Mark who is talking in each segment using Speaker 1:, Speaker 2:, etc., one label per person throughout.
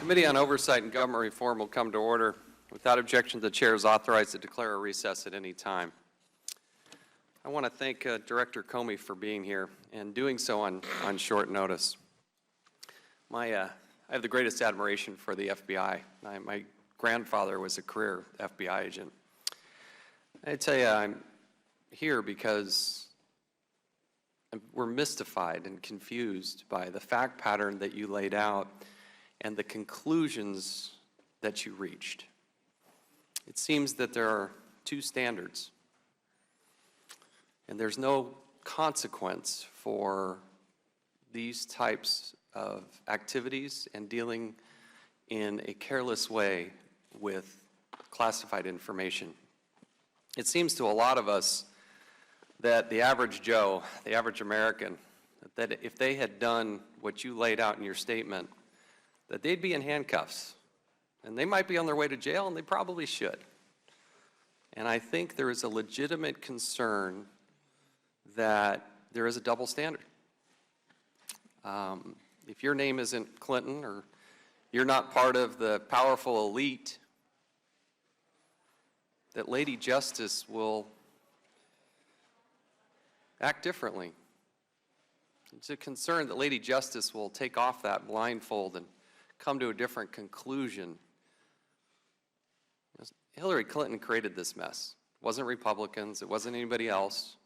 Speaker 1: Committee on Oversight and Government Reform will come to order. Without objection, the Chair is authorized to declare a recess at any time. I want to thank Director Comey for being here and doing so on short notice. I have the greatest admiration for the FBI. My grandfather was a career FBI agent. I tell you, I'm here because we're mystified and confused by the fact pattern that you laid out and the conclusions that you reached. It seems that there are two standards, and there's no consequence for these types of activities and dealing in a careless way with classified information. It seems to a lot of us that the average Joe, the average American, that if they had done what you laid out in your statement, that they'd be in handcuffs. And they might be on their way to jail, and they probably should. And I think there is a legitimate concern that there is a double standard. If your name isn't Clinton, or you're not part of the powerful elite, that Lady Justice will act differently. It's a concern that Lady Justice will take off that blindfold and come to a different conclusion. Hillary Clinton created this mess. It wasn't Republicans, it wasn't anybody else.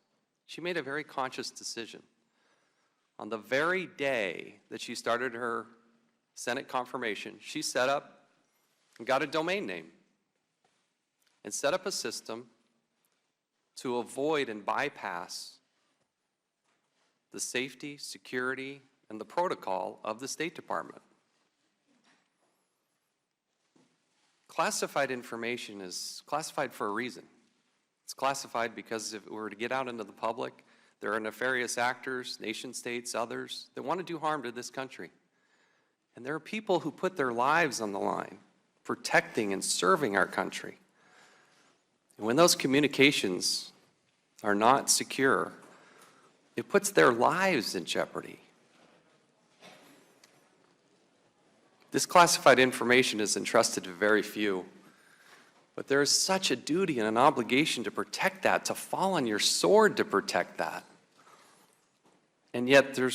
Speaker 1: She made a very conscious decision. On the very day that she started her Senate confirmation, she set up and got a domain name and set up a system to avoid and bypass the safety, security, and the protocol of the State Department. Classified information is classified for a reason. It's classified because if it were to get out into the public, there are nefarious actors, nation states, others, that want to do harm to this country. And there are people who put their lives on the line, protecting and serving our country. And when those communications are not secure, it puts their lives in jeopardy. This classified information is entrusted to very few, but there is such a duty and an obligation to protect that, to fall on your sword to protect that. And yet there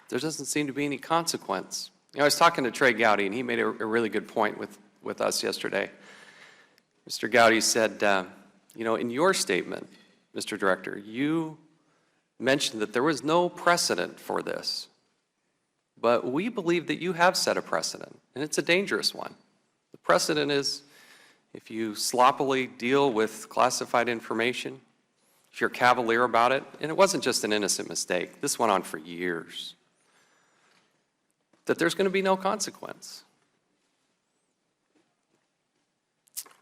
Speaker 1: doesn't seem to be any consequence. You know, I was talking to Trey Gowdy, and he made a really good point with us yesterday. Mr. Gowdy said, you know, in your statement, Mr. Director, you mentioned that there was no precedent for this. But we believe that you have set a precedent, and it's a dangerous one. The precedent is if you sloppily deal with classified information, if you're cavalier about it, and it wasn't just an innocent mistake, this went on for years, that there's going to be no consequence.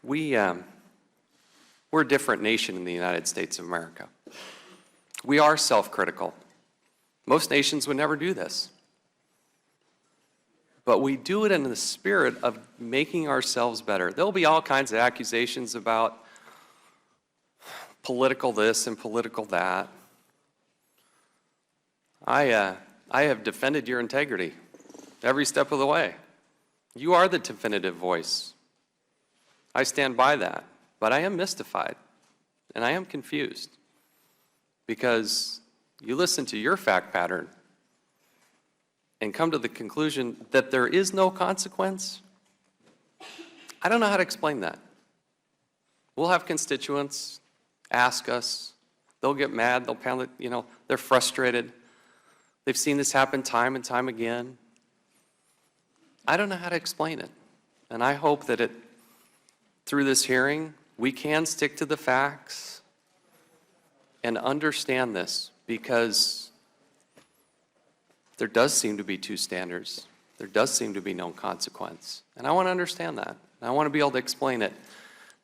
Speaker 1: We're a different nation in the United States of America. We are self-critical. Most nations would never do this. But we do it in the spirit of making ourselves better. There'll be all kinds of accusations about political this and political that. I have defended your integrity every step of the way. You are the definitive voice. I stand by that. But I am mystified, and I am confused, because you listen to your fact pattern and come to the conclusion that there is no consequence. I don't know how to explain that. We'll have constituents ask us. They'll get mad. They'll pound it. You know, they're frustrated. They've seen this happen time and time again. I don't know how to explain it. And I hope that through this hearing, we can stick to the facts and understand this, because there does seem to be two standards. There does seem to be no consequence. And I want to understand that. And I want to be able to explain it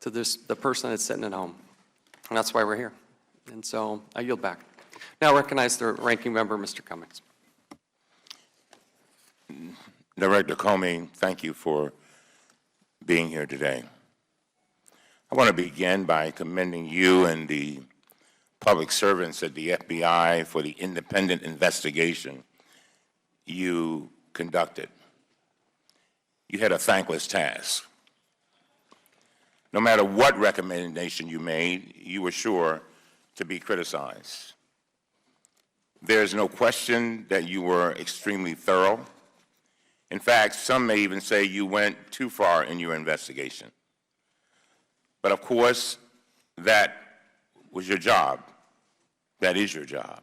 Speaker 1: to the person that's sitting at home. And that's why we're here. And so I yield back. Now I recognize the ranking member, Mr. Cummings.
Speaker 2: Director Comey, thank you for being here today. I want to begin by commending you and the public servants at the FBI for the independent investigation you conducted. you had a thankless task. No matter what recommendation you made, you were sure to be criticized. There's no question that you were extremely thorough. In fact, some may even say you went too far in your investigation. But of course, that was your job. That is your job.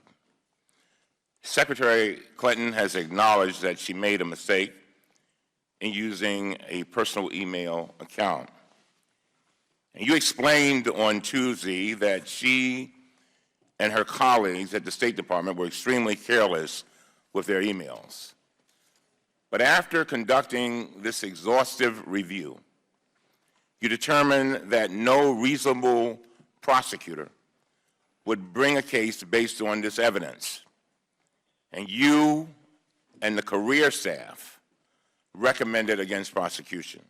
Speaker 2: Secretary Clinton has acknowledged that she made a mistake in using a personal email account. And you explained on Tuesday that she and her colleagues at the State Department were extremely careless with their emails. But after conducting this exhaustive review, you determined that no reasonable prosecutor would bring a case based on this evidence. And you and the career staff recommended against prosecution.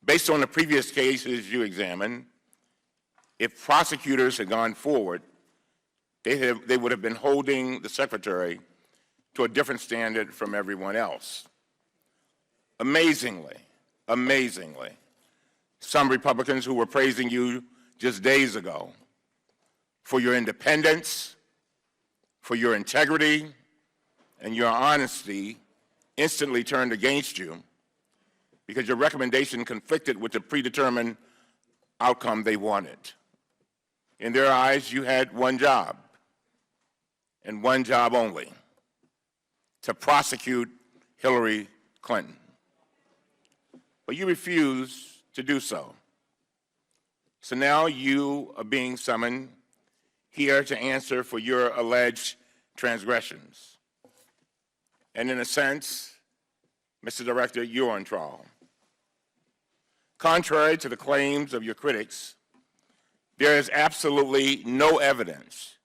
Speaker 2: Based on the previous cases you examined, if prosecutors had gone forward, they would have been holding the Secretary to a different standard from everyone else. Amazingly, some Republicans who were praising you just days ago for your independence, for your integrity, and your honesty instantly turned against you because your recommendation conflicted with the predetermined outcome they wanted. In their eyes, you had one job, and one job only: to prosecute Hillary Clinton. But you refused to do so. So now you are being summoned here to answer for your alleged transgressions. And in a sense, Mr. Director, you're on trial. Contrary to the claims of your critics, there is absolutely no evidence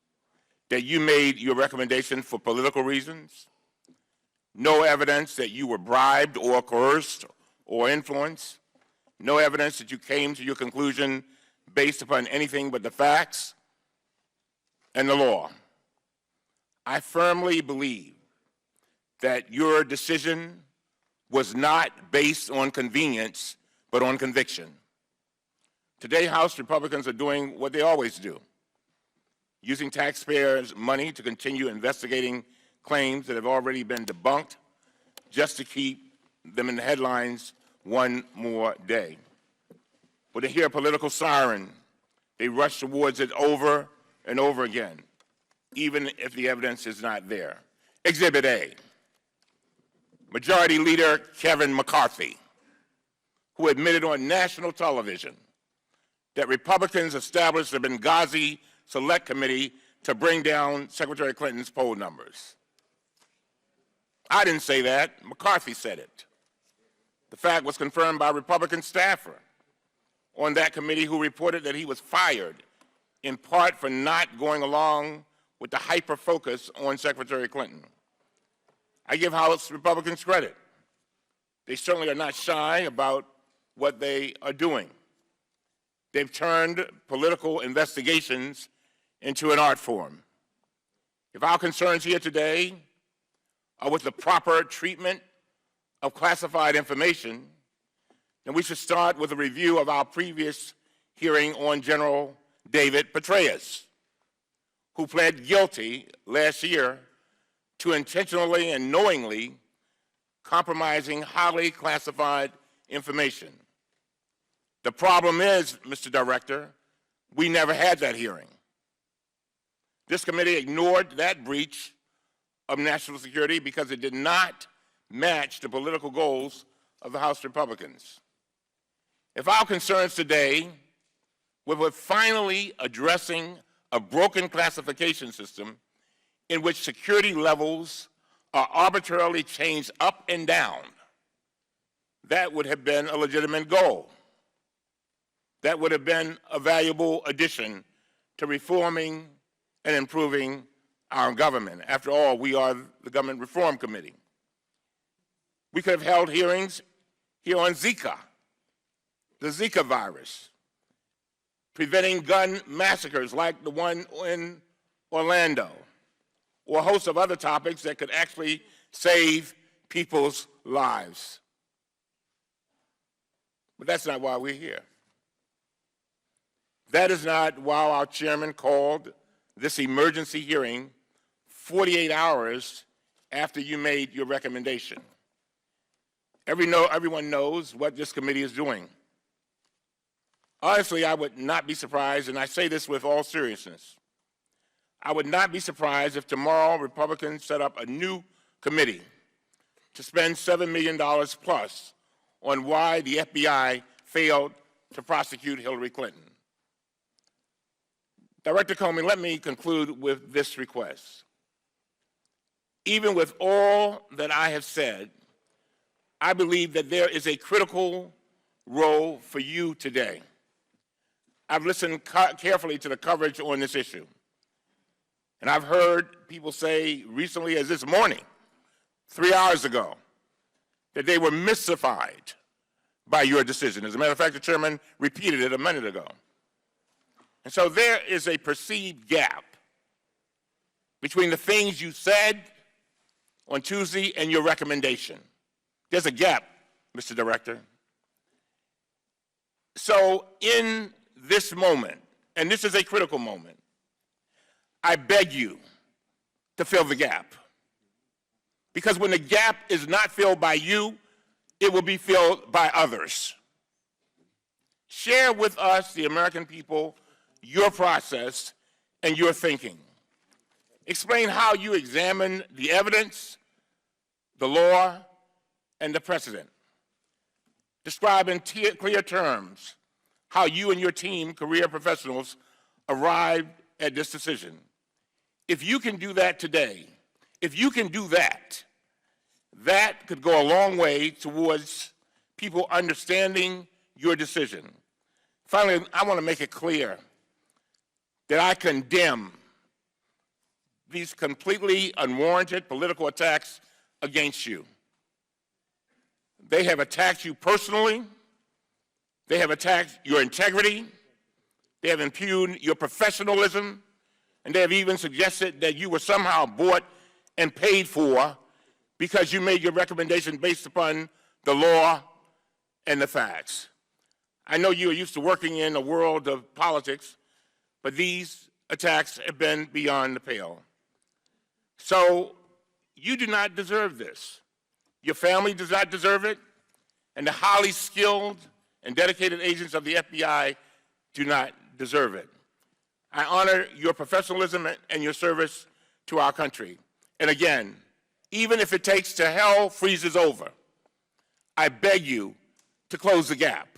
Speaker 2: that you made your recommendation for political reasons, no evidence that you were bribed or coerced or influenced, no evidence that you came to your conclusion based upon anything but the facts and the law. I firmly believe that your decision was not based on convenience, but on conviction. Today, House Republicans are doing what they always do, using taxpayers' money to continue investigating claims that have already been debunked just to keep them in the headlines one more day. When they hear a political siren, they rush towards it over and over again, even if the evidence is not there. Exhibit A, Majority Leader Kevin McCarthy, who admitted on national television that Republicans established the Benghazi Select Committee to bring down Secretary Clinton's poll numbers. I didn't say that. McCarthy said it. The fact was confirmed by a Republican staffer on that committee who reported that he was fired in part for not going along with the hyper-focus on Secretary Clinton. I give House Republicans credit. They certainly are not shy about what they are doing. They've turned political investigations into an art form. If our concerns here today are with the proper treatment of classified information, then we should start with a review of our previous hearing on General David Petraeus, who pled guilty last year to intentionally and knowingly compromising highly classified information. The problem is, Mr. Director, we never had that hearing. This committee ignored that breach of national security because it did not match the political goals of the House Republicans. If our concerns today were with finally addressing a broken classification system in which security levels are arbitrarily changed up and down, that would have been a legitimate goal. That would have been a valuable addition to reforming and improving our government. After all, we are the Government Reform Committee. We could have held hearings here on Zika, the Zika virus, preventing gun massacres like the one in Orlando, or a host of other topics that could actually save people's lives. But that's not why we're here. That is not why our chairman called this emergency hearing 48 hours after you made your recommendation. Everyone knows what this committee is doing. Honestly, I would not be surprised, and I say this with all seriousness, I would not be surprised if tomorrow Republicans set up a new committee to spend $7 million plus on why the FBI failed to prosecute Hillary Clinton. Director Comey, let me conclude with this request. Even with all that I have said, I believe that there is a critical role for you today. I've listened carefully to the coverage on this issue, and I've heard people say recently as this morning, 3 hours ago, that they were mystified by your decision. As a matter of fact, the chairman repeated it a minute ago. And so there is a perceived gap between the things you said on Tuesday and your recommendation. There's a gap, Mr. Director. So in this moment, and this is a critical moment, I beg you to fill the gap. Because when the gap is not filled by you, it will be filled by others. Share with us, the American people, your process and your thinking. Explain how you examine the evidence, the law, and the precedent. Describe in clear terms how you and your team, career professionals, arrived at this decision. If you can do that today, if you can do that, that could go a long way towards people understanding your decision. Finally, I want to make it clear that I condemn these completely unwarranted political attacks against you. They have attacked you personally. They have attacked your integrity. They have impugned your professionalism. And they have even suggested that you were somehow bought and paid for because you made your recommendation based upon the law and the facts. I know you are used to working in a world of politics, but these attacks have been beyond the pale. So you do not deserve this. Your family does not deserve it, and the highly skilled and dedicated agents of the FBI do not deserve it. I honor your professionalism and your service to our country. And again, even if it takes till hell freezes over, I beg you to close the gap.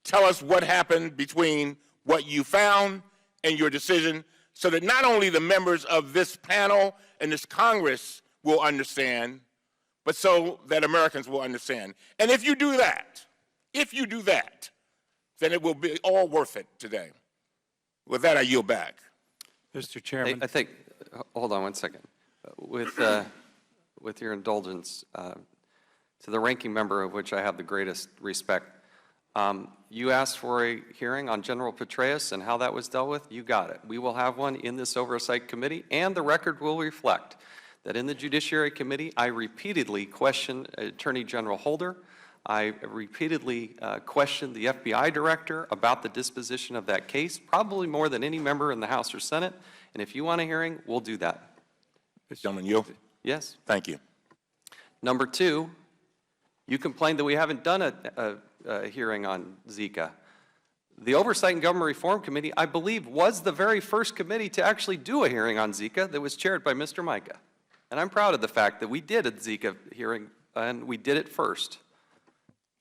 Speaker 2: Tell us what happened between what you found and your decision so that not only the members of this panel and this Congress will understand, but so that Americans will understand. And if you do that, then it will be all worth it today. With that, I yield back.
Speaker 3: Mr. Chairman.
Speaker 1: I think, hold on one second. With your indulgence, to the ranking member, of which I have the greatest respect, you asked for a hearing on General Petraeus and how that was dealt with. You got it. We will have one in this Oversight Committee, and the record will reflect that in the Judiciary Committee, I repeatedly questioned Attorney General Holder. I repeatedly questioned the FBI director about the disposition of that case, probably more than any member in the House or Senate. And if you want a hearing, we'll do that.
Speaker 2: Mr. Gentleman, you?
Speaker 1: Yes.
Speaker 2: Thank you.
Speaker 1: Number two, you complained that we haven't done a hearing on Zika. The Oversight and Government Reform Committee, I believe, was the very first committee to actually do a hearing on Zika that was chaired by Mr. Mica. And I'm proud of the fact that we did a Zika hearing, and we did it first.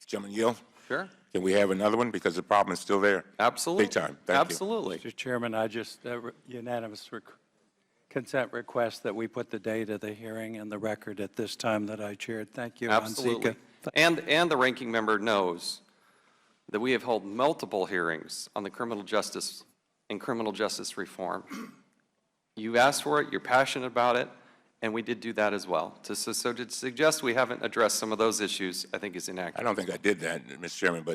Speaker 2: Gentleman yield?
Speaker 1: Sure.
Speaker 2: Can we have another one because the problem is still there?
Speaker 1: Absolutely.
Speaker 2: Big time. Thank
Speaker 1: Absolutely.
Speaker 3: Mr. Chairman, I just unanimous consent request that we put the date of the hearing in the record at this time that I chaired. Thank you.
Speaker 1: Absolutely.
Speaker 3: On Zika.
Speaker 1: And the ranking member knows that we have held multiple hearings on the criminal justice and criminal justice reform. You asked for it, you're passionate about it, and we did do that as well. So to suggest we haven't addressed some of those issues, I think is inaccurate.
Speaker 2: I don't think I did that, Mr. Chairman,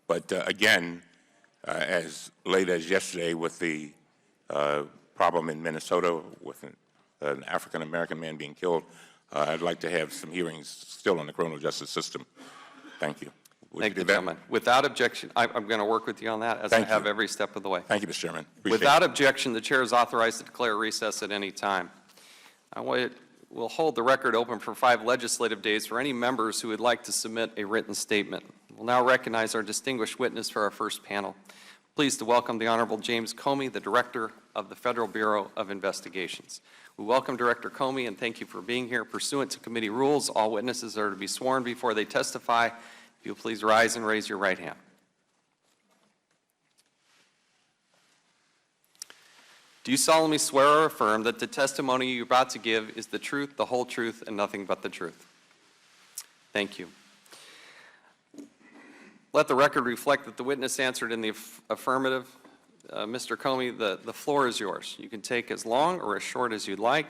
Speaker 2: but again, as late as yesterday with the problem in Minnesota with an African-American man being killed, I'd like to have some hearings still on the criminal justice system. Thank you. Would
Speaker 1: Thank
Speaker 2: you
Speaker 1: you,
Speaker 2: do that?
Speaker 1: gentlemen. Without objection, I'm going to work with you on that, as I
Speaker 2: Thank
Speaker 1: have
Speaker 2: you.
Speaker 1: every step of the way.
Speaker 2: Thank you, Mr. Chairman. Appreciate
Speaker 1: Without
Speaker 2: it.
Speaker 1: objection, the chair is authorized to declare recess at any time. We'll hold the record open for 5 legislative days for any members who would like to submit a written statement. We'll now recognize our distinguished witness for our first panel. Pleased to welcome the Honorable James Comey, the Director of the Federal Bureau of Investigations. We welcome Director Comey and thank you for being here. Pursuant to committee rules, all witnesses are to be sworn before they testify. If you'll please rise and raise your right hand. Do you solemnly swear or affirm that the testimony you're about to give is the truth, the whole truth, and nothing but the truth? Thank you. Let the record reflect that the witness answered in the affirmative. Mr. Comey, the floor is yours. You can take as long or as short as you'd like.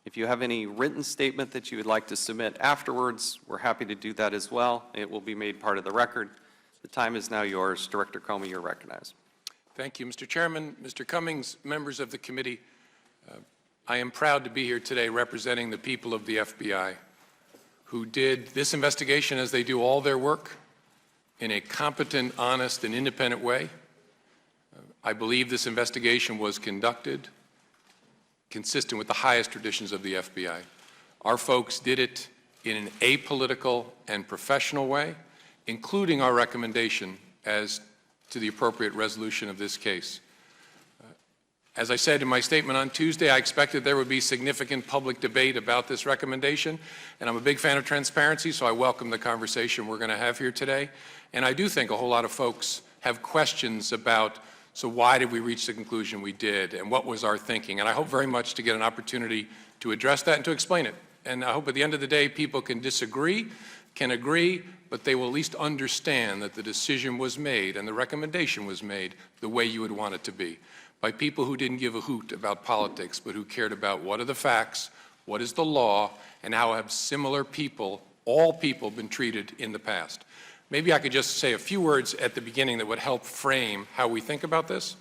Speaker 1: If you have any written statement that you would like to submit afterwards, we're happy to do that as well. It will be made part of the record. The time is now yours. Director Comey, you're recognized.
Speaker 4: Thank you, Mr. Chairman, Mr. Cummings, members of the committee. I am proud to be here today representing the people of the FBI who did this investigation as they do all their work in a competent, honest, and independent way. I believe this investigation was conducted consistent with the highest traditions of the FBI. Our folks did it in an apolitical and professional way, including our recommendation as to the appropriate resolution of this case. As I said in my statement on Tuesday, I expected there would be significant public debate about this recommendation, and I'm a big fan of transparency, so I welcome the conversation we're going to have here today. And I do think a whole lot of folks have questions about, so why did we reach the conclusion we did, and what was our thinking? And I hope very much to get an opportunity to address that and to explain it. And I hope at the end of the day people can disagree, can agree, but they will at least understand that the decision was made and the recommendation was made the way you would want it to be, by people who didn't give a hoot about politics, but who cared about what are the facts, what is the law, and how have similar people, all people, been treated in the past. Maybe I could just say a few words at the beginning that would help frame how we think about this.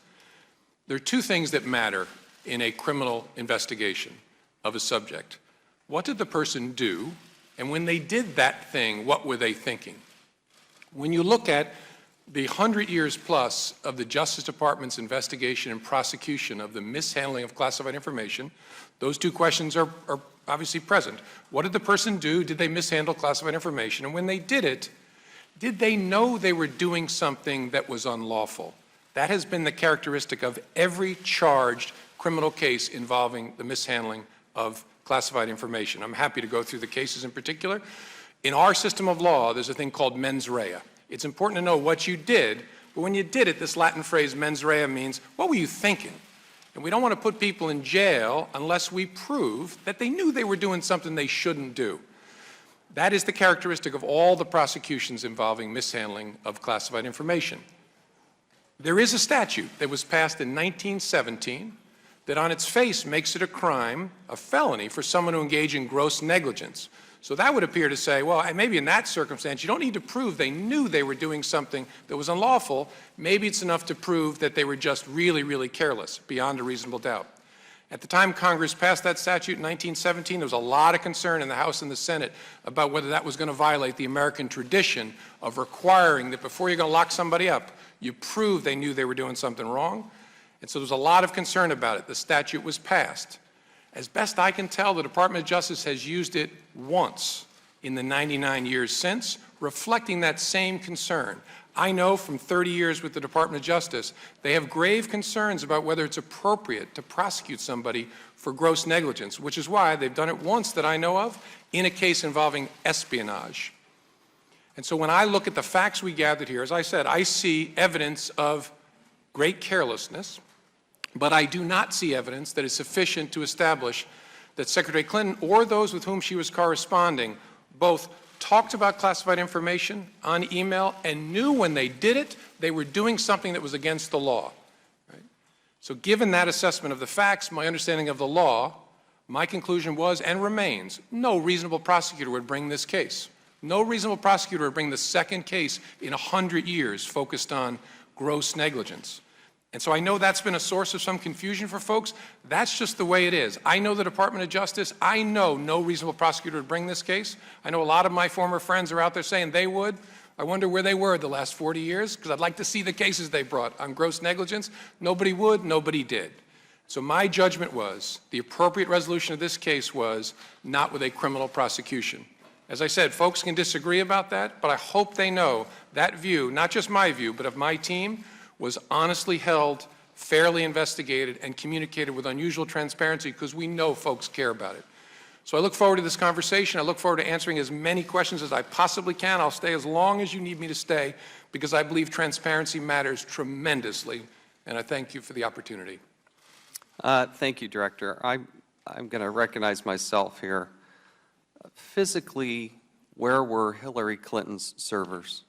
Speaker 4: There are 2 things that matter in a criminal investigation of a subject. What did the person do? And when they did that thing, what were they thinking? When you look at the 100 years plus of the Justice Department's investigation and prosecution of the mishandling of classified information, those 2 questions are obviously present. What did the person do? Did they mishandle classified information? And when they did it, did they know they were doing something that was unlawful? That has been the characteristic of every charged criminal case involving the mishandling of classified information. I'm happy to go through the cases in particular. In our system of law, there's a thing called mens rea. It's important to know what you did, but when you did it, this Latin phrase mens rea means, what were you thinking? And we don't want to put people in jail unless we prove that they knew they were doing something they shouldn't do. That is the characteristic of all the prosecutions involving mishandling of classified information. There is a statute that was passed in 1917 that on its face makes it a crime, a felony, for someone to engage in gross negligence. So that would appear to say, well, maybe in that circumstance, you don't need to prove they knew they were doing something that was unlawful. Maybe it's enough to prove that they were just really, really careless, beyond a reasonable doubt. At the time Congress passed that statute in 1917, there was a lot of concern in the House and the Senate about whether that was going to violate the American tradition of requiring that before you're going to lock somebody up, you prove they knew they were doing something wrong. And so there's a lot of concern about it. The statute was passed. As best I can tell, the Department of Justice has used it once in the 99 years since, reflecting that same concern. I know from 30 years with the Department of Justice, they have grave concerns about whether it's appropriate to prosecute somebody for gross negligence, which is why they've done it once that I know of in a case involving espionage. And so when I look at the facts we gathered here, as I said, I see evidence of great carelessness, but I do not see evidence that is sufficient to establish that Secretary Clinton or those with whom she was corresponding both talked about classified information on email and knew when they did it, they were doing something that was against the law. Right? So given that assessment of the facts, my understanding of the law, my conclusion was and remains, no reasonable prosecutor would bring this case. No reasonable prosecutor would bring the second case in 100 years focused on gross negligence. And so I know that's been a source of some confusion for folks. That's just the way it is. I know the Department of Justice. I know no reasonable prosecutor would bring this case. I know a lot of my former friends are out there saying they would. I wonder where they were the last 40 years, because I'd like to see the cases they brought on gross negligence. Nobody would, nobody did. So my judgment was, the appropriate resolution of this case was not with a criminal prosecution. As I said, folks can disagree about that, but I hope they know that view, not just my view, but of my team, was honestly held, fairly investigated, and communicated with unusual transparency, because we know folks care about it. So I look forward to this conversation. I look forward to answering as many questions as I possibly can. I'll stay as long as you need me to stay, because I believe transparency matters tremendously, and I thank you for the opportunity.
Speaker 1: Thank you, Director. I'm going to recognize myself here. Physically, where were Hillary Clinton's servers?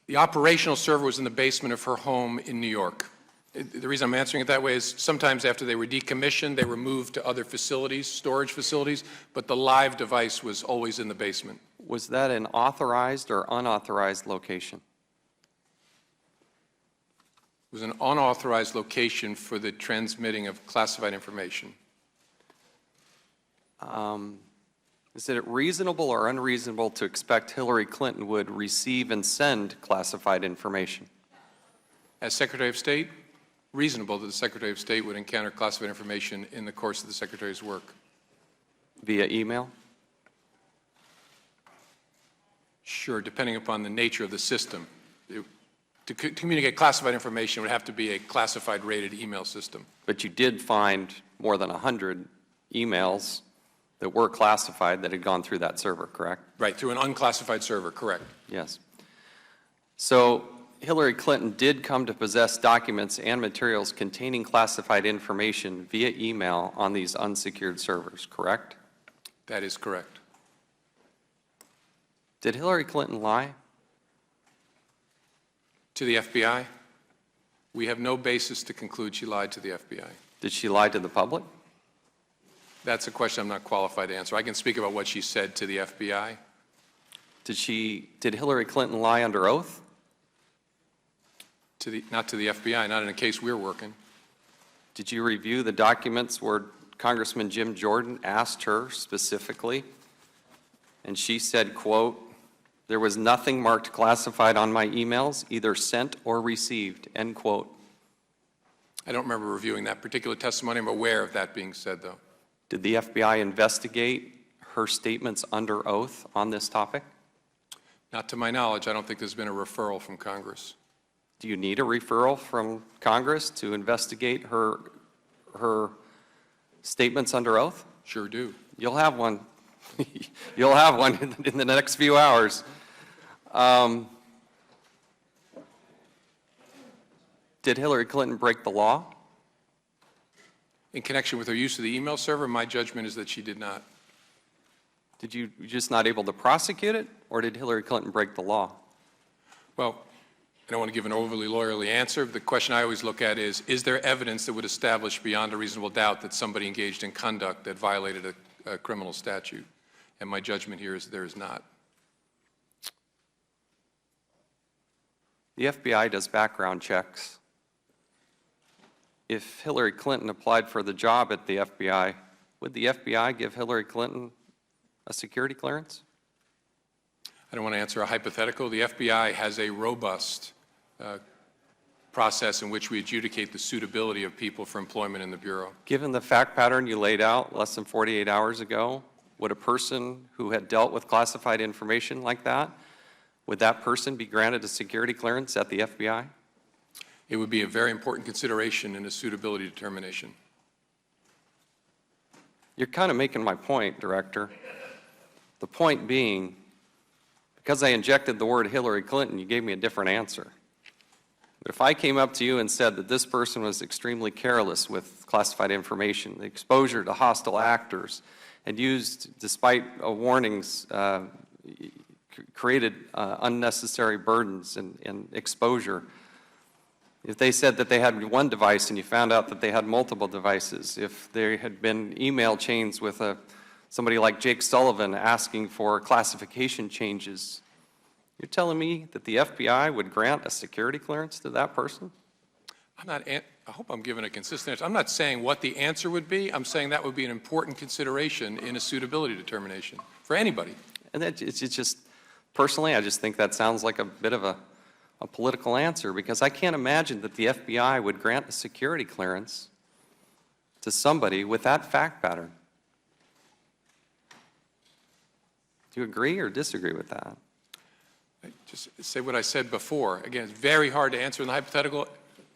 Speaker 4: The operational server was in the basement of her home in New York. The reason I'm answering it that way is sometimes after they were decommissioned, they were moved to other facilities, storage facilities, but the live device was always in the basement.
Speaker 1: Was that an authorized or unauthorized location?
Speaker 4: It was an unauthorized location for the transmitting of classified information.
Speaker 1: Is it reasonable or unreasonable to expect Hillary Clinton would receive and send classified information?
Speaker 4: As Secretary of State, reasonable that the Secretary of State would encounter classified information in the course of the Secretary's work.
Speaker 1: Via email?
Speaker 4: Sure, depending upon the nature of the system. To communicate classified information would have to be a classified rated email system.
Speaker 1: But you did find more than 100 emails that were classified that had gone through that server, correct?
Speaker 4: Right, through an unclassified server, correct.
Speaker 1: Yes. So Hillary Clinton did come to possess documents and materials containing classified information via email on these unsecured servers, correct?
Speaker 4: That is correct.
Speaker 1: Did Hillary Clinton lie?
Speaker 4: To the FBI, we have no basis to conclude she lied to the FBI.
Speaker 1: Did she lie to the public?
Speaker 4: That's a question I'm not qualified to answer. I can speak about what she said to the FBI.
Speaker 1: Did Hillary Clinton lie under oath?
Speaker 4: Not to the FBI, not in a case we're working.
Speaker 1: Did you review the documents where Congressman Jim Jordan asked her specifically, and she said, quote, "There was nothing marked classified on my emails, either sent or received," end quote.
Speaker 4: I don't remember reviewing that particular testimony. I'm aware of that being said, though.
Speaker 1: Did the FBI investigate her statements under oath on this topic?
Speaker 4: Not to my knowledge. I don't think there's been a referral from Congress.
Speaker 1: Do you need a referral from Congress to investigate her statements under oath?
Speaker 4: Sure do.
Speaker 1: You'll have one. You'll have one in the next few hours. Did Hillary Clinton break the law?
Speaker 4: In connection with her use of the email server, my judgment is that she did not.
Speaker 1: Did you just not able to prosecute it, or did Hillary Clinton break the law?
Speaker 4: Well, I don't want to give an overly lawyerly answer. The question I always look at is there evidence that would establish beyond a reasonable doubt that somebody engaged in conduct that violated a criminal statute? And my judgment here is there is not.
Speaker 1: The FBI does background checks. If Hillary Clinton applied for the job at the FBI, would the FBI give Hillary Clinton a security clearance?
Speaker 4: I don't want to answer a hypothetical. The FBI has a robust process in which we adjudicate the suitability of people for employment in the Bureau.
Speaker 1: Given the fact pattern you laid out less than 48 hours ago, would a person who had dealt with classified information like that, would that person be granted a security clearance at the FBI?
Speaker 4: It would be a very important consideration in a suitability determination.
Speaker 1: You're kind of making my point, Director. The point being, because I injected the word Hillary Clinton, you gave me a different answer. But if I came up to you and said that this person was extremely careless with classified information, the exposure to hostile actors, and used, despite warnings, created unnecessary burdens and exposure, if they said that they had one device and you found out that they had multiple devices, if there had been email chains with somebody like Jake Sullivan asking for classification changes, you're telling me that the FBI would grant a security clearance to that person?
Speaker 4: I hope I'm giving a consistent answer. I'm not saying what the answer would be. I'm saying that would be an important consideration in a suitability determination for anybody.
Speaker 1: And that it's just Personally, I just think that sounds like a bit of a political answer, because I can't imagine that the FBI would grant a security clearance to somebody with that fact pattern. Do you agree or disagree with that?
Speaker 4: I just say what I said before. Again, it's very hard to answer in the hypothetical.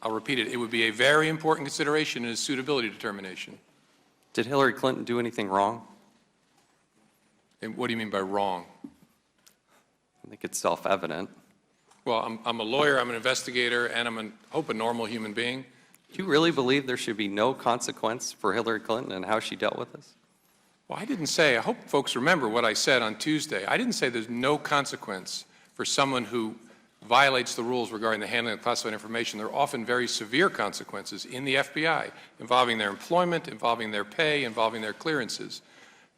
Speaker 4: I'll repeat it. It would be a very important consideration in a suitability determination.
Speaker 1: Did Hillary Clinton do anything wrong?
Speaker 4: And what do you mean by wrong?
Speaker 1: I think it's self-evident.
Speaker 4: Well, I'm a lawyer, I'm an investigator, and I hope a normal human being.
Speaker 1: Do you really believe there should be no consequence for Hillary Clinton and how she dealt with this?
Speaker 4: Well, I didn't say, I hope folks remember what I said on Tuesday. I didn't say there's no consequence for someone who violates the rules regarding the handling of classified information. There are often very severe consequences in the FBI involving their employment, involving their pay, involving their clearances.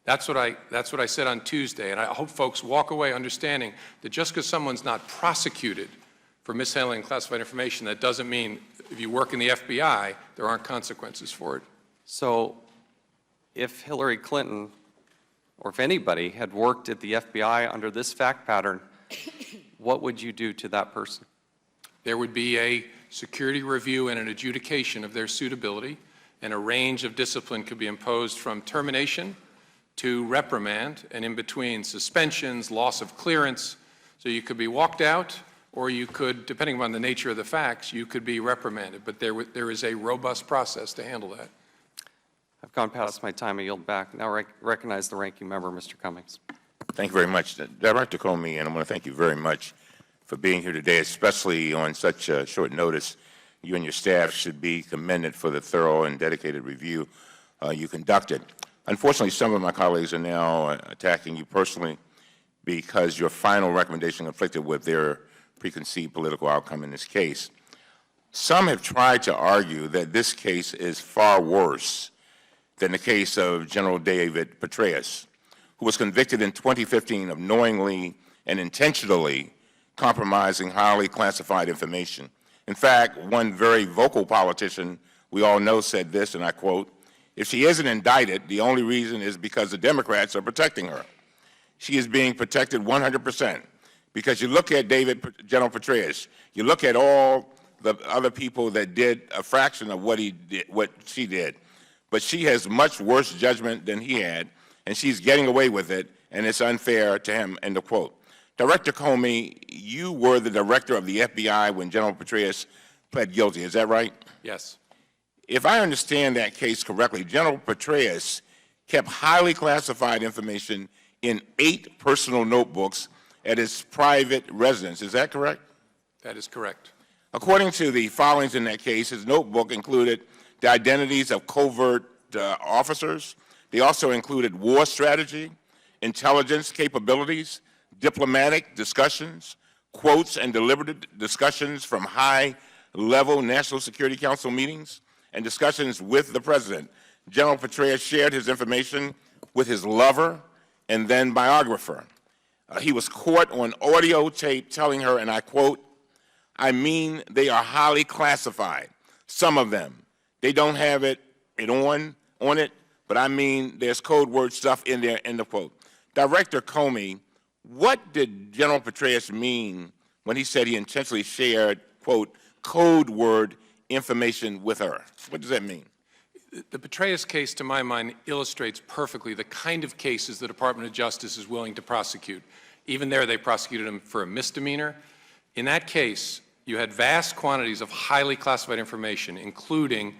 Speaker 4: That's what I said on Tuesday, and I hope folks walk away understanding that just because someone's not prosecuted for mishandling classified information, that doesn't mean if you work in the FBI, there aren't consequences for it.
Speaker 1: So if Hillary Clinton, or if anybody, had worked at the FBI under this fact pattern, what would you do to that person?
Speaker 4: There would be a security review and an adjudication of their suitability, and a range of discipline could be imposed from termination to reprimand, and in between suspensions, loss of clearance. So you could be walked out, or you could, depending on the nature of the facts, you could be reprimanded. But there is a robust process to handle that.
Speaker 1: I've gone past my time. I yield back. Now recognize the ranking member, Mr. Cummings.
Speaker 2: Thank you very much. Director Comey, and I want to thank you very much for being here today, especially on such short notice. You and your staff should be commended for the thorough and dedicated review you conducted. Unfortunately, some of my colleagues are now attacking you personally because your final recommendation conflicted with their preconceived political outcome in this case. Some have tried to argue that this case is far worse than the case of General David Petraeus, who was convicted in 2015 of knowingly and intentionally compromising highly classified information. In fact, one very vocal politician we all know said this, and I quote, "If she isn't indicted, the only reason is because the Democrats are protecting her. She is being protected 100%. Because you look at General Petraeus, you look at all the other people that did a fraction of what she did, but she has much worse judgment than he had, and she's getting away with it, and it's unfair to him," end of quote. Director Comey, you were the director of the FBI when General Petraeus pled guilty, is that right?
Speaker 4: Yes.
Speaker 2: If I understand that case correctly, General Petraeus kept highly classified information in 8 personal notebooks at his private residence. Is that correct?
Speaker 4: That is correct.
Speaker 2: According to the filings in that case, his notebook included the identities of covert officers. They also included war strategy, intelligence capabilities, diplomatic discussions, quotes and deliberative discussions from high-level National Security Council meetings, and discussions with the President. General Petraeus shared his information with his lover and then biographer. He was caught on audio tape telling her, and I quote, "I mean, they are highly classified, some of them. They don't have it on it, but I mean, there's code word stuff in there," end of quote. Director Comey, what did General Petraeus mean when he said he intentionally shared, quote, code word information with her? What does that mean?
Speaker 4: The Petraeus case, to my mind, illustrates perfectly the kind of cases the Department of Justice is willing to prosecute. Even there, they prosecuted him for a misdemeanor. In that case, you had vast quantities of highly classified information, including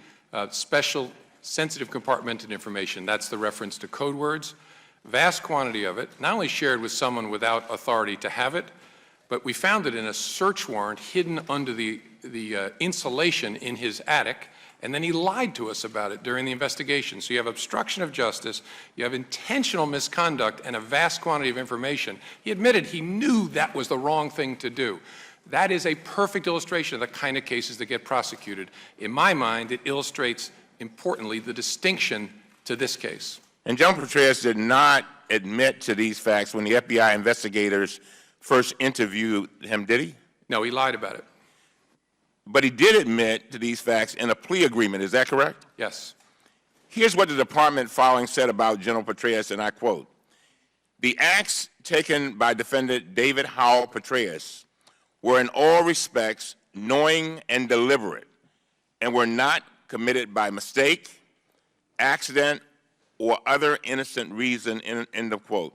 Speaker 4: special sensitive compartmented information. That's the reference to code words. Vast quantity of it, not only shared with someone without authority to have it, but we found it in a search warrant hidden under the insulation in his attic, and then he lied to us about it during the investigation. So you have obstruction of justice, you have intentional misconduct, and a vast quantity of information. He admitted he knew that was the wrong thing to do. That is a perfect illustration of the kind of cases that get prosecuted. In my mind, it illustrates, importantly, the distinction to this case.
Speaker 2: And General Petraeus did not admit to these facts when the FBI investigators first interviewed him, did he?
Speaker 4: No, he lied about it.
Speaker 2: But he did admit to these facts in a plea agreement, is that correct?
Speaker 4: Yes.
Speaker 2: Here's what the department filing said about General Petraeus, and I quote, The acts taken by defendant David Howell Petraeus were in all respects knowing and deliberate and were not committed by mistake, accident, or other innocent reason, end of quote.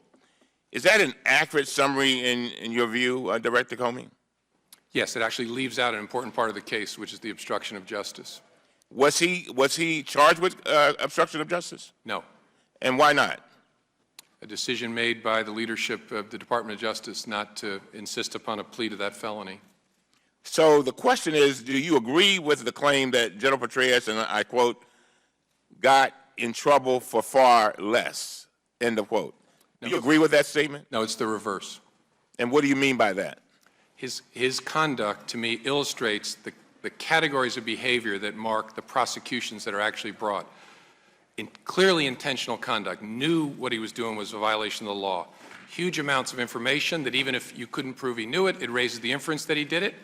Speaker 2: Is that an accurate summary in your view, Director Comey?
Speaker 4: Yes, it actually leaves out an important part of the case, which is the obstruction of justice.
Speaker 2: Was he charged with obstruction of justice?
Speaker 4: No.
Speaker 2: And why not?
Speaker 4: A decision made by the leadership of the Department of Justice not to insist upon a plea to that felony.
Speaker 2: So the question is, do you agree with the claim that General Petraeus, and I quote, got in trouble for far less, end of quote? Do you agree with that statement?
Speaker 4: No, it's the reverse.
Speaker 2: And what do you mean by that?
Speaker 4: His conduct, to me, illustrates the categories of behavior that mark the prosecutions that are actually brought. Clearly intentional conduct, knew what he was doing was a violation of the law. Huge amounts of information that even if you couldn't prove he knew it, it raises the inference that he did it,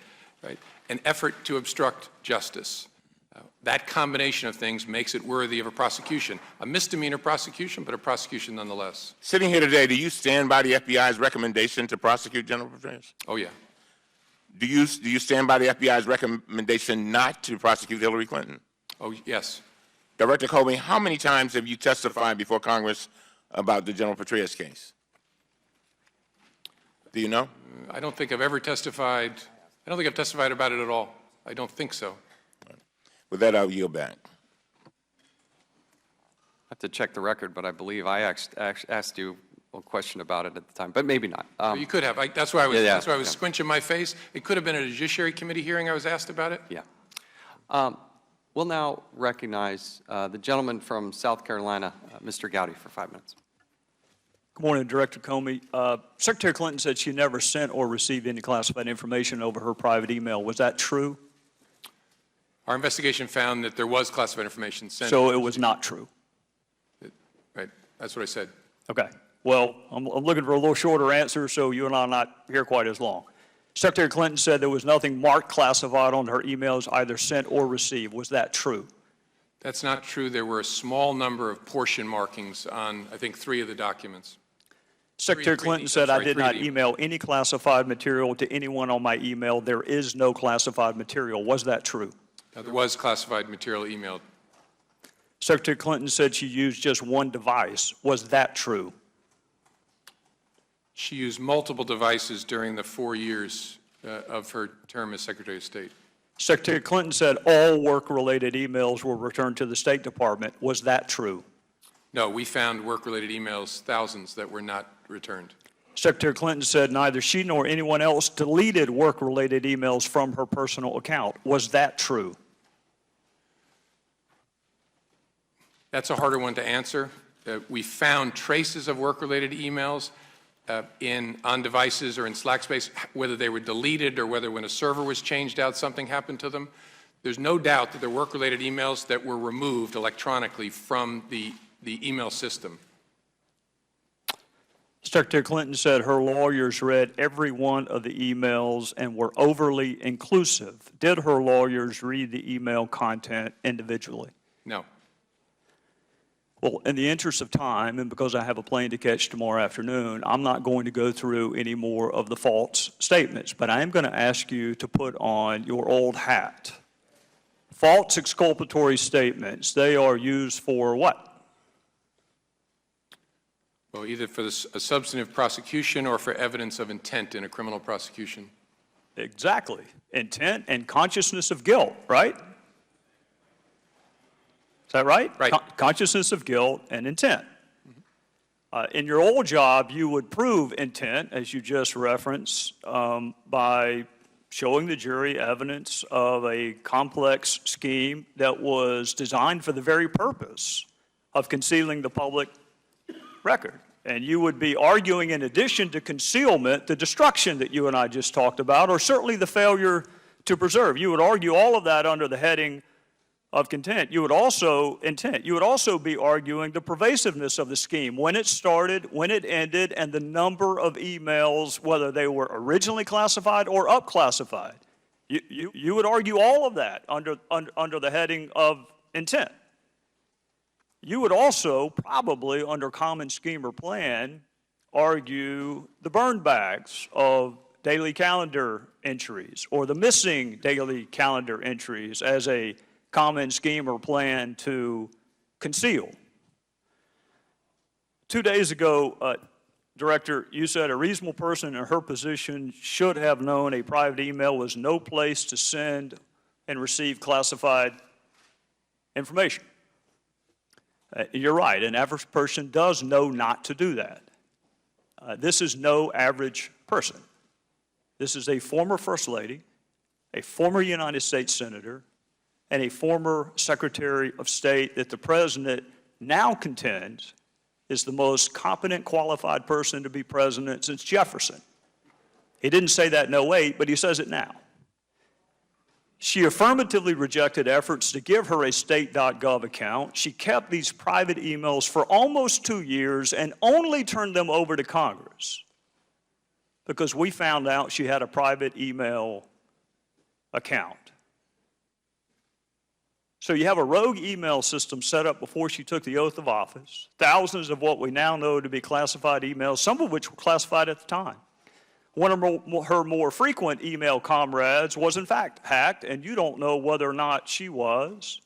Speaker 4: right? An effort to obstruct justice. That combination of things makes it worthy of a prosecution. A misdemeanor prosecution, but a prosecution nonetheless.
Speaker 2: Sitting here today, do you stand by the FBI's recommendation to prosecute General Petraeus?
Speaker 4: Oh, yeah.
Speaker 2: Do you stand by the FBI's recommendation not to prosecute Hillary Clinton?
Speaker 4: Oh, yes.
Speaker 2: Director Comey, how many times have you testified before Congress about the General Petraeus case? Do you know?
Speaker 4: I don't think I've ever testified. I don't think I've testified about it at all. I don't think so.
Speaker 2: With that, I'll yield back.
Speaker 1: I have to check the record, but I believe I asked you a question about it at the time, but maybe not.
Speaker 4: You could have. That's why I was,
Speaker 1: Yeah,
Speaker 4: that's why I was
Speaker 1: yeah.
Speaker 4: squinching my face. It could have been at a Judiciary Committee hearing I was asked about it.
Speaker 1: Yeah. We'll now recognize the gentleman from South Carolina, Mr. Gowdy, for 5 minutes.
Speaker 5: Good morning, Director Comey. Secretary Clinton said she never sent or received any classified information over her private email. Was that true?
Speaker 4: Our investigation found that there was classified information sent.
Speaker 5: So it was not true.
Speaker 4: Right. That's what I said.
Speaker 5: Okay. Well, I'm looking for a little shorter answer, so you and I are not here quite as long. Secretary Clinton said there was nothing marked classified on her emails, either sent or received. Was that true?
Speaker 4: That's not true. There were a small number of portion markings on, I think, 3 of the documents.
Speaker 5: Secretary Clinton said I did not email any classified material to anyone on my email. There is no classified material. Was that true?
Speaker 4: Now, there was classified material emailed.
Speaker 5: Secretary Clinton said she used just one device. Was that true?
Speaker 4: She used multiple devices during the 4 years of her term as Secretary of State.
Speaker 5: Secretary Clinton said all work-related emails were returned to the State Department. Was that true?
Speaker 4: No, we found work-related emails, thousands, that were not returned.
Speaker 5: Secretary Clinton said neither she nor anyone else deleted work-related emails from her personal account. Was that true?
Speaker 4: That's a harder one to answer. We found traces of work-related emails on devices or in Slack space, whether they were deleted or whether when a server was changed out, something happened to them. There's no doubt that there were work-related emails that were removed electronically from the email system.
Speaker 5: Secretary Clinton said her lawyers read every one of the emails and were overly inclusive. Did her lawyers read the email content individually?
Speaker 4: No.
Speaker 5: Well, in the interest of time, and because I have a plane to catch tomorrow afternoon, I'm not going to go through any more of the false statements, but I am going to ask you to put on your old hat. False exculpatory statements, they are used for what?
Speaker 4: Well, either for a substantive prosecution or for evidence of intent in a criminal prosecution.
Speaker 5: Exactly. Intent and consciousness of guilt, right? Is that right?
Speaker 4: Right.
Speaker 5: Consciousness of guilt and intent. In your old job, you would prove intent, as you just referenced, by showing the jury evidence of a complex scheme that was designed for the very purpose of concealing the public record. And you would be arguing, in addition to concealment, the destruction that you and I just talked about, or certainly the failure to preserve. You would argue all of that under the heading of intent. You would also be arguing the pervasiveness of the scheme, when it started, when it ended, and the number of emails, whether they were originally classified or up-classified. You would argue all of that under the heading of intent. You would also probably, under common scheme or plan, argue the burn bags of daily calendar entries or the missing daily calendar entries as a common scheme or plan to conceal. 2 days ago, Director, you said a reasonable person in her position should have known a private email was no place to send and receive classified information. You're right, an average person does know not to do that. This is no average person. This is a former First Lady, a former United States Senator, and a former Secretary of State that the President now contends is the most competent, qualified person to be president since Jefferson. He didn't say that in 2008, but he says it now. She affirmatively rejected efforts to give her a state.gov account. She kept these private emails for almost 2 years and only turned them over to Congress because we found out she had a private email account. So you have a rogue email system set up before she took the oath of office, thousands of what we now know to be classified emails, some of which were classified at the time. One of her more frequent email comrades was in fact hacked, and you don't know whether or not she was.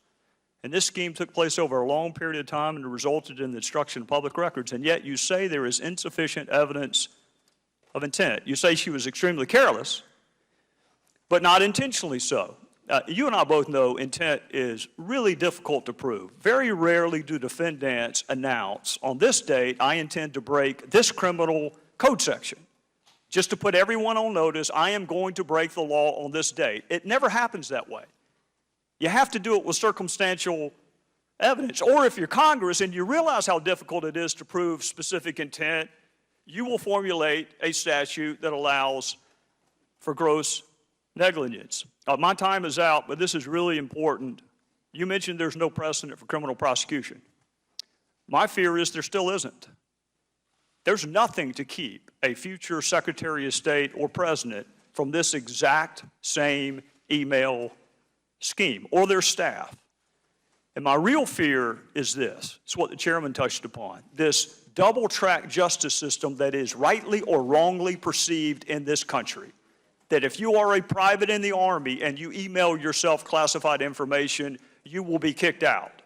Speaker 5: And this scheme took place over a long period of time and resulted in the destruction of public records, and yet you say there is insufficient evidence of intent. You say she was extremely careless, but not intentionally so. You and I both know intent is really difficult to prove. Very rarely do defendants announce, on this date, I intend to break this criminal code section. Just to put everyone on notice, I am going to break the law on this date. It never happens that way. You have to do it with circumstantial evidence. Or if you're Congress and you realize how difficult it is to prove specific intent, you will formulate a statute that allows for gross negligence. My time is out, but this is really important. You mentioned there's no precedent for criminal prosecution. My fear is there still isn't. There's nothing to keep a future Secretary of State or President from this exact same email scheme or their staff. And my real fear is this. It's what the chairman touched upon. This double-track justice system that is rightly or wrongly perceived in this country. That if you are a private in the Army and you email yourself classified information, you will be kicked out.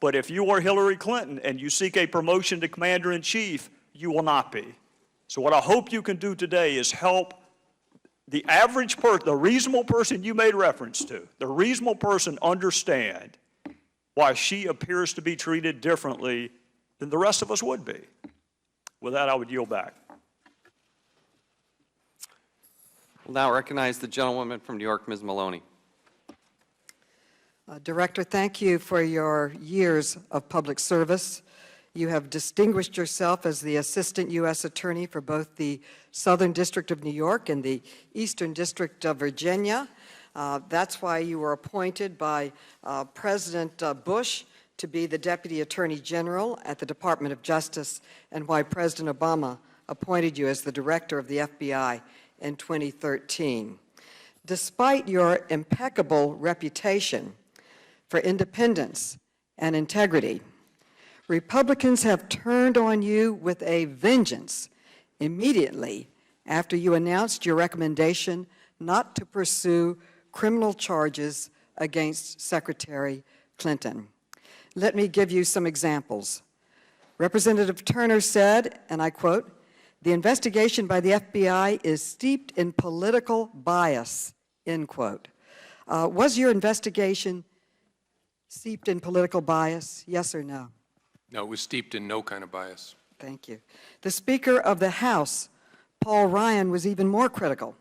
Speaker 5: But if you are Hillary Clinton and you seek a promotion to Commander-in-Chief, you will not be. So what I hope you can do today is help the average person, the reasonable person you made reference to, the reasonable person understand why she appears to be treated differently than the rest of us would be. With that, I would yield back.
Speaker 1: We'll now recognize the gentlewoman from New York, Ms. Maloney.
Speaker 6: Director, thank you for your years of public service. You have distinguished yourself as the Assistant U.S. Attorney for both the Southern District of New York and the Eastern District of Virginia. That's why you were appointed by President Bush to be the Deputy Attorney General at the Department of Justice, and why President Obama appointed you as the Director of the FBI in 2013. Despite your impeccable reputation for independence and integrity, Republicans have turned on you with a vengeance immediately after you announced your recommendation not to pursue criminal charges against Secretary Clinton. Let me give you some examples. Representative Turner said, and I quote, "The investigation by the FBI is steeped in political bias," end quote. Was your investigation steeped in political bias, yes or no?
Speaker 4: No, it was steeped in no kind of bias.
Speaker 6: Thank you. The Speaker of the House, Paul Ryan, was even more critical.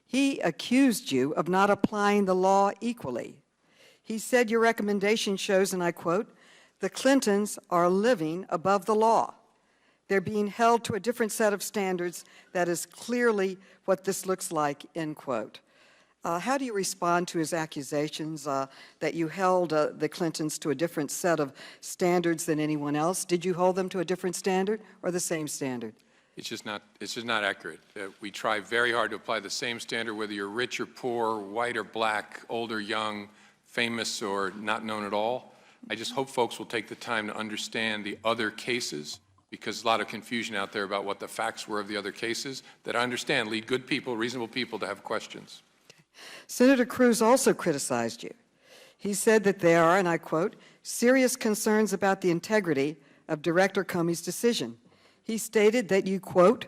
Speaker 6: He accused you of not applying the law equally. He said your recommendation shows, and I quote, "The Clintons are living above the law. They're being held to a different set of standards. That is clearly what this looks like," end quote. How do you respond to his accusations that you held the Clintons to a different set of standards than anyone else? Did you hold them to a different standard or the same standard?
Speaker 4: It's just not accurate. We try very hard to apply the same standard whether you're rich or poor, white or black, old or young, famous or not known at all. I just hope folks will take the time to understand the other cases because there's a lot of confusion out there about what the facts were of the other cases that I understand lead good people, reasonable people to have questions.
Speaker 6: Senator Cruz also criticized you. He said that there are, and I quote, serious concerns about the integrity of Director Comey's decision. He stated that you, quote,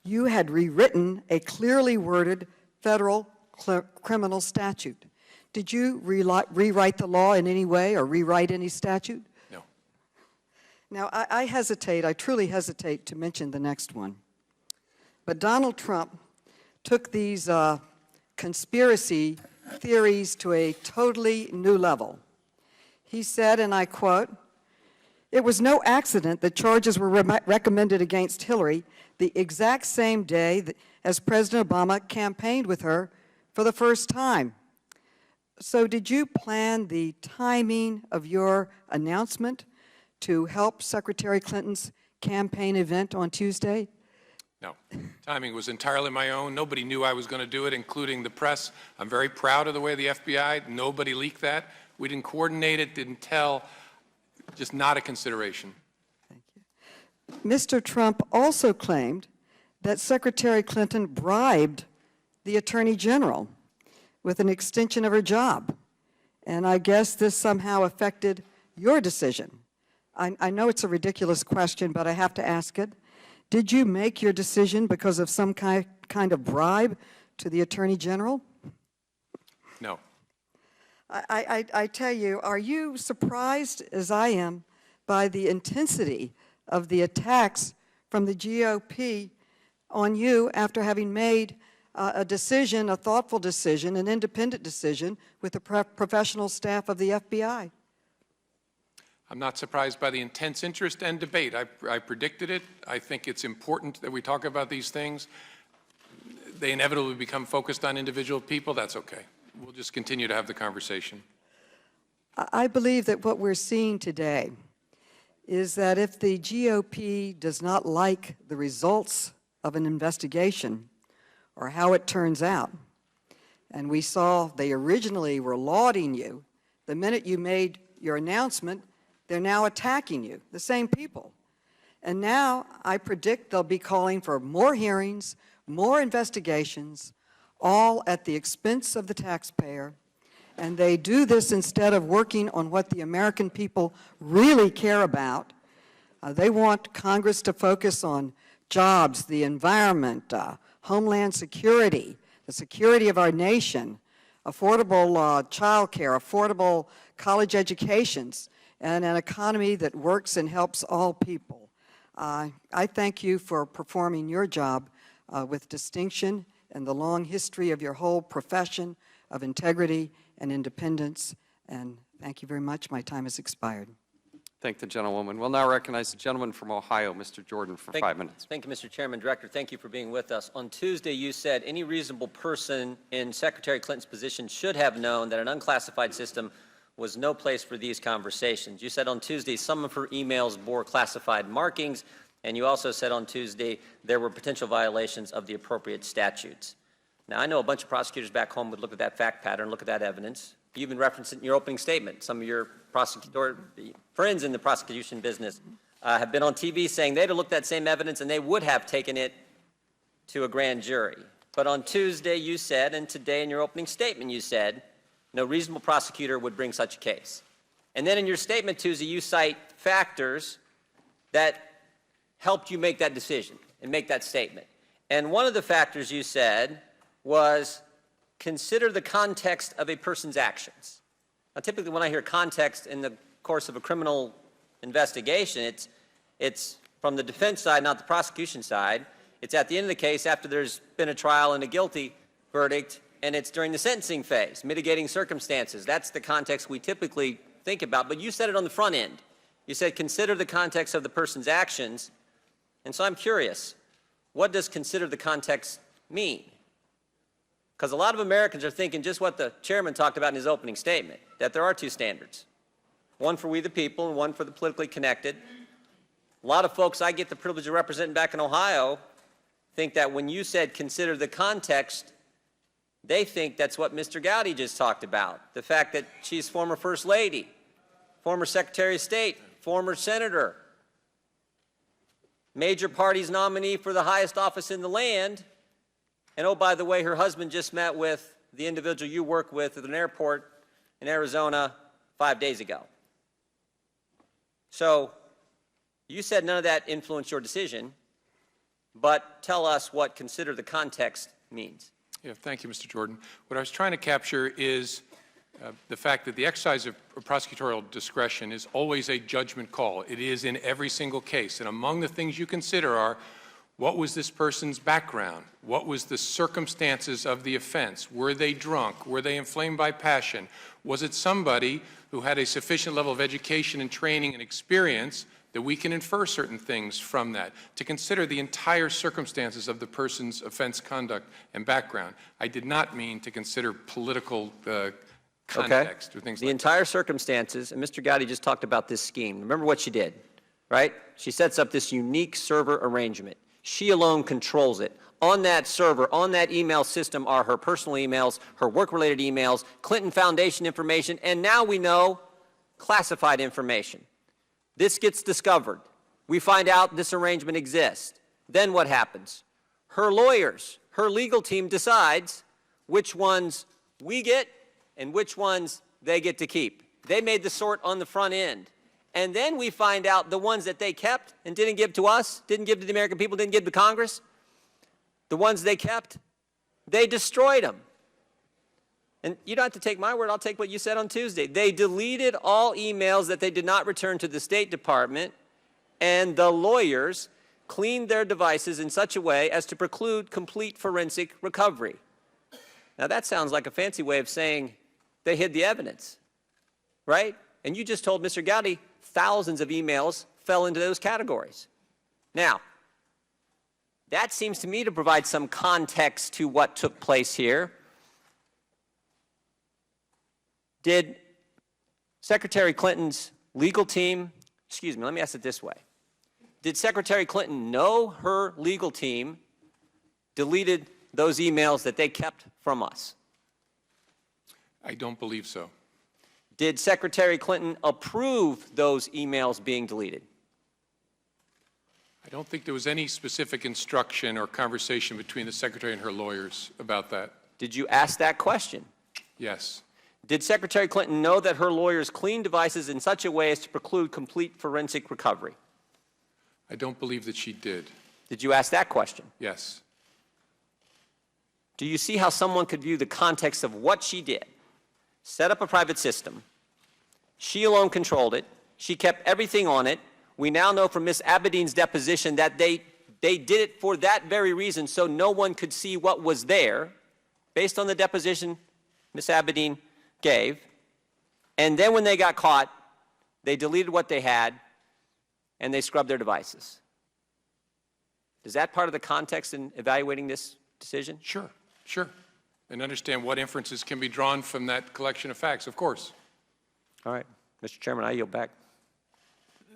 Speaker 6: you had rewritten a clearly worded federal criminal statute. Did you rewrite the law in any way or rewrite any statute?
Speaker 4: No.
Speaker 6: Now, I truly hesitate to mention the next one. But Donald Trump took these conspiracy theories to a totally new level. He said, and I quote, it was no accident that charges were recommended against Hillary the exact same day as President Obama campaigned with her for the first time. So did you plan the timing of your announcement to help Secretary Clinton's campaign event on Tuesday?
Speaker 4: No. Timing was entirely my own. Nobody knew I was going to do it, including the press. I'm very proud of the way the FBI, nobody leaked that. We didn't coordinate it, didn't tell, just not a consideration.
Speaker 6: Thank you. Mr. Trump also claimed that Secretary Clinton bribed the Attorney General with an extension of her job. And I guess this somehow affected your decision. I know it's a ridiculous question, but I have to ask it. Did you make your decision because of some kind of bribe to the Attorney General?
Speaker 4: No.
Speaker 6: I tell you, are you surprised, as I am, by the intensity of the attacks from the GOP on you after having made a decision, a thoughtful decision, an independent decision with the professional staff of the FBI?
Speaker 4: I'm not surprised by the intense interest and debate. I predicted it. I think it's important that we talk about these things. They inevitably become focused on individual people. That's okay. We'll just continue to have the conversation.
Speaker 6: I believe that what we're seeing today is that if the GOP does not like the results of an investigation or how it turns out, and we saw they originally were lauding you, the minute you made your announcement, they're now attacking you, the same people. And now I predict they'll be calling for more hearings, more investigations, all at the expense of the taxpayer. And they do this instead of working on what the American people really care about. They want Congress to focus on jobs, the environment, homeland security, the security of our nation, affordable child care, affordable college educations, and an economy that works and helps all people. I thank you for performing your job with distinction and the long history of your whole profession of integrity and independence. And thank you very much. My time has expired.
Speaker 1: Thank the gentlewoman. We'll now recognize the gentleman from Ohio, Mr. Jordan, for 5 minutes.
Speaker 7: Thank you, Mr. Chairman. Director, thank you for being with us. On Tuesday, you said any reasonable person in Secretary Clinton's position should have known that an unclassified system was no place for these conversations. You said on Tuesday some of her emails bore classified markings, and you also said on Tuesday there were potential violations of the appropriate statutes. Now, I know a bunch of prosecutors back home would look at that fact pattern, look at that evidence. You even referenced it in your opening statement. Some of your friends in the prosecution business have been on TV saying they'd have looked at that same evidence and they would have taken it to a grand jury. But on Tuesday you said, and today in your opening statement you said, no reasonable prosecutor would bring such a case. And then in your statement Tuesday you cite factors that helped you make that decision and make that statement. And one of the factors you said was consider the context of a person's actions. Now, typically when I hear context in the course of a criminal investigation, it's from the defense side, not the prosecution side. It's at the end of the case after there's been a trial and a guilty verdict, and it's during the sentencing phase, mitigating circumstances. That's the context we typically think about, but you said it on the front end. You said consider the context of the person's actions, and so I'm curious, what does consider the context mean? Because a lot of Americans are thinking just what the chairman talked about in his opening statement, that there are two standards, one for we the people and one for the politically connected. A lot of folks I get the privilege of representing back in Ohio think that when you said consider the context, they think that's what Mr. Gowdy just talked about, the fact that she's former First Lady, former Secretary of State, former Senator. major party's nominee for the highest office in the land, and oh, by the way, her husband just met with the individual you work with at an airport in Arizona 5 days ago. So you said none of that influenced your decision, but tell us what "consider the context" means.
Speaker 4: Yeah, thank you, Mr. Jordan. What I was trying to capture is the fact that the exercise of prosecutorial discretion is always a judgment call. It is in every single case. And among the things you consider are, what was this person's background? What was the circumstances of the offense? Were they drunk? Were they inflamed by passion? Was it somebody who had a sufficient level of education and training and experience that we can infer certain things from that, to consider the entire circumstances of the person's offense conduct and background? I did not mean to consider political context or things
Speaker 7: The
Speaker 4: like
Speaker 7: entire circumstances, and Mr. Gowdy just talked about this scheme. Remember what she did, right? She sets up this unique server arrangement. She alone controls it. On that server, on that email system are her personal emails, her work-related emails, Clinton Foundation information, and now we know classified information. This gets discovered. We find out this arrangement exists. Then what happens? Her lawyers, her legal team decides which ones we get and which ones they get to keep. They made the sort on the front end. And then we find out the ones that they kept and didn't give to us, didn't give to the American people, didn't give to Congress, the ones they kept, they destroyed them. And you don't have to take my word, I'll take what you said on Tuesday. They deleted all emails that they did not return to the State Department, and the lawyers cleaned their devices in such a way as to preclude complete forensic recovery. Now that sounds like a fancy way of saying they hid the evidence, right? And you just told Mr. Gowdy thousands of emails fell into those categories. Now, that seems to me to provide some context to what took place here. Did Secretary Clinton's legal team, let me ask it this way. Did Secretary Clinton know her legal team deleted those emails that they kept from us?
Speaker 4: I don't believe so.
Speaker 7: Did Secretary Clinton approve those emails being deleted?
Speaker 4: I don't think there was any specific instruction or conversation between the Secretary and her lawyers about that.
Speaker 7: Did you ask that question?
Speaker 4: Yes.
Speaker 7: Did Secretary Clinton know that her lawyers cleaned devices in such a way as to preclude complete forensic recovery?
Speaker 4: I don't believe that she did.
Speaker 7: Did you ask that question?
Speaker 4: Yes.
Speaker 7: Do you see how someone could view the context of what she did? Set up a private system. She alone controlled it. She kept everything on it. We now know from Ms. Abedin's deposition that they did it for that very reason, so no one could see what was there, based on the deposition Ms. Abedin gave. And then when they got caught, they deleted what they had, and they scrubbed their devices. Is that part of the context in evaluating this decision?
Speaker 4: Sure. And understand what inferences can be drawn from that collection of facts, of course.
Speaker 7: All right. Mr. Chairman, I yield back.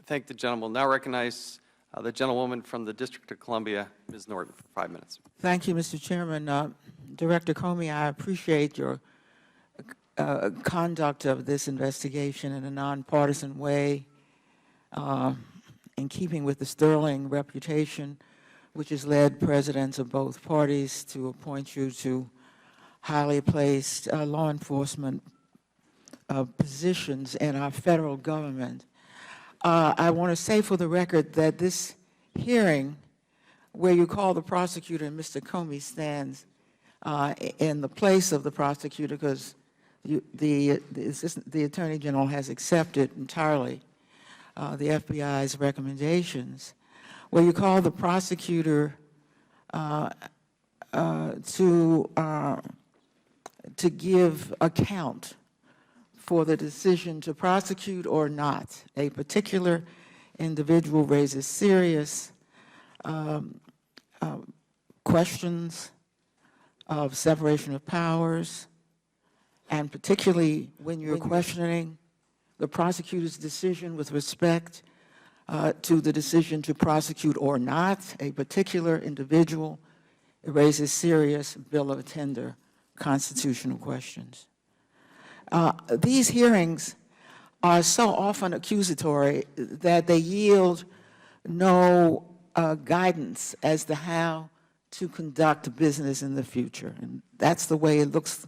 Speaker 1: Thank the gentleman. Now recognize the gentlewoman from the District of Columbia, Ms. Norton, for 5 minutes.
Speaker 8: Thank you, Mr. Chairman. Director Comey, I appreciate your conduct of this investigation in a nonpartisan way, in keeping with the sterling reputation which has led presidents of both parties to appoint you to highly placed law enforcement positions in our federal government. I want to say for the record that this hearing, where you call the prosecutor and Mr. Comey stands in the place of the prosecutor, because the Attorney General has accepted entirely the FBI's recommendations, where you call the prosecutor to give account for the decision to prosecute or not. A particular individual raises serious questions of separation of powers, and particularly when you're questioning the prosecutor's decision with respect to the decision to prosecute or not a particular individual, it raises serious bill of attainder constitutional questions. These hearings are so often accusatory that they yield no guidance as to how to conduct business in the future. And that's the way it looks.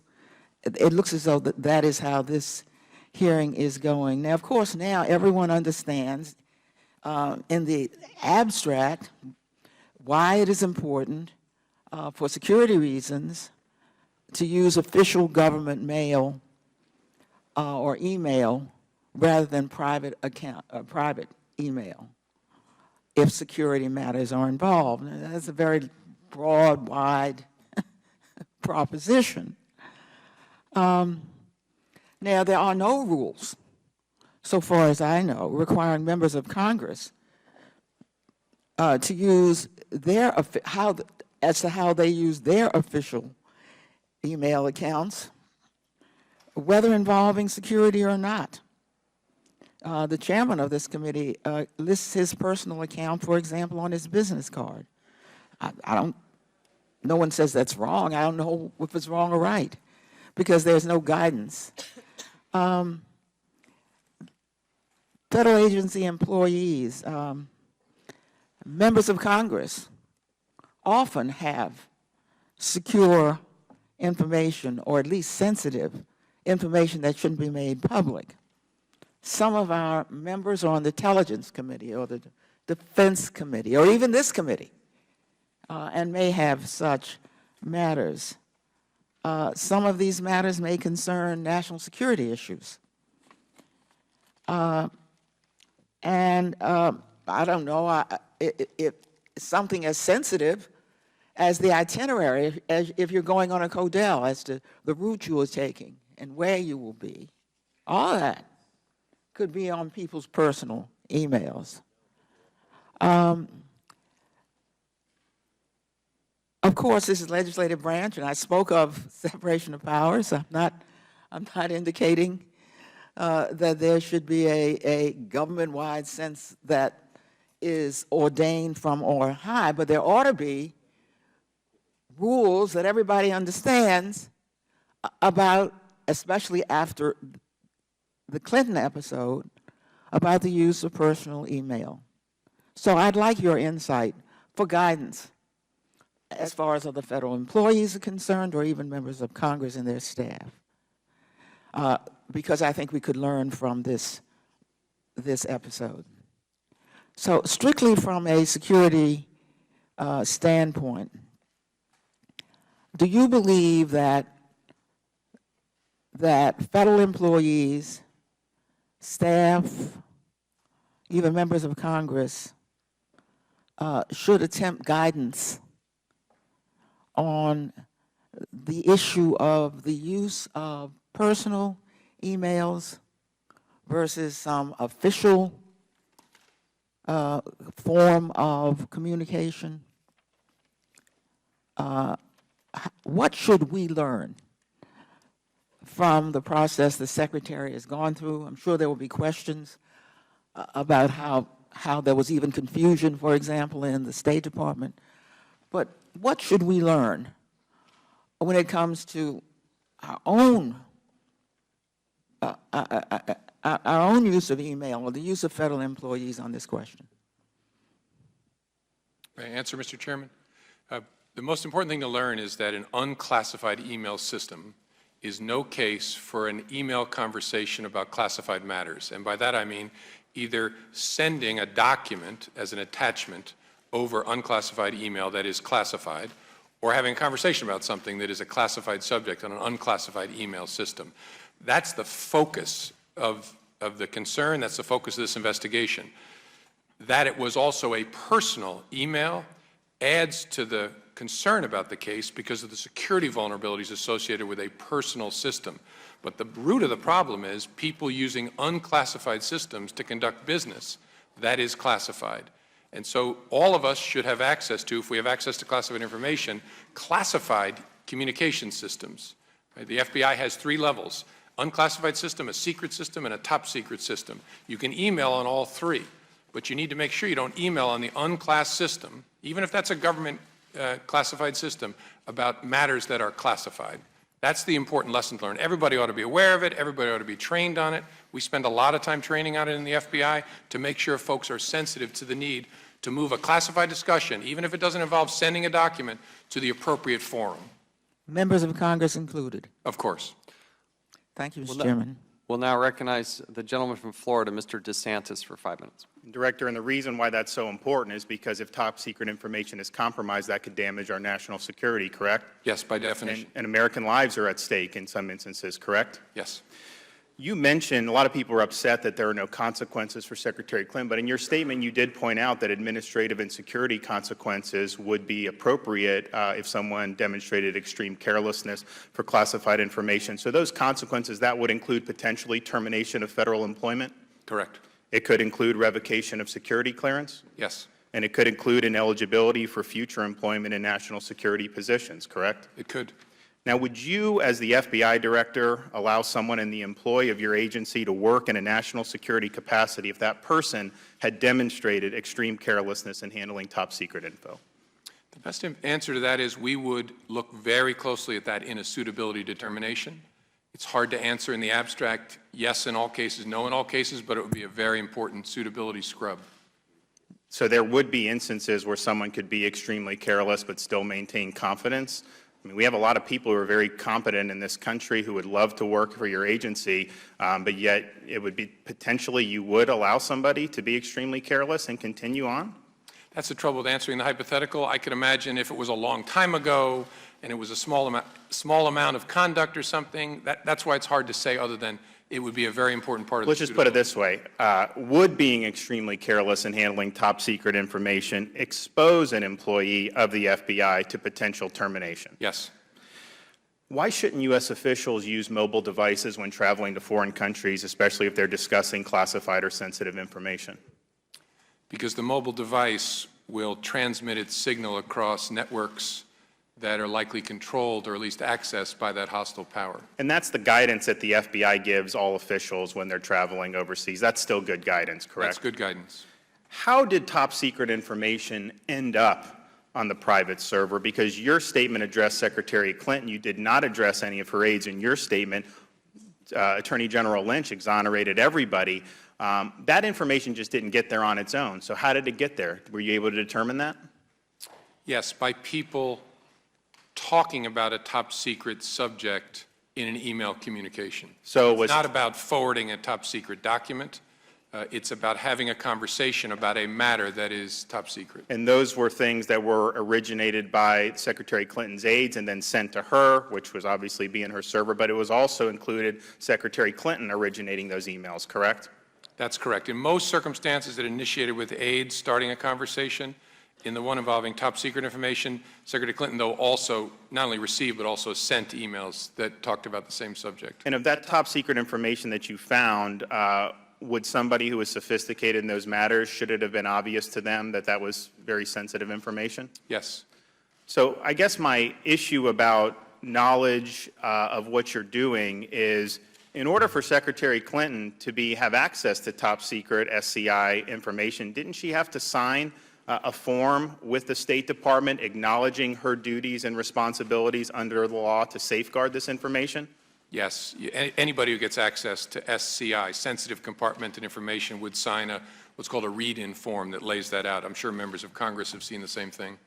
Speaker 8: It looks as though that is how this hearing is going. Now, of course, now everyone understands in the abstract why it is important for security reasons to use official government mail or email rather than private email if security matters are involved. And that's a very broad, wide proposition. Now, there are no rules, so far as I know, requiring members of Congress to use their, as to how they use their official email accounts, whether involving security or not. The chairman of this committee lists his personal account, for example, on his business card. No one says that's wrong. I don't know if it's wrong or right, because there's no guidance. Federal agency employees, members of Congress often have secure information, or at least sensitive information that shouldn't be made public. Some of our members are on the Intelligence Committee or the Defense Committee or even this committee and may have such matters. Some of these matters may concern national security issues. I don't know, if something as sensitive as the itinerary, if you're going on a Codell, as to the route you are taking and where you will be, all that could be on people's personal emails. Of course, this is legislative branch, and I spoke of separation of powers. I'm not indicating that there should be a government-wide sense that is ordained from on high, but there ought to be rules that everybody understands about, especially after the Clinton episode, about the use of personal email. So I'd like your insight for guidance as far as other federal employees are concerned, or even members of Congress and their staff, because I think we could learn from this episode. So strictly from a security standpoint, do you believe that federal employees, staff, even members of Congress should attempt guidance on the issue of the use of personal emails versus some official form of communication? What should we learn from the process the Secretary has gone through? I'm sure there will be questions about how there was even confusion, for example, in the State Department. But what should we learn when it comes to our own use of email or the use of federal employees on this question?
Speaker 4: May I answer, Mr. Chairman? The most important thing to learn is that an unclassified email system is no case for an email conversation about classified matters. And by that I mean either sending a document as an attachment over unclassified email that is classified, or having a conversation about something that is a classified subject on an unclassified email system. That's the focus of the concern. That's the focus of this investigation. That it was also a personal email adds to the concern about the case because of the security vulnerabilities associated with a personal system. But the root of the problem is people using unclassified systems to conduct business that is classified. And so all of us should have access to, if we have access to classified information, classified communication systems. Right? The FBI has 3 levels: unclassified system, a secret system, and a top secret system. You can email on all 3, but you need to make sure you don't email on the unclass system, even if that's a government classified system, about matters that are classified. That's the important lesson to learn. Everybody ought to be aware of it. Everybody ought to be trained on it. We spend a lot of time training on it in the FBI to make sure folks are sensitive to the need to move a classified discussion, even if it doesn't involve sending a document, to the appropriate forum.
Speaker 8: Members of Congress included.
Speaker 4: Of course.
Speaker 8: Thank you, Mr. Chairman.
Speaker 1: We'll now recognize the gentleman from Florida, Mr. DeSantis, for 5 minutes.
Speaker 9: Director, and the reason why that's so important is because if top secret information is compromised, that could damage our national security, correct?
Speaker 4: Yes, by definition.
Speaker 9: And American lives are at stake in some instances, correct?
Speaker 4: Yes.
Speaker 9: You mentioned a lot of people are upset that there are no consequences for Secretary Clinton, but in your statement you did point out that administrative and security consequences would be appropriate if someone demonstrated extreme carelessness for classified information. So those consequences, that would include potentially termination of federal employment?
Speaker 4: Correct.
Speaker 9: It could include revocation of security clearance?
Speaker 4: Yes.
Speaker 9: And it could include ineligibility for future employment in national security positions, correct?
Speaker 4: It could.
Speaker 9: Now, would you, as the FBI director, allow someone in the employ of your agency to work in a national security capacity if that person had demonstrated extreme carelessness in handling top secret info?
Speaker 4: The best answer to that is we would look very closely at that in a suitability determination. It's hard to answer in the abstract, yes in all cases, no in all cases, but it would be a very important suitability scrub.
Speaker 9: So there would be instances where someone could be extremely careless but still maintain confidence? I mean, we have a lot of people who are very competent in this country who would love to work for your agency, but yet it would be potentially you would allow somebody to be extremely careless and continue on?
Speaker 4: That's the trouble with answering the hypothetical. I could imagine if it was a long time ago and it was a small amount of conduct or something, that's why it's hard to say other than it would be a very important part of
Speaker 9: Let's
Speaker 4: the
Speaker 9: just put it this way. Would being extremely careless in handling top secret information expose an employee of the FBI to potential termination?
Speaker 4: Yes.
Speaker 9: Why shouldn't U.S. officials use mobile devices when traveling to foreign countries, especially if they're discussing classified or sensitive information?
Speaker 4: Because the mobile device will transmit its signal across networks that are likely controlled or at least accessed by that hostile power.
Speaker 9: And that's the guidance that the FBI gives all officials when they're traveling overseas. That's still good guidance, correct?
Speaker 4: That's good guidance.
Speaker 9: How did top secret information end up on the private server? Because your statement addressed Secretary Clinton. You did not address any of her aides in your statement. Attorney General Lynch exonerated everybody. That information just didn't get there on its own. So how did it get there? Were you able to determine that?
Speaker 4: Yes, by people talking about a top secret subject in an email communication.
Speaker 9: So
Speaker 4: it's not about forwarding a top secret document. It's about having a conversation about a matter that is top secret.
Speaker 9: And those were things that were originated by Secretary Clinton's aides and then sent to her, which was obviously be in her server, but it was also included Secretary Clinton originating those emails, correct?
Speaker 4: That's correct. In most circumstances, it initiated with aides starting a conversation. In the one involving top secret information, Secretary Clinton, though, also not only received but also sent emails that talked about the same subject.
Speaker 9: And of that top secret information that you found, would somebody who was sophisticated in those matters, should it have been obvious to them that that was very sensitive information?
Speaker 4: Yes.
Speaker 9: So I guess my issue about knowledge of what you're doing is, in order for Secretary Clinton to have access to top secret SCI information, didn't she have to sign a form with the State Department acknowledging her duties and responsibilities under the law to safeguard this information?
Speaker 4: Yes. Anybody who gets access to SCI, sensitive compartmented information, would sign what's called a read-in form that lays that out. I'm sure members of Congress have seen the same thing.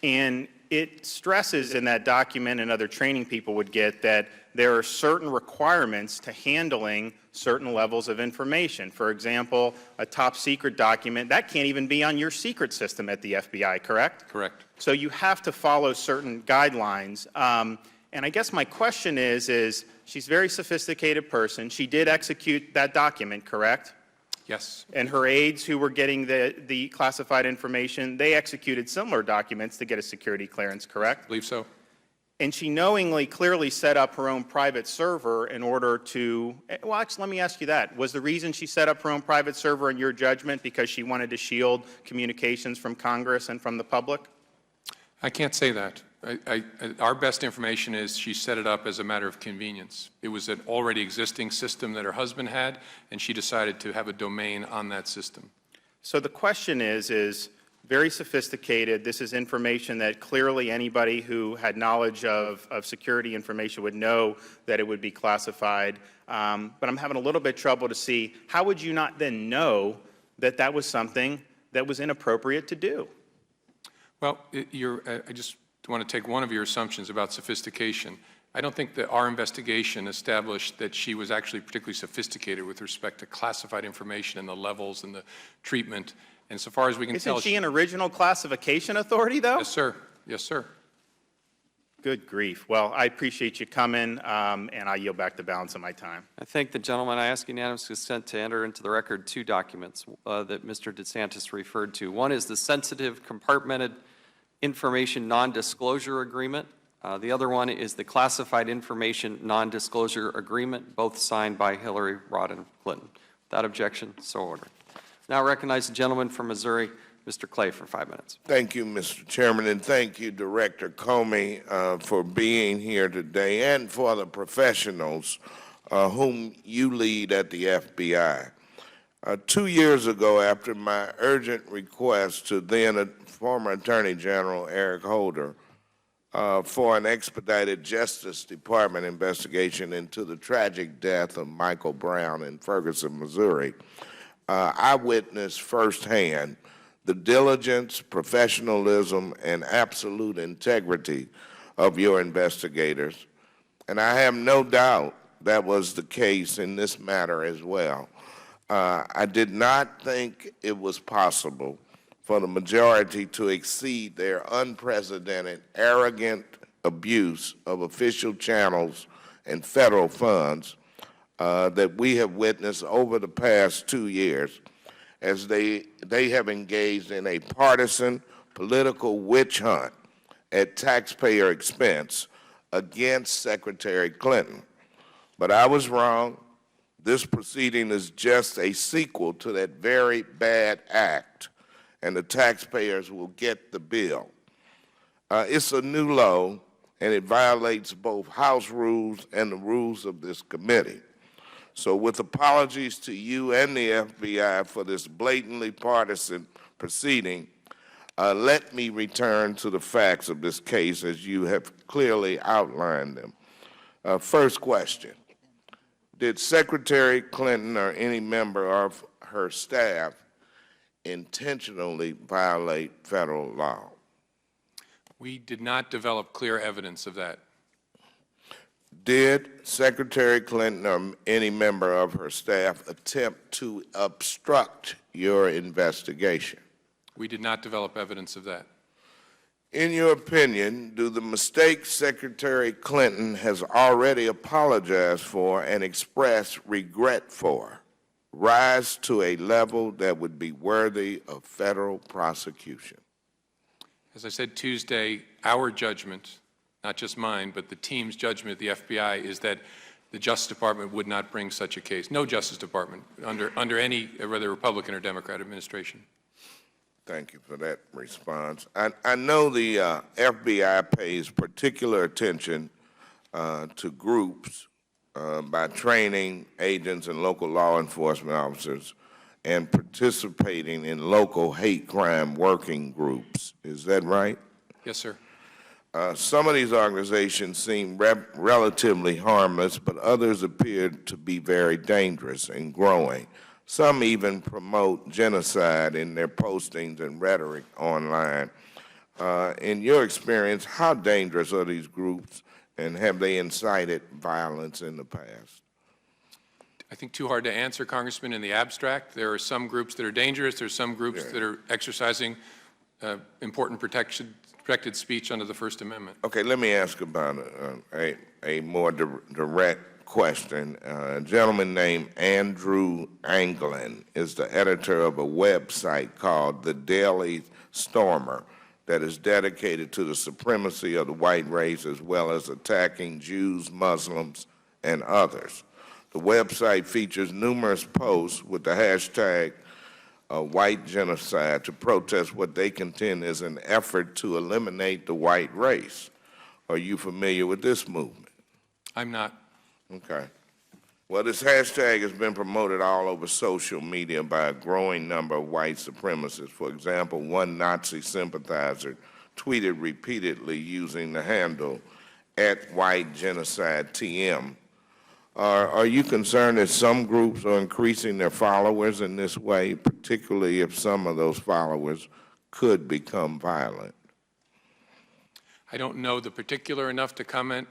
Speaker 9: And it stresses in that document, and other training people would get, that there are certain requirements to handling certain levels of information. For example, a top secret document, that can't even be on your secret system at the FBI, correct?
Speaker 4: Correct.
Speaker 9: So you have to follow certain guidelines. And I guess my question is she's a very sophisticated person. She did execute that document, correct?
Speaker 4: Yes.
Speaker 9: And her aides who were getting the classified information, they executed similar documents to get a security clearance, correct?
Speaker 4: I believe so.
Speaker 9: And she knowingly, clearly set up her own private server in order to, well, actually, let me ask you that. Was the reason she set up her own private server in your judgment because she wanted to shield communications from Congress and from the public?
Speaker 4: I can't say that. Our best information is she set it up as a matter of convenience. It was an already existing system that her husband had, and she decided to have a domain on that system.
Speaker 9: So the question is very sophisticated. This is information that clearly anybody who had knowledge of security information would know that it would be classified. But I'm having a little bit of trouble to see, how would you not then know that that was something that was inappropriate to do.
Speaker 4: Well, I just want to take one of your assumptions about sophistication. I don't think that our investigation established that she was actually particularly sophisticated with respect to classified information and the levels and the treatment. And so far as we can tell,
Speaker 9: Isn't she an original classification authority, though?
Speaker 4: yes, sir. Yes, sir.
Speaker 9: Good grief. Well, I appreciate you coming, and I yield back the balance of my time.
Speaker 1: I thank the gentleman. I ask unanimous consent to enter into the record two documents that Mr. DeSantis referred to. One is the sensitive compartmented information non-disclosure agreement. The other one is the classified information non-disclosure agreement, both signed by Hillary Rodham Clinton. Without objection, so ordered. Now recognize the gentleman from Missouri, Mr. Clay, for 5 minutes.
Speaker 10: Thank you, Mr. Chairman, and thank you, Director Comey, for being here today and for the professionals whom you lead at the FBI. 2 years ago, after my urgent request to then former Attorney General Eric Holder for an expedited Justice Department investigation into the tragic death of Michael Brown in Ferguson, Missouri, I witnessed firsthand the diligence, professionalism, and absolute integrity of your investigators. And I have no doubt that was the case in this matter as well. I did not think it was possible for the majority to exceed their unprecedented, arrogant abuse of official channels and federal funds that we have witnessed over the past 2 years, as they have engaged in a partisan political witch hunt at taxpayer expense against Secretary Clinton. But I was wrong. This proceeding is just a sequel to that very bad act, and the taxpayers will get the bill. It's a new low, and it violates both House rules and the rules of this committee. So with apologies to you and the FBI for this blatantly partisan proceeding, let me return to the facts of this case as you have clearly outlined them. First question, did Secretary Clinton or any member of her staff intentionally violate federal law?
Speaker 4: We did not develop clear evidence of that.
Speaker 10: Did Secretary Clinton or any member of her staff attempt to obstruct your investigation?
Speaker 4: We did not develop evidence of that.
Speaker 10: In your opinion, do the mistakes Secretary Clinton has already apologized for and expressed regret for rise to a level that would be worthy of federal prosecution?
Speaker 4: As I said Tuesday, our judgment, not just mine, but the team's judgment at the FBI, is that the Justice Department would not bring such a case. No Justice Department under any, whether Republican or Democrat administration.
Speaker 10: Thank you for that response. I know the FBI pays particular attention to groups by training agents and local law enforcement officers and participating in local hate crime working groups. Is that right?
Speaker 4: Yes, sir.
Speaker 10: Some of these organizations seem relatively harmless, but others appear to be very dangerous and growing. Some even promote genocide in their postings and rhetoric online. In your experience, how dangerous are these groups, and have they incited violence in the past?
Speaker 4: I think too hard to answer, Congressman, in the abstract. There are some groups that are dangerous. There are some groups that are exercising important protected speech under the First Amendment.
Speaker 10: Okay, let me ask about a more direct question. A gentleman named Andrew Anglin is the editor of a website called The Daily Stormer that is dedicated to the supremacy of the white race as well as attacking Jews, Muslims, and others. The website features numerous posts with the hashtag white genocide to protest what they contend is an effort to eliminate the white race. Are you familiar with this movement?
Speaker 4: I'm not.
Speaker 10: Okay. Well, this hashtag has been promoted all over social media by a growing number of white supremacists. For example, one Nazi sympathizer tweeted repeatedly using the handle @WhiteGenocideTM Are you concerned that some groups are increasing their followers in this way, particularly if some of those followers could become violent?
Speaker 4: I don't know the particular enough to comment,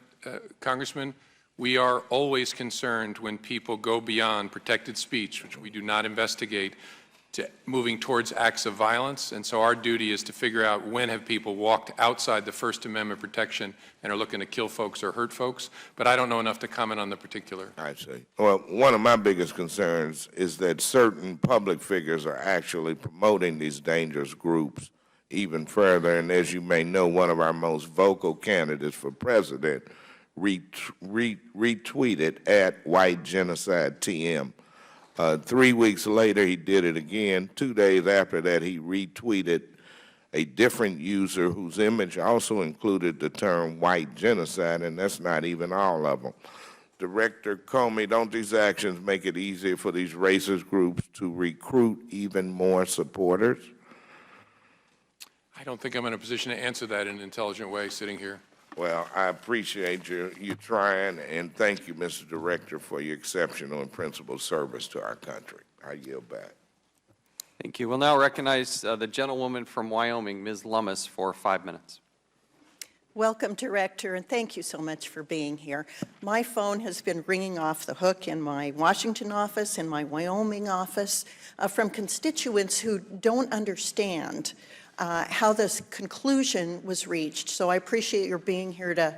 Speaker 4: Congressman. We are always concerned when people go beyond protected speech, which we do not investigate, to moving towards acts of violence. And so our duty is to figure out when have people walked outside the First Amendment protection and are looking to kill folks or hurt folks. But I don't know enough to comment on the particular.
Speaker 10: I see. Well, one of my biggest concerns is that certain public figures are actually promoting these dangerous groups even further. And as you may know, one of our most vocal candidates for president retweeted at White Genocide TM. 3 weeks later, he did it again. 2 days after that, he retweeted a different user whose image also included the term white genocide, and that's not even all of them. Director Comey, don't these actions make it easier for these racist groups to recruit even more supporters?
Speaker 4: I don't think I'm in a position to answer that in an intelligent way sitting here.
Speaker 10: Well, I appreciate you trying, and thank you, Mr. Director, for your exceptional and principled service to our country. I yield back.
Speaker 1: Thank you. We'll now recognize the gentlewoman from Wyoming, Ms. Lummis, for 5 minutes.
Speaker 11: Welcome, Director, and thank you so much for being here. My phone has been ringing off the hook in my Washington office, in my Wyoming office, from constituents who don't understand how this conclusion was reached. So I appreciate your being here to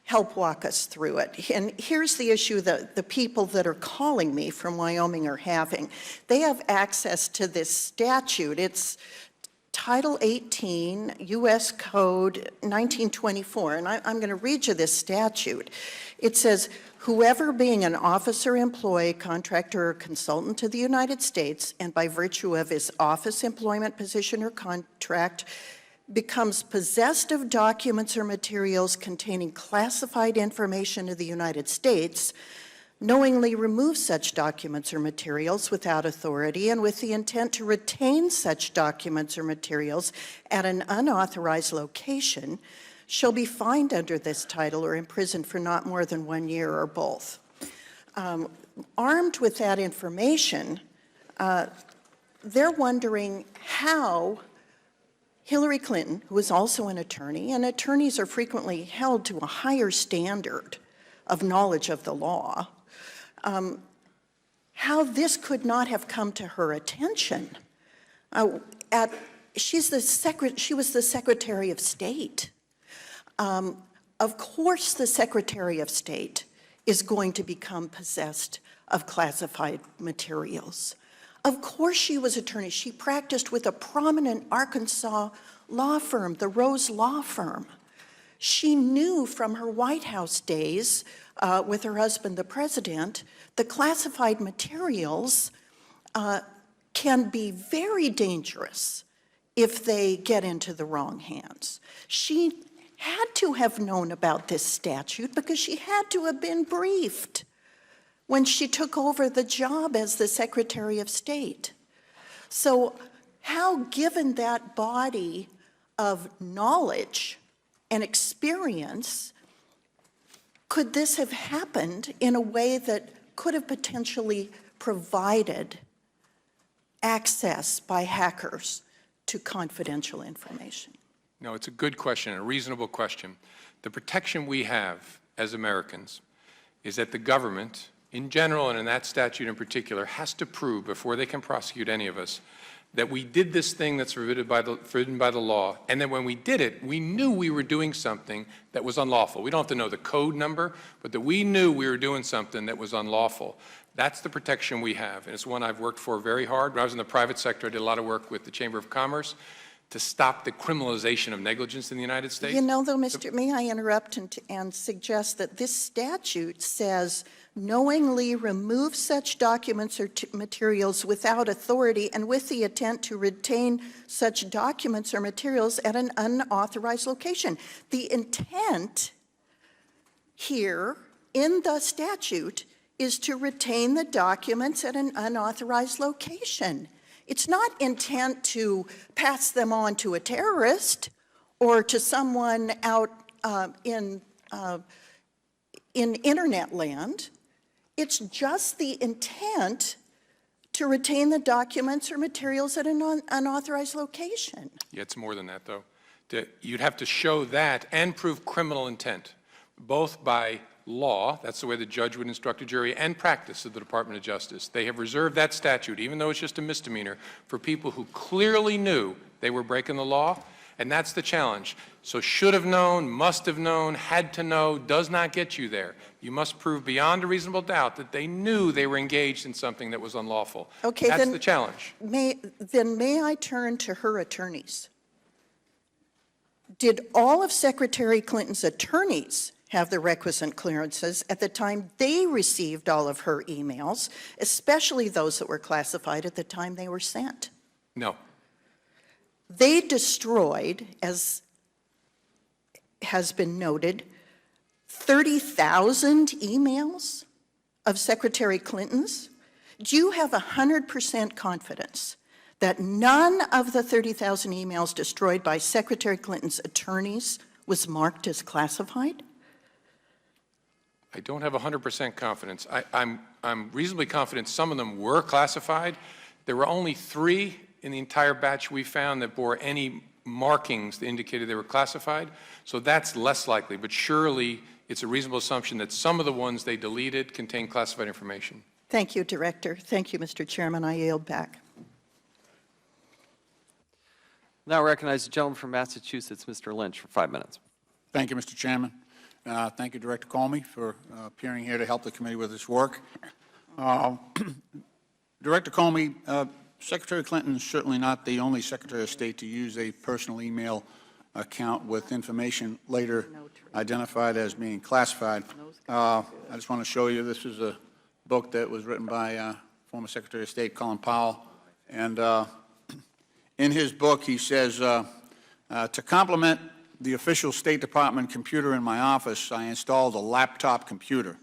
Speaker 11: help walk us through it. And here's the issue that the people that are calling me from Wyoming are having. They have access to this statute. It's Title 18, U.S. Code 1924, and I'm going to read you this statute. It says, whoever being an officer, employee, contractor, or consultant to the United States, and by virtue of his office, employment, position, or contract, becomes possessed of documents or materials containing classified information of the United States, knowingly remove such documents or materials without authority and with the intent to retain such documents or materials at an unauthorized location, shall be fined under this title or imprisoned for not more than 1 year or both. Armed with that information, they're wondering how Hillary Clinton, who is also an attorney, and attorneys are frequently held to a higher standard of knowledge of the law, how this could not have come to her attention. She was the Secretary of State. Of course the Secretary of State is going to become possessed of classified materials. Of course she was attorney. She practiced with a prominent Arkansas law firm, the Rose Law Firm. She knew from her White House days with her husband, the president, the classified materials can be very dangerous if they get into the wrong hands. She had to have known about this statute because she had to have been briefed when she took over the job as the Secretary of State. So how, given that body of knowledge and experience, could this have happened in a way that could have potentially provided access by hackers to confidential information?
Speaker 4: No, it's a good question, a reasonable question. The protection we have as Americans is that the government, in general and in that statute in particular, has to prove before they can prosecute any of us that we did this thing that's forbidden by the law, and that when we did it, we knew we were doing something that was unlawful. We don't have to know the code number, but that we knew we were doing something that was unlawful. That's the protection we have, and it's one I've worked for very hard. When I was in the private sector, I did a lot of work with the Chamber of Commerce to stop the criminalization of negligence in the United States.
Speaker 11: You know, though, may I interrupt and suggest that this statute says knowingly remove such documents or materials without authority and with the intent to retain such documents or materials at an unauthorized location. The intent here in the statute is to retain the documents at an unauthorized location. It's not intent to pass them on to a terrorist or to someone out in internet land. It's just the intent to retain the documents or materials at an unauthorized location.
Speaker 4: Yeah, it's more than that, though. You'd have to show that and prove criminal intent, both by law, that's the way the judge would instruct a jury, and practice of the Department of Justice. They have reserved that statute, even though it's just a misdemeanor, for people who clearly knew they were breaking the law, and that's the challenge. So should have known, must have known, had to know, does not get you there. You must prove beyond a reasonable doubt that they knew they were engaged in something that was unlawful.
Speaker 11: Okay,
Speaker 4: that's
Speaker 11: then
Speaker 4: the challenge.
Speaker 11: May I turn to her attorneys? Did all of Secretary Clinton's attorneys have the requisite clearances at the time they received all of her emails, especially those that were classified at the time they were sent?
Speaker 4: No.
Speaker 11: They destroyed, as has been noted, 30,000 emails of Secretary Clinton's. Do you have 100% confidence that none of the 30,000 emails destroyed by Secretary Clinton's attorneys was marked as classified?
Speaker 4: I don't have 100% confidence. I'm reasonably confident some of them were classified. There were only 3 in the entire batch we found that bore any markings that indicated they were classified. So that's less likely, but surely it's a reasonable assumption that some of the ones they deleted contain classified information.
Speaker 11: Thank you, Director. Thank you, Mr. Chairman. I yield back.
Speaker 1: Now I recognize the gentleman from Massachusetts, Mr. Lynch, for 5 minutes.
Speaker 12: Thank you, Mr. Chairman. Thank you, Director Comey, for appearing here to help the committee with this work. Director Comey, Secretary Clinton is certainly not the only Secretary of State to use a personal email account with information later identified as being classified. I just want to show you, this is a book that was written by former Secretary of State Colin Powell, and in his book he says, to complement the official State Department computer in my office, I installed a laptop computer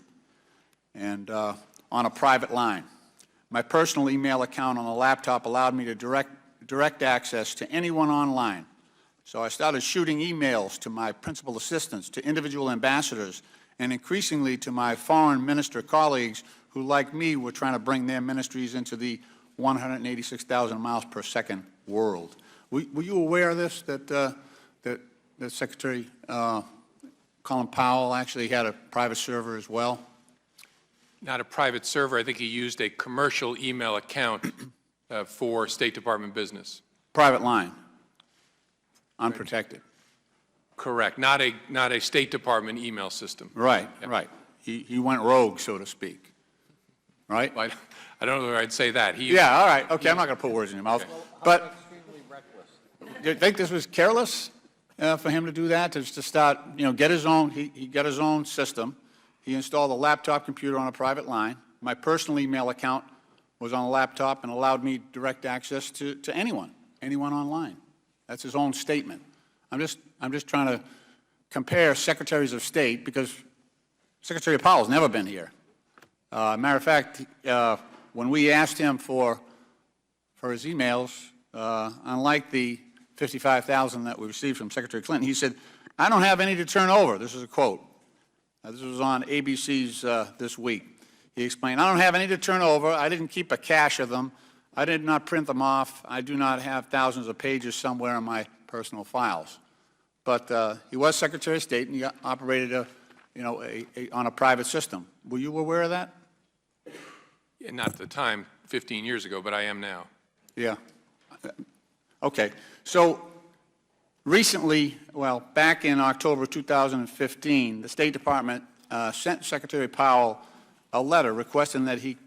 Speaker 12: and on a private line. My personal email account on the laptop allowed me to direct access to anyone online. So I started shooting emails to my principal assistants, to individual ambassadors, and increasingly to my foreign minister colleagues who, like me, were trying to bring their ministries into the 186,000 miles per second world. Were you aware of this, that Secretary Colin Powell actually had a private server as well?
Speaker 4: Not a private server. I think he used a commercial email account for State Department business.
Speaker 12: Private line, unprotected.
Speaker 4: Correct. Not a State Department email system.
Speaker 12: Right,
Speaker 4: Yep.
Speaker 12: right. He went rogue, so to speak. Right?
Speaker 4: I don't know whether I'd say that.
Speaker 12: Yeah, all right. Okay, I'm not going to put words in your mouth.
Speaker 4: Okay.
Speaker 12: But do you think this was careless for him to do that, to start, get his own, he got his own system. He installed a laptop computer on a private line. My personal email account was on a laptop and allowed me direct access to anyone online. That's his own statement. I'm just trying to compare secretaries of state, because Secretary Powell's never been here. Matter of fact, when we asked him for his emails, unlike the 55,000 that we received from Secretary Clinton, he said, "I don't have any to turn over." This is a quote. This was on ABC's This Week. He explained, "I don't have any to turn over. I didn't keep a cache of them. I did not print them off. I do not have thousands of pages somewhere in my personal files." But he was Secretary of State, and he operated on a private system. Were you aware of that?
Speaker 4: Yeah, not at the time, 15 years ago, but I am now.
Speaker 12: Yeah. Okay. So recently, well, back in October 2015, the State Department sent Secretary Powell a letter requesting that he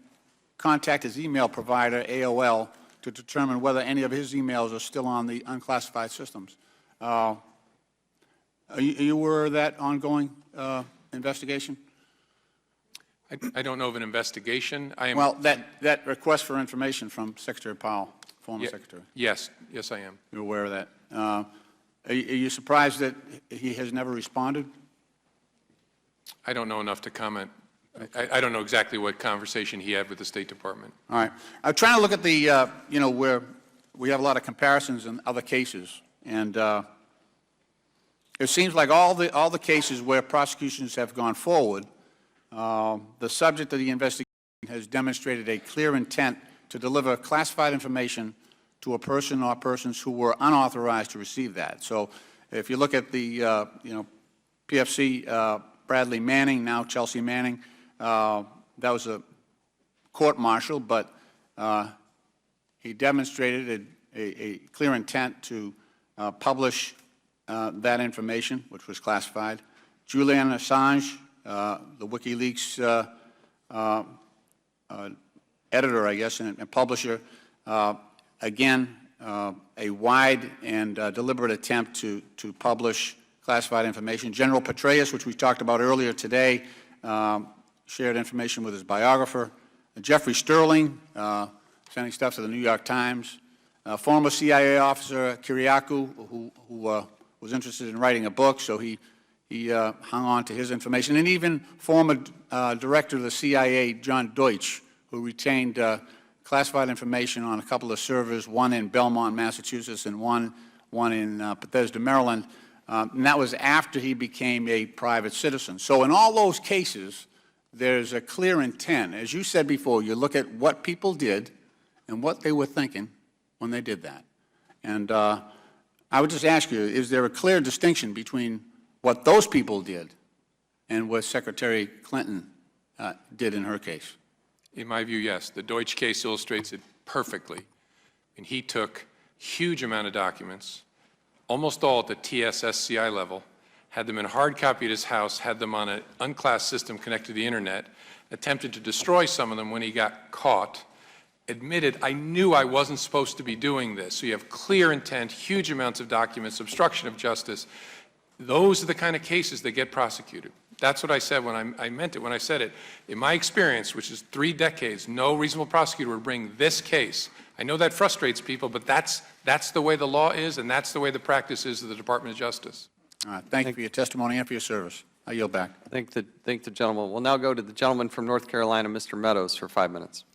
Speaker 12: contact his email provider, AOL, to determine whether any of his emails are still on the unclassified systems. Are you aware of that ongoing investigation?
Speaker 4: I don't know of an investigation.
Speaker 12: Well, that request for information from Secretary Powell, former Secretary.
Speaker 4: Yes, I am.
Speaker 12: You're aware of that. Are you surprised that he has never responded?
Speaker 4: I don't know enough to comment. I don't know exactly what conversation he had with the State Department.
Speaker 12: All right. I'm trying to look at the, where we have a lot of comparisons in other cases, and it seems like all the cases where prosecutions have gone forward, The subject of the investigation has demonstrated a clear intent to deliver classified information to a person or persons who were unauthorized to receive that. So if you look at the, PFC Bradley Manning, now Chelsea Manning, that was a court-martial, but he demonstrated a clear intent to publish that information, which was classified. Julian Assange, the WikiLeaks editor, I guess, and publisher, again, a wide and deliberate attempt to publish classified information. General Petraeus, which we talked about earlier today, shared information with his biographer. Jeffrey Sterling, sending stuff to the New York Times. Former CIA officer Kiriakou, who was interested in writing a book, so he hung on to his information. And even former director of the CIA, John Deutsch, who retained classified information on a couple of servers, one in Belmont, Massachusetts, and one in Bethesda, Maryland. And that was after he became a private citizen. So in all those cases, there's a clear intent. As you said before, you look at what people did and what they were thinking when they did that. And I would just ask you, is there a clear distinction between what those people did and what Secretary Clinton did in her case?
Speaker 4: In my view, yes. The Deutsch case illustrates it perfectly. And he took huge amount of documents, almost all at the TS-SCI level, had them in hard copy at his house, had them on an unclassed system connected to the internet, attempted to destroy some of them when he got caught, admitted, I knew I wasn't supposed to be doing this. So you have clear intent, huge amounts of documents, obstruction of justice. Those are the kind of cases that get prosecuted. That's what I said when I meant it when I said it. In my experience, which is 3 decades, no reasonable prosecutor would bring this case. I know that frustrates people, but that's the way the law is, and that's the way the practice is of the Department of Justice.
Speaker 12: Thank you for your testimony and for your service. I yield back.
Speaker 1: Thank the gentleman. We'll now go to the gentleman from North Carolina, Mr. Meadows, for 5 minutes.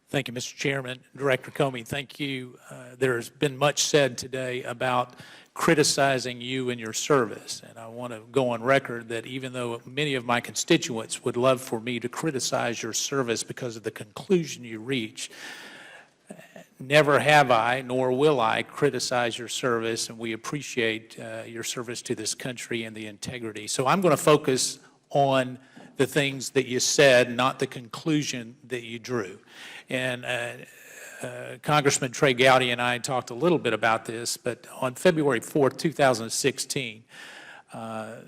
Speaker 13: Thank you, Mr. Chairman. Director Comey, thank you. There's been much said today about criticizing you and your service. And I want to go on record that even though many of my constituents would love for me to criticize your service because of the conclusion you reach, never have I, nor will I, criticize your service, and we appreciate your service to this country and the integrity. So I'm going to focus on the things that you said, not the conclusion that you drew. And Congressman Trey Gowdy and I talked a little bit about this, but on February 4th, 2016,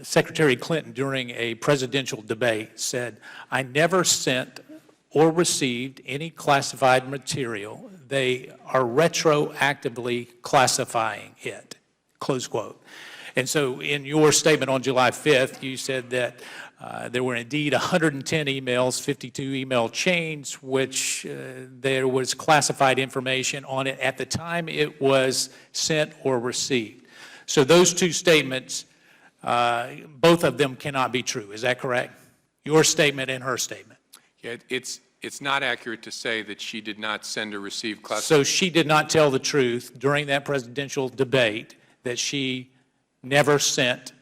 Speaker 13: Secretary Clinton, during a presidential debate, said, I never sent or received any classified material. They are retroactively classifying it, close quote. And so in your statement on July 5th, you said that there were indeed 110 emails, 52 email chains, which there was classified information on it at the time it was sent or received. So those two statements, both of them cannot be true. Is that correct? Your statement and her statement.
Speaker 4: Yeah, it's not accurate to say that she did not send or receive classified.
Speaker 13: So she did not tell the truth during that presidential debate that she never sent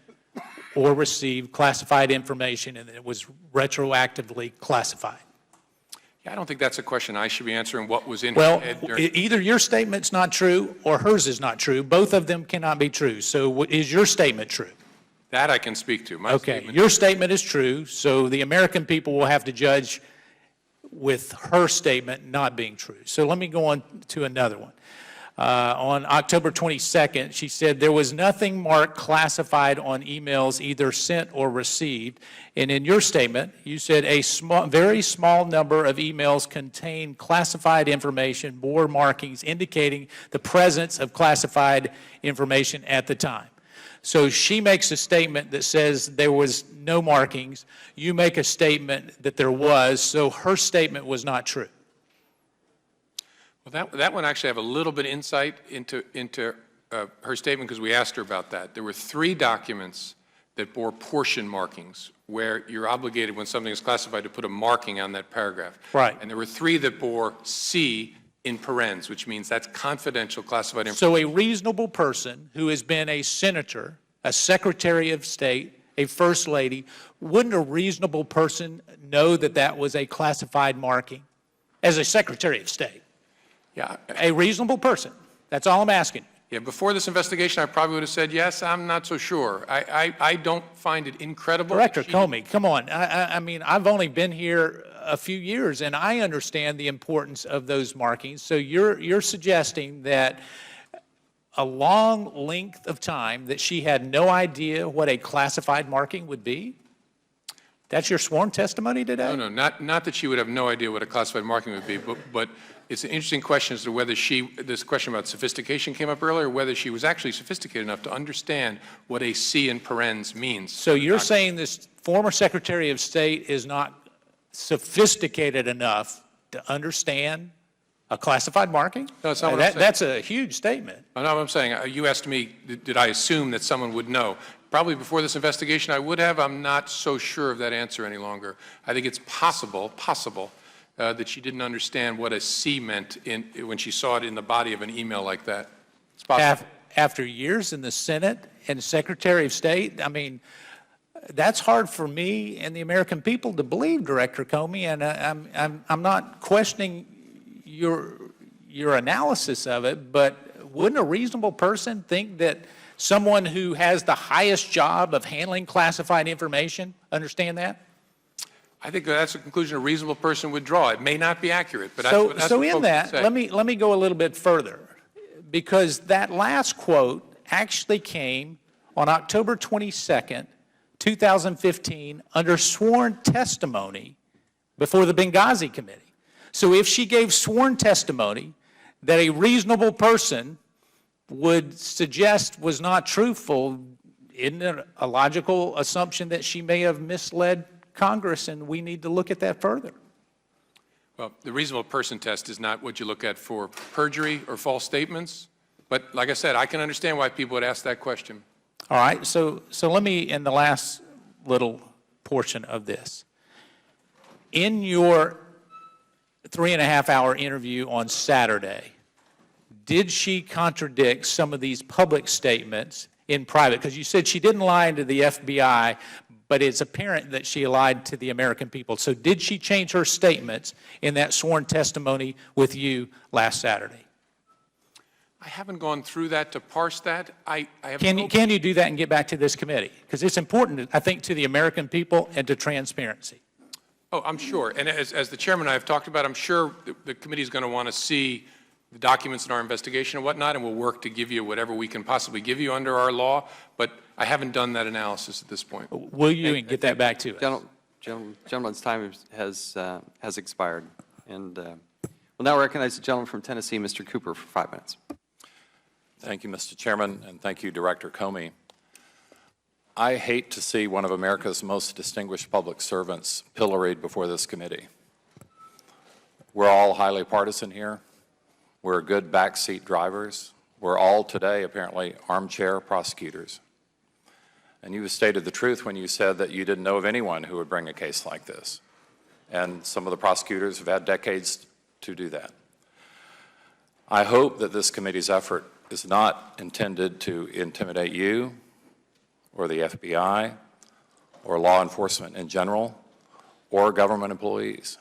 Speaker 13: or received classified information and that it was retroactively classified.
Speaker 4: Yeah, I don't think that's a question I should be answering. What was in
Speaker 13: Well,
Speaker 4: her head during...
Speaker 13: either your statement's not true or hers is not true. Both of them cannot be true. So is your statement true?
Speaker 4: That I can speak to. My
Speaker 13: Okay,
Speaker 4: statement...
Speaker 13: your statement is true, so the American people will have to judge with her statement not being true. So let me go on to another one. On October 22nd, she said there was nothing marked classified on emails either sent or received. And in your statement, you said a very small number of emails contain classified information, bore markings indicating the presence of classified information at the time. So she makes a statement that says there was no markings. You make a statement that there was, so her statement was not true.
Speaker 4: Well, that one actually I have a little bit of insight into her statement because we asked her about that. There were 3 documents that bore portion markings where you're obligated when something is classified to put a marking on that paragraph.
Speaker 13: Right.
Speaker 4: And there were 3 that bore C in parens, which means that's confidential classified information.
Speaker 13: So a reasonable person who has been a senator, a secretary of state, a first lady, wouldn't a reasonable person know that that was a classified marking as a Secretary of State?
Speaker 4: Yeah.
Speaker 13: A reasonable person. That's all I'm asking.
Speaker 4: Yeah, before this investigation, I probably would have said, yes, I'm not so sure. I don't find it incredible.
Speaker 13: Director Comey, come on. I mean, I've only been here a few years, and I understand the importance of those markings. So you're suggesting that a long length of time that she had no idea what a classified marking would be? That's your sworn testimony today?
Speaker 4: No, not that she would have no idea what a classified marking would be, but it's an interesting question as to whether this question about sophistication came up earlier, whether she was actually sophisticated enough to understand what a C in parens means.
Speaker 13: So you're saying this former Secretary of State is not sophisticated enough to understand a classified marking?
Speaker 4: No, that's not what I'm saying.
Speaker 13: That's a huge statement.
Speaker 4: I know what I'm saying. You asked me, did I assume that someone would know? Probably before this investigation I would have. I'm not so sure of that answer any longer. I think it's possible that she didn't understand what a C meant when she saw it in the body of an email like that. It's possible.
Speaker 13: After years in the Senate and Secretary of State, I mean, that's hard for me and the American people to believe, Director Comey, and I'm not questioning your analysis of it, but wouldn't a reasonable person think that someone who has the highest job of handling classified information understand that?
Speaker 4: I think that's a conclusion a reasonable person would draw. It may not be accurate, but that's
Speaker 13: So
Speaker 4: what
Speaker 13: in
Speaker 4: folks
Speaker 13: that,
Speaker 4: say.
Speaker 13: let me go a little bit further, because that last quote actually came on October 22nd, 2015, under sworn testimony before the Benghazi Committee. So if she gave sworn testimony that a reasonable person would suggest was not truthful, isn't it a logical assumption that she may have misled Congress, and we need to look at that further?
Speaker 4: Well, the reasonable person test is not what you look at for perjury or false statements. But like I said, I can understand why people would ask that question.
Speaker 13: All right, so let me, in the last little portion of this, in your 3.5-hour interview on Saturday, did she contradict some of these public statements in private? Because you said she didn't lie to the FBI, but it's apparent that she lied to the American people. So did she change her statements in that sworn testimony with you last Saturday?
Speaker 4: I haven't gone through that to parse that. I have
Speaker 13: Can you do that and get back to this committee? Because it's important, I think, to the American people and to transparency.
Speaker 4: Oh, I'm sure. And as the chairman and I have talked about, I'm sure the committee is going to want to see the documents in our investigation and whatnot, and we'll work to give you whatever we can possibly give you under our law. But I haven't done that analysis at this point.
Speaker 13: Will you get that back to us?
Speaker 1: Gentleman's time has expired. And we'll now recognize the gentleman from Tennessee, Mr. Cooper, for 5 minutes.
Speaker 14: Thank you, Mr. Chairman, and thank you, Director Comey. I hate to see one of America's most distinguished public servants pilloried before this committee. We're all highly partisan here. We're good backseat drivers. We're all today, apparently, armchair prosecutors. And you stated the truth when you said that you didn't know of anyone who would bring a case like this. And some of the prosecutors have had decades to do that. I hope that this committee's effort is not intended to intimidate you or the FBI or law enforcement in general or government employees.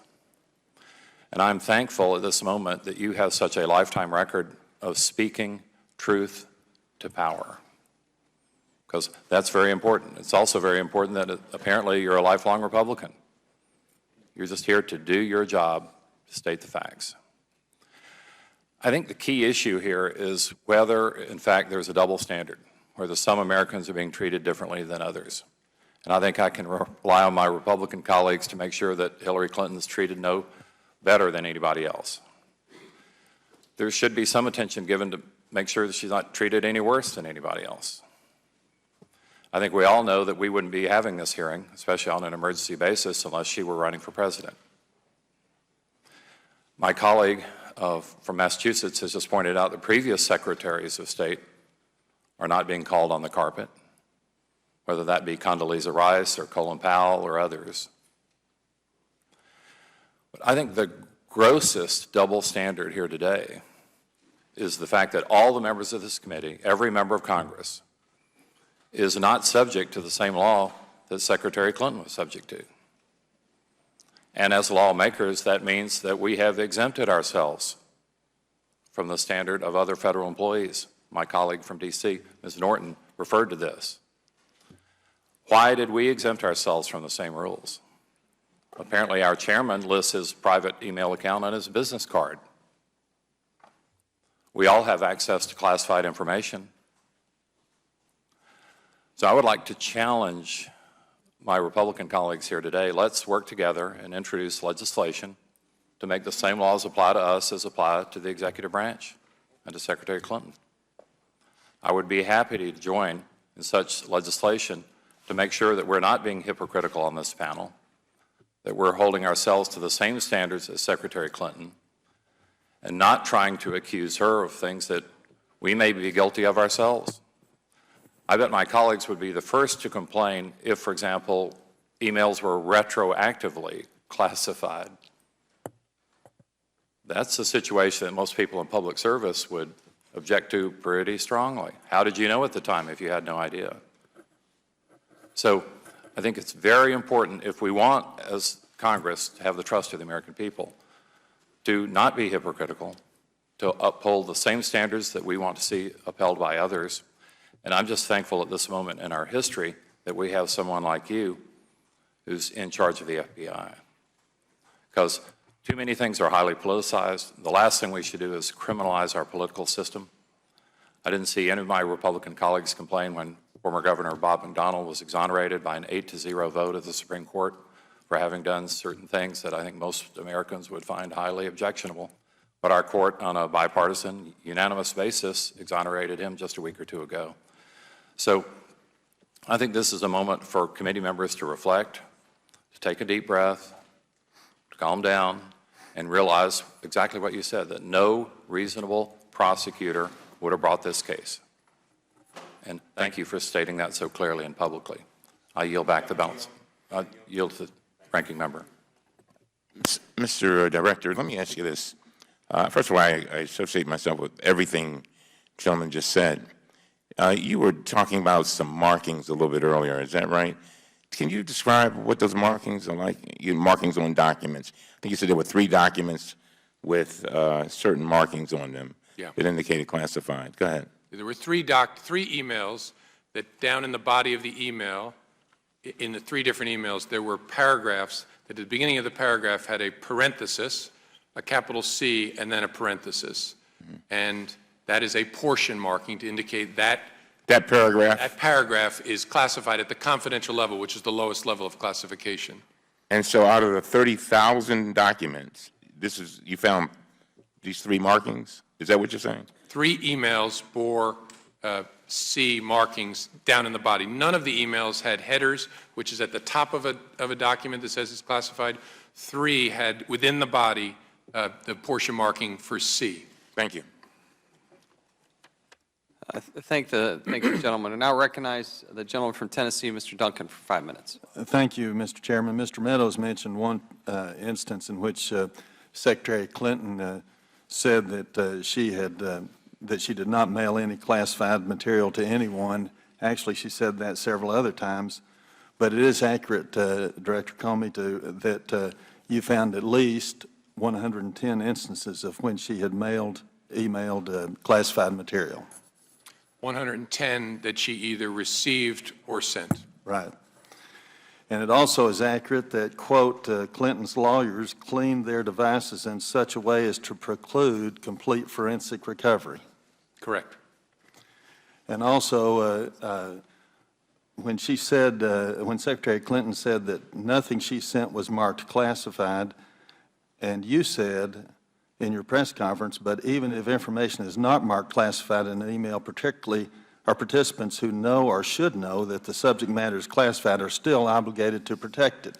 Speaker 14: And I'm thankful at this moment that you have such a lifetime record of speaking truth to power, because that's very important. It's also very important that apparently you're a lifelong Republican. You're just here to do your job, to state the facts. I think the key issue here is whether, in fact, there's a double standard, whether some Americans are being treated differently than others. And I think I can rely on my Republican colleagues to make sure that Hillary Clinton's treated no better than anybody else. There should be some attention given to make sure that she's not treated any worse than anybody else. I think we all know that we wouldn't be having this hearing, especially on an emergency basis, unless she were running for president. My colleague from Massachusetts has just pointed out that previous secretaries of state are not being called on the carpet, whether that be Condoleezza Rice or Colin Powell or others. But I think the grossest double standard here today is the fact that all the members of this committee, every member of Congress, is not subject to the same law that Secretary Clinton was subject to. And as lawmakers, that means that we have exempted ourselves from the standard of other federal employees. My colleague from D.C., Ms. Norton, referred to this. Why did we exempt ourselves from the same rules? Apparently, our chairman lists his private email account on his business card. We all have access to classified information. So I would like to challenge my Republican colleagues here today. Let's work together and introduce legislation to make the same laws apply to us as apply to the executive branch and to Secretary Clinton. I would be happy to join in such legislation to make sure that we're not being hypocritical on this panel, that we're holding ourselves to the same standards as Secretary Clinton, and not trying to accuse her of things that we may be guilty of ourselves. I bet my colleagues would be the first to complain if, for example, emails were retroactively classified. That's a situation that most people in public service would object to pretty strongly. How did you know at the time if you had no idea? So I think it's very important, if we want, as Congress, to have the trust of the American people, to not be hypocritical, to uphold the same standards that we want to see upheld by others. And I'm just thankful at this moment in our history that we have someone like you who's in charge of the FBI. Because too many things are highly politicized. The last thing we should do is criminalize our political system. I didn't see any of my Republican colleagues complain when former Governor Bob McDonnell was exonerated by an 8-0 vote of the Supreme Court for having done certain things that I think most Americans would find highly objectionable. But our court, on a bipartisan, unanimous basis, exonerated him just a week or two ago. So I think this is a moment for committee members to reflect, to take a deep breath, to calm down, and realize exactly what you said, that no reasonable prosecutor would have brought this case. And thank you for stating that so clearly and publicly. I yield back the balance. I yield to the ranking member.
Speaker 2: Mr. Director, let me ask you this. First of all, I associate myself with everything the gentleman just said. You were talking about some markings a little bit earlier, is that right? Can you describe what those markings are like? Markings on documents. I think you said there were 3 documents with certain markings on them that indicated classified. Go ahead.
Speaker 4: There were three emails that down in the body of the email, in the 3 different emails, there were paragraphs that at the beginning of the paragraph had a parenthesis, a capital C, and then a parenthesis. And that is a portion marking to indicate that
Speaker 2: that
Speaker 4: paragraph is classified at the confidential level, which is the lowest level of classification.
Speaker 2: And so out of the 30,000 documents, you found these 3 markings? Is that what you're saying?
Speaker 4: 3 emails bore C markings down in the body. None of the emails had headers, which is at the top of a document that says it's classified. 3 had within the body the portion marking for C.
Speaker 2: Thank you.
Speaker 1: Thank the gentleman. I now recognize the gentleman from Tennessee, Mr. Duncan, for 5 minutes.
Speaker 3: Thank you, Mr. Chairman. Mr. Meadows mentioned one instance in which Secretary Clinton said that she did not mail any classified material to anyone. Actually, she said that several other times. But it is accurate, Director Comey, that you found at least 110 instances of when she had emailed classified material.
Speaker 4: 110 that she either received or sent.
Speaker 3: Right. And it also is accurate that, quote, Clinton's lawyers cleaned their devices in such a way as to preclude complete forensic recovery.
Speaker 4: Correct.
Speaker 3: And also, when Secretary Clinton said that nothing she sent was marked classified, and you said in your press conference, but even if information is not marked classified in an email, particularly our participants who know or should know that the subject matter is classified are still obligated to protect it.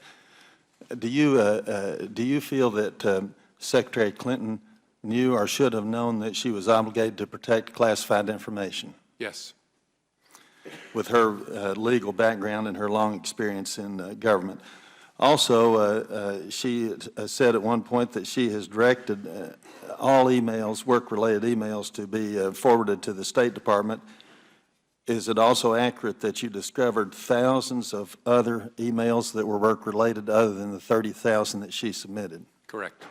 Speaker 3: Do you feel that Secretary Clinton knew or should have known that she was obligated to protect classified information?
Speaker 4: Yes.
Speaker 3: With her legal background and her long experience in government. Also, she said at one point that she has directed all emails, work-related emails, to be forwarded to the State Department. is it also accurate that you discovered thousands of other emails that were work-related other than the 30,000 that she submitted?
Speaker 4: Correct.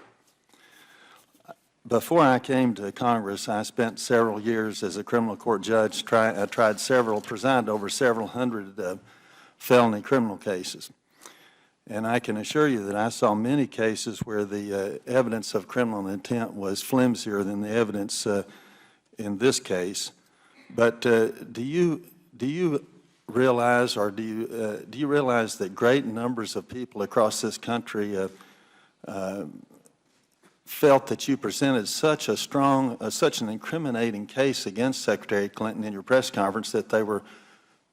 Speaker 3: Before I came to Congress, I spent several years as a criminal court judge, presided over several hundred felony criminal cases. And I can assure you that I saw many cases where the evidence of criminal intent was flimsier than the evidence in this case. But do you realize, or do you realize that great numbers of people across this country felt that you presented such a strong, such an incriminating case against Secretary Clinton in your press conference that they were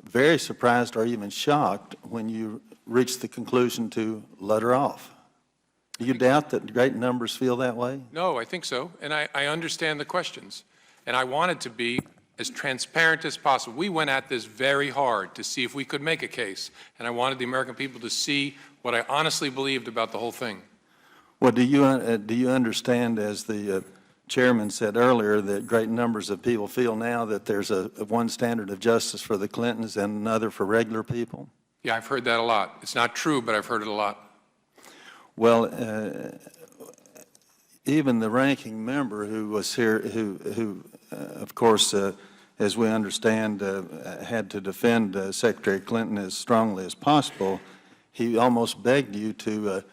Speaker 3: very surprised or even shocked when you reached the conclusion to let her off? Do you doubt that great numbers feel that way?
Speaker 4: No, I think so, and I understand the questions. And I wanted to be as transparent as possible. We went at this very hard to see if we could make a case, and I wanted the American people to see what I honestly believed about the whole thing.
Speaker 3: Well, do you understand, as the chairman said earlier, that great numbers of people feel now that there's one standard of justice for the Clintons and another for regular people?
Speaker 4: Yeah, I've heard that a lot. It's not true, but I've heard it a lot.
Speaker 3: Well, even the ranking member who was here, who of course, as we understand, had to defend Secretary Clinton as strongly as possible, he almost begged you to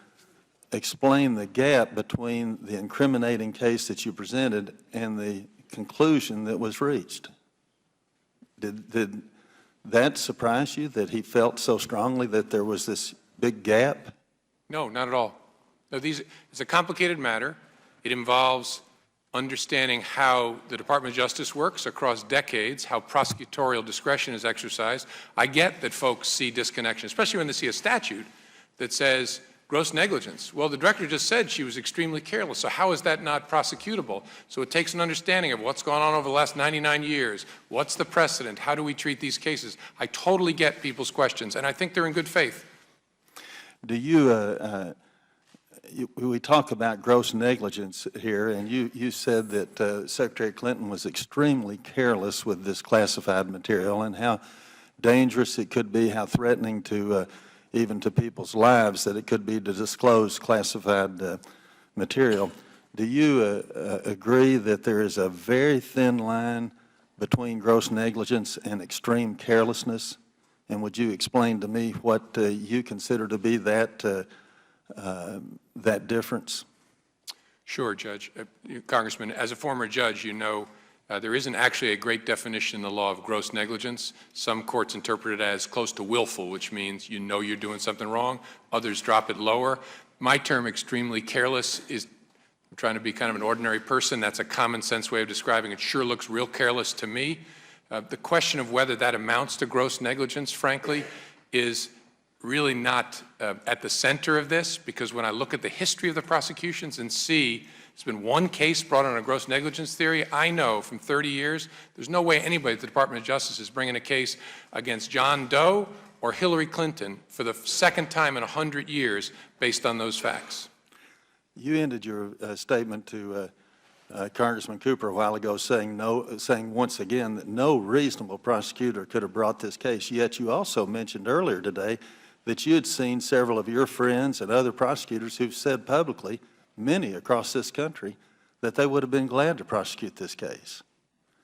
Speaker 3: explain the gap between the incriminating case that you presented and the conclusion that was reached. Did that surprise you, that he felt so strongly that there was this big gap?
Speaker 4: No, not at all. No, it's a complicated matter. It involves understanding how the Department of Justice works across decades, how prosecutorial discretion is exercised. I get that folks see disconnection, especially when they see a statute that says gross negligence. Well, the director just said she was extremely careless, so how is that not prosecutable? So it takes an understanding of what's gone on over the last 99 years. What's the precedent? How do we treat these cases? I totally get people's questions, and I think they're in good faith.
Speaker 3: Do we talk about gross negligence here, and you said that Secretary Clinton was extremely careless with this classified material and how dangerous it could be, how threatening to even to people's lives that it could be to disclose classified material. Do you agree that there is a very thin line between gross negligence and extreme carelessness? And would you explain to me what you consider to be that difference?
Speaker 4: Sure, Judge. Congressman, as a former judge, you know there isn't actually a great definition in the law of gross negligence. Some courts interpret it as close to willful, which means you know you're doing something wrong. Others drop it lower. My term, extremely careless, is I'm trying to be kind of an ordinary person. That's a common sense way of describing it. Sure looks real careless to me. The question of whether that amounts to gross negligence, frankly, is really not at the center of this, because when I look at the history of the prosecutions and see there's been one case brought on a gross negligence theory, I know from 30 years there's no way anybody at the Department of Justice is bringing a case against John Doe or Hillary Clinton for the second time in 100 years based on those facts.
Speaker 3: You ended your statement to Congressman Cooper a while ago saying once again that no reasonable prosecutor could have brought this case, yet you also mentioned earlier today that you had seen several of your friends and other prosecutors who've said publicly, many across this country, that they would have been glad to prosecute this case.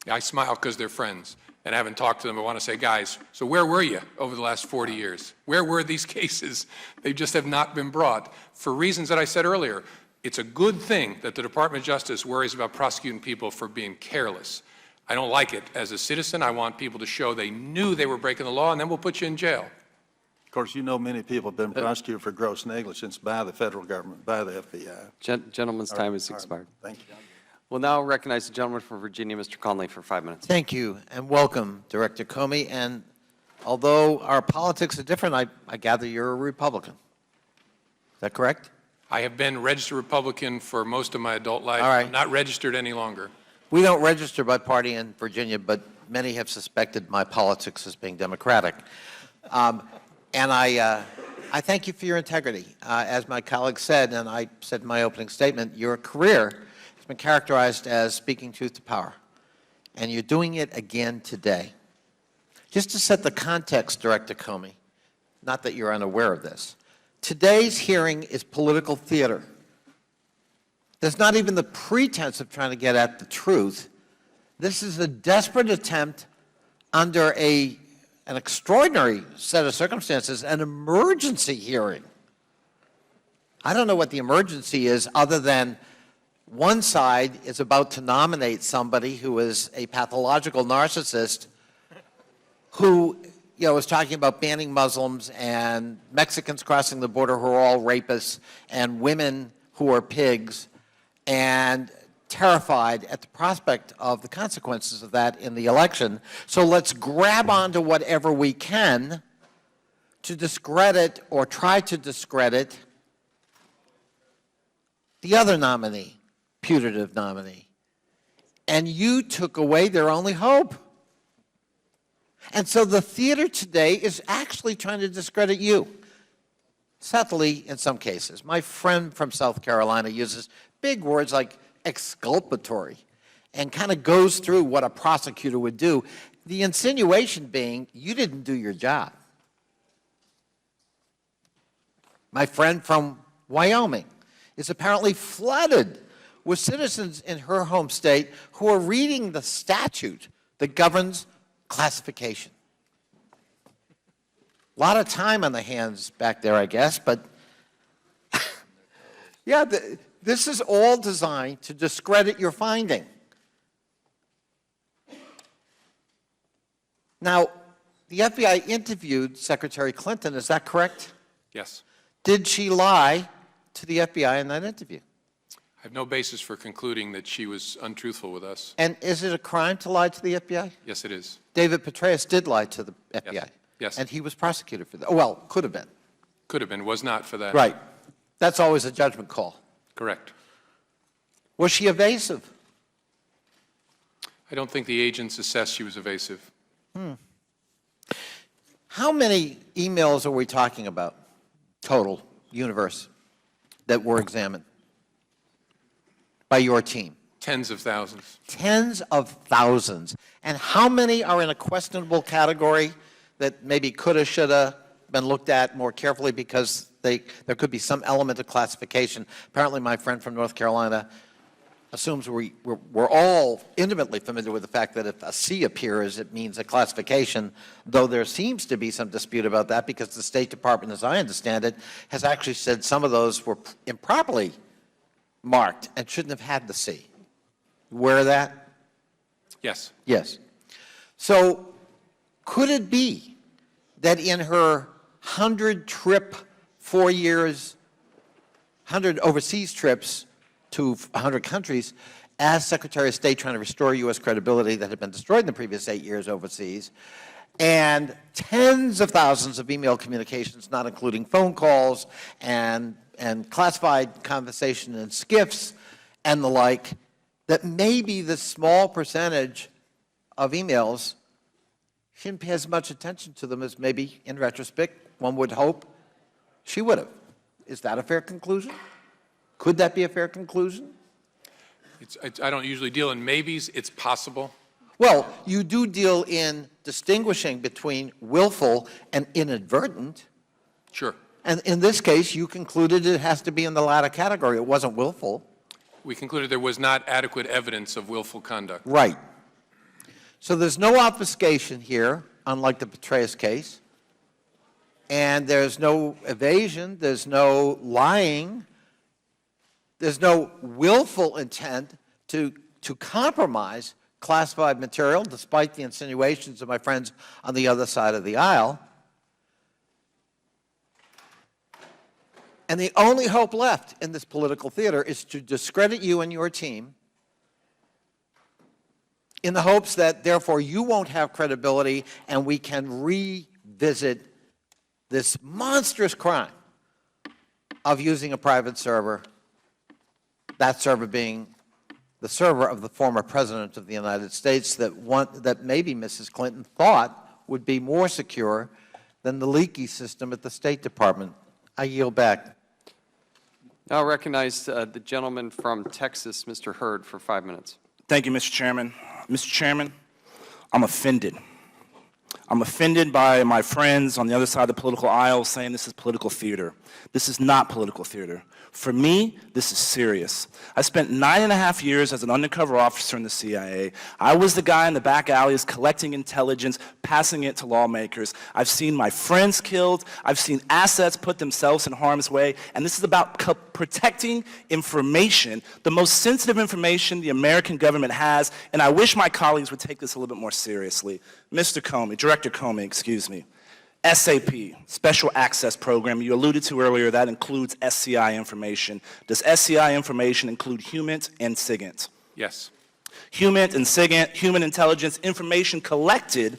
Speaker 4: I smile because they're friends, and I haven't talked to them. I want to say, guys, so where were you over the last 40 years? Where were these cases? They just have not been brought. For reasons that I said earlier, it's a good thing that the Department of Justice worries about prosecuting people for being careless. I don't like it. As a citizen, I want people to show they knew they were breaking the law, and then we'll put you in jail.
Speaker 3: Of course, you know many people have been prosecuted for gross negligence by the federal government, by the FBI.
Speaker 1: Gentleman's time has expired.
Speaker 3: Thank you.
Speaker 1: We'll now recognize the gentleman from Virginia, Mr. Conley, for 5 minutes.
Speaker 15: Thank you, and welcome, Director Comey. And although our politics are different, I gather you're a Republican. Is that correct?
Speaker 4: I have been registered Republican for most of my adult life.
Speaker 15: All right.
Speaker 4: I'm not registered any longer.
Speaker 15: We don't register by party in Virginia, but many have suspected my politics as being Democratic. And I thank you for your integrity. As my colleague said, and I said in my opening statement, your career has been characterized as speaking truth to power. And you're doing it again today. Just to set the context, Director Comey, not that you're unaware of this, today's hearing is political theater. There's not even the pretense of trying to get at the truth. This is a desperate attempt under an extraordinary set of circumstances, an emergency hearing. I don't know what the emergency is other than one side is about to nominate somebody who is a pathological narcissist who, is talking about banning Muslims and Mexicans crossing the border who are all rapists and women who are pigs, and terrified at the prospect of the consequences of that in the election. So let's grab onto whatever we can to discredit or try to discredit the other nominee, putative nominee. And you took away their only hope. And so the theater today is actually trying to discredit you. Subtly, in some cases. My friend from South Carolina uses big words like exculpatory and kind of goes through what a prosecutor would do. The insinuation being, you didn't do your job. My friend from Wyoming is apparently flooded with citizens in her home state who are reading the statute that governs classification. A lot of time on the hands back there, I guess, but yeah, this is all designed to discredit your finding. Now, the FBI interviewed Secretary Clinton, is that correct?
Speaker 4: Yes.
Speaker 15: Did she lie to the FBI in that interview?
Speaker 4: I have no basis for concluding that she was untruthful with us.
Speaker 15: And is it a crime to lie to the FBI?
Speaker 4: Yes, it is.
Speaker 15: David Petraeus did lie to the FBI.
Speaker 4: Yes.
Speaker 15: And he was prosecuted for that. Well, could have been.
Speaker 4: Could have been, was not for that.
Speaker 15: Right. That's always a judgment call.
Speaker 4: Correct.
Speaker 15: Was she evasive?
Speaker 4: I don't think the agents assessed she was evasive.
Speaker 15: How many emails are we talking about, total, universe, that were examined by your team?
Speaker 4: Tens of thousands.
Speaker 15: Tens of thousands. And how many are in a questionable category that maybe coulda, shoulda been looked at more carefully because there could be some element of classification? Apparently my friend from North Carolina assumes we're all intimately familiar with the fact that if a C appears, it means a classification, though there seems to be some dispute about that because the State Department, as I understand it, has actually said some of those were improperly marked and shouldn't have had the C. Aware of that?
Speaker 4: Yes.
Speaker 15: Yes. So could it be that in her 100 overseas trips to 100 countries, as Secretary of State trying to restore U.S. credibility that had been destroyed in the previous 8 years overseas, and tens of thousands of email communications, not including phone calls and classified conversation and SCIFs and the like, that maybe the small percentage of emails she didn't pay as much attention to them as maybe, in retrospect, one would hope she would have. Is that a fair conclusion? Could that be a fair conclusion?
Speaker 4: I don't usually deal in maybes. It's possible.
Speaker 15: Well, you do deal in distinguishing between willful and inadvertent.
Speaker 4: Sure.
Speaker 15: And in this case, you concluded it has to be in the latter category. It wasn't willful.
Speaker 4: We concluded there was not adequate evidence of willful conduct.
Speaker 15: Right. So there's no obfuscation here, unlike the Petraeus case. And there's no evasion. There's no lying. There's no willful intent to compromise classified material, despite the insinuations of my friends on the other side of the aisle. And the only hope left in this political theater is to discredit you and your team in the hopes that, therefore, you won't have credibility and we can revisit this monstrous crime of using a private server, that server being the server of the former President of the United States that maybe Mrs. Clinton thought would be more secure than the leaky system at the State Department. I yield back.
Speaker 1: Now I recognize the gentleman from Texas, Mr. Hurd, for 5 minutes.
Speaker 16: Thank you, Mr. Chairman. Mr. Chairman, I'm offended. I'm offended by my friends on the other side of the political aisle saying this is political theater. This is not political theater. For me, this is serious. I spent 9.5 years as an undercover officer in the CIA. I was the guy in the back alleys collecting intelligence, passing it to lawmakers. I've seen my friends killed. I've seen assets put themselves in harm's way. And this is about protecting information, the most sensitive information the American government has. And I wish my colleagues would take this a little bit more seriously. Mr. Comey, Director Comey, excuse me. SAP, Special Access Program, you alluded to earlier, that includes SCI information. Does SCI information include HUMINT and SIGINT?
Speaker 4: Yes.
Speaker 16: HUMINT and SIGINT, human intelligence, information collected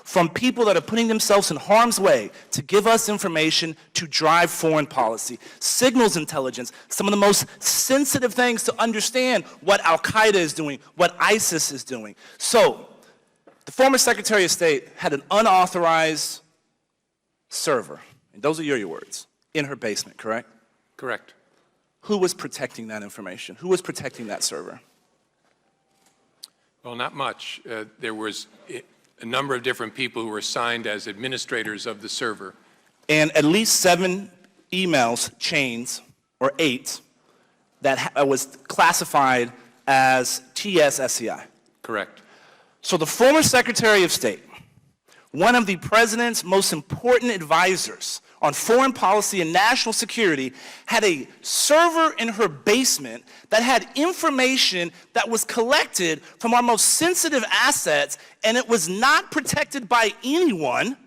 Speaker 16: from people that are putting themselves in harm's way to give us information to drive foreign policy. Signals intelligence, some of the most sensitive things to understand what Al-Qaeda is doing, what ISIS is doing. So, the former Secretary of State had an unauthorized server, and those are your words, in her basement, correct?
Speaker 4: Correct.
Speaker 16: Who was protecting that information? Who was protecting that server?
Speaker 4: Well, not much. There was a number of different people who were assigned as administrators of the server.
Speaker 16: And at least 7 emails chains, or 8, that was classified as TS-SCI.
Speaker 4: Correct.
Speaker 16: So the former Secretary of State, one of the president's most important advisors on foreign policy and national security, had a server in her basement that had information that was collected from our most sensitive assets, and it was not protected by anyone,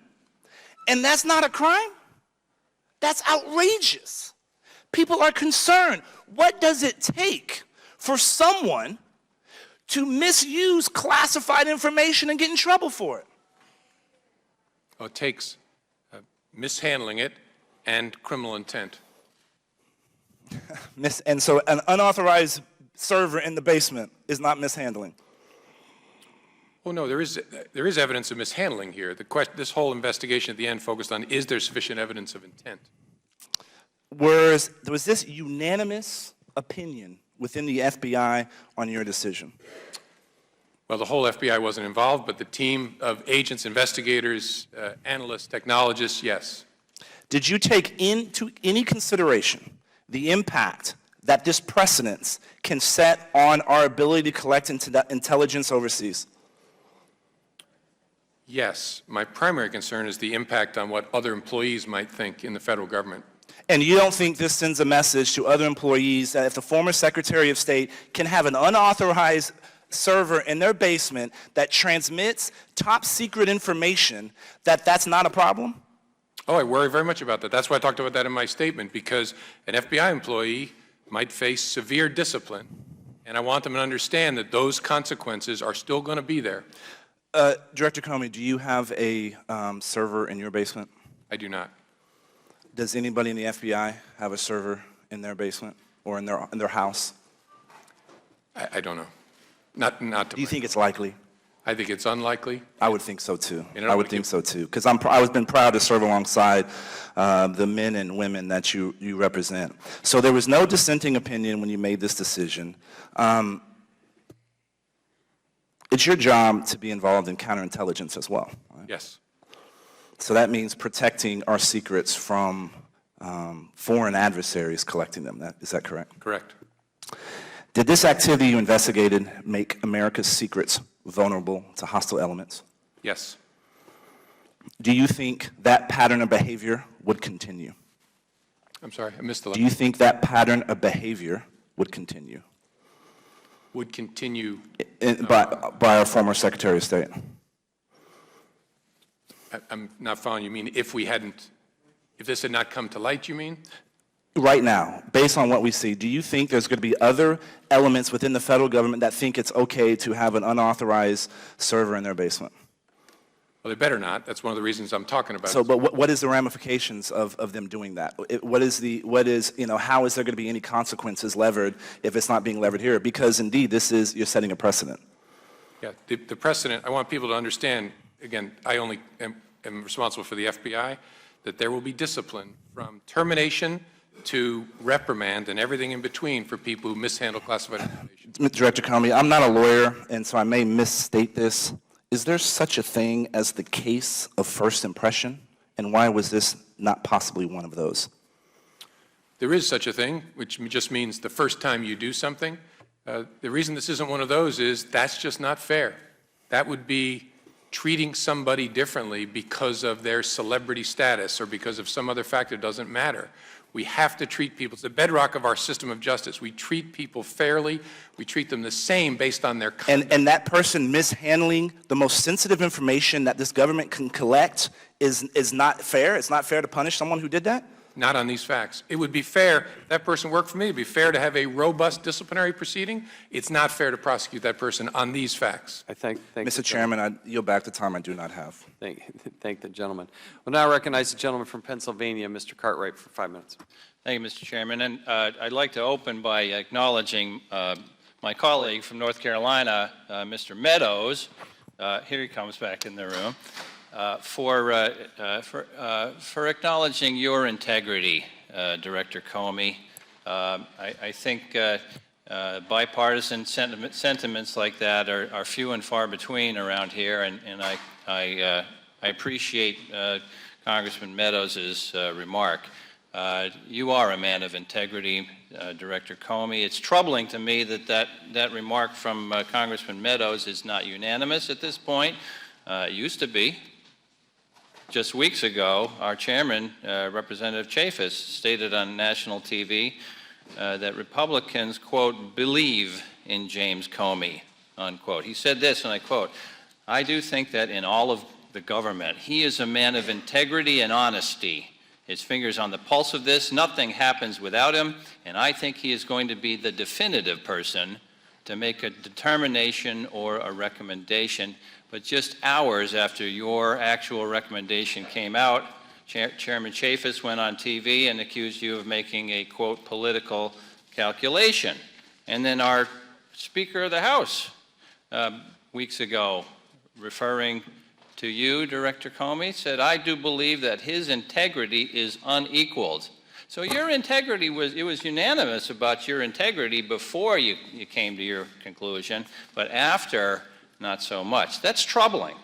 Speaker 16: and that's not a crime? That's outrageous. People are concerned. What does it take for someone to misuse classified information and get in trouble for it?
Speaker 4: Well, it takes mishandling it and criminal intent.
Speaker 16: And so an unauthorized server in the basement is not mishandling?
Speaker 4: Oh, no, there is evidence of mishandling here. This whole investigation at the end focused on, is there sufficient evidence of intent?
Speaker 16: Was this unanimous opinion within the FBI on your decision?
Speaker 4: Well, the whole FBI wasn't involved, but the team of agents, investigators, analysts, technologists, yes.
Speaker 16: Did you take into any consideration the impact that this precedence can set on our ability to collect intelligence overseas?
Speaker 4: Yes. My primary concern is the impact on what other employees might think in the federal government.
Speaker 16: And you don't think this sends a message to other employees that if the former Secretary of State can have an unauthorized server in their basement that transmits top secret information, that's not a problem?
Speaker 4: Oh, I worry very much about that. That's why I talked about that in my statement, because an FBI employee might face severe discipline, and I want them to understand that those consequences are still going to be there.
Speaker 16: Director Comey, do you have a server in your basement?
Speaker 4: I do not.
Speaker 16: Does anybody in the FBI have a server in their basement or in their house?
Speaker 4: I don't know. Not
Speaker 16: Do you think it's likely?
Speaker 4: I think it's unlikely.
Speaker 16: I would think so too.
Speaker 4: You know,
Speaker 16: I would think so too, because I've been proud to serve alongside the men and women that you represent. So there was no dissenting opinion when you made this decision. It's your job to be involved in counterintelligence as well, right?
Speaker 4: Yes.
Speaker 16: So that means protecting our secrets from foreign adversaries collecting them. Is that correct?
Speaker 4: Correct.
Speaker 16: Did this activity you investigated make America's secrets vulnerable to hostile elements?
Speaker 4: Yes.
Speaker 16: Do you think that pattern of behavior would continue?
Speaker 4: I'm sorry, I missed the last.
Speaker 16: Do you think that pattern of behavior would continue?
Speaker 4: Would continue.
Speaker 16: By our former Secretary of State?
Speaker 4: I'm not following. You mean if this had not come to light, you mean?
Speaker 16: Right now, based on what we see, do you think there's going to be other elements within the federal government that think it's okay to have an unauthorized server in their basement?
Speaker 4: Well, they better not. That's one of the reasons I'm talking about.
Speaker 16: So, but what is the ramifications of them doing that? How is there going to be any consequences levered if it's not being levered here? Because indeed, you're setting a precedent.
Speaker 4: Yeah, the precedent, I want people to understand, again, I only am responsible for the FBI, that there will be discipline from termination to reprimand and everything in between for people who mishandle classified information.
Speaker 16: Director Comey, I'm not a lawyer, and so I may misstate this. Is there such a thing as the case of first impression? And why was this not possibly one of those?
Speaker 4: There is such a thing, which just means the first time you do something. The reason this isn't one of those is that's just not fair. That would be treating somebody differently because of their celebrity status or because of some other factor. Doesn't matter. We have to treat people. It's the bedrock of our system of justice. We treat people fairly. We treat them the same based on their conduct.
Speaker 16: And that person mishandling the most sensitive information that this government can collect is not fair? It's not fair to punish someone who did that?
Speaker 4: Not on these facts. It would be fair, if that person worked for me, it would be fair to have a robust disciplinary proceeding. It's not fair to prosecute that person on these facts.
Speaker 1: I thank
Speaker 16: Mr. Chairman, I yield back the time I do not have.
Speaker 1: Thank the gentleman. We'll now recognize the gentleman from Pennsylvania, Mr. Cartwright, for 5 minutes.
Speaker 17: Thank you, Mr. Chairman. And I'd like to open by acknowledging my colleague from North Carolina, Mr. Meadows, here he comes back in the room, for acknowledging your integrity, Director Comey. I think bipartisan sentiments like that are few and far between around here, and I appreciate Congressman Meadows' remark. You are a man of integrity, Director Comey. It's troubling to me that remark from Congressman Meadows is not unanimous at this point. It used to be. Just weeks ago, our chairman, Representative Chaffetz, stated on national TV that Republicans, quote, believe in James Comey, unquote. He said this, and I quote, "I do think that in all of the government, he is a man of integrity and honesty. His finger's on the pulse of this. Nothing happens without him, and I think he is going to be the definitive person to make a determination or a recommendation." But just hours after your actual recommendation came out, Chairman Chaffetz went on TV and accused you of making a, quote, political calculation. And then our Speaker of the House weeks ago, referring to you, Director Comey, said, "I do believe that his integrity is unequaled." So your integrity it was unanimous about your integrity before you came to your conclusion, but after, not so much. That's troubling.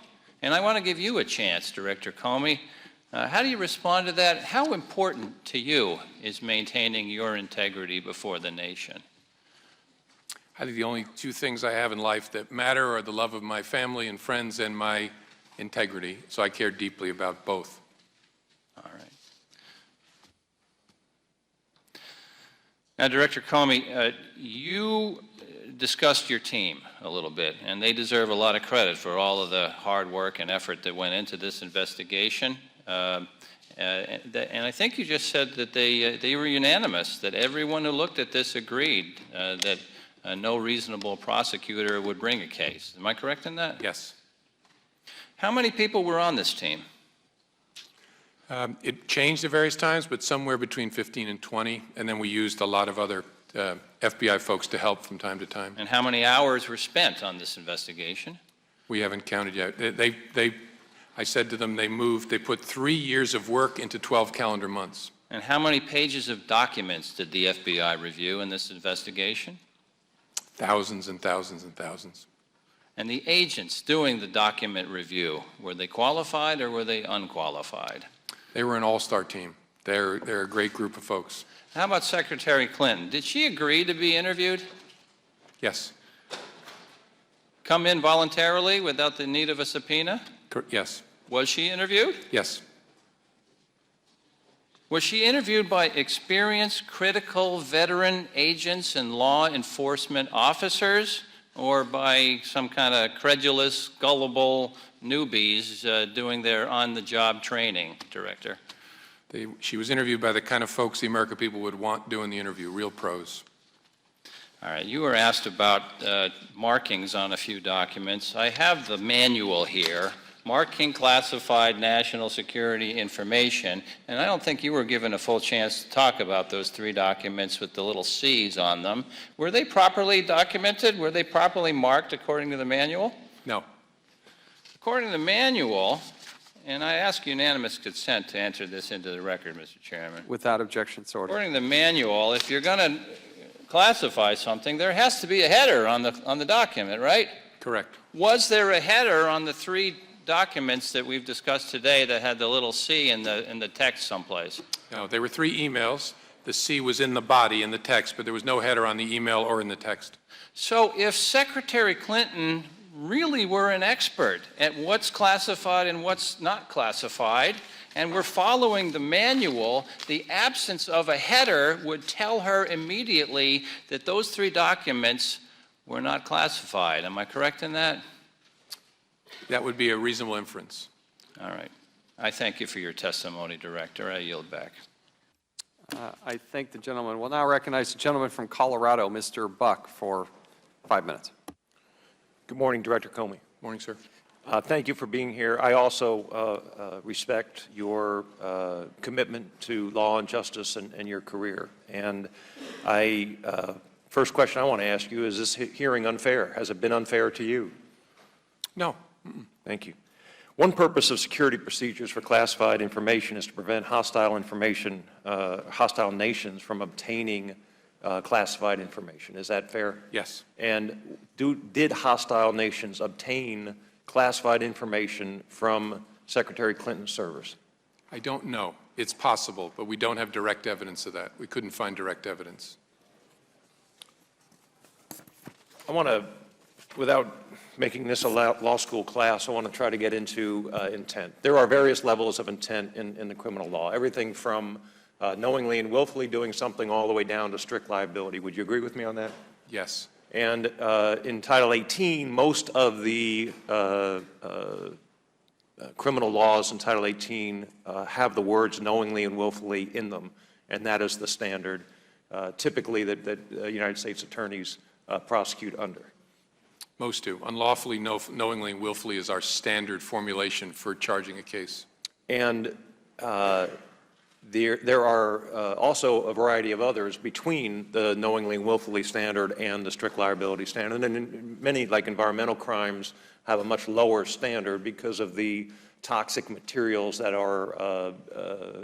Speaker 17: And I want to give you a chance, Director Comey. How do you respond to that? How important to you is maintaining your integrity before the nation?
Speaker 4: I think the only two things I have in life that matter are the love of my family and friends and my integrity. So I care deeply about both.
Speaker 17: All right. Now, Director Comey, you discussed your team a little bit, and they deserve a lot of credit for all of the hard work and effort that went into this investigation. And I think you just said that they were unanimous, that everyone who looked at this agreed that no reasonable prosecutor would bring a case. Am I correct in that?
Speaker 4: Yes.
Speaker 17: How many people were on this team?
Speaker 4: It changed at various times, but somewhere between 15 and 20, and then we used a lot of other FBI folks to help from time to time.
Speaker 17: And how many hours were spent on this investigation?
Speaker 4: We haven't counted yet. I said to them, they put 3 years of work into 12 calendar months.
Speaker 17: And how many pages of documents did the FBI review in this investigation?
Speaker 4: Thousands and thousands and thousands.
Speaker 17: And the agents doing the document review, were they qualified or were they unqualified?
Speaker 4: They were an all-star team. They're a great group of folks.
Speaker 17: How about Secretary Clinton? Did she agree to be interviewed?
Speaker 4: Yes.
Speaker 17: Come in voluntarily without the need of a subpoena?
Speaker 4: Yes.
Speaker 17: Was she interviewed?
Speaker 4: Yes.
Speaker 17: Was she interviewed by experienced, critical, veteran agents and law enforcement officers, or by some kind of credulous, gullible newbies doing their on-the-job training, Director?
Speaker 4: She was interviewed by the kind of folks the American people would want doing the interview, real pros.
Speaker 17: All right, you were asked about markings on a few documents. I have the manual here, marking classified national security information, and I don't think you were given a full chance to talk about those 3 documents with the little C's on them. Were they properly documented? Were they properly marked according to the manual?
Speaker 4: No.
Speaker 17: According to the manual, and I ask unanimous consent to enter this into the record, Mr. Chairman.
Speaker 1: Without objection, so ordered.
Speaker 17: According to the manual, if you're going to classify something, there has to be a header on the document, right?
Speaker 4: Correct.
Speaker 17: Was there a header on the 3 documents that we've discussed today that had the little C in the text someplace?
Speaker 4: No, there were 3 emails. The C was in the body, in the text, but there was no header on the email or in the text.
Speaker 17: So if Secretary Clinton really were an expert at what's classified and what's not classified, and we're following the manual, the absence of a header would tell her immediately that those 3 documents were not classified. Am I correct in that?
Speaker 4: That would be a reasonable inference.
Speaker 17: All right. I thank you for your testimony, Director. I yield back.
Speaker 1: I thank the gentleman. We'll now recognize the gentleman from Colorado, Mr. Buck, for 5 minutes.
Speaker 18: Good morning, Director Comey.
Speaker 4: Morning, sir.
Speaker 18: Thank you for being here. I also respect your commitment to law and justice and your career. And first question I want to ask you, is this hearing unfair? Has it been unfair to you?
Speaker 4: No.
Speaker 18: Thank you. One purpose of security procedures for classified information is to prevent hostile nations from obtaining classified information. Is that fair?
Speaker 4: Yes.
Speaker 18: And did hostile nations obtain classified information from Secretary Clinton's servers?
Speaker 4: I don't know. It's possible, but we don't have direct evidence of that. We couldn't find direct evidence.
Speaker 18: I want to, without making this a law school class, I want to try to get into intent. There are various levels of intent in the criminal law, everything from knowingly and willfully doing something all the way down to strict liability. Would you agree with me on that?
Speaker 4: Yes.
Speaker 18: And in Title 18, most of the criminal laws in Title 18 have the words knowingly and willfully in them, and that is the standard typically that United States attorneys prosecute under.
Speaker 4: Most do. Unlawfully, knowingly, and willfully is our standard formulation for charging a case.
Speaker 18: And there are also a variety of others between the knowingly and willfully standard and the strict liability standard. And many, like environmental crimes, have a much lower standard because of the toxic materials that are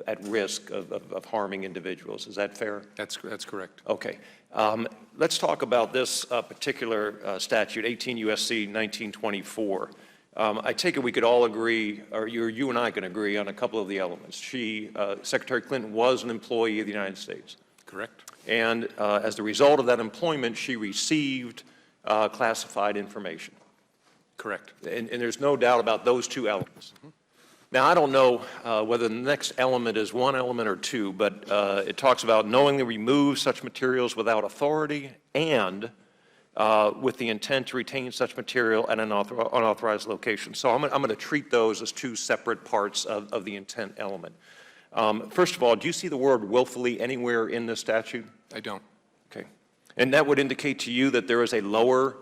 Speaker 18: at risk of harming individuals. Is that fair?
Speaker 4: That's correct.
Speaker 18: Okay. Let's talk about this particular statute, 18 U.S.C. 1924. I take it we could all agree, or you and I can agree on a couple of the elements. Secretary Clinton was an employee of the United States.
Speaker 4: Correct.
Speaker 18: And as the result of that employment, she received classified information.
Speaker 4: Correct.
Speaker 18: And there's no doubt about those 2 elements. Now, I don't know whether the next element is 1 element or 2, but it talks about knowingly remove such materials without authority and with the intent to retain such material at an unauthorized location. So I'm going to treat those as 2 separate parts of the intent element. First of all, do you see the word willfully anywhere in this statute?
Speaker 4: I don't.
Speaker 18: Okay. And that would indicate to you that there is a lower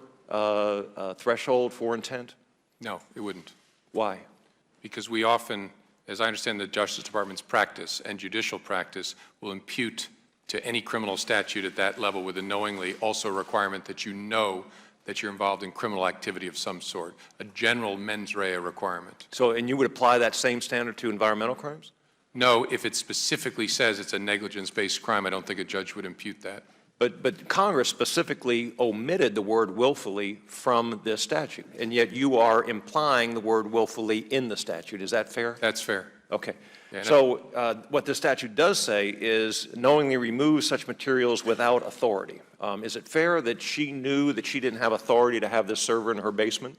Speaker 18: threshold for intent?
Speaker 4: No, it wouldn't.
Speaker 18: Why?
Speaker 4: Because we often, as I understand the Justice Department's practice and judicial practice, will impute to any criminal statute at that level with a knowingly also a requirement that you know that you're involved in criminal activity of some sort, a general mens rea requirement.
Speaker 18: So, and you would apply that same standard to environmental crimes?
Speaker 4: No, if it specifically says it's a negligence-based crime, I don't think a judge would impute that.
Speaker 18: But Congress specifically omitted the word willfully from this statute, and yet you are implying the word willfully in the statute. Is that fair?
Speaker 4: That's fair.
Speaker 18: Okay.
Speaker 4: Yeah,
Speaker 18: so what the statute does say is knowingly remove such materials without authority. Is it fair that she knew that she didn't have authority to have this server in her basement?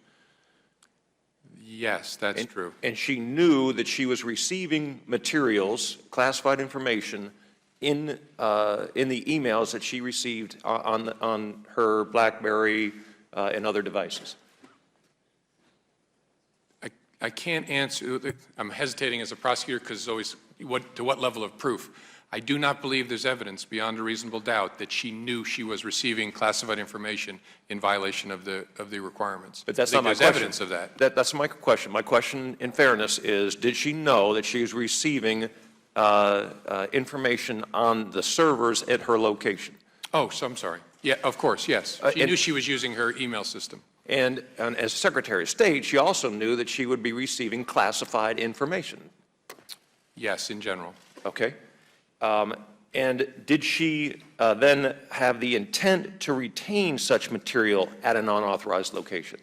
Speaker 4: Yes, that's true.
Speaker 18: And she knew that she was receiving materials, classified information, in the emails that she received on her BlackBerry and other devices?
Speaker 4: I can't answer. I'm hesitating as a prosecutor because it's always to what level of proof. I do not believe there's evidence beyond a reasonable doubt that she knew she was receiving classified information in violation of the requirements.
Speaker 18: But that's not my question.
Speaker 4: There's evidence of that.
Speaker 18: That's my question. My question, in fairness, is did she know that she was receiving information on the servers at her location?
Speaker 4: Oh, so I'm sorry. Yeah, of course, yes. She knew she was using her email system.
Speaker 18: And as Secretary of State, she also knew that she would be receiving classified information.
Speaker 4: Yes, in general.
Speaker 18: Okay. And did she then have the intent to retain such material at an unauthorized location?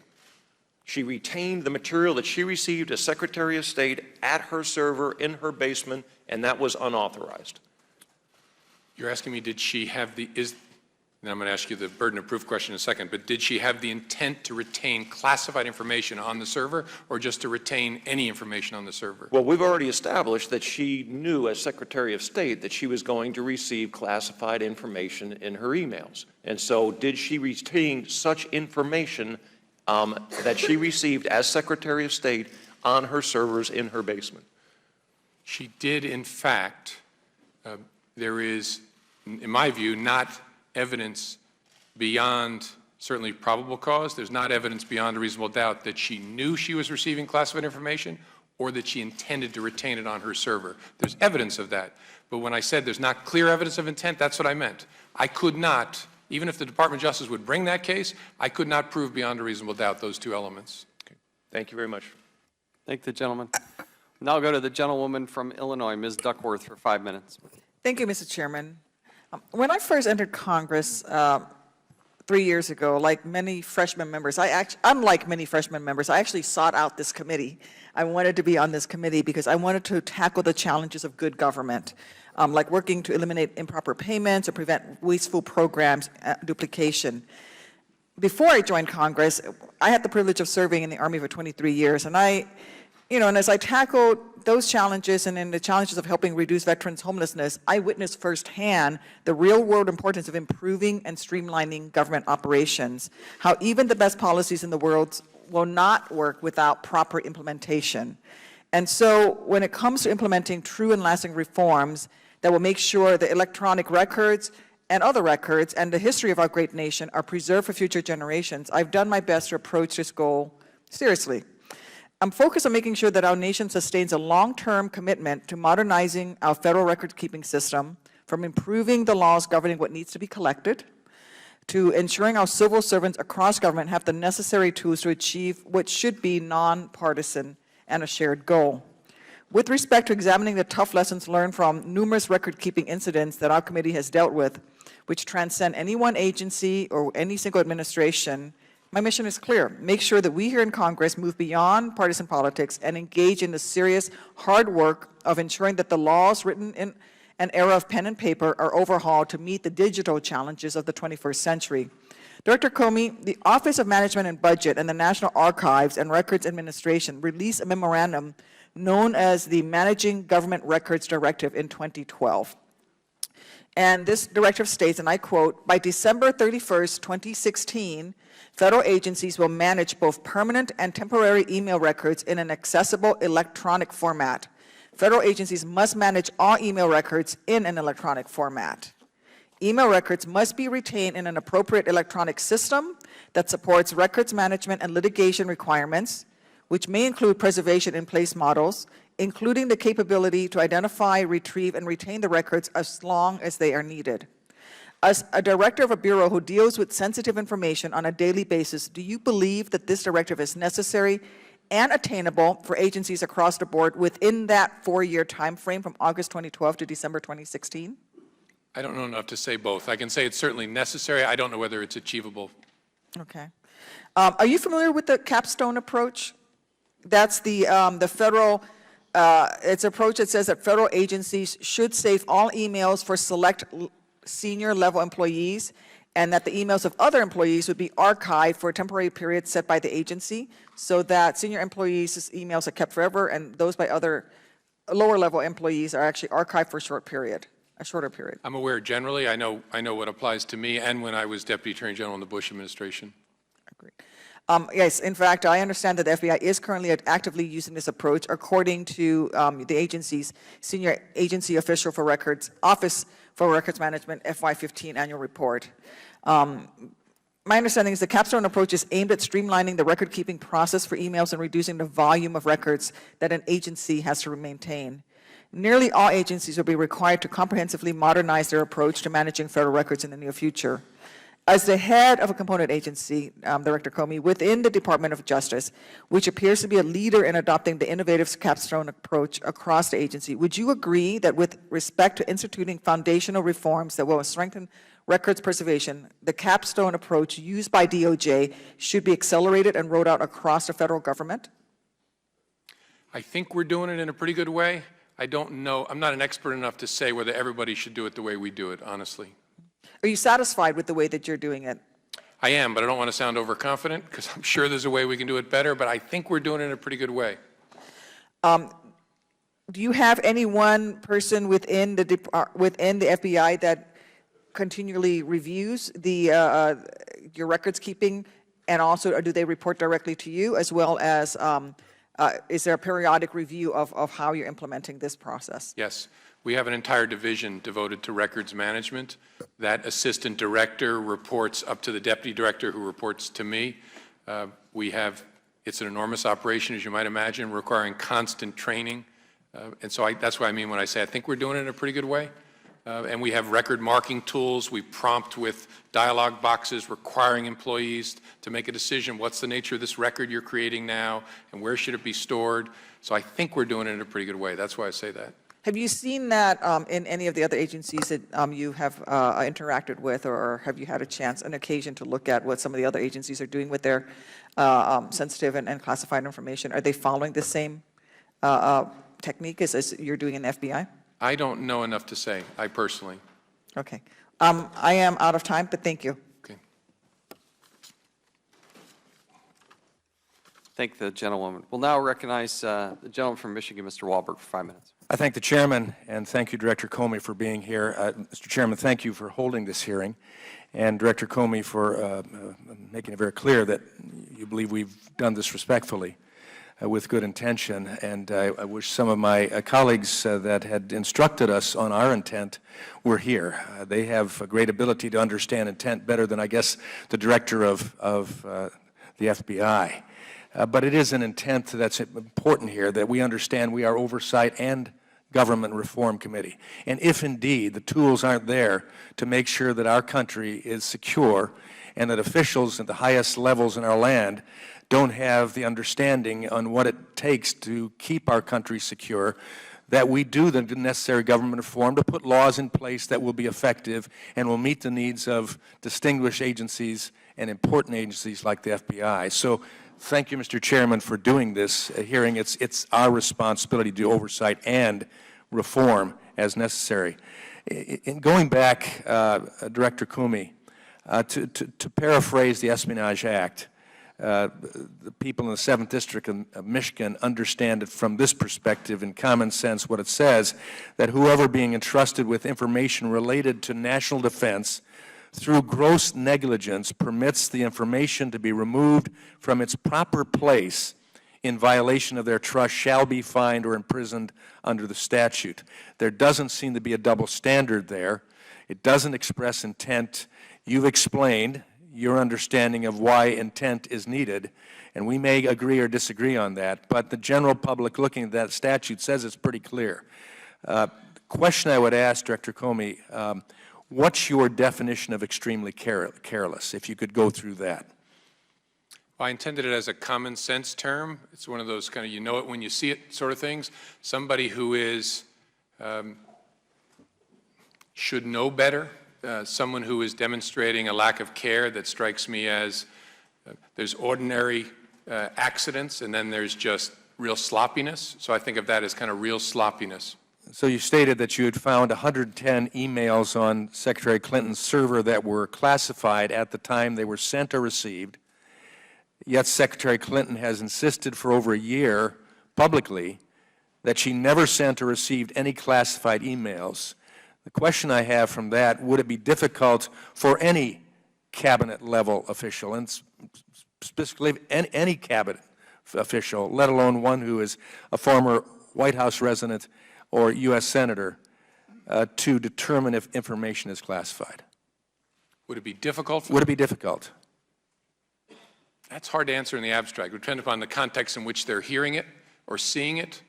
Speaker 18: She retained the material that she received as Secretary of State at her server in her basement, and that was unauthorized.
Speaker 4: You're asking me, did she have the, and I'm going to ask you the burden of proof question in a second, but did she have the intent to retain classified information on the server or just to retain any information on the server?
Speaker 18: Well, we've already established that she knew as Secretary of State that she was going to receive classified information in her emails. And so did she retain such information that she received as Secretary of State on her servers in her basement?
Speaker 4: She did, in fact. There is, in my view, not evidence beyond certainly probable cause. There's not evidence beyond a reasonable doubt that she knew she was receiving classified information or that she intended to retain it on her server. There's evidence of that. But when I said there's not clear evidence of intent, that's what I meant. I could not, even if the Department of Justice would bring that case, I could not prove beyond a reasonable doubt those two elements.
Speaker 18: Okay. Thank you very much.
Speaker 1: Thank the gentleman. Now I'll go to the gentlewoman from Illinois, Ms. Duckworth, for 5 minutes.
Speaker 19: Thank you, Mr. Chairman. When I first entered Congress 3 years ago, like many freshman members, unlike many freshman members, I actually sought out this committee. I wanted to be on this committee because I wanted to tackle the challenges of good government, like working to eliminate improper payments or prevent wasteful programs duplication. Before I joined Congress, I had the privilege of serving in the Army for 23 years, and and as I tackled those challenges and in the challenges of helping reduce veterans' homelessness, I witnessed firsthand the real-world importance of improving and streamlining government operations, how even the best policies in the world will not work without proper implementation. And so when it comes to implementing true and lasting reforms that will make sure the electronic records and other records and the history of our great nation are preserved for future generations, I've done my best to approach this goal seriously. I'm focused on making sure that our nation sustains a long-term commitment to modernizing our federal record-keeping system, from improving the laws governing what needs to be collected, to ensuring our civil servants across government have the necessary tools to achieve what should be nonpartisan and a shared goal. With respect to examining the tough lessons learned from numerous record-keeping incidents that our committee has dealt with, which transcend any one agency or any single administration, my mission is clear. Make sure that we here in Congress move beyond partisan politics and engage in the serious, hard work of ensuring that the laws written in an era of pen and paper are overhauled to meet the digital challenges of the 21st century. Director Comey, the Office of Management and Budget and the National Archives and Records Administration released a memorandum known as the Managing Government Records Directive in 2012. And this directive states, and I quote, "By December 31st, 2016, federal agencies will manage both permanent and temporary email records in an accessible electronic format. Federal agencies must manage all email records in an electronic format. Email records must be retained in an appropriate electronic system that supports records management and litigation requirements, which may include preservation in place models, including the capability to identify, retrieve, and retain the records as long as they are needed." As a director of a bureau who deals with sensitive information on a daily basis, do you believe that this directive is necessary and attainable for agencies across the board within that 4-year time frame from August 2012 to December 2016?
Speaker 4: I don't know enough to say both. I can say it's certainly necessary. I don't know whether it's achievable.
Speaker 19: Okay. Are you familiar with the capstone approach? That's the federal, it's an approach that says that federal agencies should save all emails for select senior level employees, and that the emails of other employees would be archived for a temporary period set by the agency, so that senior employees' emails are kept forever, and those by other lower level employees are actually archived for a shorter period.
Speaker 4: I'm aware generally. I know what applies to me and when I was Deputy Attorney General in the Bush administration.
Speaker 19: Yes, in fact, I understand that the FBI is currently actively using this approach, according to the agency's senior agency official for records, Office for Records Management FY15 annual report. My understanding is the capstone approach is aimed at streamlining the record-keeping process for emails and reducing the volume of records that an agency has to maintain. Nearly all agencies will be required to comprehensively modernize their approach to managing federal records in the near future. As the head of a component agency, Director Comey, within the Department of Justice, which appears to be a leader in adopting the innovative capstone approach across the agency, would you agree that with respect to instituting foundational reforms that will strengthen records preservation, the capstone approach used by DOJ should be accelerated and rolled out across the federal government?
Speaker 4: I think we're doing it in a pretty good way. I don't know, I'm not an expert enough to say whether everybody should do it the way we do it, honestly.
Speaker 19: Are you satisfied with the way that you're doing it?
Speaker 4: I am, but I don't want to sound overconfident because I'm sure there's a way we can do it better, but I think we're doing it in a pretty good way.
Speaker 19: Do you have any one person within the FBI that continually reviews your records keeping, and also do they report directly to you, as well as is there a periodic review of how you're implementing this process?
Speaker 4: Yes. We have an entire division devoted to records management. That assistant director reports up to the deputy director, who reports to me. It's an enormous operation, as you might imagine, requiring constant training. And so that's what I mean when I say I think we're doing it in a pretty good way. And we have record marking tools. We prompt with dialog boxes requiring employees to make a decision. What's the nature of this record you're creating now, and where should it be stored? So I think we're doing it in a pretty good way. That's why I say that.
Speaker 19: Have you seen that in any of the other agencies that you have interacted with, or have you had an occasion to look at what some of the other agencies are doing with their sensitive and classified information? Are they following the same technique as you're doing in the FBI?
Speaker 4: I don't know enough to say, I personally.
Speaker 19: Okay. I am out of time, but thank you.
Speaker 4: Okay.
Speaker 1: Thank the gentlewoman. We'll now recognize the gentleman from Michigan, Mr. Walberg, for 5 minutes.
Speaker 20: I thank the chairman, and thank you, Director Comey, for being here. Mr. Chairman, thank you for holding this hearing, and Director Comey for making it very clear that you believe we've done this respectfully with good intention. And I wish some of my colleagues that had instructed us on our intent were here. They have a great ability to understand intent better than, I guess, the director of the FBI. But it is an intent that's important here, that we understand we are Oversight and Government Reform Committee. And if indeed the tools aren't there to make sure that our country is secure and that officials at the highest levels in our land don't have the understanding on what it takes to keep our country secure, that we do the necessary government reform to put laws in place that will be effective and will meet the needs of distinguished agencies and important agencies like the FBI. So thank you, Mr. Chairman, for doing this hearing. It's our responsibility to do oversight and reform as necessary. In going back, Director Comey, to paraphrase the Espionage Act, the people in the 7th District of Michigan understand it from this perspective in common sense, what it says, that whoever being entrusted with information related to national defense through gross negligence permits the information to be removed from its proper place in violation of their trust shall be fined or imprisoned under the statute. There doesn't seem to be a double standard there. It doesn't express intent. You've explained your understanding of why intent is needed, and we may agree or disagree on that, but the general public looking at that statute says it's pretty clear. The question I would ask, Director Comey, what's your definition of extremely careless, if you could go through that?
Speaker 4: I intended it as a common sense term. It's one of those kind of you know it when you see it sort of things. Somebody who is should know better. Someone who is demonstrating a lack of care that strikes me as there's ordinary accidents and then there's just real sloppiness. So I think of that as kind of real sloppiness.
Speaker 20: So you stated that you had found 110 emails on Secretary Clinton's server that were classified at the time they were sent or received, yet Secretary Clinton has insisted for over a year publicly that she never sent or received any classified emails. The question I have from that, would it be difficult for any cabinet-level official, and specifically any cabinet official, let alone one who is a former White House resident or U.S. Senator, to determine if information is classified?
Speaker 4: Would it be difficult?
Speaker 20: Would it be difficult?
Speaker 4: That's hard to answer in the abstract. It would depend upon the context in which they're hearing it or seeing it.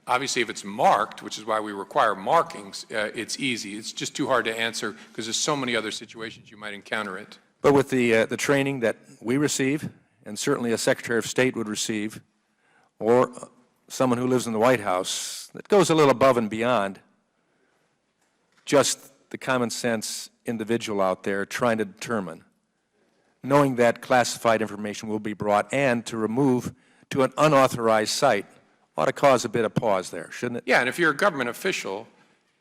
Speaker 4: Obviously, if it's marked, which is why we require markings, it's easy. It's just too hard to answer because there's so many other situations you might encounter it.
Speaker 20: But with the training that we receive, and certainly a Secretary of State would receive, or someone who lives in the White House, that goes a little above and beyond just the common sense individual out there trying to determine, knowing that classified information will be brought, and to remove to an unauthorized site ought to cause a bit of pause there, shouldn't it?
Speaker 4: Yeah, and if you're a government official,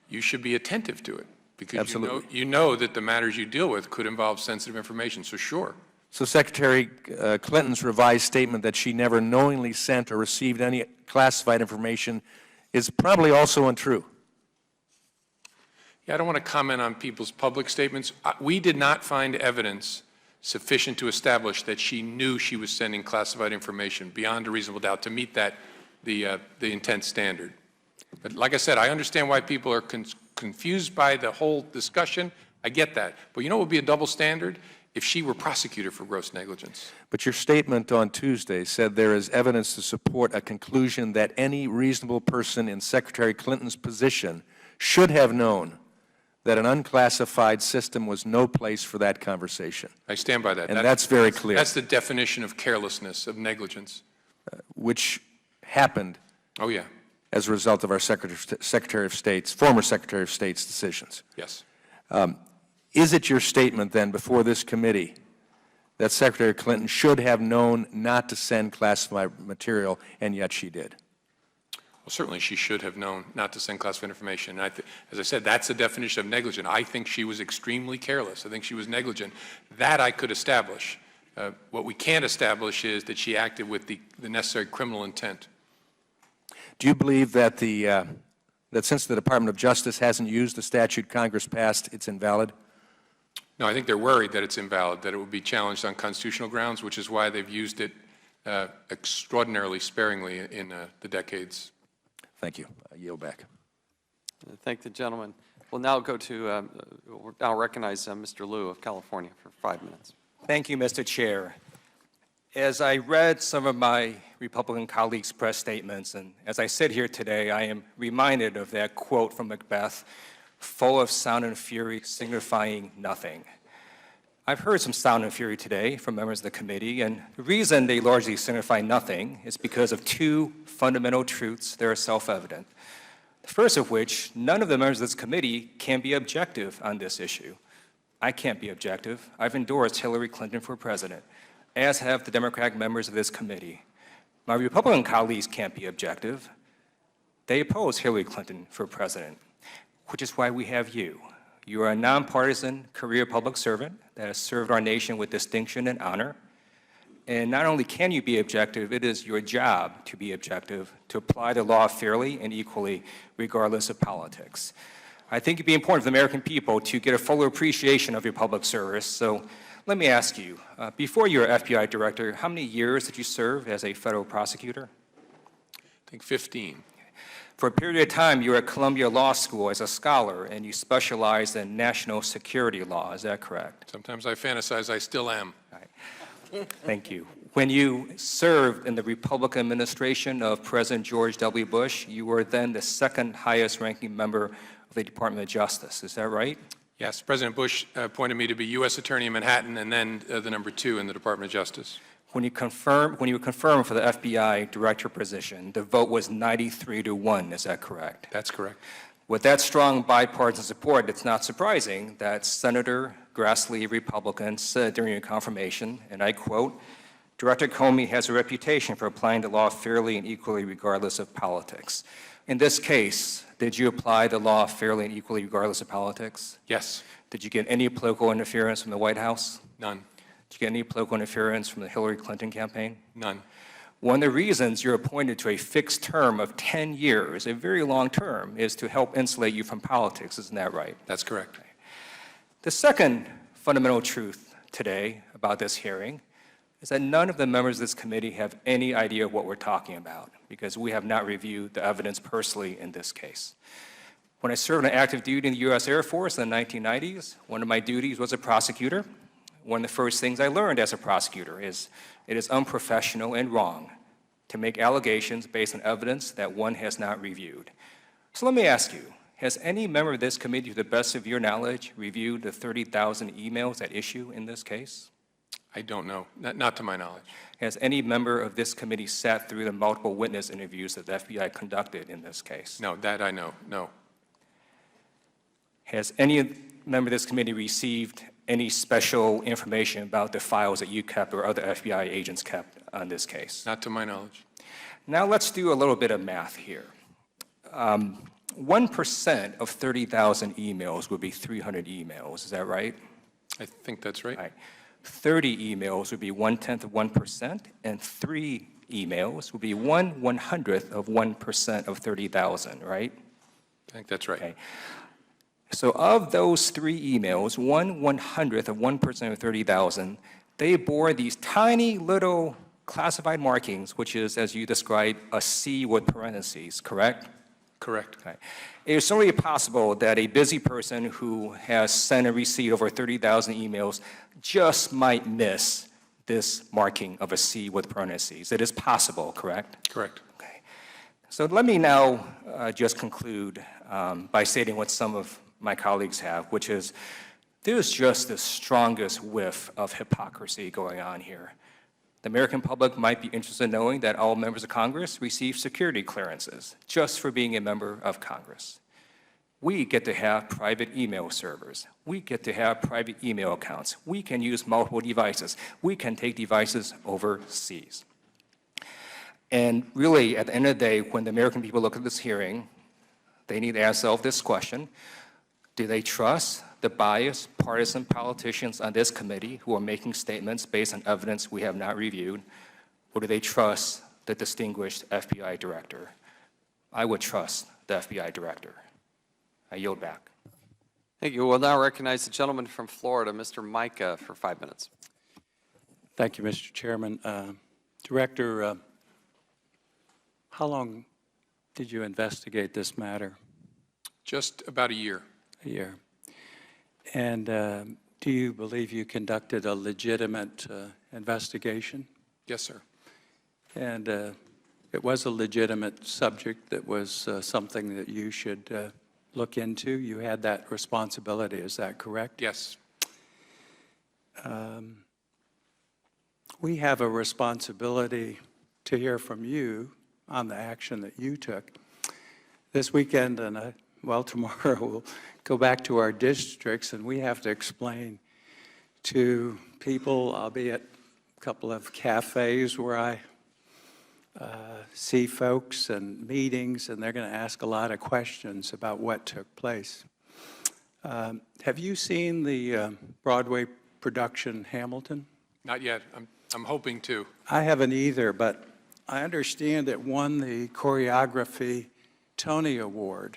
Speaker 4: you should be attentive to it, because
Speaker 20: Absolutely.
Speaker 4: you know that the matters you deal with could involve sensitive information, so sure.
Speaker 20: So Secretary Clinton's revised statement that she never knowingly sent or received any classified information is probably also untrue.
Speaker 4: Yeah, I don't want to comment on people's public statements. We did not find evidence sufficient to establish that she knew she was sending classified information beyond a reasonable doubt to meet that, the intent standard. But like I said, I understand why people are confused by the whole discussion. I get that. But you know what would be a double standard? If she were prosecuted for gross negligence.
Speaker 20: But your statement on Tuesday said there is evidence to support a conclusion that any reasonable person in Secretary Clinton's position should have known that an unclassified system was no place for that conversation.
Speaker 4: I stand by that.
Speaker 20: And that's very clear.
Speaker 4: That's the definition of carelessness, of negligence.
Speaker 20: Which happened
Speaker 4: Oh, yeah.
Speaker 20: as a result of our Secretary of State's, former Secretary of State's decisions.
Speaker 4: Yes.
Speaker 20: Is it your statement then before this committee that Secretary Clinton should have known not to send classified material, and yet she did?
Speaker 4: Well, certainly she should have known not to send classified information. And as I said, that's the definition of negligent. I think she was extremely careless. I think she was negligent. That I could establish. What we can't establish is that she acted with the necessary criminal intent.
Speaker 20: Do you believe that that since the Department of Justice hasn't used the statute Congress passed, it's invalid?
Speaker 4: No, I think they're worried that it's invalid, that it would be challenged on constitutional grounds, which is why they've used it extraordinarily sparingly in the decades.
Speaker 20: Thank you. I yield back.
Speaker 1: Thank the gentleman. We'll now go to, we'll now recognize Mr. Liu of California for 5 minutes.
Speaker 21: Thank you, Mr. Chair. As I read some of my Republican colleagues' press statements, and as I sit here today, I am reminded of that quote from Macbeth, full of sound and fury, signifying nothing. I've heard some sound and fury today from members of the committee, and the reason they largely signify nothing is because of two fundamental truths that are self-evident. The first of which, none of the members of this committee can be objective on this issue. I can't be objective. I've endorsed Hillary Clinton for president, as have the Democratic members of this committee. My Republican colleagues can't be objective. They oppose Hillary Clinton for president, which is why we have you. You are a nonpartisan career public servant that has served our nation with distinction and honor. And not only can you be objective, it is your job to be objective, to apply the law fairly and equally, regardless of politics. I think it'd be important for the American people to get a fuller appreciation of your public service. So let me ask you, before you were FBI director, how many years did you serve as a federal prosecutor?
Speaker 4: I think 15.
Speaker 21: For a period of time, you were at Columbia Law School as a scholar, and you specialized in national security law. Is that correct?
Speaker 4: Sometimes I fantasize I still am.
Speaker 21: Thank you. When you served in the Republican administration of President George W. Bush, you were then the second highest ranking member of the Department of Justice. Is that right?
Speaker 4: Yes, President Bush appointed me to be U.S. Attorney in Manhattan and then the number 2 in the Department of Justice.
Speaker 21: When you were confirmed for the FBI director position, the vote was 93-1. Is that correct?
Speaker 4: That's correct.
Speaker 21: With that strong bipartisan support, it's not surprising that Senator Grassley, Republican, said during your confirmation, and I quote, "Director Comey has a reputation for applying the law fairly and equally regardless of politics." In this case, did you apply the law fairly and equally regardless of politics?
Speaker 4: Yes.
Speaker 21: Did you get any political interference from the White House?
Speaker 4: None.
Speaker 21: Did you get any political interference from the Hillary Clinton campaign?
Speaker 4: None.
Speaker 21: One of the reasons you're appointed to a fixed term of 10 years, a very long term, is to help insulate you from politics. Isn't that right?
Speaker 4: That's correct.
Speaker 21: The second fundamental truth today about this hearing is that none of the members of this committee have any idea what we're talking about, because we have not reviewed the evidence personally in this case. When I served on active duty in the U.S. Air Force in the 1990s, one of my duties was a prosecutor. One of the first things I learned as a prosecutor is it is unprofessional and wrong to make allegations based on evidence that one has not reviewed. So let me ask you, has any member of this committee, to the best of your knowledge, reviewed the 30,000 emails at issue in this case?
Speaker 4: I don't know, not to my knowledge.
Speaker 21: Has any member of this committee sat through the multiple witness interviews that the FBI conducted in this case?
Speaker 4: No, that I know, no.
Speaker 21: Has any member of this committee received any special information about the files that you kept or other FBI agents kept on this case?
Speaker 4: Not to my knowledge.
Speaker 21: Now let's do a little bit of math here. 1% of 30,000 emails would be 300 emails, is that right?
Speaker 4: I think that's right.
Speaker 21: Right. 30 emails would be 1/10 of 1%, and 3 emails would be 1/100th of 1% of 30,000, right?
Speaker 4: I think that's right.
Speaker 21: Okay. So of those 3 emails, 1/100th of 1% of 30,000, they bore these tiny little classified markings, which is, as you described, a C with parentheses, correct?
Speaker 4: Correct.
Speaker 21: Okay. It is certainly possible that a busy person who has sent and received over 30,000 emails just might miss this marking of a C with parentheses. It is possible, correct?
Speaker 4: Correct.
Speaker 21: Okay. So let me now just conclude by stating what some of my colleagues have, which is there's just the strongest whiff of hypocrisy going on here. The American public might be interested in knowing that all members of Congress receive security clearances just for being a member of Congress. We get to have private email servers. We get to have private email accounts. We can use multiple devices. We can take devices overseas. And really, at the end of the day, when the American people look at this hearing, they need to ask themselves this question: do they trust the biased, partisan politicians on this committee who are making statements based on evidence we have not reviewed, or do they trust the distinguished FBI director? I would trust the FBI director. I yield back.
Speaker 1: Thank you. We'll now recognize the gentleman from Florida, Mr. Micah, for 5 minutes.
Speaker 5: Thank you, Mr. Chairman. Director, how long did you investigate this matter?
Speaker 4: Just about a year.
Speaker 5: A year. And do you believe you conducted a legitimate investigation?
Speaker 4: Yes, sir.
Speaker 5: And it was a legitimate subject that was something that you should look into? You had that responsibility, is that correct?
Speaker 4: Yes.
Speaker 5: We have a responsibility to hear from you on the action that you took. This weekend and, well, tomorrow we'll go back to our districts and we have to explain to people, I'll be at a couple of cafes where I see folks and meetings, and they're going to ask a lot of questions about what took place. Have you seen the Broadway production Hamilton?
Speaker 4: Not yet. I'm hoping to.
Speaker 5: I haven't either, but I understand it won the choreography Tony Award.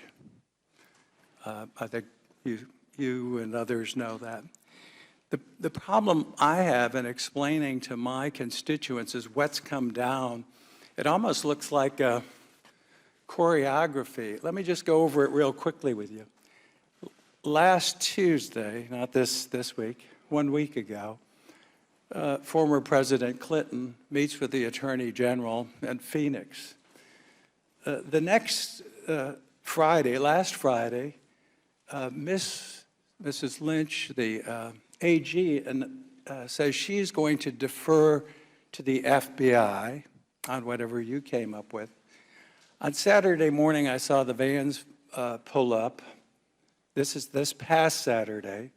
Speaker 5: I think you and others know that. The problem I have in explaining to my constituents is what's come down. It almost looks like a choreography. Let me just go over it real quickly with you. Last Tuesday, not this week, 1 week ago, former President Clinton meets with the Attorney General in Phoenix. The next Friday, last Friday, Mrs. Lynch, the AG, says she's going to defer to the FBI on whatever you came up with. On Saturday morning, I saw the vans pull up. This is this past Saturday,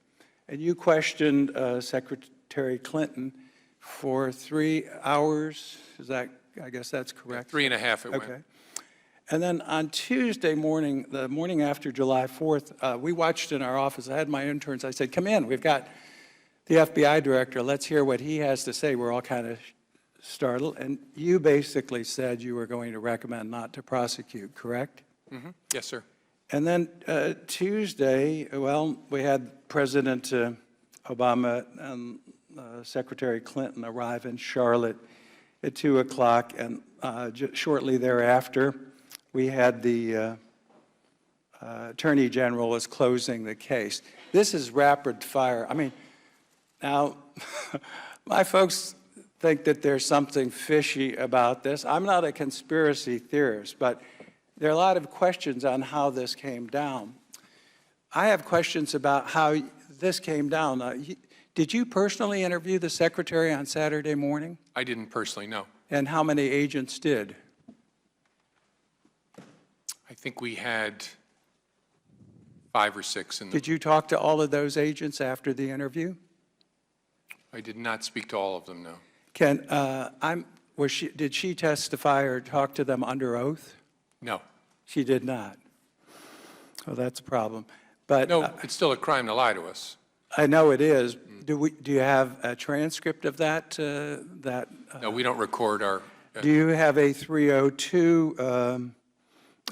Speaker 5: and you questioned Secretary Clinton for 3 hours. Is that, I guess that's correct?
Speaker 4: 3.5 it went.
Speaker 5: Okay. And then on Tuesday morning, the morning after July 4th, we watched in our office. I had my interns. I said, come in. We've got the FBI director. Let's hear what he has to say. We're all kind of startled. And you basically said you were going to recommend not to prosecute, correct?
Speaker 4: Mm-hmm. Yes, sir.
Speaker 5: And then Tuesday, well, we had President Obama and Secretary Clinton arrive in Charlotte at 2 o'clock. And shortly thereafter, we had the Attorney General was closing the case. This is rapid fire. I mean, now, my folks think that there's something fishy about this. I'm not a conspiracy theorist, but there are a lot of questions on how this came down. I have questions about how this came down. Did you personally interview the secretary on Saturday morning?
Speaker 4: I didn't personally, no.
Speaker 5: And how many agents did?
Speaker 4: I think we had 5 or 6 in the...
Speaker 5: Did you talk to all of those agents after the interview?
Speaker 4: I did not speak to all of them, no.
Speaker 5: Did she testify or talk to them under oath?
Speaker 4: No.
Speaker 5: She did not. Well, that's a problem. But
Speaker 4: No, it's still a crime to lie to us.
Speaker 5: I know it is. Do you have a transcript of that?
Speaker 4: No, we don't record our...
Speaker 5: Do you have a 302,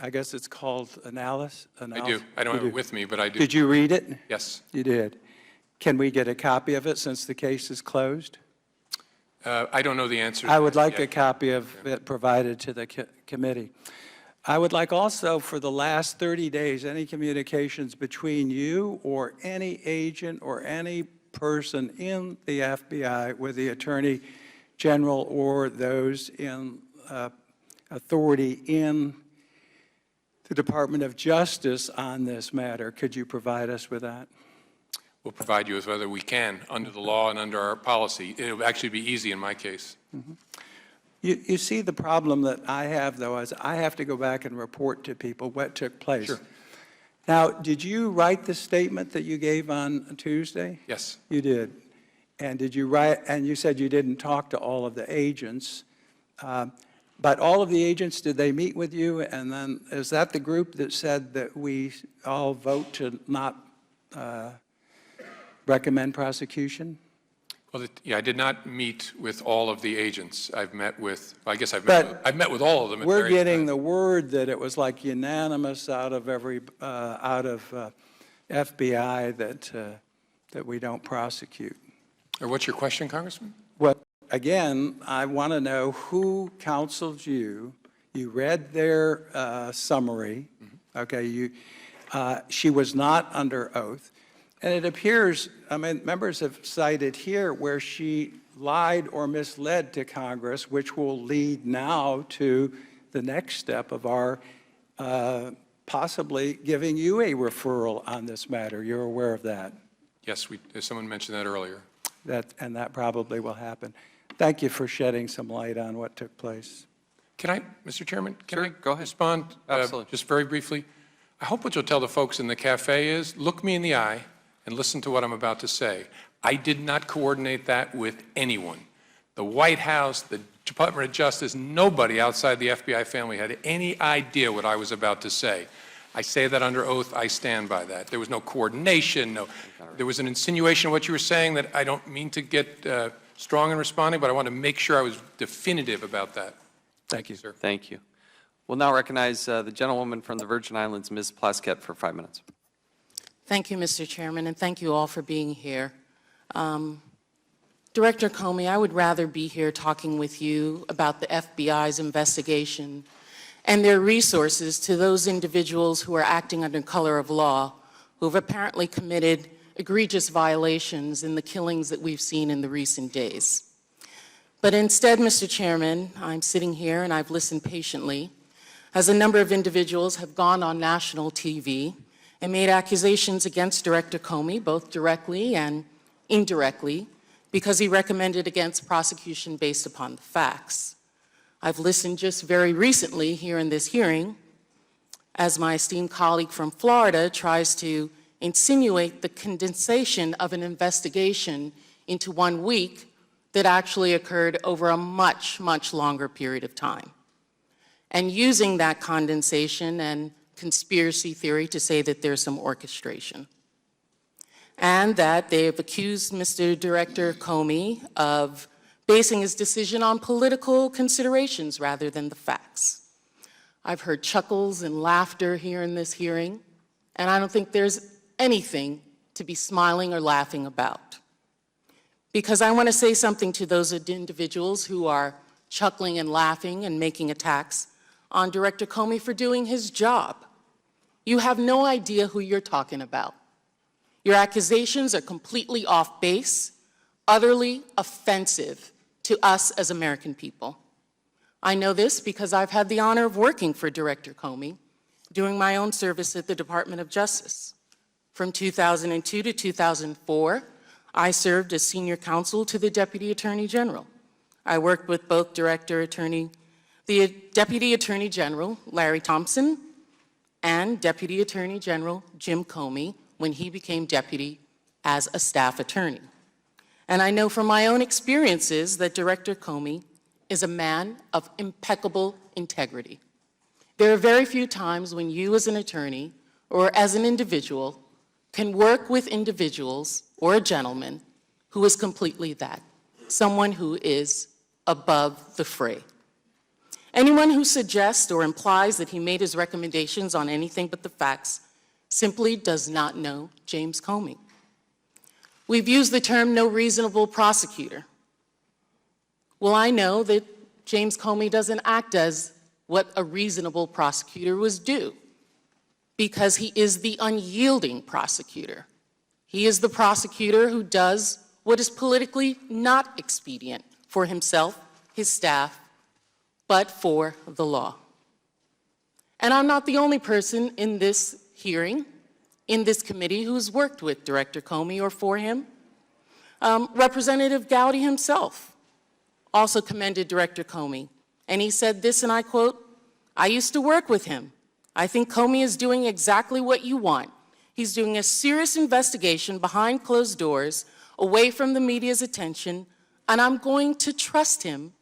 Speaker 5: I guess it's called analysis?
Speaker 4: I do. I don't have it with me, but I do.
Speaker 5: Did you read it?
Speaker 4: Yes.
Speaker 5: You did. Can we get a copy of it since the case is closed?
Speaker 4: I don't know the answer to
Speaker 5: I would
Speaker 4: that
Speaker 5: like
Speaker 4: yet.
Speaker 5: a copy of it provided to the committee. I would like also for the last 30 days, any communications between you or any agent or any person in the FBI with the Attorney General or those in authority in the Department of Justice on this matter. Could you provide us with that?
Speaker 4: We'll provide you with whether we can, under the law and under our policy. It'll actually be easy in my case.
Speaker 5: Mm-hmm. You see the problem that I have, though, is I have to go back and report to people what took place.
Speaker 4: Sure.
Speaker 5: Now, did you write the statement that you gave on Tuesday?
Speaker 4: Yes.
Speaker 5: You did. And did you write, and you said you didn't talk to all of the agents, but all of the agents, did they meet with you? And then, is that the group that said that we all vote to not recommend prosecution?
Speaker 4: Well, yeah, I did not meet with all of the agents. I've met with, I guess I've met with all of them. At
Speaker 5: We're
Speaker 4: various
Speaker 5: getting
Speaker 4: times.
Speaker 5: the word that it was like unanimous out of FBI that we don't prosecute.
Speaker 4: Or what's your question, Congressman?
Speaker 5: Well, again, I want to know who counseled you. You read their summary. Okay, she was not under oath. And it appears, I mean, members have cited here where she lied or misled to Congress, which will lead now to the next step of our possibly giving you a referral on this matter. You're aware of that?
Speaker 4: Yes, someone mentioned that earlier.
Speaker 5: And that probably will happen. Thank you for shedding some light on what took place.
Speaker 4: Can I, Mr. Chairman, can I
Speaker 1: go ahead.
Speaker 4: respond
Speaker 1: Absolutely.
Speaker 4: just very briefly? I hope what you'll tell the folks in the cafe is, look me in the eye and listen to what I'm about to say. I did not coordinate that with anyone. The White House, the Department of Justice, nobody outside the FBI family had any idea what I was about to say. I say that under oath. I stand by that. There was no coordination. There was an insinuation of what you were saying that I don't mean to get strong in responding, but I want to make sure I was definitive about that.
Speaker 5: Thank you,
Speaker 4: sir.
Speaker 1: Thank you. We'll now recognize the gentlewoman from the Virgin Islands, Ms. Plaskett, for 5 minutes.
Speaker 6: Thank you, Mr. Chairman, and thank you all for being here. Director Comey, I would rather be here talking with you about the FBI's investigation and their resources to those individuals who are acting under color of law, who have apparently committed egregious violations in the killings that we've seen in the recent days. But instead, Mr. Chairman, I'm sitting here and I've listened patiently as a number of individuals have gone on national TV and made accusations against Director Comey, both directly and indirectly, because he recommended against prosecution based upon the facts. I've listened just very recently here in this hearing as my esteemed colleague from Florida tries to insinuate the condensation of an investigation into 1 week that actually occurred over a much, much longer period of time. And using that condensation and conspiracy theory to say that there's some orchestration. And that they have accused Mr. Director Comey of basing his decision on political considerations rather than the facts. I've heard chuckles and laughter here in this hearing, and I don't think there's anything to be smiling or laughing about. Because I want to say something to those individuals who are chuckling and laughing and making attacks on Director Comey for doing his job. You have no idea who you're talking about. Your accusations are completely off base, utterly offensive to us as American people. I know this because I've had the honor of working for Director Comey during my own service at the Department of Justice. From 2002 to 2004, I served as senior counsel to the Deputy Attorney General. I worked with both the Deputy Attorney General, Larry Thompson, and Deputy Attorney General Jim Comey when he became deputy as a staff attorney. And I know from my own experiences that Director Comey is a man of impeccable integrity. There are very few times when you as an attorney or as an individual can work with individuals or a gentleman who is completely that, someone who is above the fray. Anyone who suggests or implies that he made his recommendations on anything but the facts simply does not know James Comey. We've used the term no reasonable prosecutor. Well, I know that James Comey doesn't act as what a reasonable prosecutor was due, because he is the unyielding prosecutor. He is the prosecutor who does what is politically not expedient for himself, his staff, but for the law. And I'm not the only person in this hearing, in this committee, who's worked with Director Comey or for him. Representative Gowdy himself also commended Director Comey, and he said this, and I quote, "I used to work with him. I think Comey is doing exactly what you want. He's doing a serious investigation behind closed doors, away from the media's attention, and I'm going to trust him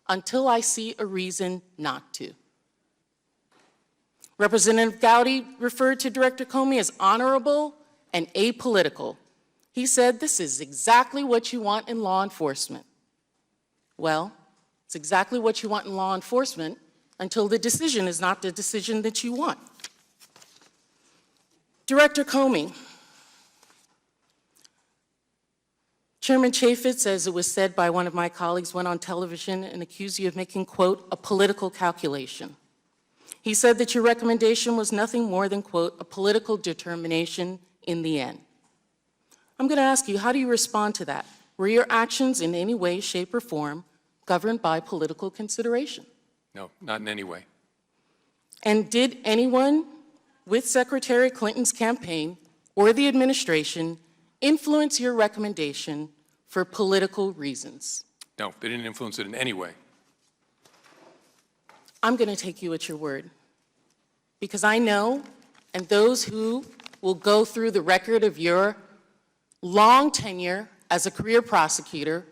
Speaker 6: until I see a reason not to." Representative Gowdy referred to Director Comey as honorable and apolitical. He said, "This is exactly what you want in law enforcement." Well, it's exactly what you want in law enforcement until the decision is not the decision that you want. Director Comey, Chairman Chaffetz, as it was said by one of my colleagues, went on television and accused you of making, quote, a political calculation. He said that your recommendation was nothing more than, quote, a political determination in the end. I'm going to ask you, how do you respond to that? Were your actions in any way, shape, or form governed by political consideration?
Speaker 4: No, not in any way.
Speaker 6: And did anyone with Secretary Clinton's campaign or the administration influence your recommendation for political reasons?
Speaker 4: No, they didn't influence it in any way.
Speaker 6: I'm going to take you at your word, because I know, and those who will go through the record of your long tenure as a career prosecutor,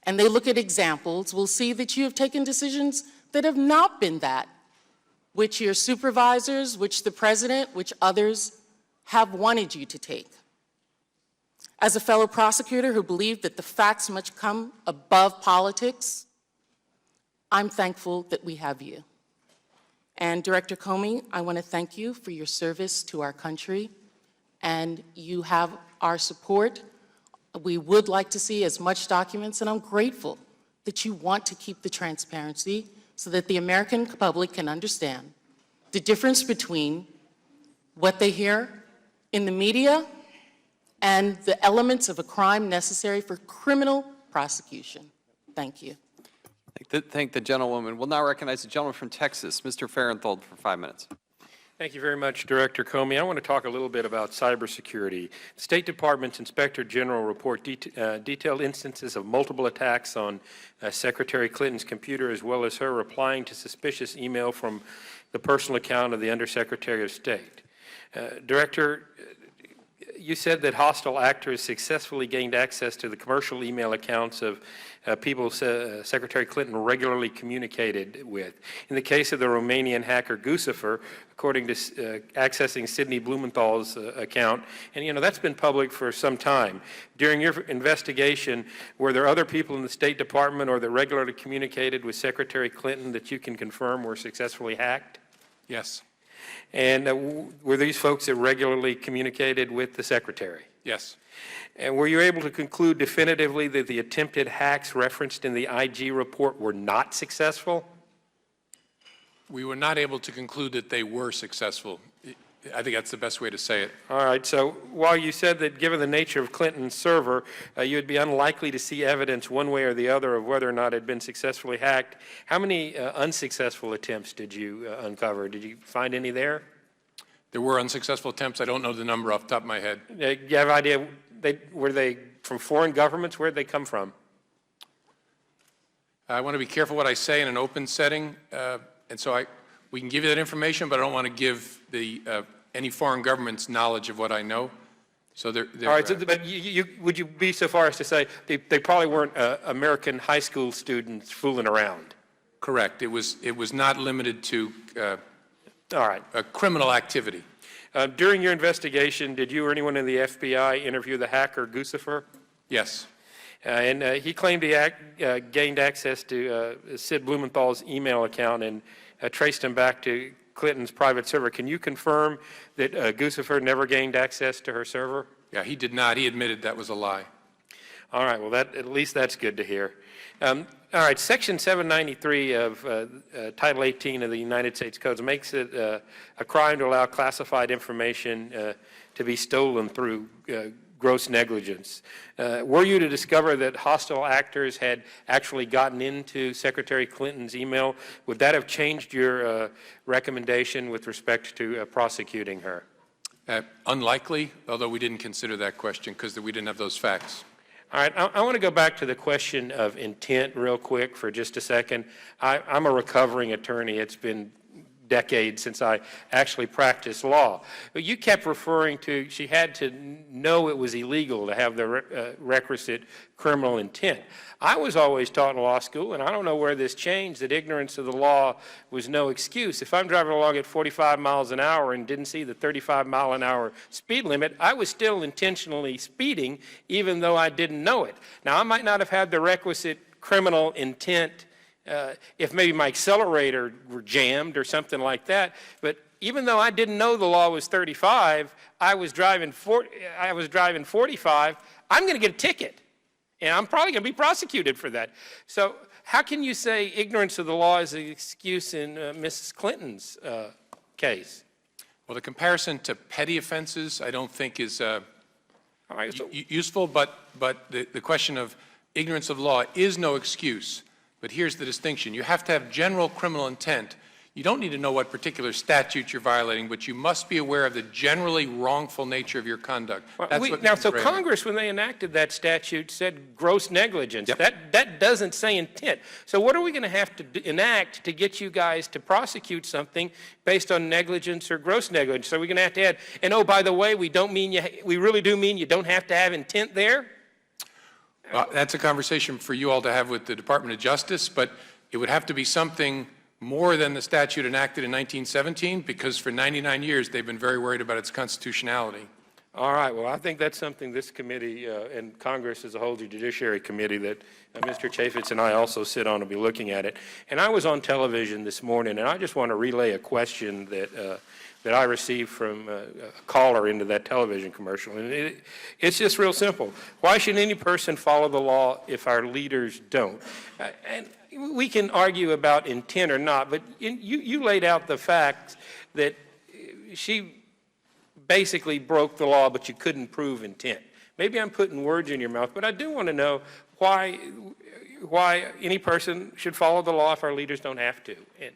Speaker 6: and they look at examples, will see that you have taken decisions that have not been that, which your supervisors, which the president, which others have wanted you to take. As a fellow prosecutor who believed that the facts must come above politics, I'm thankful that we have you. And Director Comey, I want to thank you for your service to our country, and you have our support. We would like to see as much documents, and I'm grateful that you want to keep the transparency so that the American public can understand the difference between what they hear in the media and the elements of a crime necessary for criminal prosecution. Thank you.
Speaker 1: Thank the gentlewoman. We'll now recognize the gentleman from Texas, Mr. Farenthold, for 5 minutes.
Speaker 7: Thank you very much, Director Comey. I want to talk a little bit about cybersecurity. The State Department's Inspector General report detailed instances of multiple attacks on Secretary Clinton's computer, as well as her replying to suspicious email from the personal account of the Undersecretary of State. Director, you said that hostile actors successfully gained access to the commercial email accounts of people Secretary Clinton regularly communicated with. In the case of the Romanian hacker Guccifer, according to accessing Sidney Blumenthal's account, and that's been public for some time. During your investigation, were there other people in the State Department or that regularly communicated with Secretary Clinton that you can confirm were successfully hacked?
Speaker 4: Yes.
Speaker 7: And were these folks that regularly communicated with the Secretary?
Speaker 4: Yes.
Speaker 7: And were you able to conclude definitively that the attempted hacks referenced in the IG report were not successful?
Speaker 4: We were not able to conclude that they were successful. I think that's the best way to say it.
Speaker 7: All right, so while you said that given the nature of Clinton's server, you would be unlikely to see evidence one way or the other of whether or not it had been successfully hacked, how many unsuccessful attempts did you uncover? Did you find any there?
Speaker 4: There were unsuccessful attempts. I don't know the number off the top of my head.
Speaker 7: Do you have an idea, were they from foreign governments? Where did they come from?
Speaker 4: I want to be careful what I say in an open setting, and so We can give you that information, but I don't want to give any foreign government's knowledge of what I know. So they're
Speaker 7: All right, but would you be so far as to say they probably weren't American high school students fooling around?
Speaker 4: correct. It was not limited to
Speaker 7: all right.
Speaker 4: Criminal activity.
Speaker 7: During your investigation, did you or anyone in the FBI interview the hacker Guccifer?
Speaker 4: Yes.
Speaker 7: And he claimed he gained access to Sid Blumenthal's email account and traced him back to Clinton's private server. Can you confirm that Guccifer never gained access to her server?
Speaker 4: Yeah, he did not. He admitted that was a lie.
Speaker 7: All right, well, at least that's good to hear. All right, Section 793 of Title 18 of the United States Codes makes it a crime to allow classified information to be stolen through gross negligence. Were you to discover that hostile actors had actually gotten into Secretary Clinton's email, would that have changed your recommendation with respect to prosecuting her?
Speaker 4: Unlikely, although we didn't consider that question because we didn't have those facts.
Speaker 7: All right, I want to go back to the question of intent real quick for just a second. I'm a recovering attorney. It's been decades since I actually practiced law. But you kept referring to she had to know it was illegal to have the requisite criminal intent. I was always taught in law school, and I don't know where this changed, that ignorance of the law was no excuse. If I'm driving along at 45 miles an hour and didn't see the 35-mile-an-hour speed limit, I was still intentionally speeding, even though I didn't know it. Now, I might not have had the requisite criminal intent if maybe my accelerator were jammed or something like that, but even though I didn't know the law was 35, I was driving 45, I'm going to get a ticket. And I'm probably going to be prosecuted for that. So how can you say ignorance of the law is an excuse in Mrs. Clinton's case?
Speaker 4: Well, the comparison to petty offenses I don't think is useful, but the question of ignorance of law is no excuse. But here's the distinction. You have to have general criminal intent. You don't need to know what particular statute you're violating, but you must be aware of the generally wrongful nature of your conduct.
Speaker 7: So Congress, when they enacted that statute, said gross negligence. Yep. That doesn't say intent. So what are we going to have to enact to get you guys to prosecute something based on negligence or gross negligence? So we're going to have to add, and oh, by the way, we really do mean you don't have to have intent there?
Speaker 4: That's a conversation for you all to have with the Department of Justice, but it would have to be something more than the statute enacted in 1917, because for 99 years they've been very worried about its constitutionality.
Speaker 7: All right. Well, I think that's something this committee and Congress as a whole, the Judiciary Committee, that Mr. Chaffetz and I also sit on, will be looking at it. And I was on television this morning, and I just want to relay a question that I received from a caller into that television commercial. And it's just real simple. Why should any person follow the law if our leaders don't? And we can argue about intent or not, but you laid out the fact that she basically broke the law, but you couldn't prove intent. Maybe I'm putting words in your mouth, but I do want to know why any person should follow the law if our leaders don't have to. And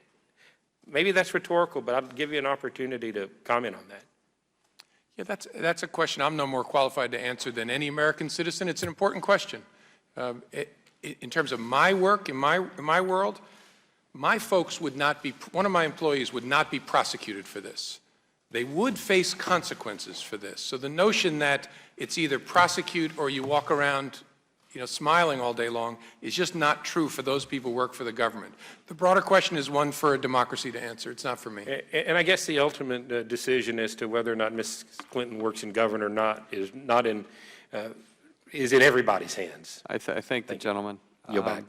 Speaker 7: maybe that's rhetorical, but I'll give you an opportunity to comment on that.
Speaker 4: Yeah, that's a question I'm no more qualified to answer than any American citizen. It's an important question. In terms of my work, in my world, my folks would not be, one of my employees would not be prosecuted for this. They would face consequences for this. So the notion that it's either prosecute or you walk around, smiling all day long is just not true for those people who work for the government. The broader question is one for a democracy to answer. It's not for me.
Speaker 7: And I guess the ultimate decision as to whether or not Ms. Clinton works in government or not is in everybody's hands.
Speaker 1: I thank the gentleman.
Speaker 7: Yield back.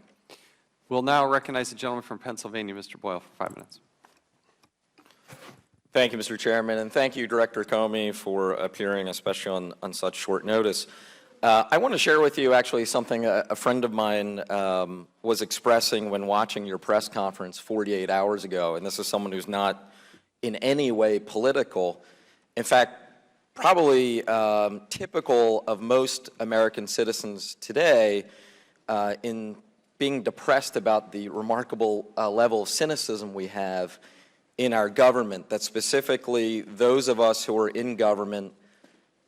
Speaker 1: We'll now recognize the gentleman from Pennsylvania, Mr. Boyle, for 5 minutes.
Speaker 8: Thank you, Mr. Chairman, and thank you, Director Comey, for appearing, especially on such short notice. I want to share with you actually something a friend of mine was expressing when watching your press conference 48 hours ago, and this is someone who's not in any way political. In fact, probably typical of most American citizens today in being depressed about the remarkable level of cynicism we have in our government, that specifically those of us who are in government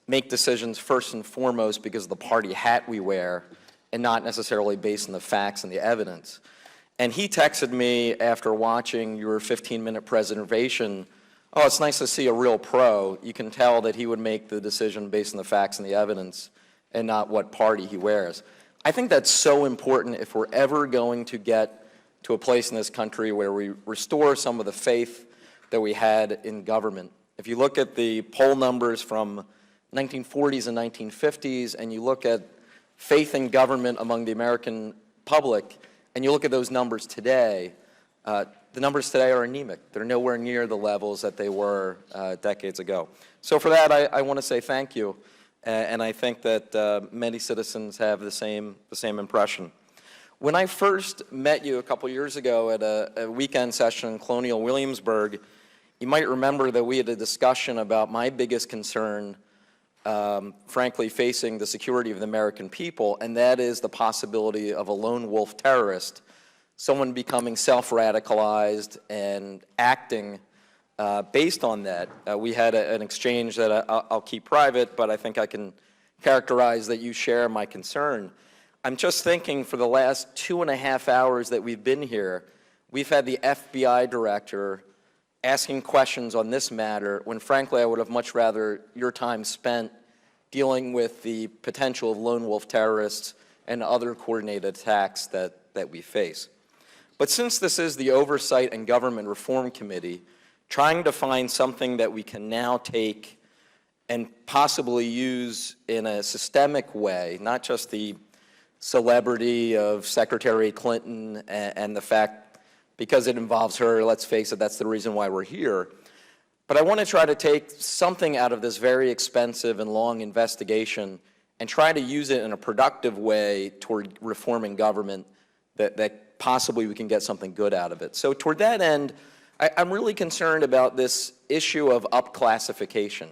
Speaker 8: make decisions first and foremost because of the party hat we wear and not necessarily based on the facts and the evidence. And he texted me after watching your 15-minute presentation, "Oh, it's nice to see a real pro. You can tell that he would make the decision based on the facts and the evidence and not what party he wears." I think that's so important if we're ever going to get to a place in this country where we restore some of the faith that we had in government. If you look at the poll numbers from 1940s and 1950s, and you look at faith in government among the American public, and you look at those numbers today, the numbers today are anemic. They're nowhere near the levels that they were decades ago. So for that, I want to say thank you, and I think that many citizens have the same impression. When I first met you a couple years ago at a weekend session in Colonial Williamsburg, you might remember that we had a discussion about my biggest concern, frankly, facing the security of the American people, and that is the possibility of a lone wolf terrorist, someone becoming self-radicalized and acting based on that. We had an exchange that I'll keep private, but I think I can characterize that you share my concern. I'm just thinking for the last 2.5 hours that we've been here, we've had the FBI director asking questions on this matter when, frankly, I would have much rather your time spent dealing with the potential of lone wolf terrorists and other coordinated attacks that we face. But since this is the Oversight and Government Reform Committee, trying to find something that we can now take and possibly use in a systemic way, not just the celebrity of Secretary Clinton and the fact, because it involves her, let's face it, that's the reason why we're here. But I want to try to take something out of this very expensive and long investigation and try to use it in a productive way toward reforming government that possibly we can get something good out of it. So toward that end, I'm really concerned about this issue of upclassification.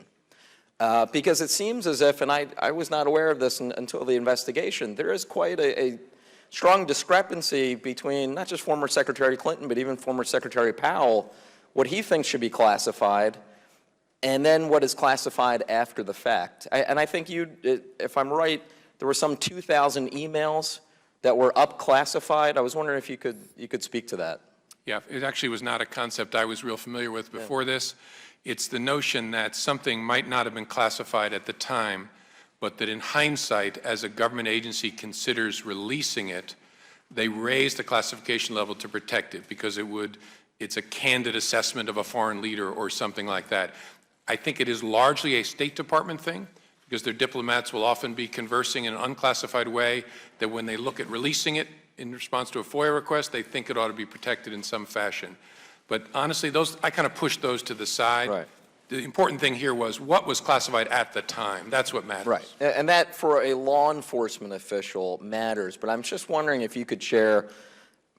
Speaker 8: Because it seems as if, and I was not aware of this until the investigation, there is quite a strong discrepancy between not just former Secretary Clinton, but even former Secretary Powell, what he thinks should be classified, and then what is classified after the fact. And I think if I'm right, there were some 2,000 emails that were upclassified. I was wondering if you could speak to that.
Speaker 4: Yeah, it actually was not a concept I was real familiar with before this. It's the notion that something might not have been classified at the time, but that in hindsight, as a government agency considers releasing it, they raise the classification level to protect it because it's a candid assessment of a foreign leader or something like that. I think it is largely a State Department thing because their diplomats will often be conversing in an unclassified way that when they look at releasing it in response to a FOIA request, they think it ought to be protected in some fashion. But honestly, I kind of pushed those to the side.
Speaker 8: Right.
Speaker 4: The important thing here was what was classified at the time. That's what matters.
Speaker 8: Right. And that, for a law enforcement official, matters. But I'm just wondering if you could share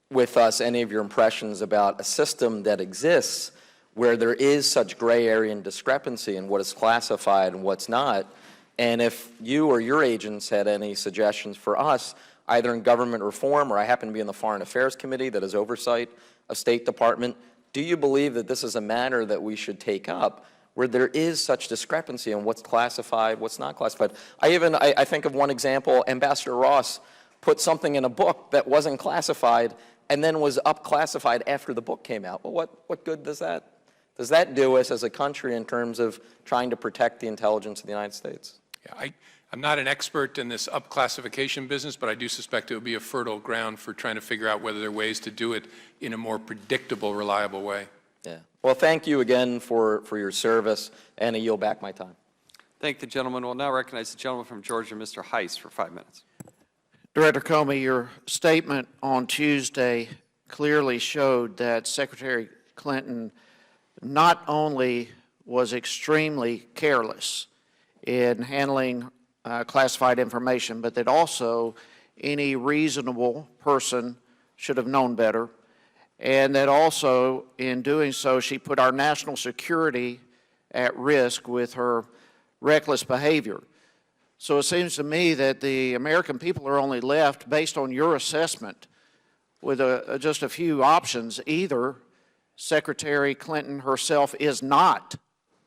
Speaker 8: with us any of your impressions about a system that exists where there is such gray area and discrepancy in what is classified and what's not. And if you or your agents had any suggestions for us, either in government reform, or I happen to be in the Foreign Affairs Committee that has oversight of State Department, do you believe that this is a matter that we should take up where there is such discrepancy in what's classified, what's not classified? I think of one example, Ambassador Ross put something in a book that wasn't classified and then was up-classified after the book came out. Well, what good does that do us as a country in terms of trying to protect the intelligence of the United States?
Speaker 4: Yeah, I'm not an expert in this up-classification business, but I do suspect it would be a fertile ground for trying to figure out whether there are ways to do it in a more predictable, reliable way.
Speaker 8: Yeah. Well, thank you again for your service, and I yield back my time.
Speaker 1: Thank the gentleman. We'll now recognize the gentleman from Georgia, Mr. Heiss, for 5 minutes.
Speaker 9: Director Comey, your statement on Tuesday clearly showed that Secretary Clinton not only was extremely careless in handling classified information, but that also any reasonable person should have known better, and that also in doing so she put our national security at risk with her reckless behavior. So it seems to me that the American people are only left, based on your assessment, with just a few options. Either Secretary Clinton herself is not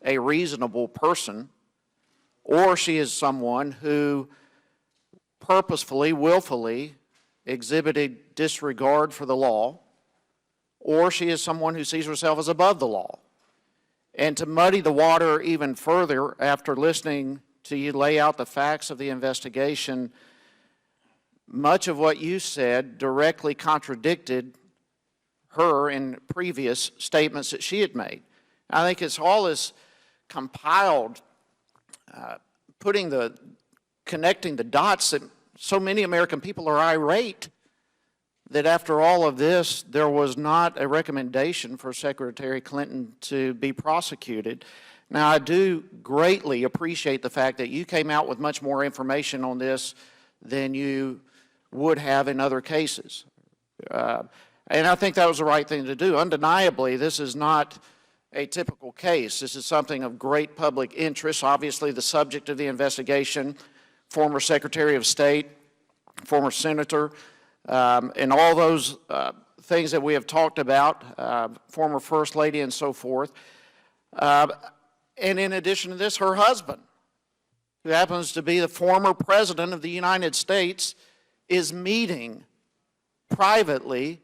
Speaker 9: a reasonable person, or she is someone who purposefully, willfully exhibited disregard for the law, or she is someone who sees herself as above the law. And to muddy the water even further, after listening to you lay out the facts of the investigation, much of what you said directly contradicted her in previous statements that she had made. I think it's all this compiled, connecting the dots that so many American people are irate that after all of this, there was not a recommendation for Secretary Clinton to be prosecuted. Now, I do greatly appreciate the fact that you came out with much more information on this than you would have in other cases. And I think that was the right thing to do. Undeniably, this is not a typical case. This is something of great public interest. Obviously, the subject of the investigation, former Secretary of State, former Senator, and all those things that we have talked about, former First Lady and so forth. And in addition to this, her husband, who happens to be the former President of the United States, is meeting privately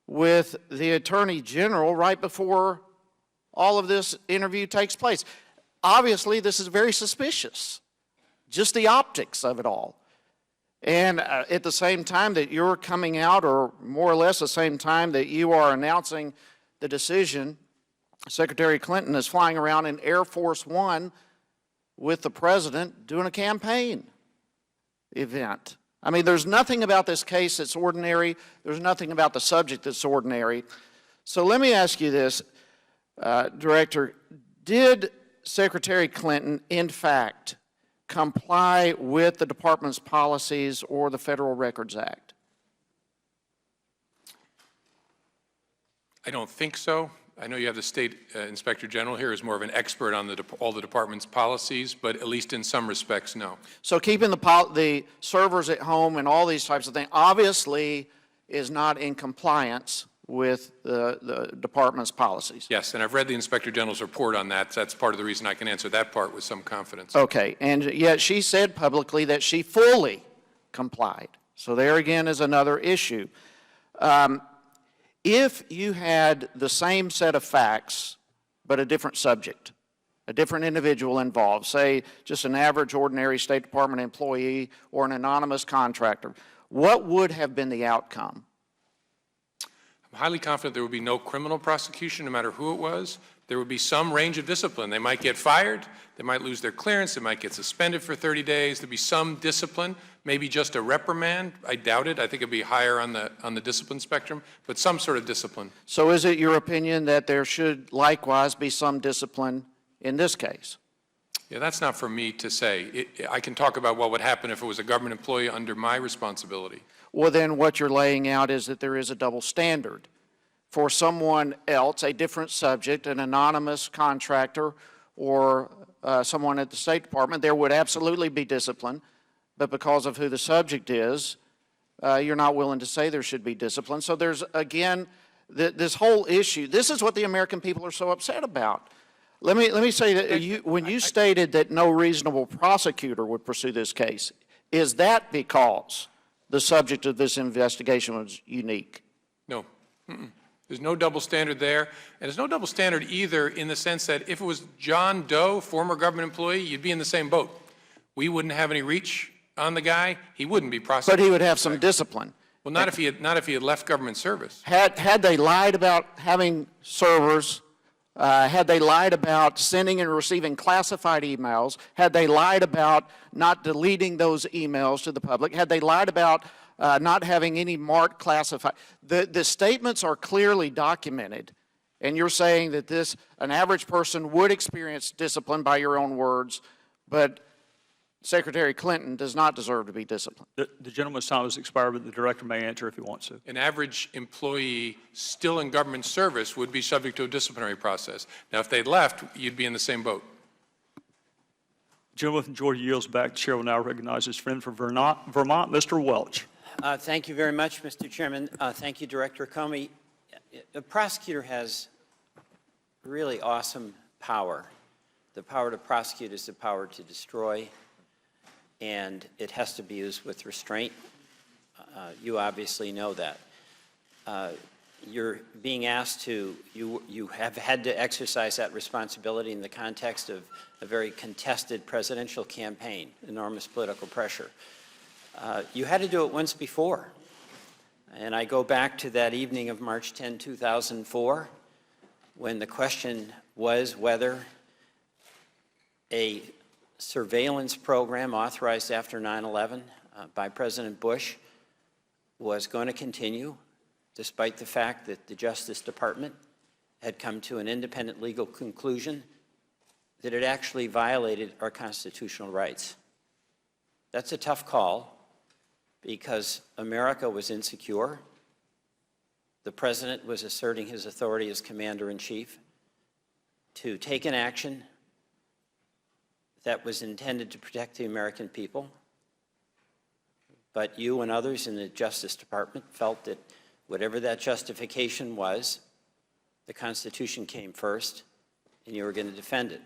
Speaker 9: with the Attorney General right before all of this interview takes place. Obviously, this is very suspicious, just the optics of it all. And at the same time that you're coming out, or more or less the same time that you are announcing the decision, Secretary Clinton is flying around in Air Force One with the President doing a campaign event. I mean, there's nothing about this case that's ordinary. There's nothing about the subject that's ordinary. So let me ask you this, Director. Did Secretary Clinton, in fact, comply with the Department's policies or the Federal Records Act?
Speaker 4: I don't think so. I know you have the State Inspector General here who's more of an expert on all the Department's policies, but at least in some respects, no.
Speaker 9: So keeping the servers at home and all these types of things obviously is not in compliance with the Department's policies.
Speaker 4: Yes, and I've read the Inspector General's report on that. So that's part of the reason I can answer that part with some confidence.
Speaker 9: Okay, and yet she said publicly that she fully complied. So there again is another issue. If you had the same set of facts, but a different subject, a different individual involved, say just an average ordinary State Department employee or an anonymous contractor, what would have been the outcome?
Speaker 4: I'm highly confident there would be no criminal prosecution, no matter who it was. There would be some range of discipline. They might get fired, they might lose their clearance, they might get suspended for 30 days. There'd be some discipline, maybe just a reprimand. I doubt it. I think it'd be higher on the discipline spectrum, but some sort of discipline.
Speaker 9: So is it your opinion that there should likewise be some discipline in this case?
Speaker 4: Yeah, that's not for me to say. I can talk about what would happen if it was a government employee under my responsibility.
Speaker 9: Well, then what you're laying out is that there is a double standard. For someone else, a different subject, an anonymous contractor or someone at the State Department, there would absolutely be discipline. But because of who the subject is, you're not willing to say there should be discipline. So there's, again, this whole issue. This is what the American people are so upset about. Let me say that when you stated that no reasonable prosecutor would pursue this case, is that because the subject of this investigation was unique?
Speaker 4: No. There's no double standard there. And there's no double standard either in the sense that if it was John Doe, former government employee, you'd be in the same boat. We wouldn't have any reach on the guy. He wouldn't be prosecuted.
Speaker 9: But he would have some discipline.
Speaker 4: Well, not if he had left government service.
Speaker 9: Had they lied about having servers, had they lied about sending and receiving classified emails, had they lied about not deleting those emails to the public, had they lied about not having any marked classified, the statements are clearly documented, and you're saying that an average person would experience discipline by your own words, but Secretary Clinton does not deserve to be disciplined.
Speaker 10: The gentleman's time has expired, but the director may answer if he wants to.
Speaker 4: An average employee still in government service would be subject to a disciplinary process. Now, if they'd left, you'd be in the same boat.
Speaker 10: The gentleman from Georgia yields back. The chair will now recognize his friend from Vermont, Mr. Welch.
Speaker 22: Thank you very much, Mr. Chairman. Thank you, Director Comey. A prosecutor has really awesome power. The power to prosecute is the power to destroy, and it has to be used with restraint. You obviously know that. You're being asked to, you have had to exercise that responsibility in the context of a very contested presidential campaign, enormous political pressure. You had to do it once before. And I go back to that evening of March 10, 2004, when the question was whether a surveillance program authorized after 9/11 by President Bush was going to continue, despite the fact that the Justice Department had come to an independent legal conclusion that it actually violated our constitutional rights. That's a tough call because America was insecure. The President was asserting his authority as Commander-in-Chief to take an action that was intended to protect the American people. But you and others in the Justice Department felt that whatever that justification was, the Constitution came first, and you were going to defend it.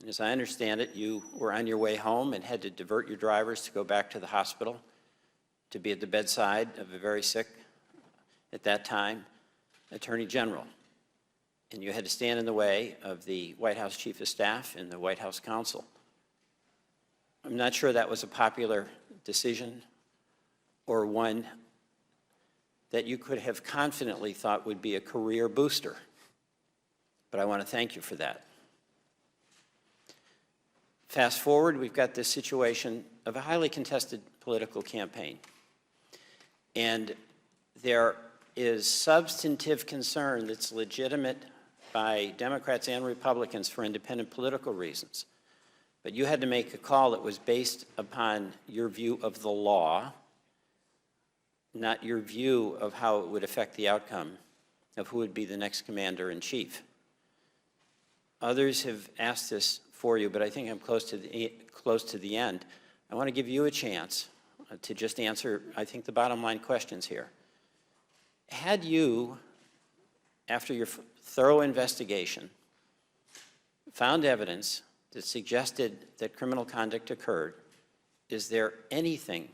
Speaker 22: And as I understand it, you were on your way home and had to divert your drivers to go back to the hospital to be at the bedside of a very sick, at that time, Attorney General. And you had to stand in the way of the White House Chief of Staff and the White House Counsel. I'm not sure that was a popular decision or one that you could have confidently thought would be a career booster. But I want to thank you for that. Fast forward, we've got this situation of a highly contested political campaign. And there is substantive concern that's legitimate by Democrats and Republicans for independent political reasons. But you had to make a call that was based upon your view of the law, not your view of how it would affect the outcome of who would be the next Commander-in-Chief. Others have asked this for you, but I think I'm close to the end. I want to give you a chance to just answer, I think, the bottom line questions here. Had you, after your thorough investigation, found evidence that suggested that criminal conduct occurred, is there anything,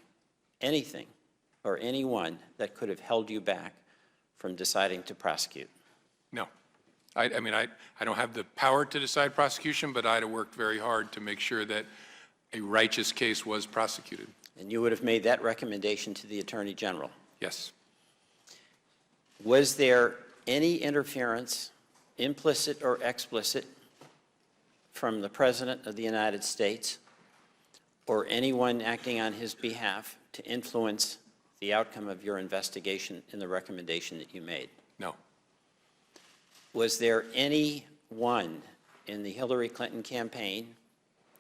Speaker 22: or anyone that could have held you back from deciding to prosecute?
Speaker 4: No. I mean, I don't have the power to decide prosecution, but I'd have worked very hard to make sure that a righteous case was prosecuted.
Speaker 22: And you would have made that recommendation to the Attorney General?
Speaker 4: Yes.
Speaker 22: Was there any interference, implicit or explicit, from the President of the United States or anyone acting on his behalf to influence the outcome of your investigation in the recommendation that you made?
Speaker 4: No.
Speaker 22: Was there anyone in the Hillary Clinton campaign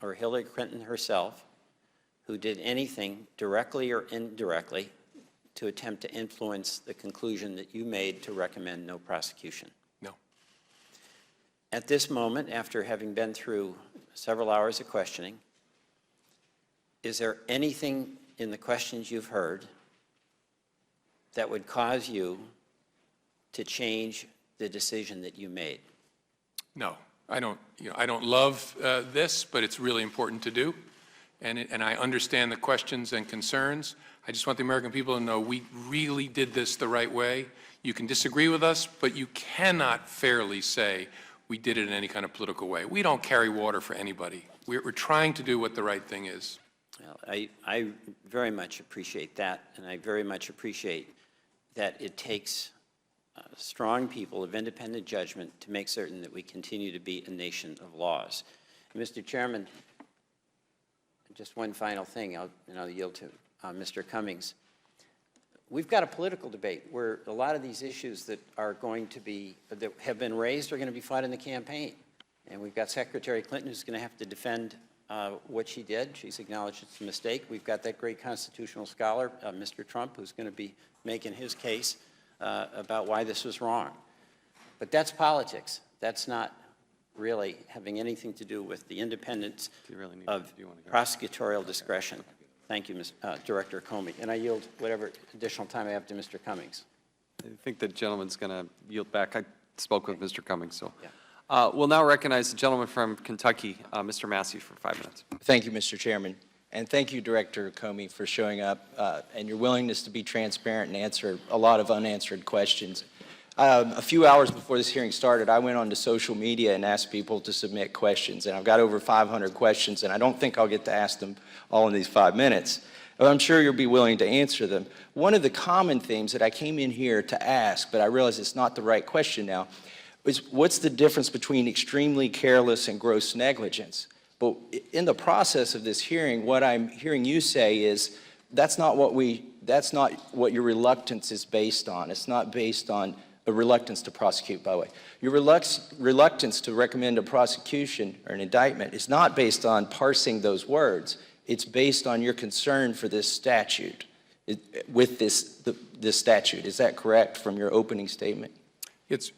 Speaker 22: or Hillary Clinton herself who did anything directly or indirectly to attempt to influence the conclusion that you made to recommend no prosecution?
Speaker 4: No.
Speaker 22: At this moment, after having been through several hours of questioning, is there anything in the questions you've heard that would cause you to change the decision that you made?
Speaker 4: No. I don't love this, but it's really important to do. And I understand the questions and concerns. I just want the American people to know we really did this the right way. You can disagree with us, but you cannot fairly say we did it in any kind of political way. We don't carry water for anybody. We're trying to do what the right thing is.
Speaker 22: Well, I very much appreciate that, and I very much appreciate that it takes strong people of independent judgment to make certain that we continue to be a nation of laws. And Mr. Chairman, just one final thing, and I'll yield to Mr. Cummings. We've got a political debate where a lot of these issues that are going to be, that have been raised are going to be fought in the campaign. And we've got Secretary Clinton who's going to have to defend what she did. She's acknowledged it's a mistake. We've got that great constitutional scholar, Mr. Trump, who's going to be making his case about why this was wrong. But that's politics. That's not really having anything to do with the independence of prosecutorial discretion. Thank you, Director Comey. And I yield whatever additional time I have to Mr. Cummings.
Speaker 1: I think the gentleman's going to yield back. I spoke with Mr. Cummings, so. Yeah. We'll now recognize the gentleman from Kentucky, Mr. Massey, for 5 minutes.
Speaker 11: Thank you, Mr. Chairman. And thank you, Director Comey, for showing up and your willingness to be transparent and answer a lot of unanswered questions. A few hours before this hearing started, I went onto social media and asked people to submit questions, and I've got over 500 questions, and I don't think I'll get to ask them all in these 5 minutes. But I'm sure you'll be willing to answer them. One of the common themes that I came in here to ask, but I realize it's not the right question now, is what's the difference between extremely careless and gross negligence? But in the process of this hearing, what I'm hearing you say is that's not what your reluctance is based on. It's not based on a reluctance to prosecute, by the way. Your reluctance to recommend a prosecution or an indictment is not based on parsing those words. It's based on your concern for this statute, with this statute. Is that correct from your opening statement?
Speaker 4: It's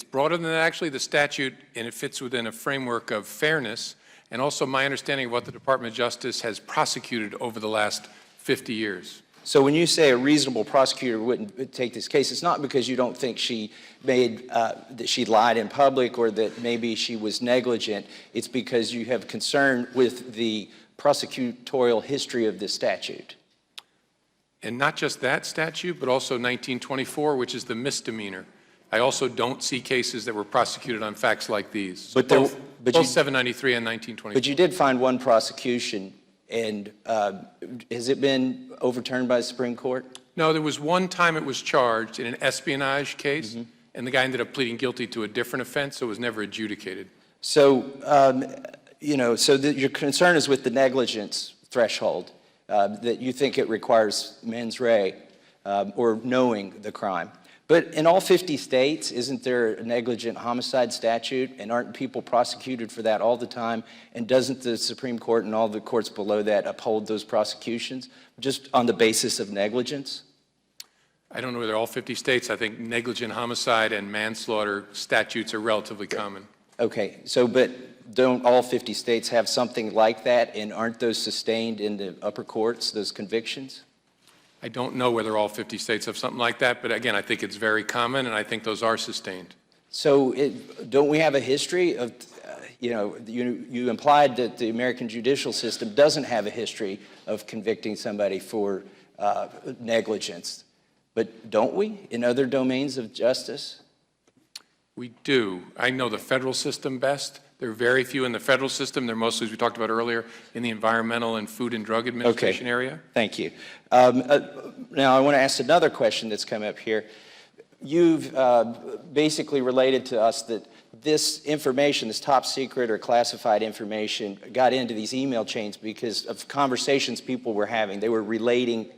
Speaker 4: broader than that, actually, the statute, and it fits within a framework of fairness, and also my understanding of what the Department of Justice has prosecuted over the last 50 years.
Speaker 11: So when you say a reasonable prosecutor wouldn't take this case, it's not because you don't think she that she lied in public or that maybe she was negligent. It's because you have concern with the prosecutorial history of this statute.
Speaker 4: And not just that statute, but also 1924, which is the misdemeanor. I also don't see cases that were prosecuted on facts like these.
Speaker 11: But
Speaker 4: both 793 and 1924.
Speaker 11: But you did find one prosecution, and has it been overturned by the Supreme Court?
Speaker 4: No, there was one time it was charged in an espionage case, and the guy ended up pleading guilty to a different offense, so it was never adjudicated.
Speaker 11: So, your concern is with the negligence threshold, that you think it requires mens rea, or knowing the crime. But in all 50 states, isn't there a negligent homicide statute, and aren't people prosecuted for that all the time? And doesn't the Supreme Court and all the courts below that uphold those prosecutions just on the basis of negligence?
Speaker 4: I don't know whether all 50 states. I think negligent homicide and manslaughter statutes are relatively common.
Speaker 11: Okay, so but don't all 50 states have something like that, and aren't those sustained in the upper courts, those convictions?
Speaker 4: I don't know whether all 50 states have something like that, but again, I think it's very common, and I think those are sustained.
Speaker 11: So don't we have a history of, you implied that the American judicial system doesn't have a history of convicting somebody for negligence, but don't we in other domains of justice?
Speaker 4: We do. I know the federal system best. There are very few in the federal system. They're mostly, as we talked about earlier, in the environmental and food and drug administration area.
Speaker 11: Thank you. Now, I want to ask another question that's come up here. You've basically related to us that this information, this top secret or classified information, got into these email chains because of conversations people were having. They were relating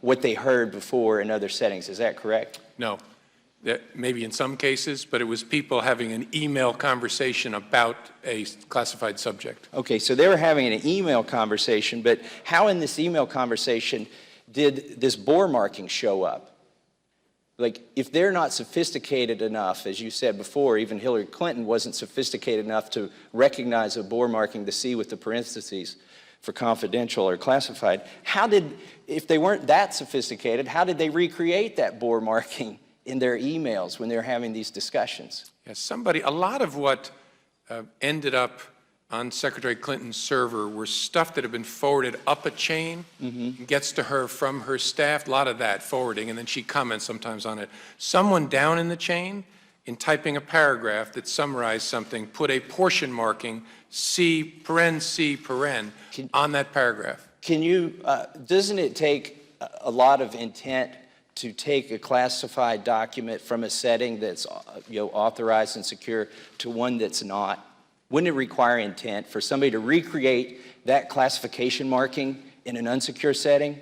Speaker 11: what they heard before in other settings. Is that correct?
Speaker 4: No. Maybe in some cases, but it was people having an email conversation about a classified subject.
Speaker 11: Okay, so they were having an email conversation, but how in this email conversation did this bore marking show up? Like, if they're not sophisticated enough, as you said before, even Hillary Clinton wasn't sophisticated enough to recognize a bore marking to see with the parentheses for confidential or classified, if they weren't that sophisticated, how did they recreate that bore marking in their emails when they're having these discussions?
Speaker 4: Yes, a lot of what ended up on Secretary Clinton's server were stuff that had been forwarded up a chain, and gets to her from her staff, a lot of that forwarding, and then she comments sometimes on it. Someone down in the chain, in typing a paragraph that summarized something, put a portion marking, C, paren, on that paragraph.
Speaker 11: Doesn't it take a lot of intent to take a classified document from a setting that's authorized and secure to one that's not? Wouldn't it require intent for somebody to recreate that classification marking in an unsecure setting?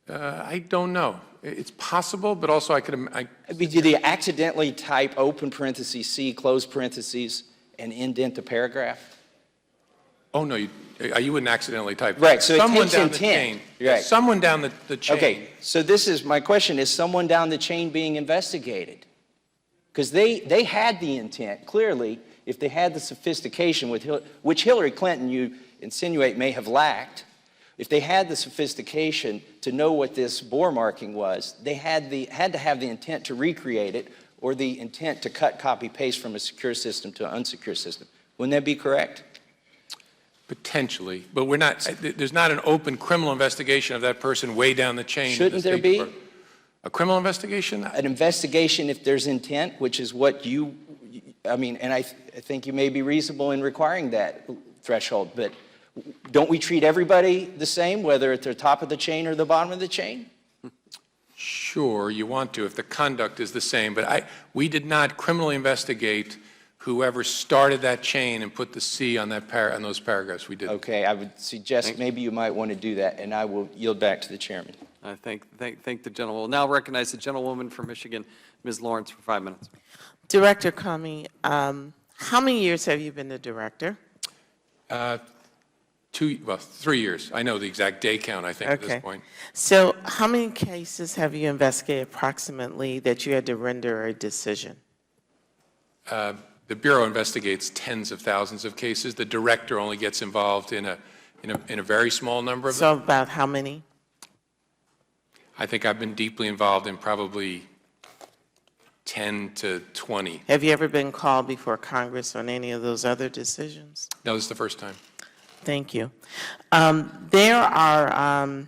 Speaker 4: I don't know. It's possible, but also
Speaker 11: Did they accidentally type open parentheses C, close parentheses, and indent the paragraph?
Speaker 4: Oh, no, you wouldn't accidentally type that.
Speaker 11: Right, so
Speaker 4: someone
Speaker 11: it takes
Speaker 4: down
Speaker 11: intent.
Speaker 4: The chain.
Speaker 11: Right.
Speaker 4: Someone down the chain.
Speaker 11: Okay, so my question is someone down the chain being investigated? Because they had the intent, clearly, if they had the sophistication, which Hillary Clinton, you insinuate, may have lacked. If they had the sophistication to know what this bore marking was, they had to have the intent to recreate it, or the intent to cut, copy, paste from a secure system to an unsecure system. Wouldn't that be correct?
Speaker 4: Potentially, but we're not, there's not an open criminal investigation of that person way down the chain.
Speaker 11: Shouldn't there be?
Speaker 4: A criminal investigation?
Speaker 11: An investigation if there's intent, which is what you, I mean, and I think you may be reasonable in requiring that threshold, but don't we treat everybody the same, whether at the top of the chain or the bottom of the chain?
Speaker 4: Sure, you want to if the conduct is the same, but we did not criminally investigate whoever started that chain and put the C on that on those paragraphs. We did.
Speaker 11: Okay, I would suggest maybe you might want to do that, and I will yield back to the chairman.
Speaker 1: I thank the gentleman. We'll now recognize the gentlewoman from Michigan, Ms. Lawrence, for 5 minutes.
Speaker 12: Director Comey, how many years have you been the director?
Speaker 4: 3 years. I know the exact day count, I think, at this point.
Speaker 12: So how many cases have you investigated approximately that you had to render a decision?
Speaker 4: The Bureau investigates tens of thousands of cases. The director only gets involved in a very small number of them.
Speaker 12: So about how many?
Speaker 4: I think I've been deeply involved in probably 10 to 20.
Speaker 12: Have you ever been called before Congress on any of those other decisions?
Speaker 4: No, this is the first time.
Speaker 12: Thank you. There are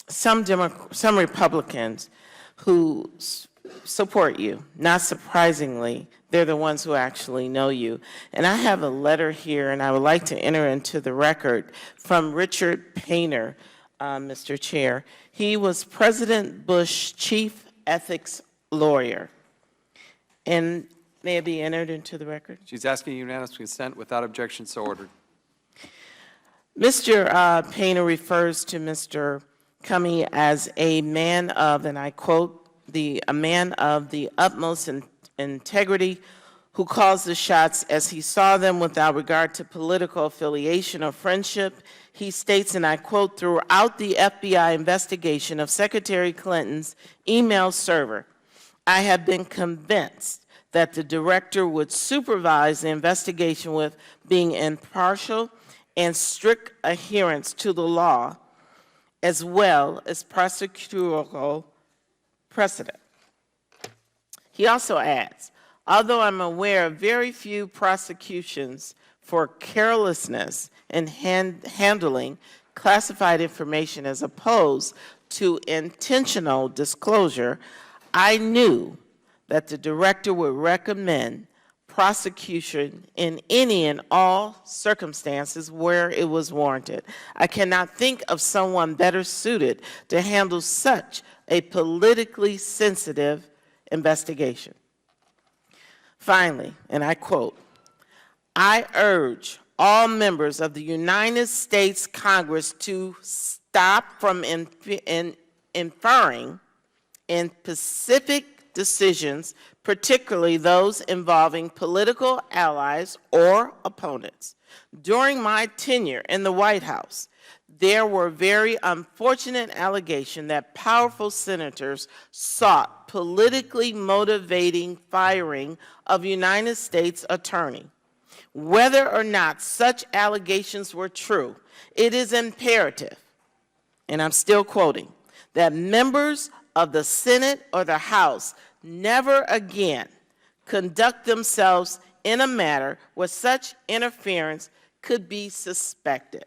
Speaker 12: some Republicans who support you. Not surprisingly, they're the ones who actually know you. And I have a letter here, and I would like to enter into the record from Richard Painter, Mr. Chair. He was President Bush's chief ethics lawyer. And may it be entered into the record?
Speaker 1: She's asking unanimous consent. Without objection, so ordered.
Speaker 12: Mr. Painter refers to Mr. Comey as a man of, and I quote, a man of the utmost integrity who calls the shots as he saw them without regard to political affiliation or friendship. He states, and I quote, throughout the FBI investigation of Secretary Clinton's email server, I have been convinced that the director would supervise the investigation with being impartial and strict adherence to the law, as well as prosecutorial precedent. He also adds, although I'm aware of very few prosecutions for carelessness in handling classified information as opposed to intentional disclosure, I knew that the director would recommend prosecution in any and all circumstances where it was warranted. I cannot think of someone better suited to handle such a politically sensitive investigation. Finally, and I quote, I urge all members of the United States Congress to stop from inferring in specific decisions, particularly those involving political allies or opponents. During my tenure in the White House, there were very unfortunate allegations that powerful senators sought politically motivating firing of United States attorney. Whether or not such allegations were true, it is imperative, and I'm still quoting, that members of the Senate or the House never again conduct themselves in a manner where such interference could be suspected.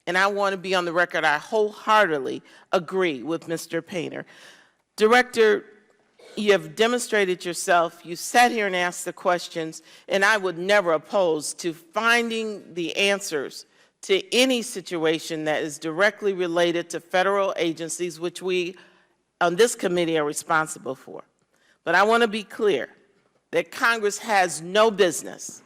Speaker 12: And I want to be on the record, I wholeheartedly agree with Mr. Painter. Director, you have demonstrated yourself, you sat here and asked the questions, and I would never oppose to finding the answers to any situation that is directly related to federal agencies, which we on this committee are responsible for. But I want to be clear that Congress has no business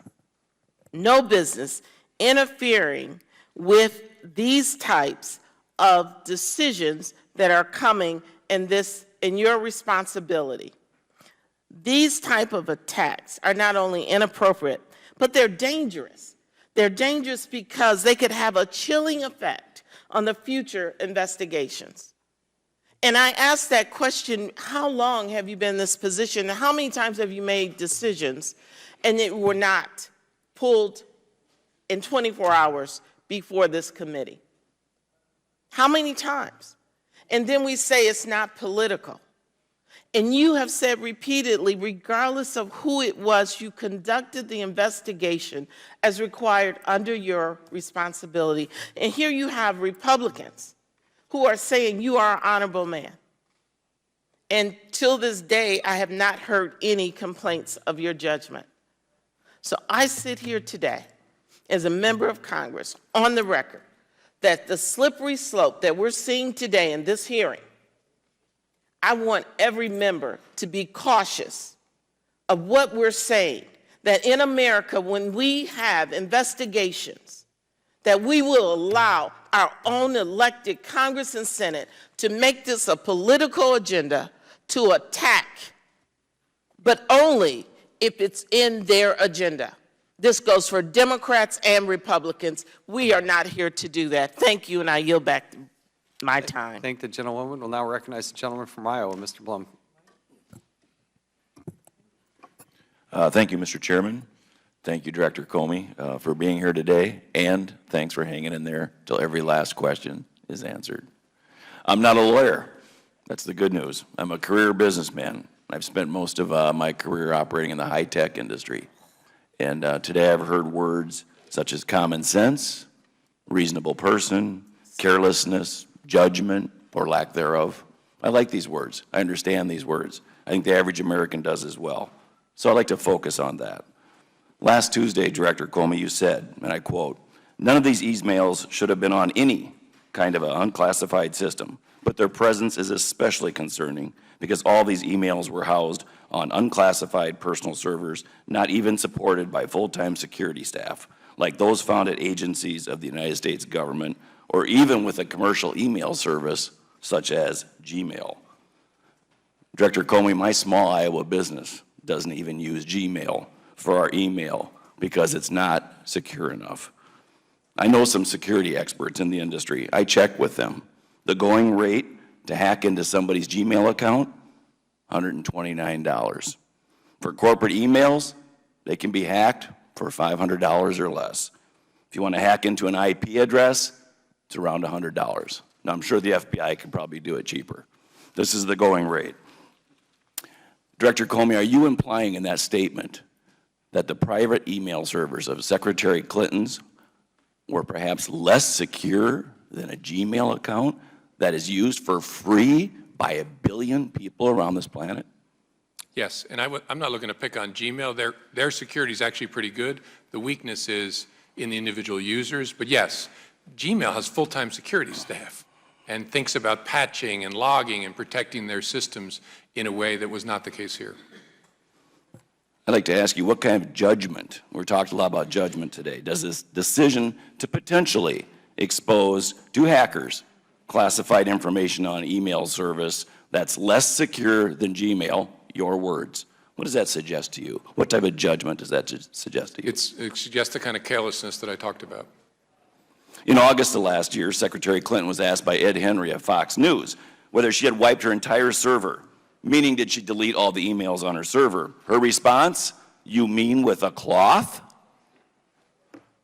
Speaker 12: interfering with these types of decisions that are coming in your responsibility. These type of attacks are not only inappropriate, but they're dangerous. They're dangerous because they could have a chilling effect on the future investigations. And I asked that question, how long have you been in this position? How many times have you made decisions and it were not pulled in 24 hours before this committee? How many times? And then we say it's not political. And you have said repeatedly, regardless of who it was, you conducted the investigation as required under your responsibility. And here you have Republicans who are saying you are an honorable man. And till this day, I have not heard any complaints of your judgment. So I sit here today as a member of Congress on the record that the slippery slope that we're seeing today in this hearing, I want every member to be cautious of what we're saying, that in America, when we have investigations, that we will allow our own elected Congress and Senate to make this a political agenda to attack, but only if it's in their agenda. This goes for Democrats and Republicans. We are not here to do that. Thank you, and I yield back my time.
Speaker 1: Thank the gentlewoman. We'll now recognize the gentleman from Iowa, Mr. Blum.
Speaker 13: Thank you, Mr. Chairman. Thank you, Director Comey, for being here today, and thanks for hanging in there till every last question is answered. I'm not a lawyer. That's the good news. I'm a career businessman. I've spent most of my career operating in the high-tech industry. And today I've heard words such as common sense, reasonable person, carelessness, judgment, or lack thereof. I like these words. I understand these words. I think the average American does as well. So I'd like to focus on that. Last Tuesday, Director Comey, you said, and I quote, "None of these emails should have been on any kind of an unclassified system, but their presence is especially concerning because all these emails were housed on unclassified personal servers, not even supported by full-time security staff, like those found at agencies of the United States government, or even with a commercial email service such as Gmail." Director Comey, my small Iowa business doesn't even use Gmail for our email because it's not secure enough. I know some security experts in the industry. I check with them. The going rate to hack into somebody's Gmail account, $129. For corporate emails, they can be hacked for $500 or less. If you want to hack into an IP address, it's around $100. Now, I'm sure the FBI could probably do it cheaper. This is the going rate. Director Comey, are you implying in that statement that the private email servers of Secretary Clinton's were perhaps less secure than a Gmail account that is used for free by 1 billion people around this planet?
Speaker 4: Yes, and I'm not looking to pick on Gmail. Their security is actually pretty good. The weakness is in the individual users. But yes, Gmail has full-time security staff and thinks about patching and logging and protecting their systems in a way that was not the case here.
Speaker 13: I'd like to ask you, what kind of judgment, we're talking a lot about judgment today, does this decision to potentially expose to hackers classified information on email service that's less secure than Gmail, your words, what does that suggest to you? What type of judgment does that suggest to you?
Speaker 4: It suggests the kind of carelessness that I talked about.
Speaker 13: In August of last year, Secretary Clinton was asked by Ed Henry of Fox News whether she had wiped her entire server, meaning did she delete all the emails on her server? Her response, "You mean with a cloth?"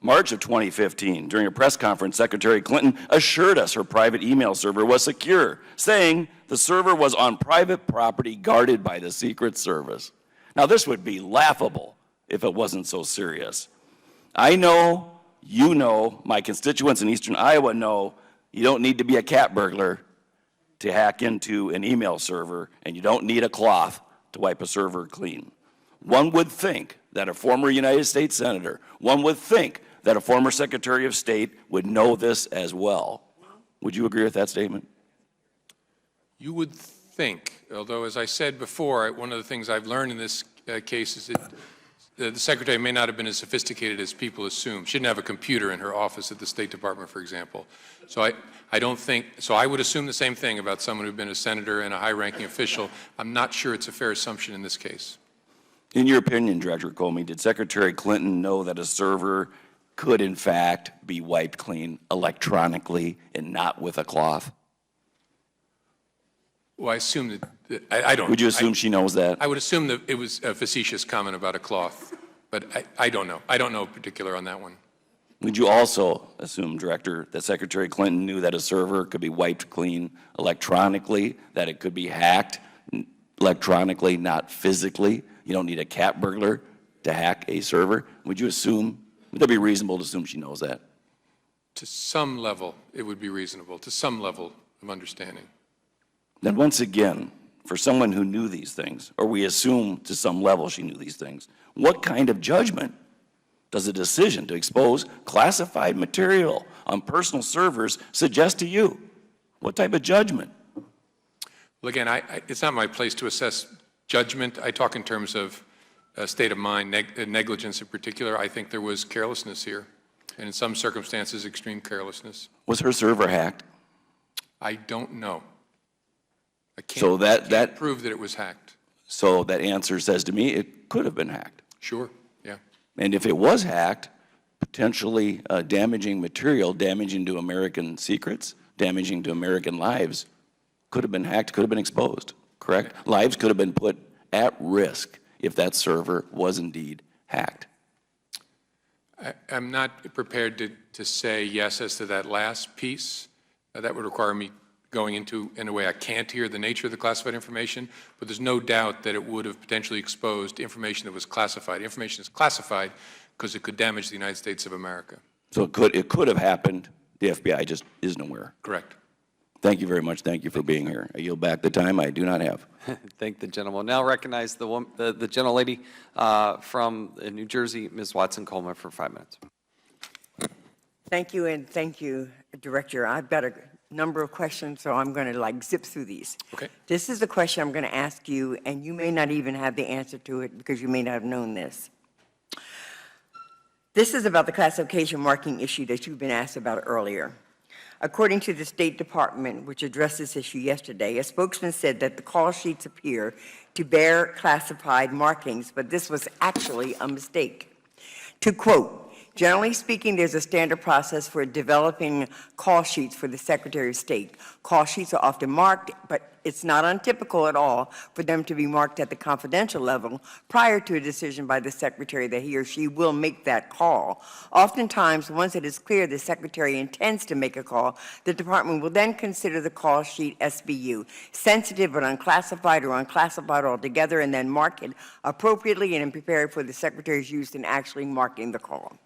Speaker 13: March of 2015, during a press conference, Secretary Clinton assured us her private email server was secure, saying the server was on private property guarded by the Secret Service. Now, this would be laughable if it wasn't so serious. I know, you know, my constituents in eastern Iowa know you don't need to be a cat burglar to hack into an email server, and you don't need a cloth to wipe a server clean. One would think that a former United States Senator, one would think that a former Secretary of State would know this as well. Would you agree with that statement?
Speaker 4: You would think, although as I said before, one of the things I've learned in this case is that the Secretary may not have been as sophisticated as people assume. She didn't have a computer in her office at the State Department, for example. So I don't think, so I would assume the same thing about someone who'd been a senator and a high-ranking official. I'm not sure it's a fair assumption in this case.
Speaker 13: In your opinion, Director Comey, did Secretary Clinton know that a server could in fact be wiped clean electronically and not with a cloth?
Speaker 4: Well, I assume that I don't.
Speaker 13: Would you assume she knows that?
Speaker 4: I would assume that it was a facetious comment about a cloth, but I don't know. I don't know in particular on that one.
Speaker 13: Would you also assume, Director, that Secretary Clinton knew that a server could be wiped clean electronically, that it could be hacked, electronically, not physically? You don't need a cat burglar to hack a server? Would that be reasonable to assume she knows that?
Speaker 4: To some level, it would be reasonable, to some level of understanding.
Speaker 13: Then once again, for someone who knew these things, or we assume to some level she knew these things, what kind of judgment does a decision to expose classified material on personal servers suggest to you? What type of judgment?
Speaker 4: Well, again, it's not my place to assess judgment. I talk in terms of state of mind, negligence in particular. I think there was carelessness here, and in some circumstances, extreme carelessness.
Speaker 13: Was her server hacked?
Speaker 4: I don't know. I can't,
Speaker 13: So
Speaker 4: can't prove that it was hacked.
Speaker 13: So that answer says to me it could have been hacked.
Speaker 4: Sure, yeah.
Speaker 13: And if it was hacked, potentially damaging material, damaging to American secrets, damaging to American lives, could have been hacked, could have been exposed, correct? Okay. Lives could have been put at risk if that server was indeed hacked.
Speaker 4: I'm not prepared to say yes as to that last piece. That would require me going into, in a way I can't hear the nature of the classified information, but there's no doubt that it would have potentially exposed information that was classified. Information is classified because it could damage the United States of America.
Speaker 13: So it could have happened. The FBI just isn't aware.
Speaker 4: Correct.
Speaker 13: Thank you very much. Thank you for being here. I yield back the time I do not have.
Speaker 1: Thank the gentleman. Now recognize the gentlelady from New Jersey, Ms. Watson-Coleman, for 5 minutes.
Speaker 2: Thank you, and thank you, Director. I've got a number of questions, so I'm going to zip through these.
Speaker 4: Okay.
Speaker 2: This is the question I'm going to ask you, and you may not even have the answer to it because you may not have known this. This is about the classification marking issue that you've been asked about earlier. According to the State Department, which addressed this issue yesterday, a spokesman said that the call sheets appear to bear classified markings, but this was actually a mistake. To quote, "Generally speaking, there's a standard process for developing call sheets for the Secretary of State. Call sheets are often marked, but it's not untypical at all for them to be marked at the confidential level prior to a decision by the Secretary that he or she will make that call. Oftentimes, once it is clear the Secretary intends to make a call, the Department will then consider the call sheet SBU, sensitive but unclassified or unclassified altogether, and then mark it appropriately and prepare for the Secretary's use in actually marking the call.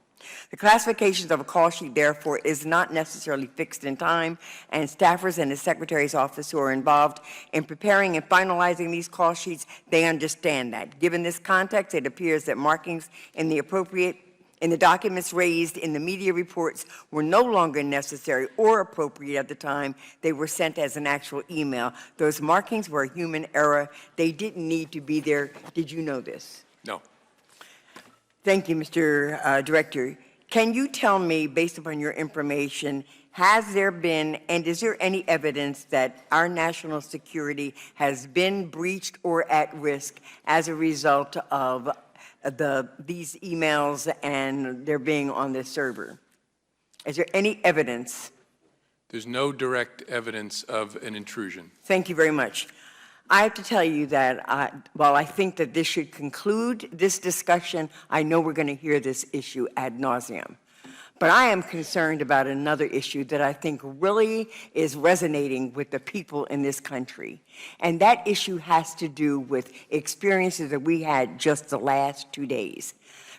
Speaker 2: The classifications of a call sheet, therefore, is not necessarily fixed in time, and staffers in the Secretary's office who are involved in preparing and finalizing these call sheets, they understand that. Given this context, it appears that markings in the documents raised in the media reports were no longer necessary or appropriate at the time they were sent as an actual email. Those markings were a human error. They didn't need to be there. Did you know this?
Speaker 4: No.
Speaker 2: Thank you, Mr. Director. Can you tell me, based upon your information, has there been, and is there any evidence that our national security has been breached or at risk as a result of these emails and their being on this server? Is there any evidence?
Speaker 4: There's no direct evidence of an intrusion.
Speaker 2: Thank you very much. I have to tell you that while I think that this should conclude this discussion, I know we're going to hear this issue ad nauseum. But I am concerned about another issue that I think really is resonating with the people in this country. And that issue has to do with experiences that we had just the last 2 days.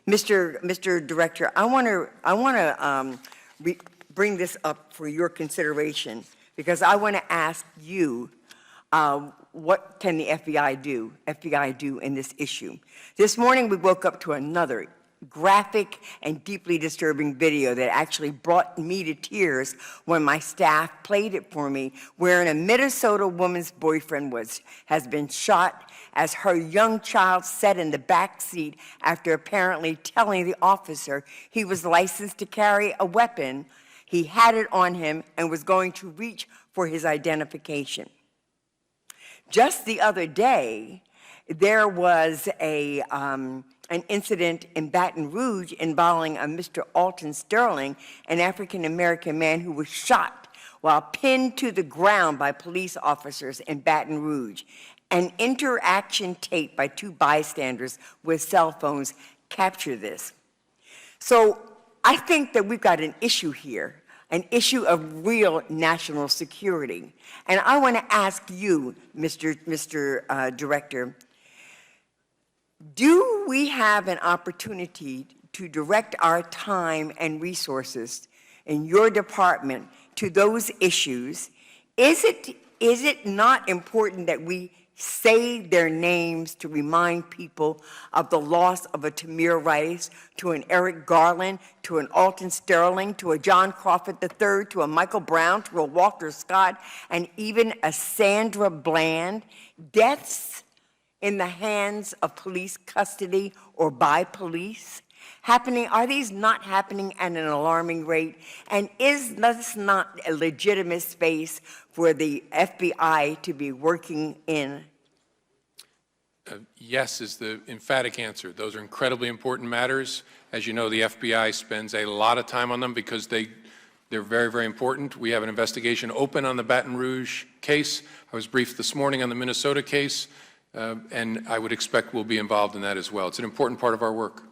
Speaker 2: Mr. Director, I want to bring this up for your consideration because I want to ask you, what can the FBI do in this issue? This morning we woke up to another graphic and deeply disturbing video that actually brought me to tears when my staff played it for me, wherein a Minnesota woman's boyfriend has been shot as her young child sat in the back seat after apparently telling the officer he was licensed to carry a weapon. He had it on him and was going to reach for his identification. Just the other day, there was an incident in Baton Rouge involving a Mr. Alton Sterling, an African-American man who was shot while pinned to the ground by police officers in Baton Rouge. An interaction tape by two bystanders with cell phones captured this. So I think that we've got an issue here. an issue of real national security. And I want to ask you, Mr. Director, do we have an opportunity to direct our time and resources in your department to those issues? Is it not important that we say their names to remind people of the loss of a Tamir Rice, to an Eric Garland, to an Alton Sterling, to a John Crawford III, to a Michael Brown, to a Walter Scott, and even a Sandra Bland? Deaths in the hands of police custody or by police happening? Are these not happening at an alarming rate? And is this not a legitimate space for the FBI to be working in?
Speaker 4: Yes is the emphatic answer. Those are incredibly important matters. As you know, the FBI spends a lot of time on them because they're very, very important. We have an investigation open on the Baton Rouge case. I was briefed this morning on the Minnesota case, and I would expect we'll be involved in that as well. It's an important part of our work.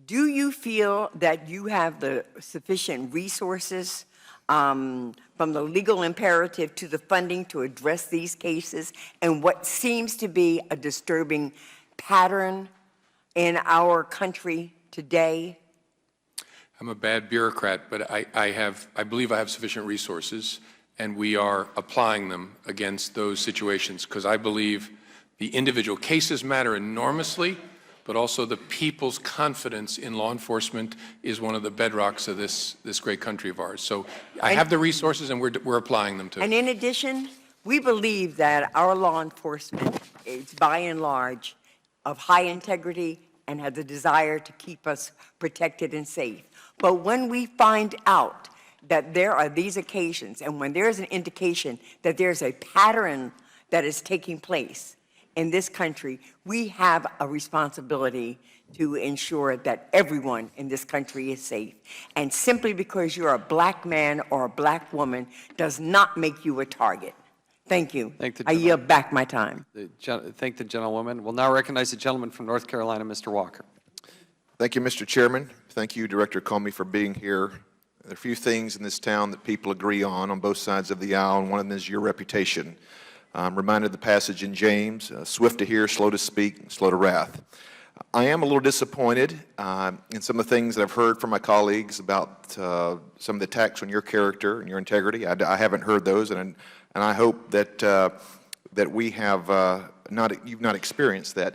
Speaker 2: Do you feel that you have the sufficient resources from the legal imperative to the funding to address these cases and what seems to be a disturbing pattern in our country today?
Speaker 4: I'm a bad bureaucrat, but I believe I have sufficient resources, and we are applying them against those situations because I believe the individual cases matter enormously, but also the people's confidence in law enforcement is one of the bedrocks of this great country of ours. So I have the resources, and we're applying them to.
Speaker 2: And in addition, we believe that our law enforcement is by and large of high integrity and has a desire to keep us protected and safe. But when we find out that there are these occasions, and when there's an indication that there's a pattern that is taking place in this country, we have a responsibility to ensure that everyone in this country is safe. And simply because you're a black man or a black woman does not make you a target. Thank you. I yield back my time.
Speaker 1: Thank the gentlewoman. We'll now recognize the gentleman from North Carolina, Mr. Walker.
Speaker 3: Thank you, Mr. Chairman. Thank you, Director Comey, for being here. There are a few things in this town that people agree on both sides of the aisle, and one of them is your reputation. I'm reminded of the passage in James, swift to hear, slow to speak, slow to wrath. I am a little disappointed in some of the things that I've heard from my colleagues about some of the attacks on your character and your integrity. I haven't heard those, and I hope that that we have you've not experienced that.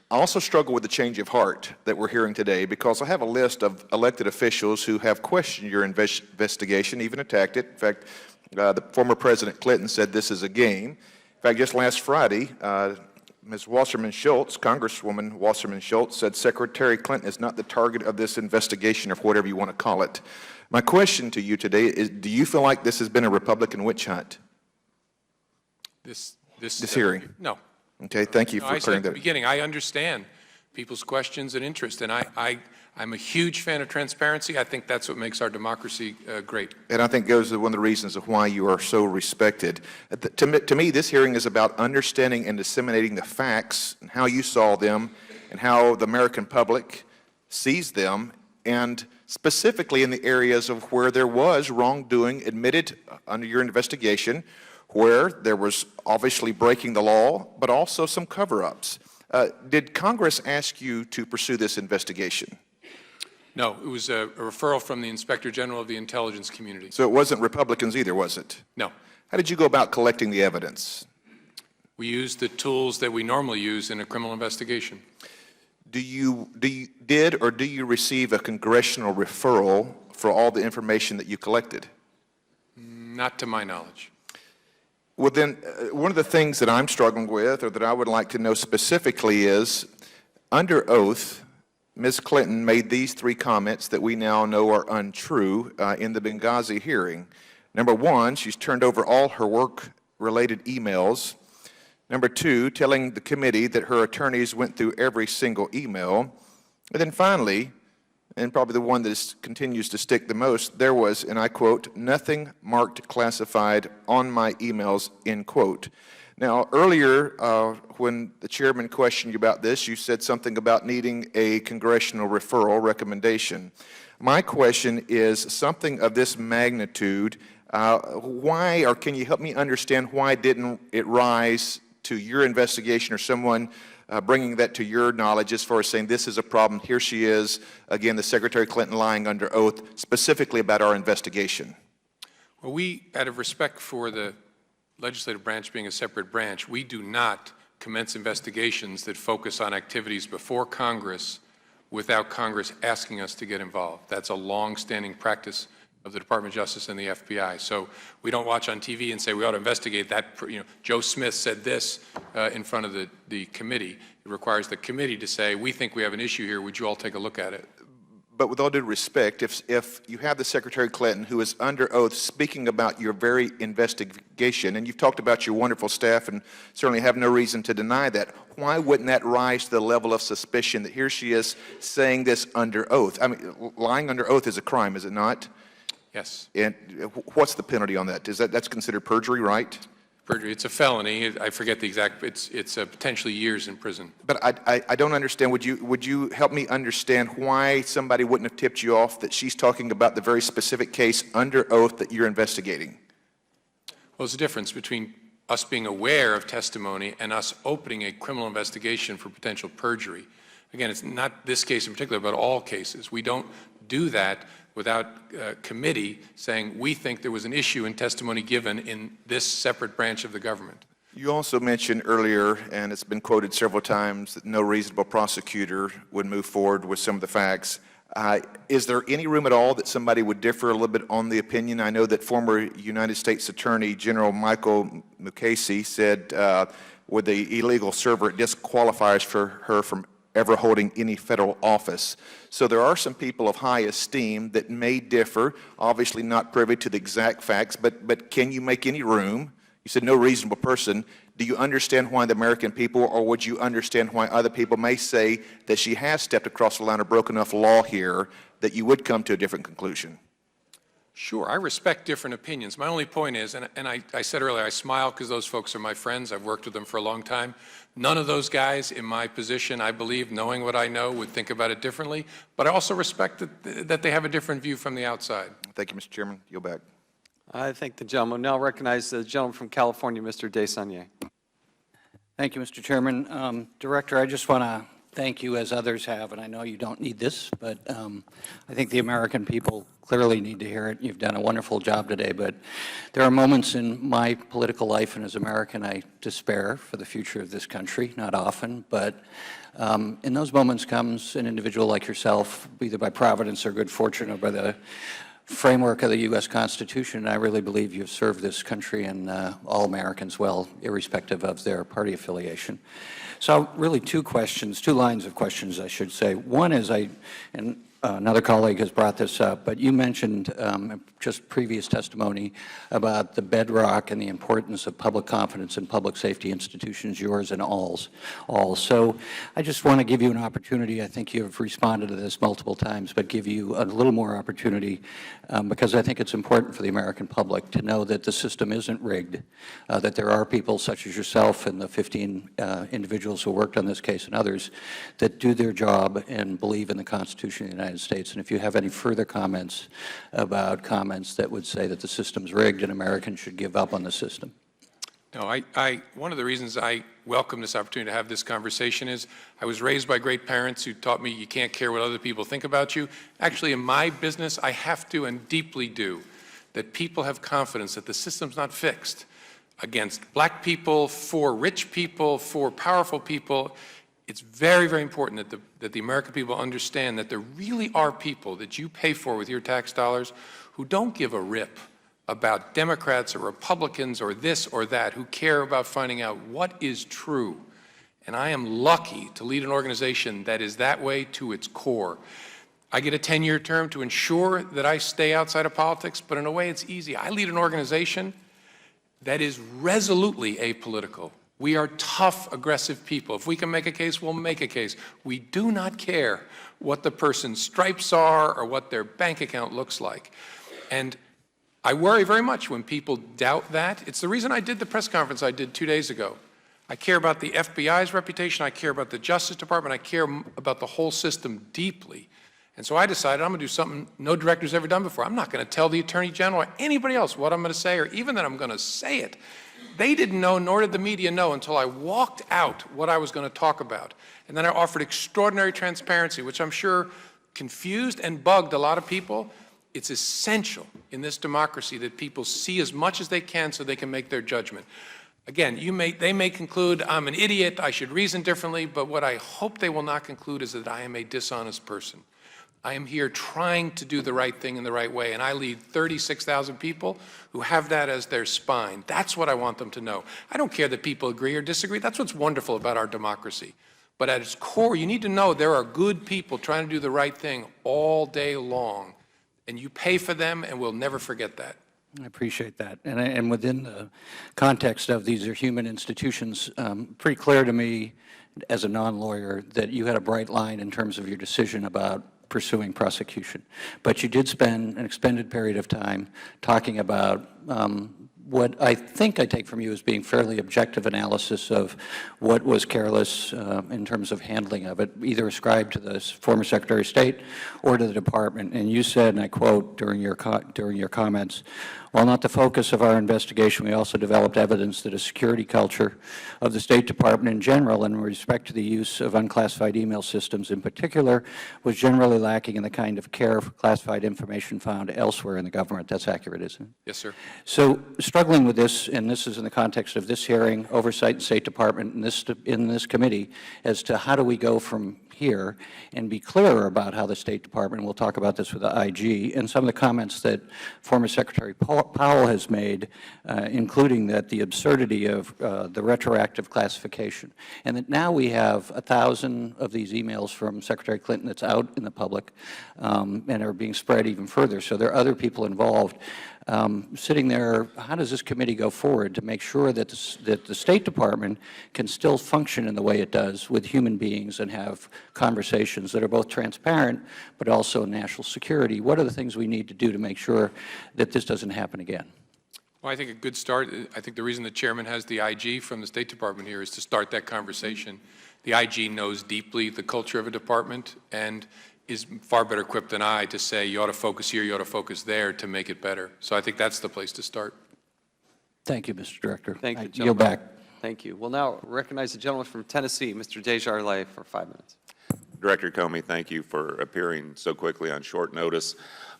Speaker 3: I also struggle with the change of heart that we're hearing today because I have a list of elected officials who have questioned your investigation, even attacked it. In fact, the former President Clinton said this is a game. In fact, just last Friday, Ms. Wasserman Schultz, Congresswoman Wasserman Schultz, said Secretary Clinton is not the target of this investigation or whatever you want to call it. My question to you today is, do you feel like this has been a Republican witch hunt?
Speaker 4: This
Speaker 3: hearing?
Speaker 4: No.
Speaker 3: Okay, thank you for
Speaker 4: I said
Speaker 3: clearing
Speaker 4: at the
Speaker 3: that.
Speaker 4: beginning, I understand people's questions and interest, and I'm a huge fan of transparency. I think that's what makes our democracy great.
Speaker 3: And I think goes to one of the reasons of why you are so respected. To me, this hearing is about understanding and disseminating the facts and how you saw them and how the American public sees them, and specifically in the areas of where there was wrongdoing admitted under your investigation, where there was obviously breaking the law, but also some cover-ups. Did Congress ask you to pursue this investigation?
Speaker 4: No, it was a referral from the Inspector General of the intelligence community.
Speaker 3: So it wasn't Republicans either, was it?
Speaker 4: No.
Speaker 3: How did you go about collecting the evidence?
Speaker 4: We used the tools that we normally use in a criminal investigation.
Speaker 3: Did you receive a congressional referral for all the information that you collected?
Speaker 4: Not to my knowledge.
Speaker 3: Well, then, one of the things that I'm struggling with, or that I would like to know specifically, is under oath, Ms. Clinton made these three comments that we now know are untrue in the Benghazi hearing. Number one, she's turned over all her work-related emails. Number two, telling the committee that her attorneys went through every single email. And then finally, and probably the one that continues to stick the most, there was, and I quote, nothing marked classified on my emails, end quote. Now, earlier, when the chairman questioned you about this, you said something about needing a congressional referral recommendation. My question is something of this magnitude. Why, or can you help me understand why didn't it rise to your investigation or someone bringing that to your knowledge as far as saying this is a problem, here she is, again, the Secretary Clinton lying under oath, specifically about our investigation?
Speaker 4: Well, we, out of respect for the legislative branch being a separate branch, we do not commence investigations that focus on activities before Congress without Congress asking us to get involved. That's a long-standing practice of the Department of Justice and the FBI. So we don't watch on TV and say we ought to investigate that. Joe Smith said this in front of the committee. It requires the committee to say, we think we have an issue here. Would you all take a look at it?
Speaker 3: But with all due respect, if you have the Secretary Clinton who is under oath speaking about your very investigation, and you've talked about your wonderful staff and certainly have no reason to deny that, why wouldn't that rise to the level of suspicion that here she is saying this under oath? I mean, lying under oath is a crime, is it not?
Speaker 4: Yes.
Speaker 3: And what's the penalty on that? That's considered perjury, right?
Speaker 4: Perjury, it's a felony. I forget the exact, it's potentially years in prison.
Speaker 3: But I don't understand. Would you help me understand why somebody wouldn't have tipped you off that she's talking about the very specific case under oath that you're investigating?
Speaker 4: Well, there's a difference between us being aware of testimony and us opening a criminal investigation for potential perjury. Again, it's not this case in particular, but all cases. We don't do that without committee saying we think there was an issue in testimony given in this separate branch of the government.
Speaker 3: You also mentioned earlier, and it's been quoted several times, that no reasonable prosecutor would move forward with some of the facts. Is there any room at all that somebody would differ a little bit on the opinion? I know that former United States Attorney General Michael Mukasey said with the illegal server, it disqualifies for her from ever holding any federal office. So there are some people of high esteem that may differ, obviously not privy to the exact facts, but can you make any room? You said no reasonable person. Do you understand why the American people, or would you understand why other people may say that she has stepped across the line or broken enough law here that you would come to a different conclusion?
Speaker 4: Sure, I respect different opinions. My only point is, and I said earlier, I smile because those folks are my friends. I've worked with them for a long time. None of those guys in my position, I believe, knowing what I know, would think about it differently. But I also respect that they have a different view from the outside.
Speaker 3: Thank you, Mr. Chairman. Yield back.
Speaker 1: I thank the gentleman. Now recognize the gentleman from California, Mr. Desaigner.
Speaker 14: Thank you, Mr. Chairman. Director, I just want to thank you, as others have, and I know you don't need this, but I think the American people clearly need to hear it. You've done a wonderful job today, but there are moments in my political life, and as American, I despair for the future of this country, not often, but in those moments comes an individual like yourself, either by providence or good fortune or by the framework of the U.S. Constitution, and I really believe you've served this country and all Americans well, irrespective of their party affiliation. So really two lines of questions, I should say. One is, and another colleague has brought this up, but you mentioned just previous testimony about the bedrock and the importance of public confidence in public safety institutions, yours and all's. So I just want to give you an opportunity. I think you've responded to this multiple times, but give you a little more opportunity because I think it's important for the American public to know that the system isn't rigged, that there are people such as yourself and the 15 individuals who worked on this case and others that do their job and believe in the Constitution of the United States. And if you have any further comments about comments that would say that the system's rigged and Americans should give up on the system.
Speaker 4: No, one of the reasons I welcome this opportunity to have this conversation is I was raised by great parents who taught me you can't care what other people think about you. Actually, in my business, I have to and deeply do that people have confidence that the system's not fixed against black people, for rich people, for powerful people. It's very, very important that the American people understand that there really are people that you pay for with your tax dollars who don't give a rip about Democrats or Republicans or this or that, who care about finding out what is true. And I am lucky to lead an organization that is that way to its core. I get a 10-year term to ensure that I stay outside of politics, but in a way it's easy. I lead an organization that is resolutely apolitical. We are tough, aggressive people. If we can make a case, we'll make a case. We do not care what the person's stripes are or what their bank account looks like. And I worry very much when people doubt that. It's the reason I did the press conference I did 2 days ago. I care about the FBI's reputation. I care about the Justice Department. I care about the whole system deeply. And so I decided I'm going to do something no director's ever done before. I'm not going to tell the Attorney General or anybody else what I'm going to say, or even that I'm going to say it. They didn't know, nor did the media know, until I walked out what I was going to talk about. And then I offered extraordinary transparency, which I'm sure confused and bugged a lot of people. It's essential in this democracy that people see as much as they can so they can make their judgment. Again, they may conclude I'm an idiot, I should reason differently, but what I hope they will not conclude is that I am a dishonest person. I am here trying to do the right thing in the right way, and I lead 36,000 people who have that as their spine. That's what I want them to know. I don't care that people agree or disagree. That's what's wonderful about our democracy. But at its core, you need to know there are good people trying to do the right thing all day long, and you pay for them, and we'll never forget that.
Speaker 14: I appreciate that. And within the context of these are human institutions, pretty clear to me as a non-lawyer that you had a bright line in terms of your decision about pursuing prosecution. But you did spend an extended period of time talking about what I think I take from you as being fairly objective analysis of what was careless in terms of handling of it, either ascribed to the former Secretary of State or to the Department. And you said, and I quote during your comments, while not the focus of our investigation, we also developed evidence that a security culture of the State Department in general, and with respect to the use of unclassified email systems in particular, was generally lacking in the kind of care for classified information found elsewhere in the government. That's accurate, isn't it?
Speaker 4: Yes, sir.
Speaker 14: So struggling with this, and this is in the context of this hearing, oversight and State Department, in this committee, as to how do we go from here and be clearer about how the State Department, and we'll talk about this with the IG, and some of the comments that former Secretary Powell has made, including that the absurdity of the retroactive classification, and that now we have 1,000 of these emails from Secretary Clinton that's out in the public and are being spread even further. So there are other people involved. Sitting there, how does this committee go forward to make sure that the State Department can still function in the way it does with human beings and have conversations that are both transparent but also national security? What are the things we need to do to make sure that this doesn't happen again?
Speaker 4: Well, I think a good start, I think the reason the chairman has the IG from the State Department here is to start that conversation. The IG knows deeply the culture of a department and is far better equipped than I to say you ought to focus here, you ought to focus there to make it better. So I think that's the place to start.
Speaker 14: Thank you, Mr. Director.
Speaker 1: Thank you,
Speaker 14: I yield
Speaker 1: gentlemen.
Speaker 14: back.
Speaker 1: Thank you. We'll now recognize the gentleman from Tennessee, Mr. Desjardins, for 5 minutes.
Speaker 15: Director Comey, thank you for appearing so quickly on short notice.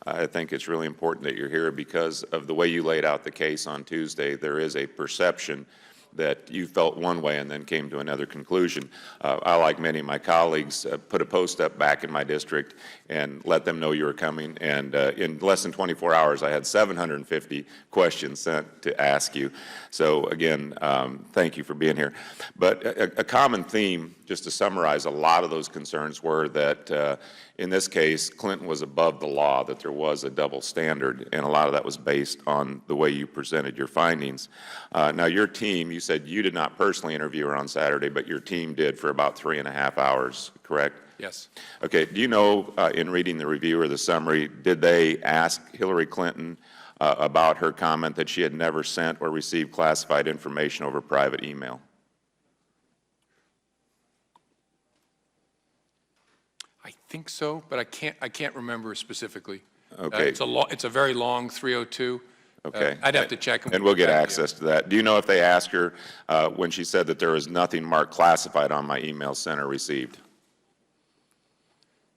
Speaker 15: I think it's really important that you're here because of the way you laid out the case on Tuesday. There is a perception that you felt one way and then came to another conclusion. I, like many of my colleagues, put a post up back in my district and let them know you were coming. And in less than 24 hours, I had 750 questions sent to ask you. So again, thank you for being here. But a common theme, just to summarize a lot of those concerns, were that in this case, Clinton was above the law, that there was a double standard, and a lot of that was based on the way you presented your findings. Now, your team, you said you did not personally interview her on Saturday, but your team did for about 3.5 hours, correct?
Speaker 4: Yes.
Speaker 15: Okay. Do you know, in reading the review or the summary, did they ask Hillary Clinton about her comment that she had never sent or received classified information over private email?
Speaker 4: I think so, but I can't remember specifically.
Speaker 15: Okay.
Speaker 4: It's a very long 302.
Speaker 15: Okay.
Speaker 4: I'd have to check.
Speaker 15: And we'll get access to that. Do you know if they asked her when she said that there was nothing marked classified on my email sent or received?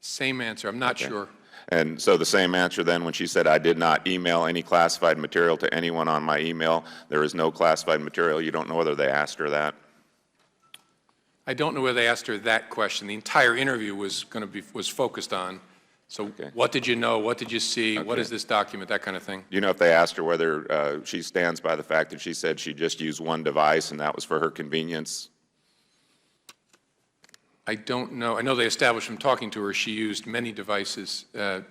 Speaker 4: Same answer. I'm not sure.
Speaker 15: And so the same answer then when she said, I did not email any classified material to anyone on my email, there is no classified material. You don't know whether they asked her that?
Speaker 4: I don't know whether they asked her that question. The entire interview was focused on. So what did you know? What did you see? What is this document? That kind of thing.
Speaker 15: Do you know if they asked her whether she stands by the fact that she said she just used one device and that was for her convenience?
Speaker 4: I don't know. I know they established from talking to her she used many devices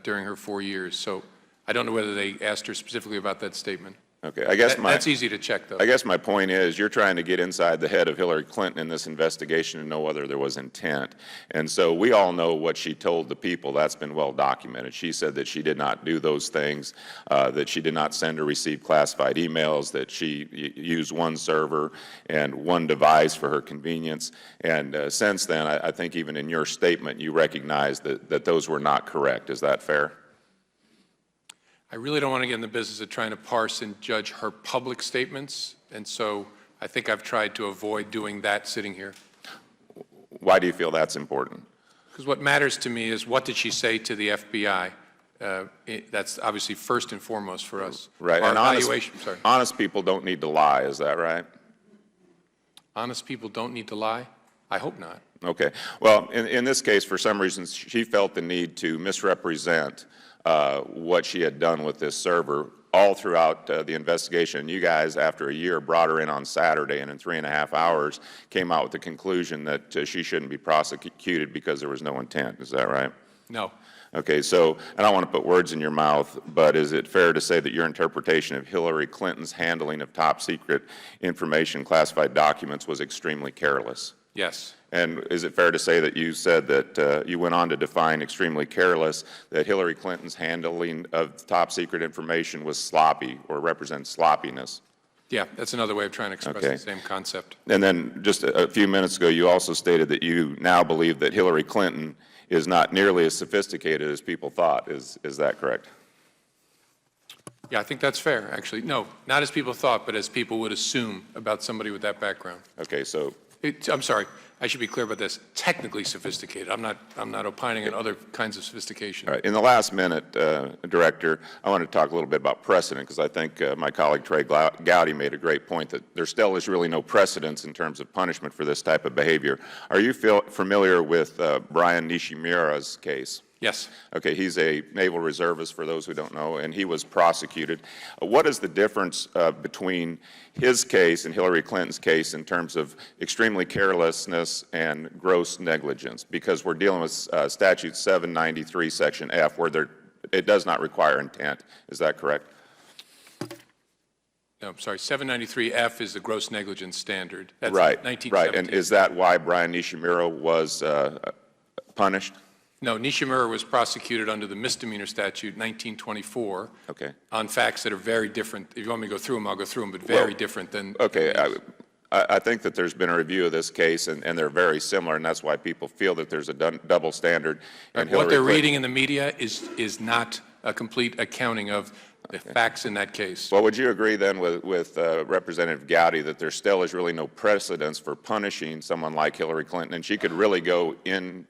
Speaker 4: during her 4 years. So I don't know whether they asked her specifically about that statement.
Speaker 15: Okay, I guess
Speaker 4: That's easy to check, though.
Speaker 15: I guess my point is, you're trying to get inside the head of Hillary Clinton in this investigation and know whether there was intent. And so we all know what she told the people. That's been well documented. She said that she did not do those things, that she did not send or receive classified emails, that she used one server and one device for her convenience. And since then, I think even in your statement, you recognize that those were not correct. Is that fair?
Speaker 4: I really don't want to get in the business of trying to parse and judge her public statements, and so I think I've tried to avoid doing that sitting here.
Speaker 15: Why do you feel that's important?
Speaker 4: Because what matters to me is, what did she say to the FBI? That's obviously first and foremost for us.
Speaker 15: Right.
Speaker 4: Our
Speaker 15: And
Speaker 4: evaluation, sorry.
Speaker 15: honest people don't need to lie, is that right?
Speaker 4: Honest people don't need to lie? I hope not.
Speaker 15: Okay. Well, in this case, for some reason, she felt the need to misrepresent what she had done with this server all throughout the investigation. You guys, after a year, brought her in on Saturday, and in 3.5 hours came out with the conclusion that she shouldn't be prosecuted because there was no intent. Is that right?
Speaker 4: No.
Speaker 15: Okay, so I don't want to put words in your mouth, but is it fair to say that your interpretation of Hillary Clinton's handling of top secret information, classified documents, was extremely careless?
Speaker 4: Yes.
Speaker 15: And is it fair to say that you said that you went on to define extremely careless, that Hillary Clinton's handling of top secret information was sloppy or represents sloppiness?
Speaker 4: Yeah, that's another way of trying to express
Speaker 15: Okay.
Speaker 4: the same concept.
Speaker 15: And then just a few minutes ago, you also stated that you now believe that Hillary Clinton is not nearly as sophisticated as people thought. Is that correct?
Speaker 4: Yeah, I think that's fair, actually. No, not as people thought, but as people would assume about somebody with that background.
Speaker 15: Okay, so
Speaker 4: I'm sorry, I should be clear about this. Technically sophisticated. I'm not opining on other kinds of sophistication.
Speaker 15: all right, in the last minute, Director, I want to talk a little bit about precedent, because I think my colleague Trey Gowdy made a great point that there still is really no precedence in terms of punishment for this type of behavior. Are you familiar with Brian Nishimura's case?
Speaker 4: Yes.
Speaker 15: Okay, he's a naval reservist, for those who don't know, and he was prosecuted. What is the difference between his case and Hillary Clinton's case in terms of extremely carelessness and gross negligence? Because we're dealing with Statute 793, Section F, where it does not require intent. Is that correct?
Speaker 4: No, I'm sorry, 793F is the gross negligence standard. That's
Speaker 15: Right,
Speaker 4: 1917.
Speaker 15: right. And is that why Brian Nishimura was punished?
Speaker 4: No, Nishimura was prosecuted under the misdemeanor statute, 1924,
Speaker 15: Okay.
Speaker 4: on facts that are very different. If you want me to go through them, I'll go through them, but very different than...
Speaker 15: Okay, I think that there's been a review of this case, and they're very similar, and that's why people feel that there's a double standard. And
Speaker 4: What they're
Speaker 15: Clinton-
Speaker 4: reading in the media is not a complete accounting of the facts in that case.
Speaker 15: Well, would you agree then with Representative Gowdy that there still is really no precedence for punishing someone like Hillary Clinton, and she could really go in,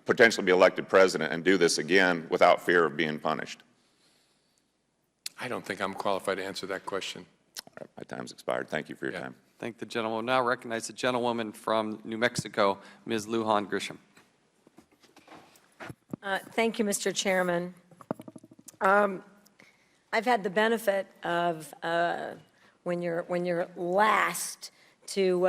Speaker 15: potentially be elected president and do this again without fear of being punished?
Speaker 4: I don't think I'm qualified to answer that question.
Speaker 15: All right, my time's expired. Thank you for your time.
Speaker 1: Thank the gentleman. Now recognize the gentlewoman from New Mexico, Ms. Lujan Grisham.
Speaker 16: Thank you, Mr. Chairman. I've had the benefit of when you're last to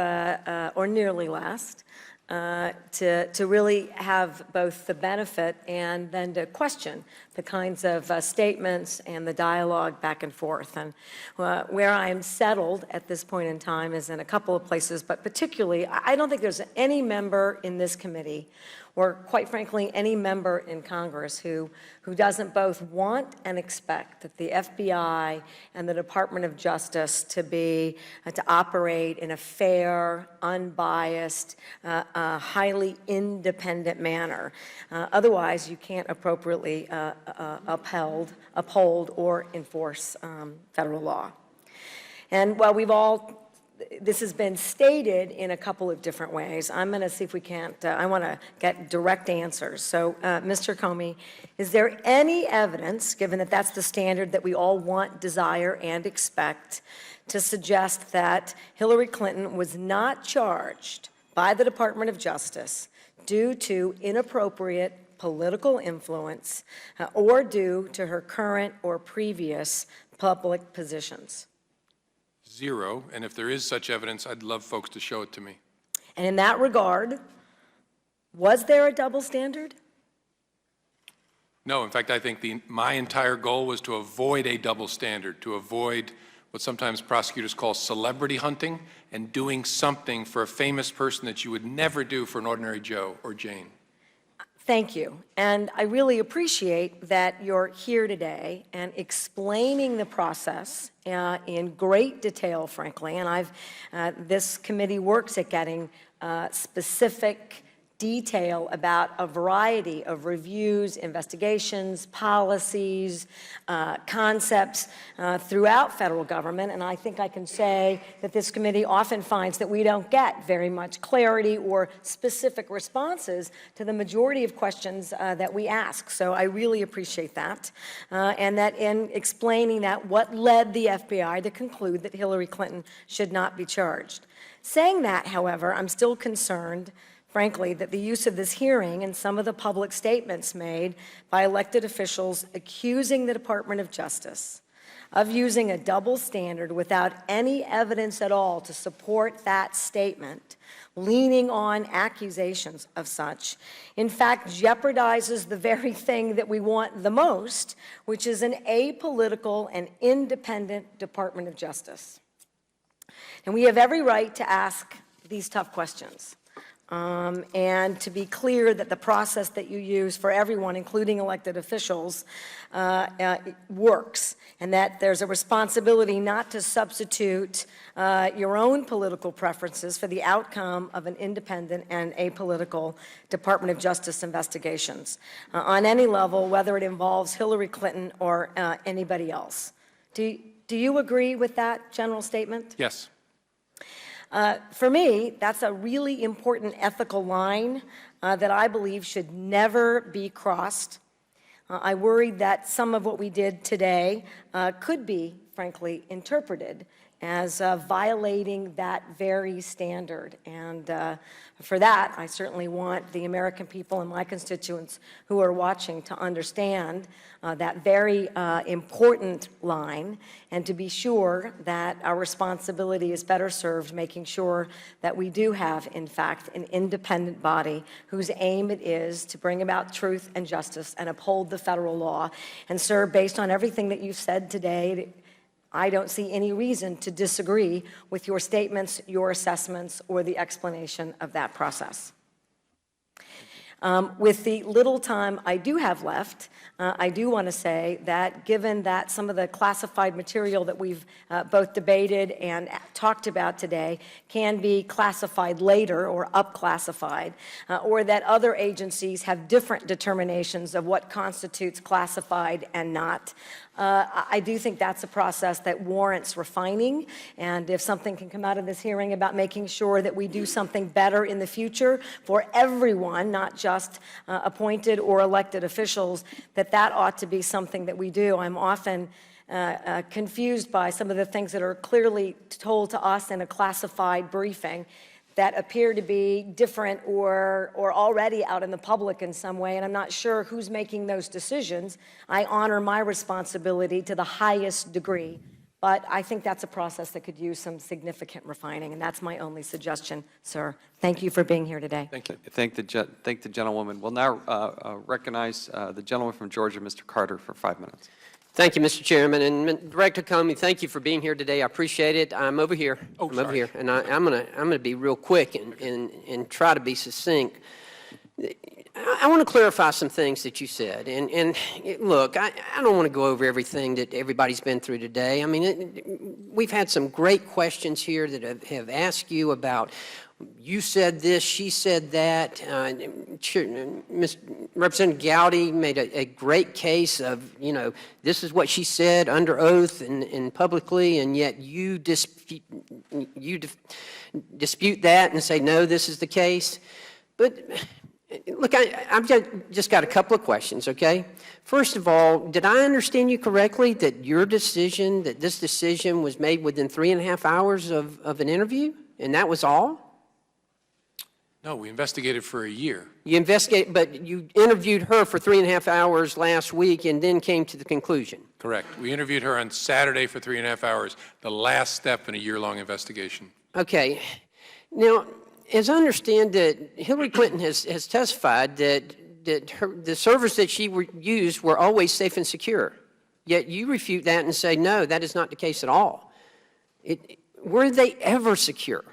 Speaker 16: or nearly last to really have both the benefit and then to question the kinds of statements and the dialogue back and forth. And where I'm settled at this point in time is in a couple of places, but particularly, I don't think there's any member in this committee or quite frankly, any member in Congress who doesn't both want and expect that the FBI and the Department of Justice to operate in a fair, unbiased, highly independent manner. Otherwise, you can't appropriately uphold or enforce federal law. And while this has been stated in a couple of different ways. I'm going to see if we can't, I want to get direct answers. So, Mr. Comey, is there any evidence, given that that's the standard that we all want, desire, and expect, to suggest that Hillary Clinton was not charged by the Department of Justice due to inappropriate political influence or due to her current or previous public positions?
Speaker 4: Zero, and if there is such evidence, I'd love folks to show it to me.
Speaker 16: And in that regard, was there a double standard?
Speaker 4: No, in fact, I think my entire goal was to avoid a double standard, to avoid what sometimes prosecutors call celebrity hunting and doing something for a famous person that you would never do for an ordinary Joe or Jane.
Speaker 16: Thank you. And I really appreciate that you're here today and explaining the process in great detail, frankly. And this committee works at getting specific detail about a variety of reviews, investigations, policies, concepts throughout federal government. And I think I can say that this committee often finds that we don't get very much clarity or specific responses to the majority of questions that we ask. So I really appreciate that. And that in explaining that, what led the FBI to conclude that Hillary Clinton should not be charged. Saying that, however, I'm still concerned, frankly, that the use of this hearing and some of the public statements made by elected officials accusing the Department of Justice of using a double standard without any evidence at all to support that statement, leaning on accusations of such, in fact jeopardizes the very thing that we want the most, which is an apolitical and independent Department of Justice. And we have every right to ask these tough questions. And to be clear that the process that you use for everyone, including elected officials, works, and that there's a responsibility not to substitute your own political preferences for the outcome of an independent and apolitical Department of Justice investigations on any level, whether it involves Hillary Clinton or anybody else. Do you agree with that general statement?
Speaker 4: Yes.
Speaker 16: For me, that's a really important ethical line that I believe should never be crossed. I worried that some of what we did today could be, frankly, interpreted as violating that very standard. And for that, I certainly want the American people and my constituents who are watching to understand that very important line, and to be sure that our responsibility is better served making sure that we do have, in fact, an independent body whose aim it is to bring about truth and justice and uphold the federal law. And sir, based on everything that you've said today, I don't see any reason to disagree with your statements, your assessments, or the explanation of that process. With the little time I do have left, I do want to say that given that some of the classified material that we've both debated and talked about today can be classified later or up-classified, or that other agencies have different determinations of what constitutes classified and not, I do think that's a process that warrants refining, and if something can come out of this hearing about making sure that we do something better in the future for everyone, not just appointed or elected officials, that ought to be something that we do. I'm often confused by some of the things that are clearly told to us in a classified briefing that appear to be different or already out in the public in some way, and I'm not sure who's making those decisions. I honor my responsibility to the highest degree, but I think that's a process that could use some significant refining, and that's my only suggestion, sir. Thank you for being here today.
Speaker 1: Thank you. Thank the gentlewoman. We'll now recognize the gentleman from Georgia, Mr. Carter, for 5 minutes.
Speaker 17: Thank you, Mr. Chairman. And Director Comey, thank you for being here today. I appreciate it. I'm over here. Over here. And I'm gonna be real quick and try to be succinct. I want to clarify some things that you said. And look, I don't want to go over everything that everybody's been through today. I mean, we've had some great questions here that have asked you about, you said this, she said that. Representative Gowdy made a great case of, you know, this is what she said under oath and publicly, and yet you dispute that and say, no, this is the case. But look, I've just got a couple of questions, okay? First of all, did I understand you correctly that your decision, that this decision was made within 3.5 hours of an interview, and that was all?
Speaker 4: No, we investigated for a year.
Speaker 17: You investigated, but you interviewed her for 3.5 hours last week and then came to the conclusion.
Speaker 4: Correct. We interviewed her on Saturday for 3.5 hours, the last step in a year-long investigation.
Speaker 17: Okay. Now, as I understand it, Hillary Clinton has testified that the servers that she used were always safe and secure. Yet you refute that and say, no, that is not the case at all. Were they ever secure?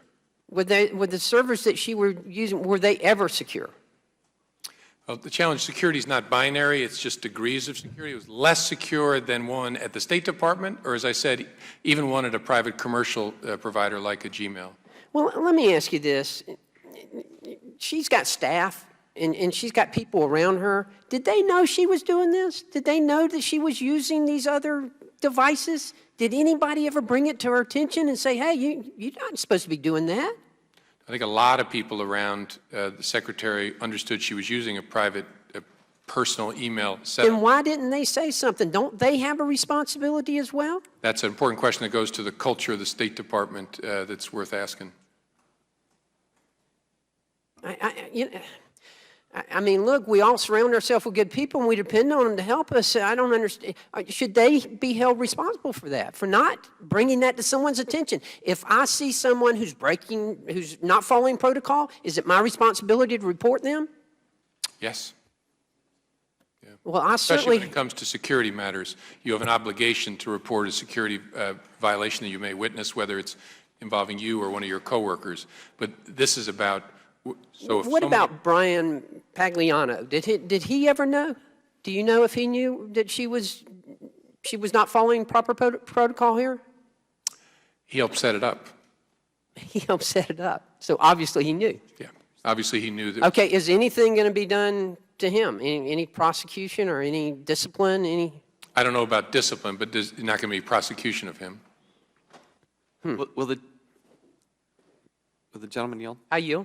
Speaker 17: Were the servers that she were using, were they ever secure?
Speaker 4: Well, the challenge, security is not binary, it's just degrees of security. It was less secure than one at the State Department, or as I said, even one at a private commercial provider like a Gmail.
Speaker 17: Well, let me ask you this. She's got staff, and she's got people around her. Did they know she was doing this? Did they know that she was using these other devices? Did anybody ever bring it to her attention and say, hey, you're not supposed to be doing that?
Speaker 4: I think a lot of people around the Secretary understood she was using a private, personal email setup.
Speaker 17: Then why didn't they say something? Don't they have a responsibility as well?
Speaker 4: That's an important question that goes to the culture of the State Department that's worth asking.
Speaker 17: I mean, look, we all surround ourselves with good people, and we depend on them to help us. I don't understand. Should they be held responsible for that, for not bringing that to someone's attention? If I see someone who's not following protocol, is it my responsibility to report them?
Speaker 4: Yes. Yeah.
Speaker 17: Well, I
Speaker 4: Especially
Speaker 17: certainly...
Speaker 4: when it comes to security matters, you have an obligation to report a security violation that you may witness, whether it's involving you or one of your coworkers. But this is about... So
Speaker 17: what about Brian Pagliano? Did he ever know? Do you know if he knew that she was not following proper protocol here?
Speaker 4: He helped set it up.
Speaker 17: He helped set it up. So obviously he knew.
Speaker 4: Yeah. Obviously he knew that.
Speaker 17: Okay, is anything going to be done to him? Any prosecution or any discipline?
Speaker 4: I don't know about discipline, but there's not going to be prosecution of him.
Speaker 1: Will the gentleman yield?
Speaker 17: I yield.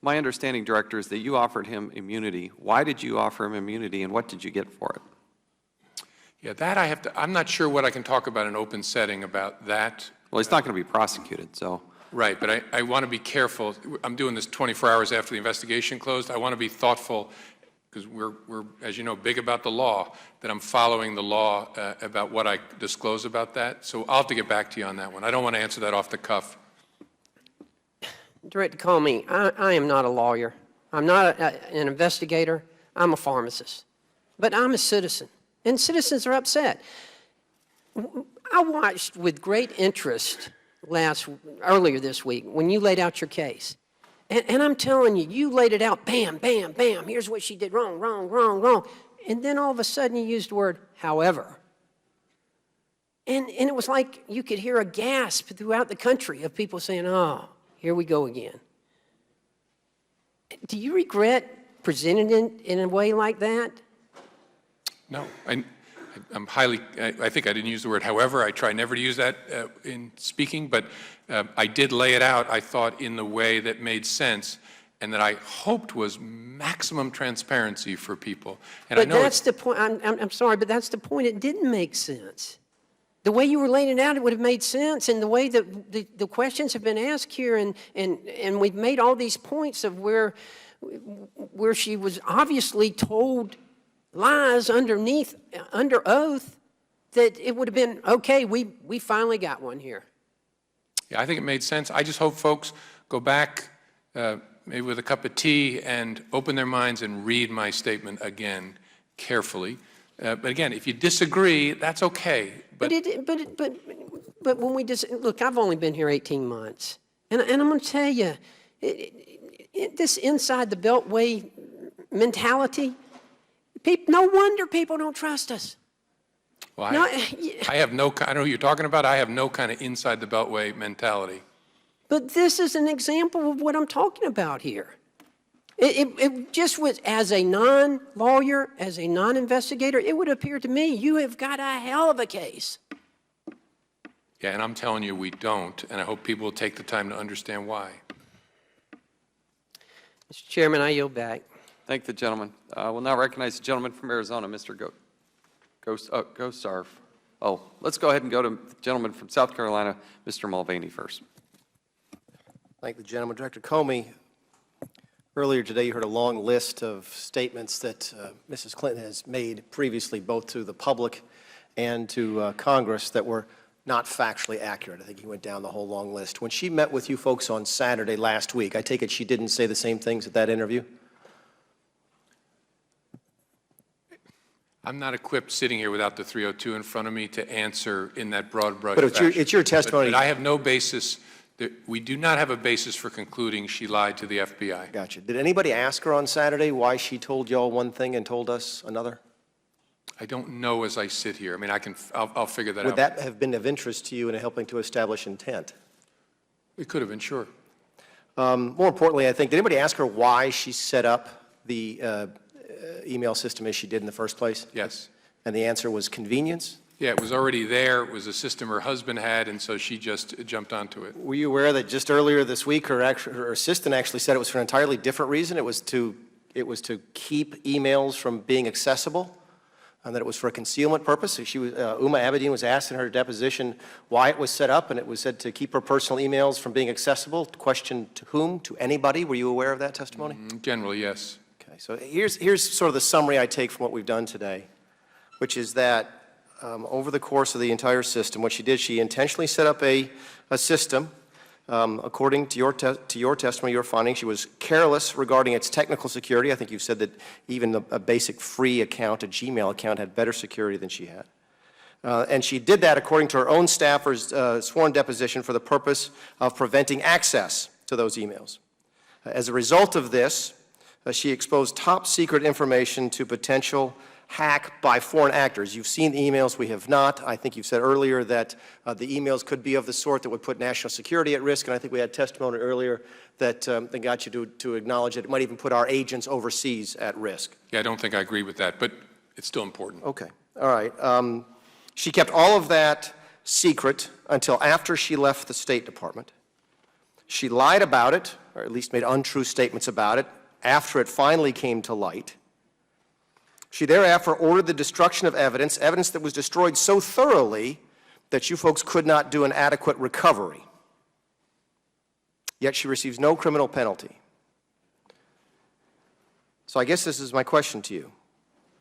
Speaker 1: My understanding, Director, is that you offered him immunity. Why did you offer him immunity, and what did you get for it?
Speaker 4: Yeah, that I'm not sure what I can talk about in an open setting about that.
Speaker 1: Well, he's not going to be prosecuted, so.
Speaker 4: Right, but I want to be careful. I'm doing this 24 hours after the investigation closed. I want to be thoughtful, because we're, as you know, big about the law, that I'm following the law about what I disclose about that. So I'll have to get back to you on that one. I don't want to answer that off the cuff.
Speaker 17: Director Comey, I am not a lawyer. I'm not an investigator. I'm a pharmacist. But I'm a citizen, and citizens are upset. I watched with great interest earlier this week when you laid out your case. And I'm telling you, you laid it out, bam, bam, bam, here's what she did wrong, wrong, wrong, wrong. And then all of a sudden you used the word, however. And it was like you could hear a gasp throughout the country of people saying, oh, here we go again. Do you regret presenting it in a way like that?
Speaker 4: No, I'm highly, I think I didn't use the word however. I try never to use that in speaking, but I did lay it out, I thought, in the way that made sense and that I hoped was maximum transparency for people. And
Speaker 17: but that's the point. I'm sorry, but that's the point. It didn't make sense. The way you were laying it out, it would have made sense, and the way that the questions have been asked here, and we've made all these points of where she was obviously told lies under oath, that it would have been, okay, we finally got one here.
Speaker 4: Yeah, I think it made sense. I just hope folks go back maybe with a cup of tea and open their minds and read my statement again carefully. But again, if you disagree, that's okay. But
Speaker 17: when we look, I've only been here 18 months, and I'm going to tell you, this inside the beltway mentality, no wonder people don't trust us.
Speaker 4: Well, I have no, I don't know what you're talking about. I have no kind of inside the beltway mentality.
Speaker 17: But this is an example of what I'm talking about here. It just was, as a non-lawyer, as a non-investigator, it would appear to me you have got a hell of a case.
Speaker 4: Yeah, and I'm telling you we don't, and I hope people will take the time to understand why.
Speaker 17: Mr. Chairman, I yield back.
Speaker 1: Thank the gentleman. We'll now recognize the gentleman from Arizona, Mr. Gosarf. Oh, let's go ahead and go to the gentleman from South Carolina, Mr. Mulvaney first.
Speaker 18: Thank the gentleman. Director Comey, earlier today you heard a long list of statements that Mrs. Clinton has made previously, both to the public and to Congress, that were not factually accurate. I think he went down the whole long list. When she met with you folks on Saturday last week, I take it she didn't say the same things at that interview?
Speaker 4: I'm not equipped sitting here without the 302 in front of me to answer in that broad brush
Speaker 18: But
Speaker 4: fashion.
Speaker 18: it's your testimony.
Speaker 4: But I have no basis, we do not have a basis for concluding she lied to the FBI.
Speaker 18: Gotcha. Did anybody ask her on Saturday why she told y'all one thing and told us another?
Speaker 4: I don't know as I sit here. I mean, I'll figure that out.
Speaker 18: Would that have been of interest to you in helping to establish intent?
Speaker 4: It could have been, sure.
Speaker 18: More importantly, I think, did anybody ask her why she set up the email system as she did in the first place?
Speaker 4: Yes.
Speaker 18: And the answer was convenience?
Speaker 4: Yeah, it was already there. It was a system her husband had, and so she just jumped onto it.
Speaker 18: Were you aware that just earlier this week, her assistant actually said it was for an entirely different reason? It was to keep emails from being accessible, and that it was for a concealment purpose. She was, Uma Abedin was asked in her deposition why it was set up, and it was said to keep her personal emails from being accessible. Question to whom? To anybody? Were you aware of that testimony?
Speaker 4: Generally, yes.
Speaker 18: Okay, so here's sort of the summary I take from what we've done today, which is that over the course of the entire system, what she did, she intentionally set up a system. According to your testimony, your finding, she was careless regarding its technical security. I think you've said that even a basic free account, a Gmail account, had better security than she had. And she did that, according to her own staffer's sworn deposition, for the purpose of preventing access to those emails. As a result of this, she exposed top secret information to potential hack by foreign actors. You've seen the emails, we have not. I think you've said earlier that the emails could be of the sort that would put national security at risk, and I think we had testimony earlier that got you to acknowledge that it might even put our agents overseas at risk.
Speaker 4: Yeah, I don't think I agree with that, but it's still important.
Speaker 18: Okay, all right. She kept all of that secret until after she left the State Department. She lied about it, or at least made untrue statements about it, after it finally came to light. She thereafter ordered the destruction of evidence that was destroyed so thoroughly that you folks could not do an adequate recovery. Yet she receives no criminal penalty. So I guess this is my question to you.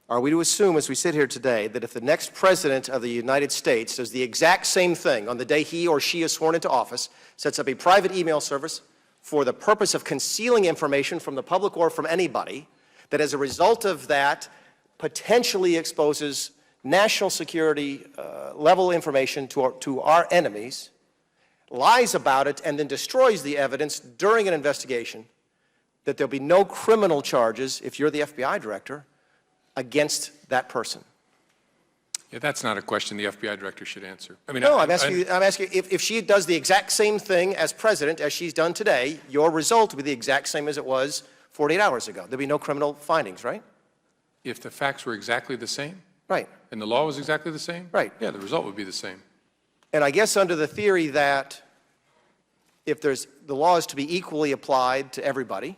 Speaker 18: Are we to assume, as we sit here today, that if the next president of the United States does the exact same thing on the day he or she is sworn into office, sets up a private email service for the purpose of concealing information from the public or from anybody, that as a result of that, potentially exposes national security level information to our enemies, lies about it, and then destroys the evidence during an investigation, that there'll be no criminal charges, if you're the FBI director, against that person?
Speaker 4: Yeah, that's not a question the FBI director should answer. I mean,
Speaker 18: no, I'm asking you if she does the exact same thing as president as she's done today, your result will be the exact same as it was 48 hours ago. There'll be no criminal findings, right?
Speaker 4: If the facts were exactly the same?
Speaker 18: Right.
Speaker 4: And the law was exactly the same?
Speaker 18: Right.
Speaker 4: Yeah, the result would be the same.
Speaker 18: And I guess under the theory that if the law is to be equally applied to everybody,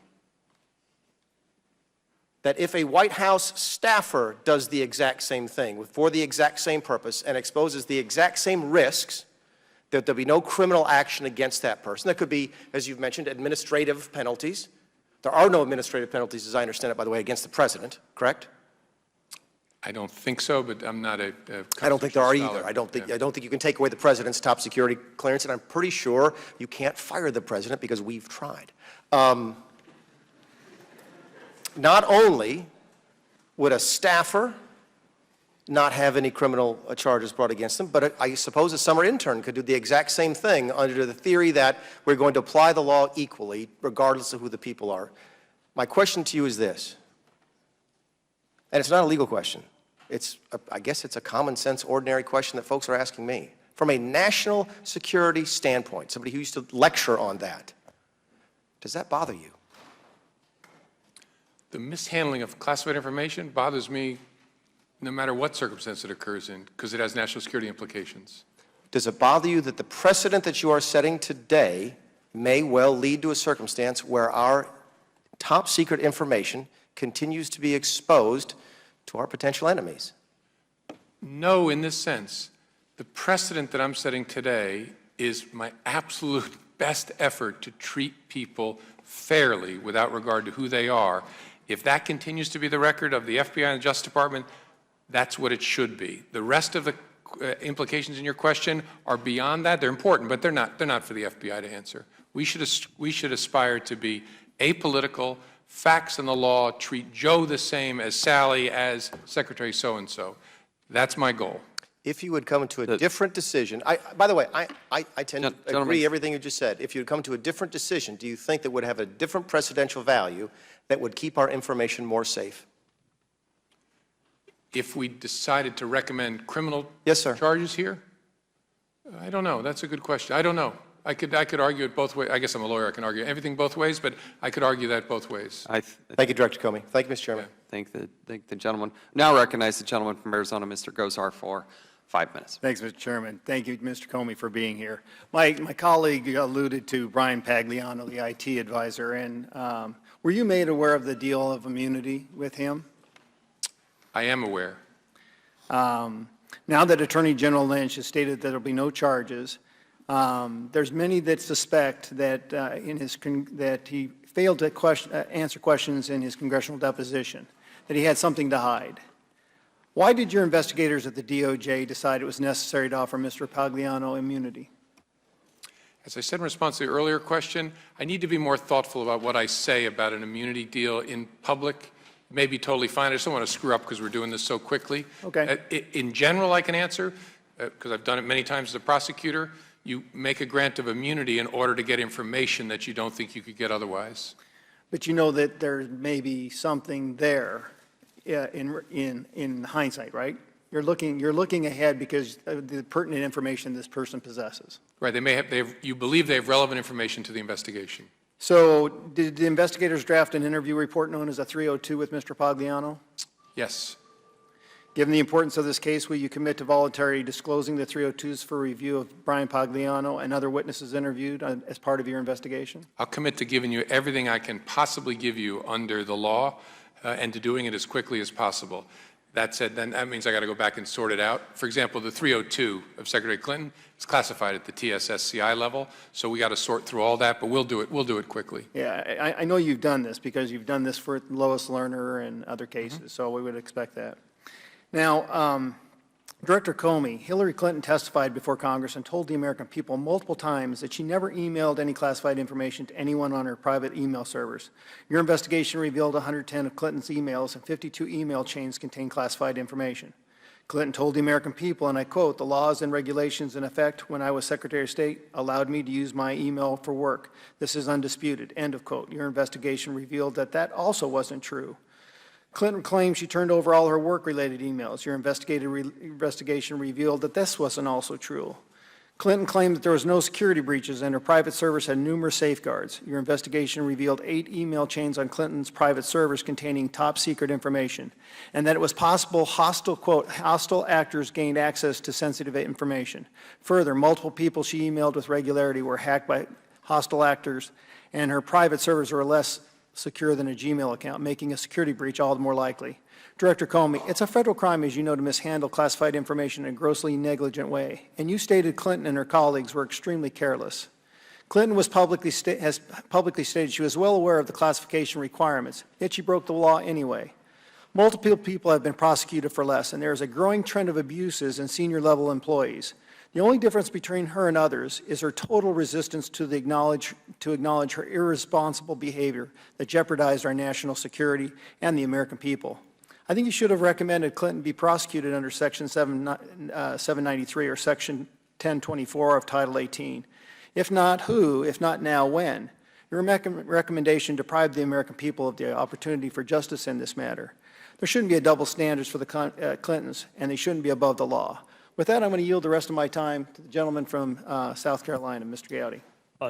Speaker 18: that if a White House staffer does the exact same thing for the exact same purpose and exposes the exact same risks, that there'll be no criminal action against that person. There could be, as you've mentioned, administrative penalties. There are no administrative penalties, as I understand it, by the way, against the president, correct?
Speaker 4: I don't think so, but I'm not a
Speaker 18: I don't think there are
Speaker 4: scholar.
Speaker 18: either. I don't think you can take away the president's top security clearance, and I'm pretty sure you can't fire the president because we've tried. Not only would a staffer not have any criminal charges brought against them, but I suppose a summer intern could do the exact same thing under the theory that we're going to apply the law equally, regardless of who the people are. My question to you is this, and it's not a legal question. I guess it's a common sense, ordinary question that folks are asking me. From a national security standpoint, somebody who used to lecture on that, does that bother you?
Speaker 4: The mishandling of classified information bothers me no matter what circumstance it occurs in, because it has national security implications.
Speaker 18: Does it bother you that the precedent that you are setting today may well lead to a circumstance where our top secret information continues to be exposed to our potential enemies?
Speaker 4: No, in this sense. The precedent that I'm setting today is my absolute best effort to treat people fairly without regard to who they are. If that continues to be the record of the FBI and the Justice Department, that's what it should be. The rest of the implications in your question are beyond that. They're important, but they're not for the FBI to answer. We should aspire to be apolitical, facts and the law treat Joe the same as Sally, as Secretary so-and-so. That's my goal.
Speaker 18: If you would come to a different decision, by the way, I tend to agree everything you just said. If you would come to a different decision, do you think that would have a different precedential value that would keep our information more safe?
Speaker 4: If we decided to recommend criminal charges here? I don't know. That's a good question. I don't know. I could argue it both ways. I guess I'm a lawyer. I can argue everything both ways, but I could argue that both ways.
Speaker 18: Thank you, Director Comey. Thank you, Mr. Chairman.
Speaker 1: Thank the gentleman. Now recognize the gentleman from Arizona, Mr. Gosar, for 5 minutes.
Speaker 19: Thanks, Mr. Chairman. Thank you, Mr. Comey, for being here. My colleague alluded to Brian Pagliano, the IT advisor, and were you made aware of the deal of immunity with him?
Speaker 4: I am aware.
Speaker 19: Now that Attorney General Lynch has stated that there will be no charges, there's many that suspect that that he failed to answer questions in his congressional deposition, that he had something to hide. Why did your investigators at the DOJ decide it was necessary to offer Mr. Pagliano immunity?
Speaker 4: As I said in response to the earlier question, I need to be more thoughtful about what I say about an immunity deal in public. It may be totally fine. I just don't want to screw up because we're doing this so quickly.
Speaker 19: Okay.
Speaker 4: In general, I can answer, because I've done it many times as a prosecutor. You make a grant of immunity in order to get information that you don't think you could get otherwise.
Speaker 19: But you know that there may be something there in hindsight, right? You're looking ahead because of the pertinent information this person possesses.
Speaker 4: Right. You believe they have relevant information to the investigation.
Speaker 19: So did the investigators draft an interview report known as a 302 with Mr. Pagliano?
Speaker 4: Yes.
Speaker 19: Given the importance of this case, will you commit to voluntarily disclosing the 302s for review of Brian Pagliano and other witnesses interviewed as part of your investigation?
Speaker 4: I'll commit to giving you everything I can possibly give you under the law and to doing it as quickly as possible. That said, then that means I got to go back and sort it out. For example, the 302 of Secretary Clinton is classified at the TSSCI level, so we got to sort through all that, but we'll do it quickly.
Speaker 19: Yeah, I know you've done this because you've done this for Lois Lerner and other cases, so we would expect that. Now, Director Comey, Hillary Clinton testified before Congress and told the American people multiple times that she never emailed any classified information to anyone on her private email servers. Your investigation revealed 110 of Clinton's emails and 52 email chains contained classified information. Clinton told the American people, and I quote, "The laws and regulations in effect when I was Secretary of State allowed me to use my email for work. This is undisputed," end of quote. Your investigation revealed that that also wasn't true. Clinton claims she turned over all her work-related emails. Your investigation revealed that this wasn't also true. Clinton claimed that there was no security breaches and her private servers had numerous safeguards. Your investigation revealed 8 email chains on Clinton's private servers containing top-secret information, and that it was possible hostile actors gained access to sensitive information. Further, multiple people she emailed with regularity were hacked by hostile actors, and her private servers were less secure than a Gmail account, making a security breach all the more likely. Director Comey, it's a federal crime, as you know, to mishandle classified information in a grossly negligent way, and you stated Clinton and her colleagues were extremely careless. Clinton has publicly stated she was well aware of the classification requirements, yet she broke the law anyway. Multiple people have been prosecuted for less, and there is a growing trend of abuses in senior-level employees. The only difference between her and others is her total resistance to acknowledge her irresponsible behavior that jeopardized our national security and the American people. I think you should have recommended Clinton be prosecuted under Section 793 or Section 1024 of Title 18. If not, who? If not now, when? Your recommendation deprived the American people of the opportunity for justice in this matter. There shouldn't be a double standards for the Clintons, and they shouldn't be above the law. With that, I'm going to yield the rest of my time to the gentleman from South Carolina, Mr. Gowdy.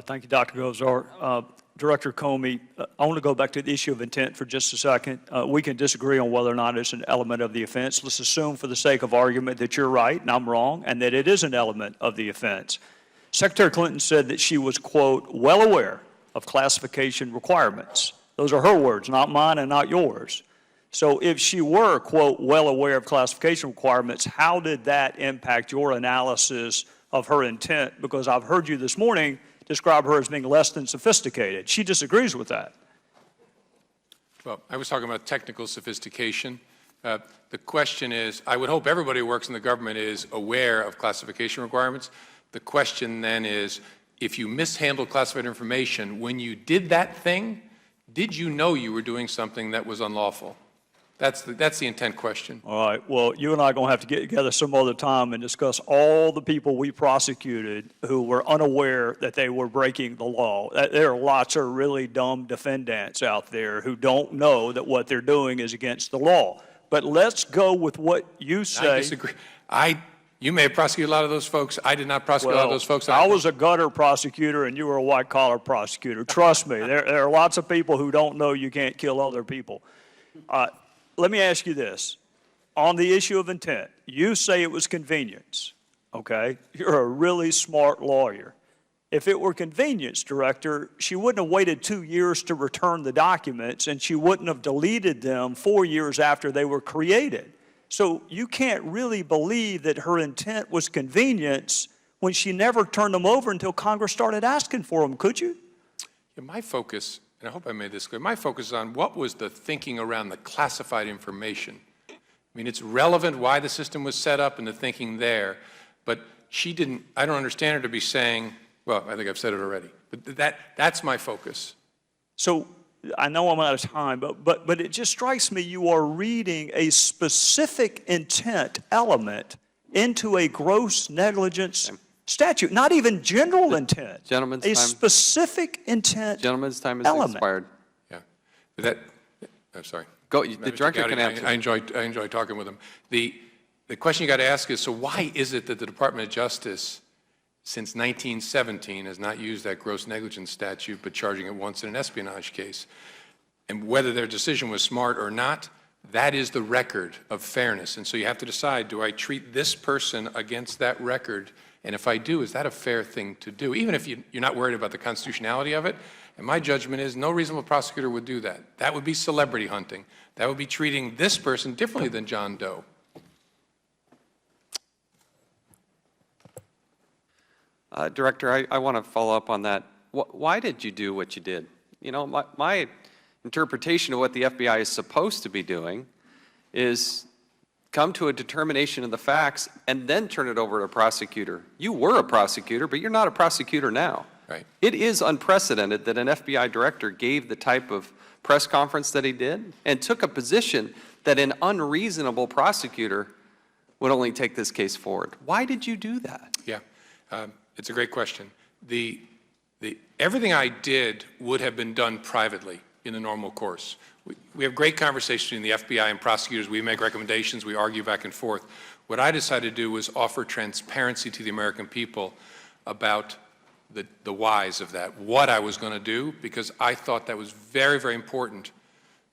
Speaker 10: Thank you, Dr. Gosar. Director Comey, I want to go back to the issue of intent for just a second. We can disagree on whether or not it's an element of the offense. Let's assume for the sake of argument that you're right and I'm wrong and that it is an element of the offense. Secretary Clinton said that she was, quote, well aware of classification requirements. Those are her words, not mine and not yours. So if she were, quote, well aware of classification requirements, how did that impact your analysis of her intent? Because I've heard you this morning describe her as being less than sophisticated. She disagrees with that.
Speaker 4: Well, I was talking about technical sophistication. The question is, I would hope everybody who works in the government is aware of classification requirements. The question then is, if you mishandled classified information, when you did that thing, did you know you were doing something that was unlawful? That's the intent question.
Speaker 10: All right, well, you and I are going to have to get together some other time and discuss all the people we prosecuted who were unaware that they were breaking the law. There are lots of really dumb defendants out there who don't know that what they're doing is against the law. But let's go with what you say.
Speaker 4: I disagree. You may have prosecuted a lot of those folks. I did not prosecute a lot of those folks.
Speaker 10: I was a gutter prosecutor and you were a white-collar prosecutor. Trust me, there are lots of people who don't know you can't kill other people. Let me ask you this. On the issue of intent, you say it was convenience, okay? You're a really smart lawyer. If it were convenience, Director, she wouldn't have waited 2 years to return the documents, and she wouldn't have deleted them 4 years after they were created. So you can't really believe that her intent was convenience when she never turned them over until Congress started asking for them, could you?
Speaker 4: Yeah, my focus, and I hope I made this clear, my focus is on what was the thinking around the classified information. I mean, it's relevant why the system was set up and the thinking there, but she didn't, I don't understand her to be saying, well, I think I've said it already, but that's my focus.
Speaker 10: So I know I'm out of time, but it just strikes me you are reading a specific intent element into a gross negligence statute, not even general intent.
Speaker 1: Gentleman's
Speaker 10: a
Speaker 1: time.
Speaker 10: Specific intent
Speaker 1: Gentleman's time is
Speaker 10: element.
Speaker 1: expired.
Speaker 4: Yeah, I'm sorry.
Speaker 1: Go, the director can answer.
Speaker 4: I enjoy talking with him. The question you got to ask is, so why is it that the Department of Justice, since 1917, has not used that gross negligence statute, but charging it once in an espionage case? And whether their decision was smart or not, that is the record of fairness. And so you have to decide, do I treat this person against that record? And if I do, is that a fair thing to do? Even if you're not worried about the constitutionality of it. And my judgment is no reasonable prosecutor would do that. That would be celebrity hunting. That would be treating this person differently than John Doe.
Speaker 1: Director, I want to follow up on that. Why did you do what you did? You know, my interpretation of what the FBI is supposed to be doing is come to a determination of the facts and then turn it over to a prosecutor. You were a prosecutor, but you're not a prosecutor now.
Speaker 4: Right.
Speaker 1: It is unprecedented that an FBI director gave the type of press conference that he did and took a position that an unreasonable prosecutor would only take this case forward. Why did you do that?
Speaker 4: Yeah, it's a great question. Everything I did would have been done privately in the normal course. We have great conversations between the FBI and prosecutors. We make recommendations. We argue back and forth. What I decided to do was offer transparency to the American people about the whys of that, what I was going to do, because I thought that was very, very important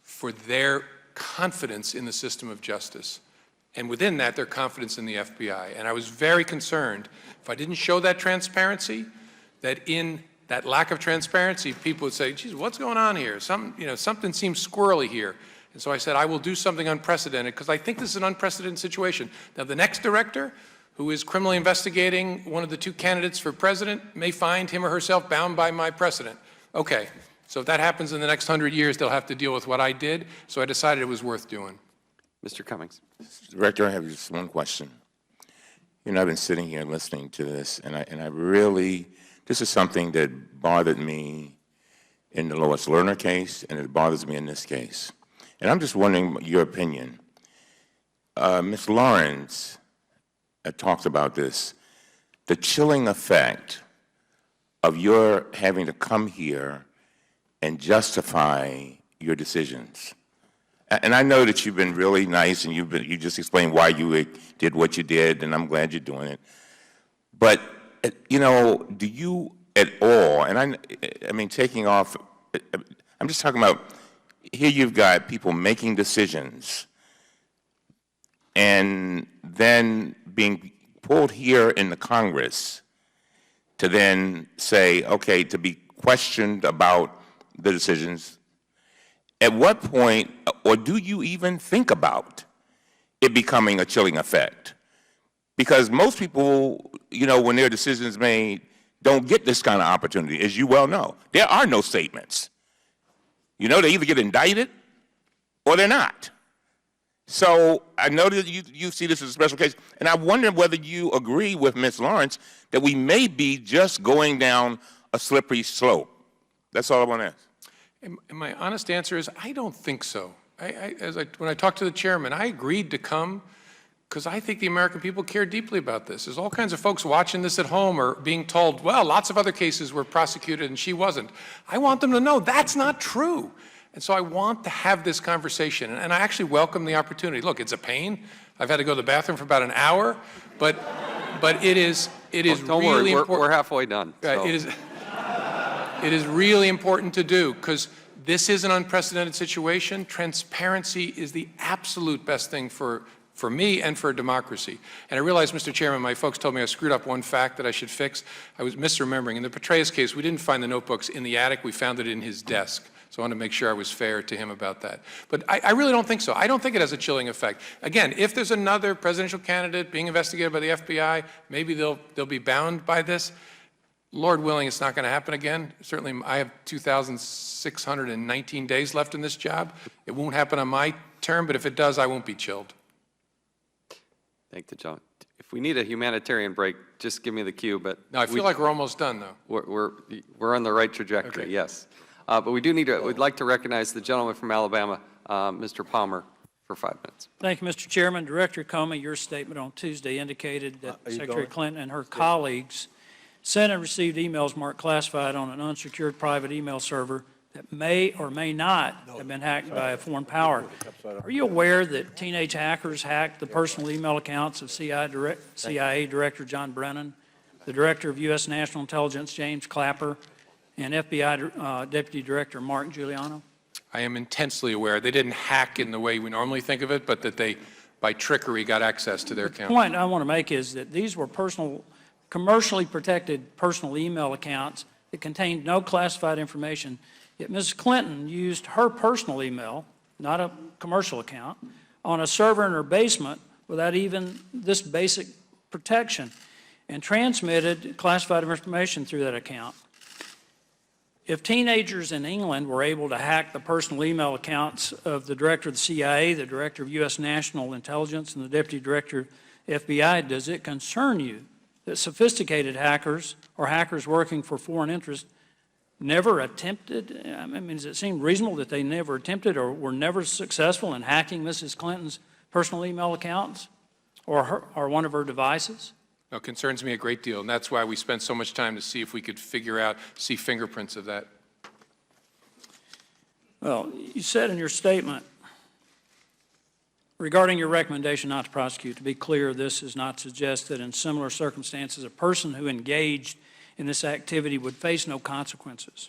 Speaker 4: for their confidence in the system of justice. And within that, their confidence in the FBI. And I was very concerned, if I didn't show that transparency, that in that lack of transparency, people would say, geez, what's going on here? Something seems squirrely here. And so I said, I will do something unprecedented, because I think this is an unprecedented situation. Now, the next director, who is criminally investigating one of the two candidates for president, may find him or herself bound by my precedent. Okay, so if that happens in the next 100 years, they'll have to deal with what I did. So I decided it was worth doing.
Speaker 1: Mr. Cummings.
Speaker 20: Director, I have just one question. You know, I've been sitting here listening to this, and I really, this is something that bothered me in the Lois Lerner case, and it bothers me in this case. And I'm just wondering your opinion. Ms. Lawrence talks about this, the chilling effect of your having to come here and justify your decisions. And I know that you've been really nice, and you just explained why you did what you did, and I'm glad you're doing it. But, you know, do you at all, and I mean, taking off, I'm just talking about, here you've got people making decisions and then being pulled here in the Congress to then say, okay, to be questioned about the decisions. At what point, or do you even think about it becoming a chilling effect? Because most people, you know, when their decisions made, don't get this kind of opportunity, as you well know. There are no statements. You know, they either get indicted or they're not. So I know that you see this as a special case, and I wonder whether you agree with Ms. Lawrence that we may be just going down a slippery slope. That's all I want to ask.
Speaker 4: And my honest answer is, I don't think so. When I talked to the chairman, I agreed to come because I think the American people care deeply about this. There's all kinds of folks watching this at home or being told, well, lots of other cases were prosecuted and she wasn't. I want them to know that's not true. And so I want to have this conversation, and I actually welcome the opportunity. Look, it's a pain. I've had to go to the bathroom for about an hour, but it is
Speaker 1: Don't
Speaker 4: really
Speaker 1: worry,
Speaker 4: important.
Speaker 1: we're halfway done. So.
Speaker 4: It is really important to do because this is an unprecedented situation. Transparency is the absolute best thing for me and for democracy. And I realize, Mr. Chairman, my folks told me I screwed up one fact that I should fix. I was misremembering. In the Petraeus case, we didn't find the notebooks in the attic. We found it in his desk. So I wanted to make sure I was fair to him about that. But I really don't think so. I don't think it has a chilling effect. Again, if there's another presidential candidate being investigated by the FBI, maybe they'll be bound by this. Lord willing, it's not going to happen again. Certainly, I have 2,619 days left in this job. It won't happen on my term, but if it does, I won't be chilled.
Speaker 1: Thank you, John. If we need a humanitarian break, just give me the cue. But
Speaker 4: No, I feel like we're almost done, though.
Speaker 1: We're on the right trajectory. Okay. Yes. But we do need to. We'd like to recognize the gentleman from Alabama, Mr. Palmer, for 5 minutes.
Speaker 5: Thank you, Mr. Chairman. Director Comey, your statement on Tuesday indicated that Secretary Clinton and her colleagues sent and received emails marked classified on an unsecured private email server that may or may not have been hacked by a foreign power. Are you aware that teenage hackers hacked the personal email accounts of CIA Director John Brennan, the Director of U.S. National Intelligence James Clapper, and FBI Deputy Director Mark Giuliano?
Speaker 4: I am intensely aware. They didn't hack in the way we normally think of it, but that they, by trickery, got access to their accounts.
Speaker 5: The point I want to make is that these were commercially protected personal email accounts that contained no classified information. Yet Ms. Clinton used her personal email, not a commercial account, on a server in her basement without even this basic protection and transmitted classified information through that account. If teenagers in England were able to hack the personal email accounts of the Director of the CIA, the Director of U.S. National Intelligence, and the Deputy Director of FBI, does it concern you that sophisticated hackers or hackers working for foreign interests never attempted? I mean, does it seem reasonable that they never attempted or were never successful in hacking Mrs. Clinton's personal email accounts or one of her devices?
Speaker 4: No, it concerns me a great deal, and that's why we spent so much time to see if we could see fingerprints of that.
Speaker 5: Well, you said in your statement regarding your recommendation not to prosecute, to be clear, this is not to suggest that in similar circumstances a person who engaged in this activity would face no consequences.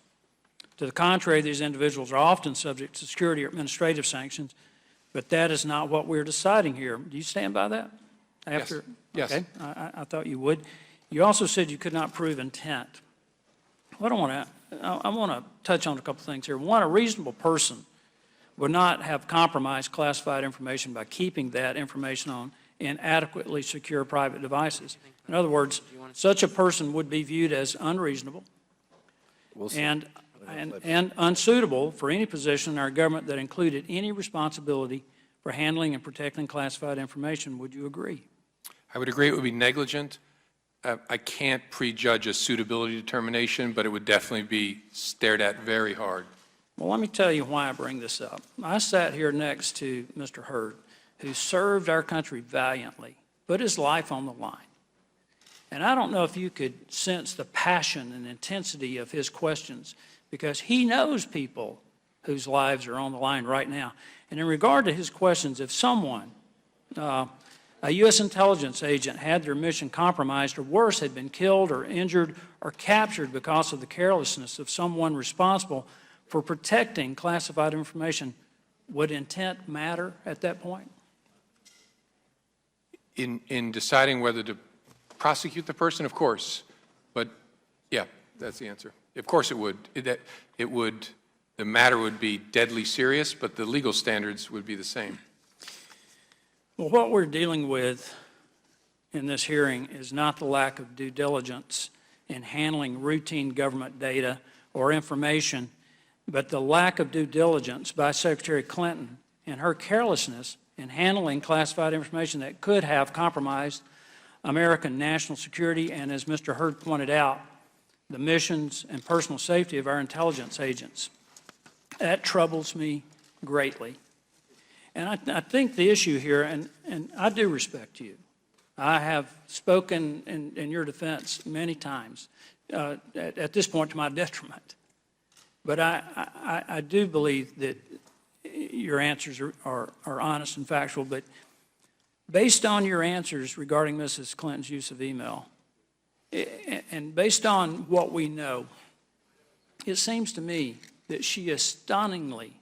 Speaker 5: To the contrary, these individuals are often subject to security or administrative sanctions, but that is not what we're deciding here. Do you stand by that?
Speaker 4: Yes. Yes.
Speaker 5: Okay, I thought you would. You also said you could not prove intent. I want to touch on a couple things here. One, a reasonable person would not have compromised classified information by keeping that information on inadequately secure private devices. In other words, such a person would be viewed as unreasonable and unsuitable for any position in our government that included any responsibility for handling and protecting classified information. Would you agree?
Speaker 4: I would agree it would be negligent. I can't prejudge a suitability determination, but it would definitely be stared at very hard.
Speaker 5: Well, let me tell you why I bring this up. I sat here next to Mr. Hurd, who served our country valiantly, put his life on the line. And I don't know if you could sense the passion and intensity of his questions, because he knows people whose lives are on the line right now. And in regard to his questions, if someone, a U.S. intelligence agent, had their mission compromised, or worse, had been killed or injured or captured because of the carelessness of someone responsible for protecting classified information, would intent matter at that point?
Speaker 4: In deciding whether to prosecute the person, of course. But yeah, that's the answer. Of course it would. The matter would be deadly serious, but the legal standards would be the same.
Speaker 5: Well, what we're dealing with in this hearing is not the lack of due diligence in handling routine government data or information, but the lack of due diligence by Secretary Clinton and her carelessness in handling classified information that could have compromised American national security and, as Mr. Hurd pointed out, the missions and personal safety of our intelligence agents. that troubles me greatly. And I think the issue here, and I do respect you. I have spoken in your defense many times, at this point to my detriment. But I do believe that your answers are honest and factual, but based on your answers regarding Mrs. Clinton's use of email, and based on what we know, it seems to me that she is stunningly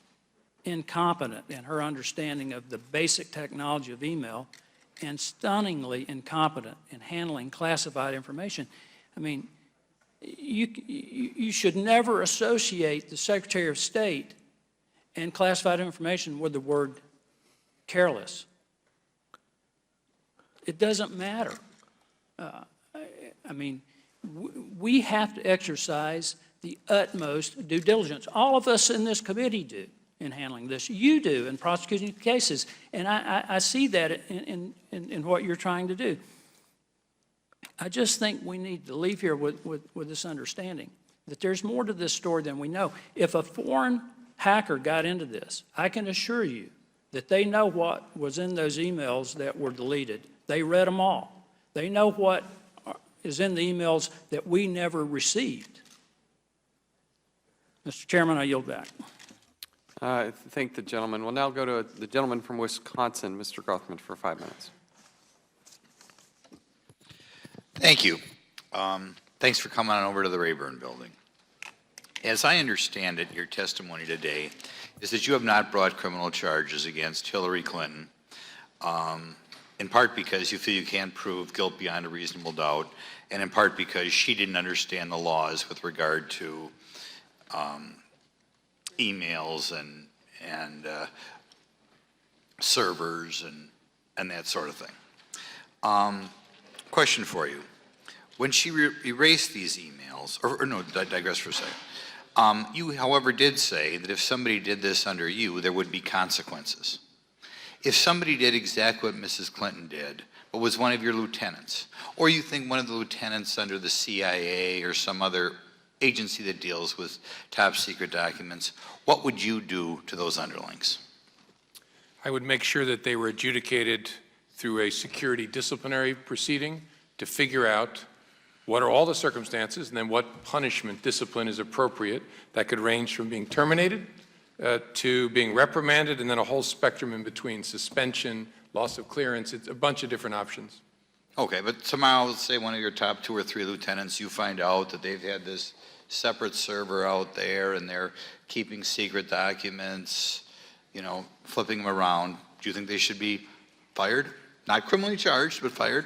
Speaker 5: incompetent in her understanding of the basic technology of email and stunningly incompetent in handling classified information. I mean, you should never associate the Secretary of State and classified information with the word careless. It doesn't matter. I mean, we have to exercise the utmost due diligence. All of us in this committee do in handling this. You do in prosecuting cases, and I see that in what you're trying to do. I just think we need to leave here with this understanding that there's more to this story than we know. If a foreign hacker got into this, I can assure you that they know what was in those emails that were deleted. They read them all. They know what is in the emails that we never received. Mr. Chairman, I yield back.
Speaker 1: I thank the gentleman. We'll now go to the gentleman from Wisconsin, Mr. Grothman, for 5 minutes.
Speaker 6: Thank you. Thanks for coming on over to the Rayburn Building. As I understand it, your testimony today is that you have not brought criminal charges against Hillary Clinton, in part because you feel you can't prove guilt beyond a reasonable doubt, and in part because she didn't understand the laws with regard to emails and servers and that sort of thing. Question for you. When she erased these emails, or no, digress for a second. You, however, did say that if somebody did this under you, there would be consequences. If somebody did exactly what Mrs. Clinton did, but was one of your lieutenants, or you think one of the lieutenants under the CIA or some other agency that deals with top secret documents, what would you do to those underlings?
Speaker 4: I would make sure that they were adjudicated through a security disciplinary proceeding to figure out what are all the circumstances and then what punishment discipline is appropriate. That could range from being terminated to being reprimanded, and then a whole spectrum in between: suspension, loss of clearance. It's a bunch of different options.
Speaker 6: Okay, but tomorrow, let's say one of your top 2 or 3 lieutenants, you find out that they've had this separate server out there and they're keeping secret documents, you know, flipping them around. Do you think they should be fired? Not criminally charged, but fired?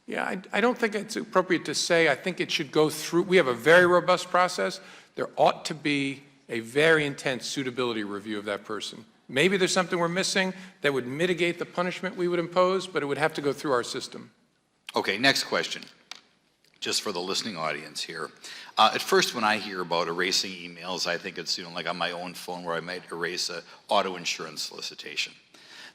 Speaker 4: Yeah, I don't think it's appropriate to say. I think it should go through. We have a very robust process. There ought to be a very intense suitability review of that person. Maybe there's something we're missing that would mitigate the punishment we would impose, but it would have to go through our system.
Speaker 6: Okay, next question, just for the listening audience here. At first, when I hear about erasing emails, I think it's, you know, like on my own phone where I might erase a auto insurance solicitation.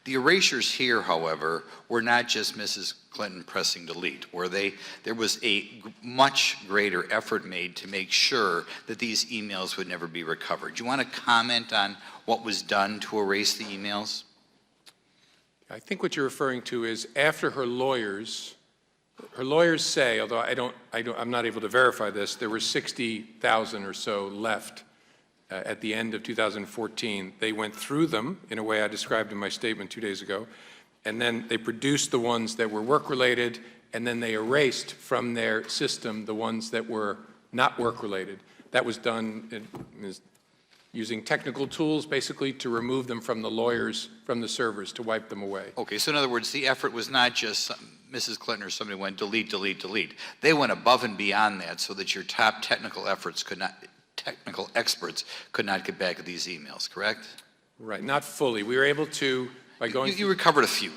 Speaker 6: The erasures here, however, were not just Mrs. Clinton pressing delete, where there was a much greater effort made to make sure that these emails would never be recovered. Do you want to comment on what was done to erase the emails?
Speaker 4: I think what you're referring to is after her lawyers say, although I'm not able to verify this, there were 60,000 or so left at the end of 2014. They went through them in a way I described in my statement 2 days ago, and then they produced the ones that were work-related, and then they erased from their system the ones that were not work-related. That was done using technical tools, basically, to remove them from the lawyers, from the servers, to wipe them away.
Speaker 6: Okay, so in other words, the effort was not just Mrs. Clinton or somebody went delete, delete, delete. They went above and beyond that so that your top technical experts could not get back at these emails, correct?
Speaker 4: Right, not fully. We were able to, by going
Speaker 6: You recovered a few.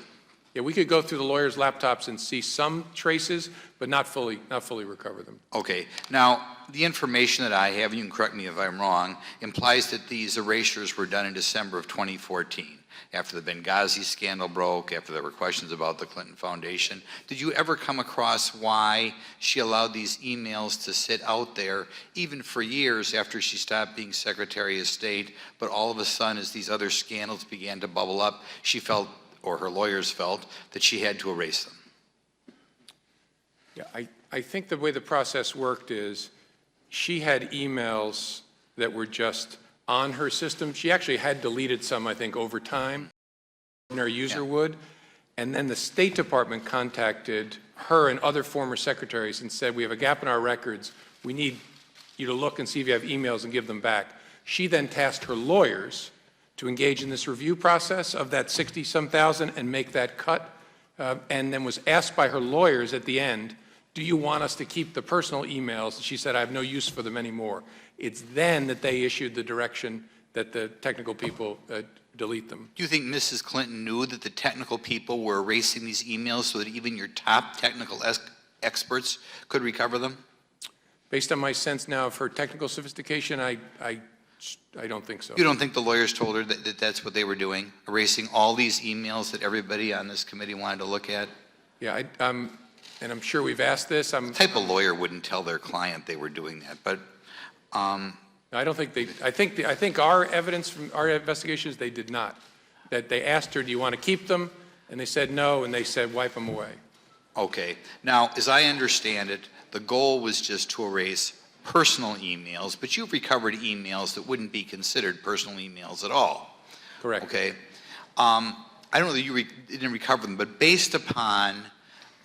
Speaker 4: Yeah, we could go through the lawyers' laptops and see some traces, but not fully recover them.
Speaker 6: Okay. Now, the information that I have, and you can correct me if I'm wrong, implies that these erasures were done in December of 2014, after the Benghazi scandal broke, after there were questions about the Clinton Foundation. Did you ever come across why she allowed these emails to sit out there, even for years after she stopped being Secretary of State, but all of a sudden, as these other scandals began to bubble up, she felt, or her lawyers felt, that she had to erase them?
Speaker 4: Yeah, I think the way the process worked is she had emails that were just on her system. She actually had deleted some, I think, over time, than her user would. And then the State Department contacted her and other former secretaries and said, we have a gap in our records. We need you to look and see if you have emails and give them back. She then tasked her lawyers to engage in this review process of that 60-some thousand and make that cut, and then was asked by her lawyers at the end, do you want us to keep the personal emails? She said, I have no use for them anymore. It's then that they issued the direction that the technical people delete them.
Speaker 6: Do you think Mrs. Clinton knew that the technical people were erasing these emails so that even your top technical experts could recover them?
Speaker 4: Based on my sense now of her technical sophistication, I don't think so.
Speaker 6: You don't think the lawyers told her that that's what they were doing, erasing all these emails that everybody on this committee wanted to look at?
Speaker 4: Yeah, and I'm sure we've asked this.
Speaker 6: The type of lawyer wouldn't tell their client they were doing that, but
Speaker 4: I don't think they. I think our evidence from our investigations, they did not. That they asked her, "Do you want to keep them?" And they said no, and they said, "Wipe them away."
Speaker 6: Okay. Now, as I understand it, the goal was just to erase personal emails, but you've recovered emails that wouldn't be considered personal emails at all.
Speaker 4: Correct.
Speaker 6: Okay. I don't know that you didn't recover them, but based upon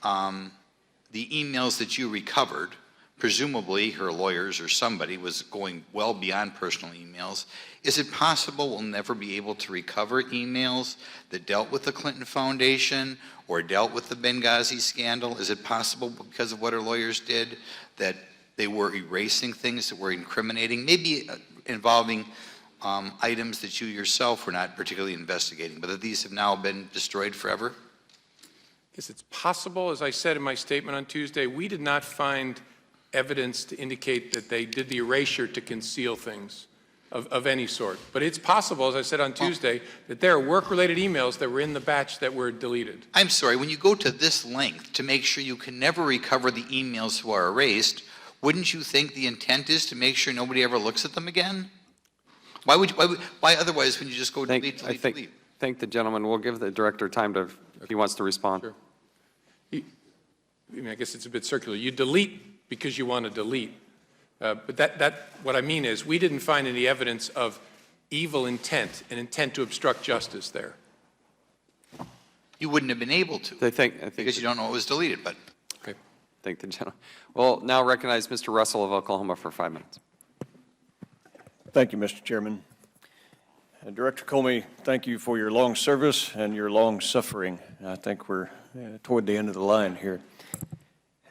Speaker 6: the emails that you recovered, presumably her lawyers or somebody was going well beyond personal emails. Is it possible we'll never be able to recover emails that dealt with the Clinton Foundation or dealt with the Benghazi scandal? Is it possible because of what her lawyers did that they were erasing things that were incriminating, maybe involving items that you yourself were not particularly investigating, but that these have now been destroyed forever?
Speaker 4: Yes, it's possible. As I said in my statement on Tuesday, we did not find evidence to indicate that they did the erasure to conceal things of any sort. But it's possible, as I said on Tuesday, that there are work-related emails that were in the batch that were deleted.
Speaker 6: I'm sorry, when you go to this length to make sure you can never recover the emails who are erased, wouldn't you think the intent is to make sure nobody ever looks at them again? Why otherwise when you just go delete?
Speaker 1: I think the gentleman will give the director time to, if he wants to respond.
Speaker 4: Sure. I guess it's a bit circular. You delete because you want to delete. But what I mean is we didn't find any evidence of evil intent, an intent to obstruct justice there.
Speaker 6: You wouldn't have been able to.
Speaker 1: I think
Speaker 6: because you don't know it was deleted, but.
Speaker 1: Okay. Thank the gentleman. Well, now recognize Mr. Russell of Oklahoma for 5 minutes.
Speaker 7: Thank you, Mr. Chairman. Director Comey, thank you for your long service and your long suffering. I think we're toward the end of the line here.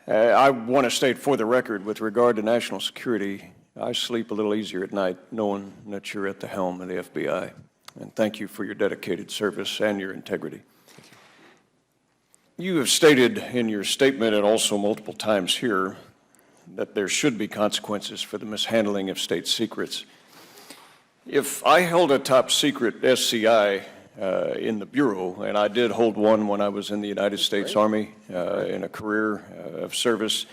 Speaker 7: I want to state for the record, with regard to national security, I sleep a little easier at night knowing that you're at the helm of the FBI. And thank you for your dedicated service and your integrity. You have stated in your statement and also multiple times here that there should be consequences for the mishandling of state secrets. If I held a top secret SCI in the Bureau, and I did hold one when I was in the United States Army in a career of service,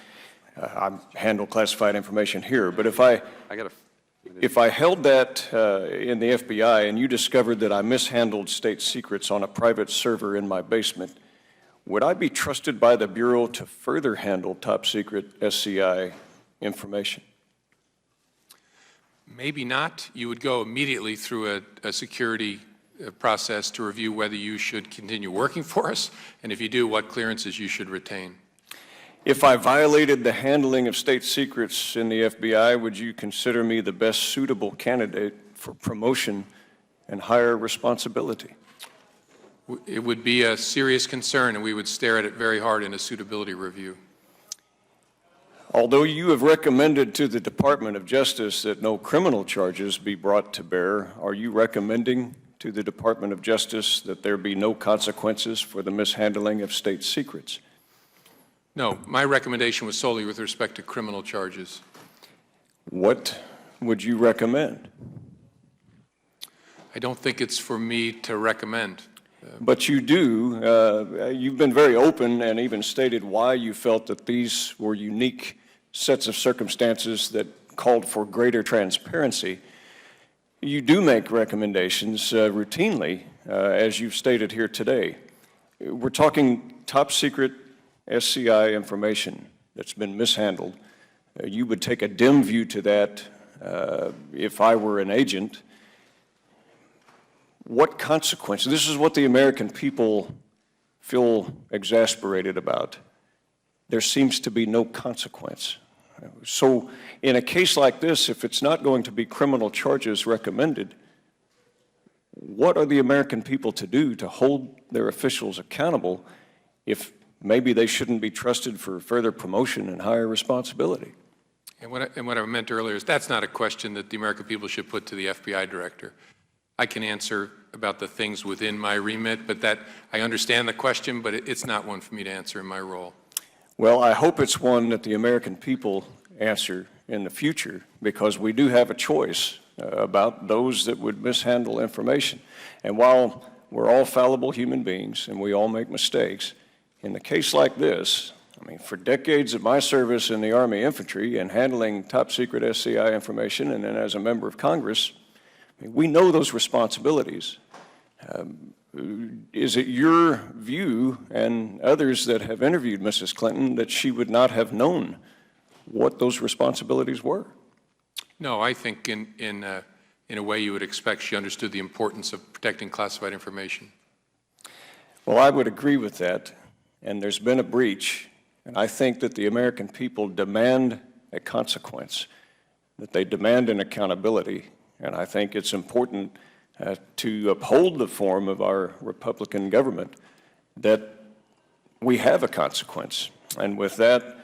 Speaker 7: I handle classified information here, but if I held that in the FBI and you discovered that I mishandled state secrets on a private server in my basement, would I be trusted by the Bureau to further handle top secret SCI information?
Speaker 4: Maybe not. You would go immediately through a security process to review whether you should continue working for us, and if you do, what clearances you should retain.
Speaker 7: If I violated the handling of state secrets in the FBI, would you consider me the best suitable candidate for promotion and higher responsibility?
Speaker 4: It would be a serious concern, and we would stare at it very hard in a suitability review.
Speaker 7: Although you have recommended to the Department of Justice that no criminal charges be brought to bear, are you recommending to to the Department of Justice that there be no consequences for the mishandling of state secrets?
Speaker 4: No, my recommendation was solely with respect to criminal charges.
Speaker 7: What would you recommend?
Speaker 4: I don't think it's for me to recommend.
Speaker 7: But you do. You've been very open and even stated why you felt that these were unique sets of circumstances that called for greater transparency. You do make recommendations routinely, as you've stated here today. We're talking top secret SCI information that's been mishandled. You would take a dim view to that if I were an agent. What consequences? This is what the American people feel exasperated about. There seems to be no consequence. So in a case like this, if it's not going to be criminal charges recommended, what are the American people to do to hold their officials accountable if maybe they shouldn't be trusted for further promotion and higher responsibility?
Speaker 4: And what I meant earlier is that's not a question that the American people should put to the FBI director. I can answer about the things within my remit, but that I understand the question, but it's not one for me to answer in my role.
Speaker 7: Well, I hope it's one that the American people answer in the future, because we do have a choice about those that would mishandle information. And while we're all fallible human beings and we all make mistakes, in a case like this, I mean, for decades of my service in the Army Infantry and handling top secret SCI information, and then as a member of Congress, we know those responsibilities. Is it your view and others that have interviewed Mrs. Clinton that she would not have known what those responsibilities were?
Speaker 4: No, I think in a way you would expect she understood the importance of protecting classified information.
Speaker 7: Well, I would agree with that, and there's been a breach, and I think that the American people demand a consequence, that they demand an accountability. And I think it's important to uphold the form of our Republican government that we have a consequence. And with that,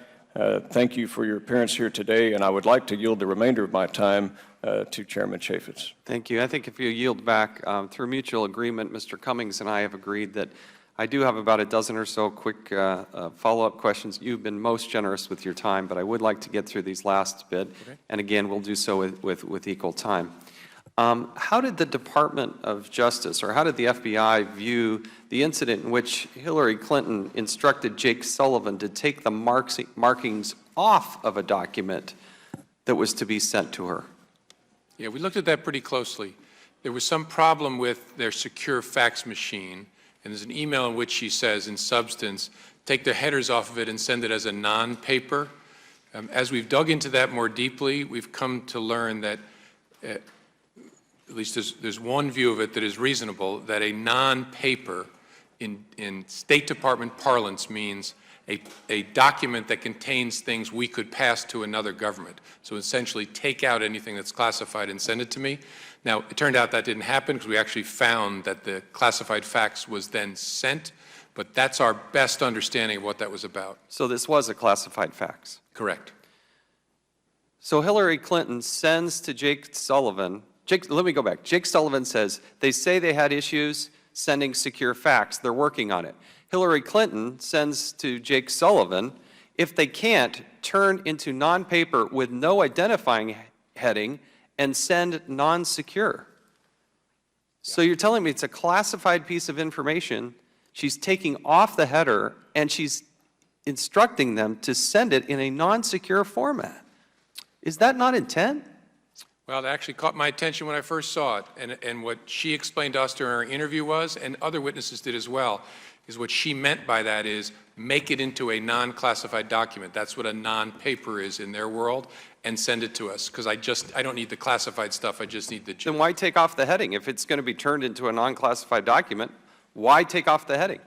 Speaker 7: thank you for your appearance here today, and I would like to yield the remainder of my time to Chairman Chaffetz.
Speaker 1: Thank you. I think if you yield back, through mutual agreement, Mr. Cummings and I have agreed that I do have about a dozen or so quick follow-up questions. You've been most generous with your time, but I would like to get through these last bit. Okay. And again, we'll do so with equal time. How did the Department of Justice, or how did the FBI view the incident in which Hillary Clinton instructed Jake Sullivan to take the markings off of a document that was to be sent to her?
Speaker 4: Yeah, we looked at that pretty closely. There was some problem with their secure fax machine, and there's an email in which she says, in substance, take the headers off of it and send it as a non-paper. As we've dug into that more deeply, we've come to learn that at least there's one view of it that is reasonable, that a non-paper in State Department parlance means a document that contains things we could pass to another government. So essentially take out anything that's classified and send it to me. Now, it turned out that didn't happen because we actually found that the classified fax was then sent, but that's our best understanding of what that was about.
Speaker 1: So this was a classified fax?
Speaker 4: Correct.
Speaker 1: So Hillary Clinton sends to Jake Sullivan. Let me go back. Jake Sullivan says, they say they had issues sending secure fax. They're working on it. Hillary Clinton sends to Jake Sullivan, if they can't, turn into non-paper with no identifying heading and send non-secure. So you're telling me it's a classified piece of information. She's taking off the header and she's instructing them to send it in a non-secure format. Is that not intent?
Speaker 4: Well, it actually caught my attention when I first saw it, and what she explained to us during our interview was, and other witnesses did as well, is what she meant by that is make it into a non-classified document. That's what a non-paper is in their world, and send it to us, because I don't need the classified stuff, I just need the...
Speaker 1: Then why take off the heading? If it's going to be turned into a non-classified document, why take off the heading?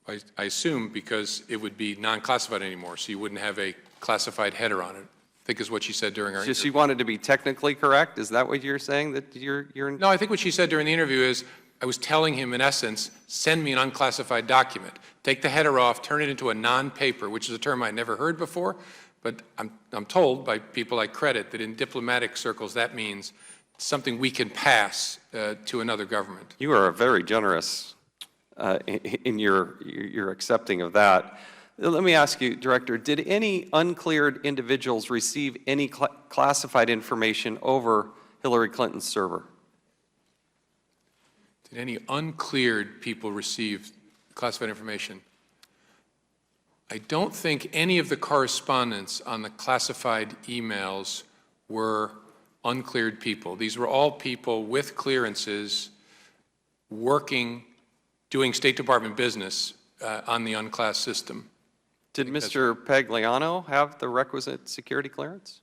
Speaker 4: I assume because it would be non-classified anymore, so you wouldn't have a classified header on it. I think is what she said during our interview.
Speaker 1: She wanted to be technically correct? Is that what you're saying? That you're...
Speaker 4: No, I think what she said during the interview is, I was telling him, in essence, send me an unclassified document. Take the header off, turn it into a non-paper, which is a term I never heard before, but I'm told by people I credit that in diplomatic circles that means something we can pass to another government.
Speaker 1: You are very generous in your accepting of that. Let me ask you, Director, did any uncleared individuals receive any classified information over Hillary Clinton's server?
Speaker 4: Did any uncleared people receive classified information? I don't think any of the correspondence on the classified emails were uncleared people. These were all people with clearances working, doing State Department business on the unclassed system.
Speaker 1: Did Mr. Pagliano have the requisite security clearance?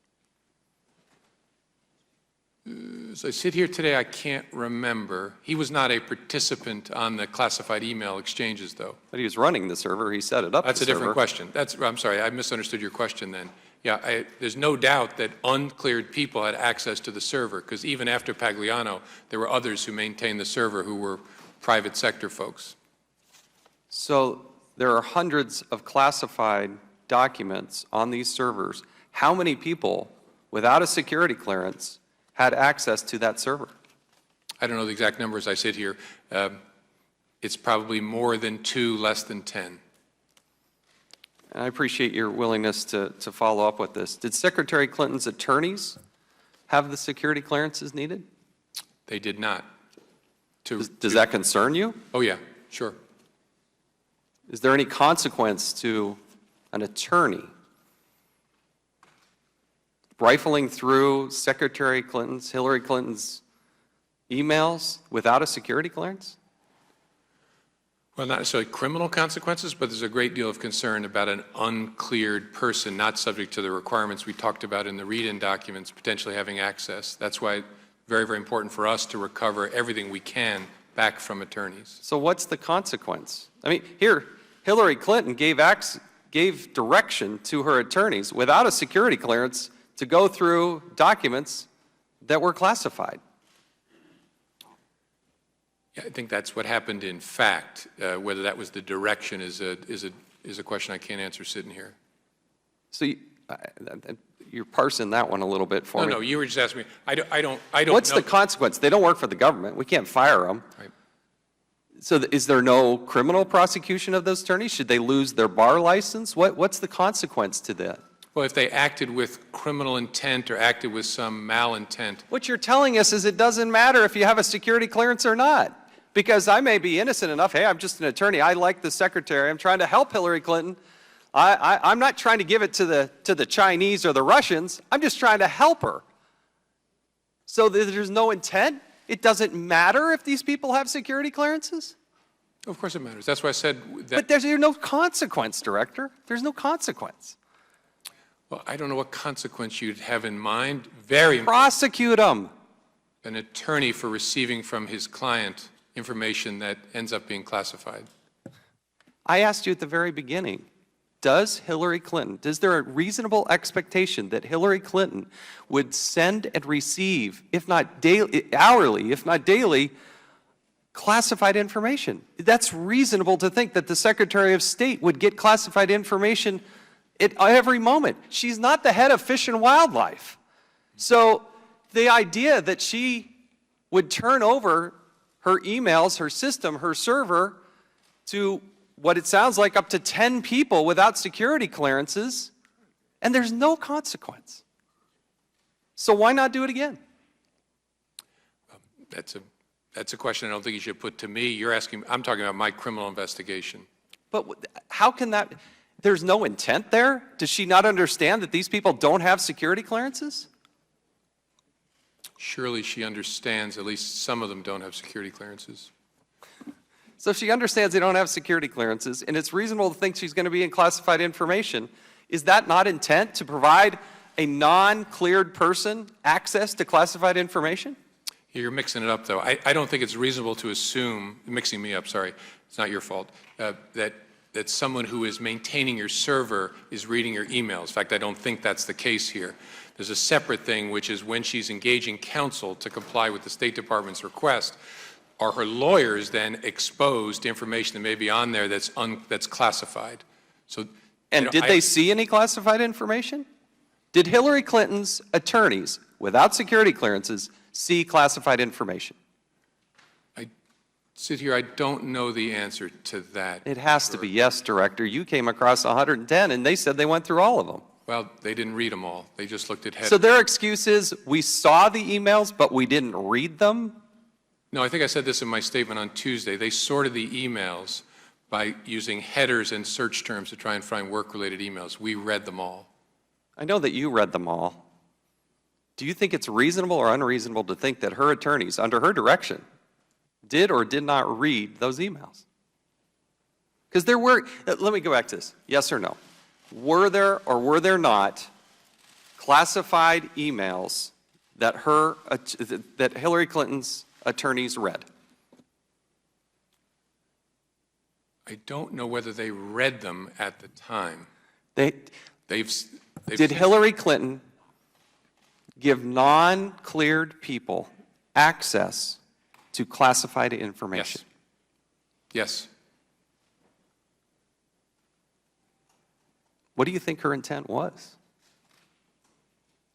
Speaker 4: As I sit here today, I can't remember. He was not a participant on the classified email exchanges, though.
Speaker 1: But he was running the server. He set it up.
Speaker 4: That's a different question. I'm sorry, I misunderstood your question then. Yeah, there's no doubt that uncleared people had access to the server, because even after Pagliano, there were others who maintained the server who were private sector folks.
Speaker 1: So there are hundreds of classified documents on these servers. How many people without a security clearance had access to that server?
Speaker 4: I don't know the exact numbers. I sit here. It's probably more than 2, less than 10.
Speaker 1: I appreciate your willingness to follow up with this. Did Secretary Clinton's attorneys have the security clearances needed?
Speaker 4: They did not.
Speaker 1: Does that concern you?
Speaker 4: Oh, yeah, sure.
Speaker 1: Is there any consequence to an attorney rifling through Secretary Clinton's, Hillary Clinton's emails without a security clearance?
Speaker 4: Well, not necessarily criminal consequences, but there's a great deal of concern about an uncleared person not subject to the requirements we talked about in the read-in documents potentially having access. That's why it's very, very important for us to recover everything we can back from attorneys.
Speaker 1: So what's the consequence? I mean, here, Hillary Clinton gave direction to her attorneys without a security clearance to go through documents that were classified.
Speaker 4: Yeah, I think that's what happened in fact. Whether that was the direction is a question I can't answer sitting here.
Speaker 1: So you're parsing that one a little bit for me.
Speaker 4: No, you were just asking me. I don't
Speaker 1: What's
Speaker 4: know.
Speaker 1: the consequence? They don't work for the government. We can't fire them.
Speaker 4: Right.
Speaker 1: So is there no criminal prosecution of those attorneys? Should they lose their bar license? What's the consequence to that?
Speaker 4: Well, if they acted with criminal intent or acted with some malintent.
Speaker 1: What you're telling us is it doesn't matter if you have a security clearance or not. Because I may be innocent enough. Hey, I'm just an attorney. I like the secretary. I'm trying to help Hillary Clinton. I'm not trying to give it to the Chinese or the Russians. I'm just trying to help her. So there's no intent? It doesn't matter if these people have security clearances?
Speaker 4: Of course it matters. That's why I said that.
Speaker 1: But there's no consequence, Director. There's no consequence.
Speaker 4: Well, I don't know what consequence you'd have in mind. Very important.
Speaker 1: Prosecute them.
Speaker 4: An attorney for receiving from his client information that ends up being classified.
Speaker 1: I asked you at the very beginning, does there a reasonable expectation that Hillary Clinton would send and receive, if not daily, hourly, if not daily, classified information? That's reasonable to think that the Secretary of State would get classified information at every moment. She's not the head of Fish and Wildlife. So the idea that she would turn over her emails, her system, her server to what it sounds like up to 10 people without security clearances, and there's no consequence. So why not do it again?
Speaker 4: That's a question I don't think you should put to me. You're asking, I'm talking about my criminal investigation.
Speaker 1: But how can that, there's no intent there? Does she not understand that these people don't have security clearances?
Speaker 4: Surely she understands at least some of them don't have security clearances.
Speaker 1: So if she understands they don't have security clearances, and it's reasonable to think she's going to be in classified information, is that not intent to provide a non-cleared person access to classified information?
Speaker 4: You're mixing it up, though. I don't think it's reasonable to assume, mixing me up, sorry, it's not your fault, that someone who is maintaining your server is reading your emails. In fact, I don't think that's the case here. There's a separate thing, which is when she's engaging counsel to comply with the State Department's request, are her lawyers then exposed to information that may be on there that's classified? So,
Speaker 1: and did they see any classified information? Did Hillary Clinton's attorneys, without security clearances, see classified information?
Speaker 4: Sit here, I don't know the answer to that.
Speaker 1: It has to be yes, Director. You came across 110, and they said they went through all of them.
Speaker 4: Well, they didn't read them all. They just looked at headers.
Speaker 1: So their excuse is, we saw the emails, but we didn't read them?
Speaker 4: No, I think I said this in my statement on Tuesday. They sorted the emails by using headers and search terms to try and find work-related emails. We read them all.
Speaker 1: I know that you read them all. Do you think it's reasonable or unreasonable to think that her attorneys, under her direction, did or did not read those emails? Because there were, let me go back to this, yes or no. Were there or were there not classified emails that that Hillary Clinton's attorneys read?
Speaker 4: I don't know whether they read them at the time.
Speaker 1: Did Hillary Clinton give non-cleared people access to classified information?
Speaker 4: Yes.
Speaker 1: What do you think her intent was?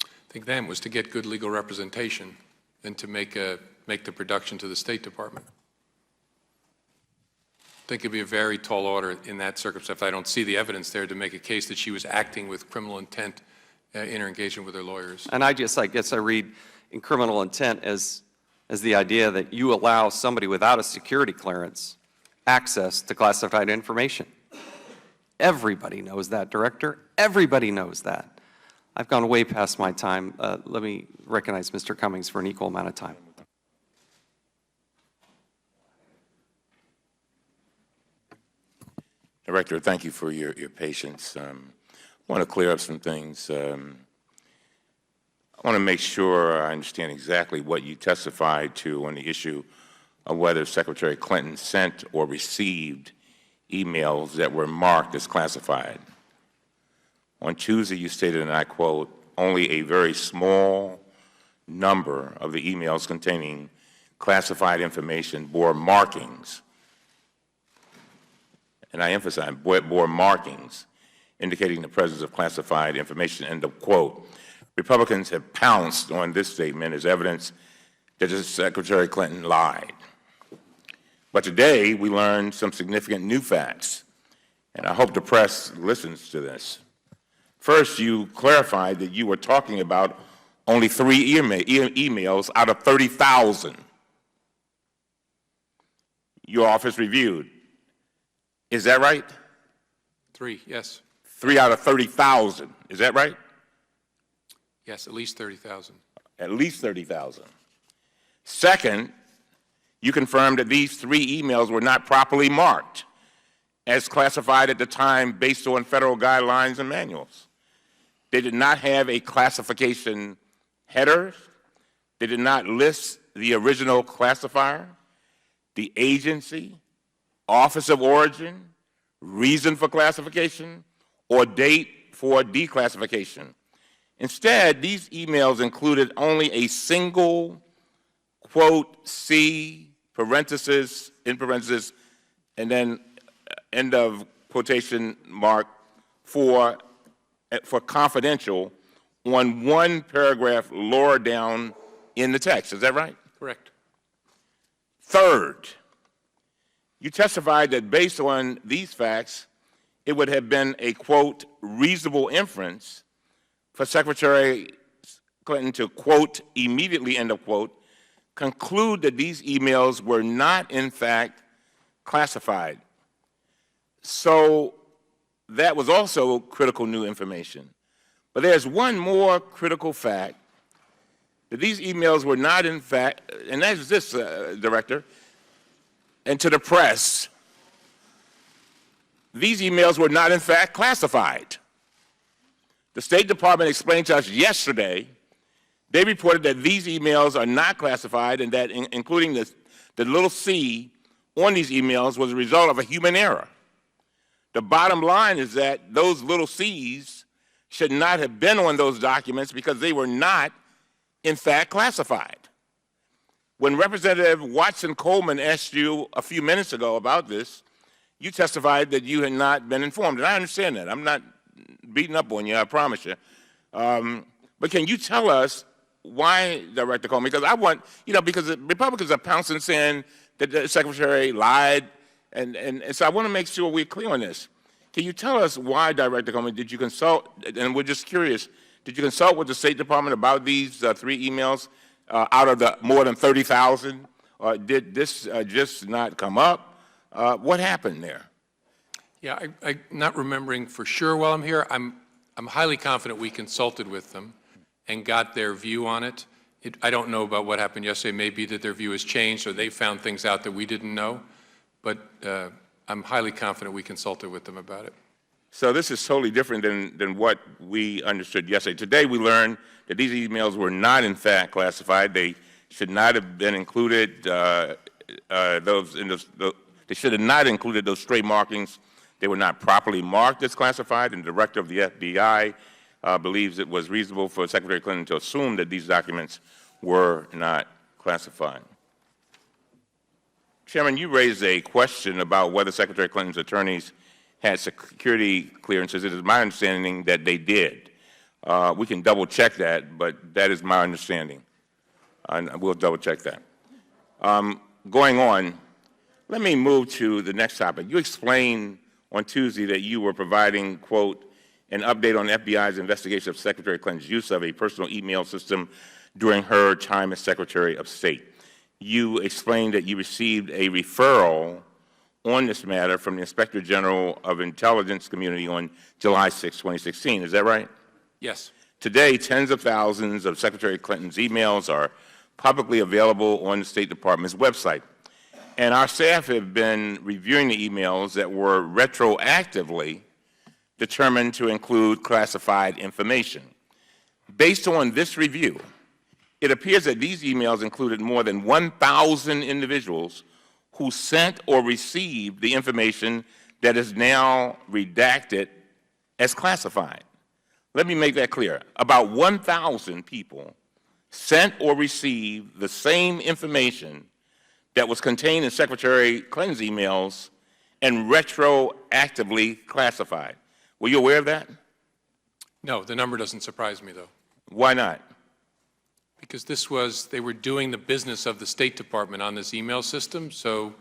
Speaker 4: I think then was to get good legal representation and to make the production to the State Department. I think it'd be a very tall order in that circumstance. I don't see the evidence there to make a case that she was acting with criminal intent in her engagement with her lawyers.
Speaker 1: And I guess I read in criminal intent as the idea that you allow somebody without a security clearance access to classified information. Everybody knows that, Director. Everybody knows that. I've gone way past my time. Let me recognize Mr. Cummings for an equal amount of time.
Speaker 20: Director, thank you for your patience. I want to clear up some things. I want to make sure I understand exactly what you testified to on the issue of whether Secretary Clinton sent or received emails that were marked as classified. On Tuesday, you stated, and I quote, only a very small number of the emails containing classified information bore markings, and I emphasize, bore markings indicating the presence of classified information, end of quote. Republicans have pounced on this statement as evidence that Secretary Clinton lied. But today, we learned some significant new facts, and I hope the press listens to this. First, you clarified that you were talking about only 3 emails out of 30,000 your office reviewed. Is that right?
Speaker 4: 3, yes.
Speaker 20: 3 out of 30,000. Is that right?
Speaker 4: Yes, at least 30,000.
Speaker 20: At least 30,000. Second, you confirmed that these 3 emails were not properly marked as classified at the time based on federal guidelines and manuals. They did not have a classification header. They did not list the original classifier, the agency, office of origin, reason for classification, or date for declassification. Instead, these emails included only a single, quote, C, parenthesis, in parenthesis, and then end of quotation mark, for confidential on one paragraph lower down in the text. Is that right?
Speaker 4: Correct.
Speaker 20: Third, you testified that based on these facts, it would have been a, quote, reasonable inference for Secretary Clinton to, quote, immediately, end of quote, conclude that these emails were not, in fact, classified. So that was also critical new information. But there's one more critical fact, that these emails were not, in fact, and that is this, Director, and to the press, these emails were not, in fact, classified. The State Department explained to us yesterday, they reported that these emails are not classified and that including the little c on these emails was a result of a human error. The bottom line is that those little c's should not have been on those documents because they were not, in fact, classified. When Representative Watson Coleman asked you a few minutes ago about this, you testified that you had not been informed, and I understand that. I'm not beating up on you, I promise you. But can you tell us why Director Comey? Because I want, because the Republicans are pouncing saying that the Secretary lied, and so I want to make sure we're clear on this. Can you tell us why, Director Comey, did you consult, and we're just curious, did you consult with the State Department about these 3 emails out of the more than 30,000? Or did this just not come up? What happened there?
Speaker 4: Yeah, I'm not remembering for sure while I'm here. I'm highly confident we consulted with them and got their view on it. I don't know about what happened yesterday. It may be that their view has changed or they found things out that we didn't know. But I'm highly confident we consulted with them about it.
Speaker 20: So this is totally different than what we understood yesterday. Today we learned that these emails were not in fact classified. They should not have been included. They should have not included those stray markings. They were not properly marked as classified, and the director of the FBI believes it was reasonable for Secretary Clinton to assume that these documents were not classified. Chairman, you raised a question about whether Secretary Clinton's attorneys had security clearances. It is my understanding that they did. We can double-check that, but that is my understanding. And we'll double-check that. Going on, let me move to the next topic. You explained on Tuesday that you were providing, quote, an update on the FBI's investigation of Secretary Clinton's use of a personal email system during her time as Secretary of State. You explained that you received a referral on this matter from the Inspector General of Intelligence Community on July 6, 2016. Is that right?
Speaker 4: Yes.
Speaker 20: Today, tens of thousands of Secretary Clinton's emails are publicly available on the State Department's website. And our staff have been reviewing the emails that were retroactively determined to include classified information. Based on this review, it appears that these emails included more than 1,000 individuals who sent or received the information that is now redacted as classified. Let me make that clear. About 1,000 people sent or received the same information that was contained in Secretary Clinton's emails and retroactively classified. Were you aware of that?
Speaker 4: No, the number doesn't surprise me, though.
Speaker 20: Why not?
Speaker 4: Because they were doing the business of the State Department on this email system, so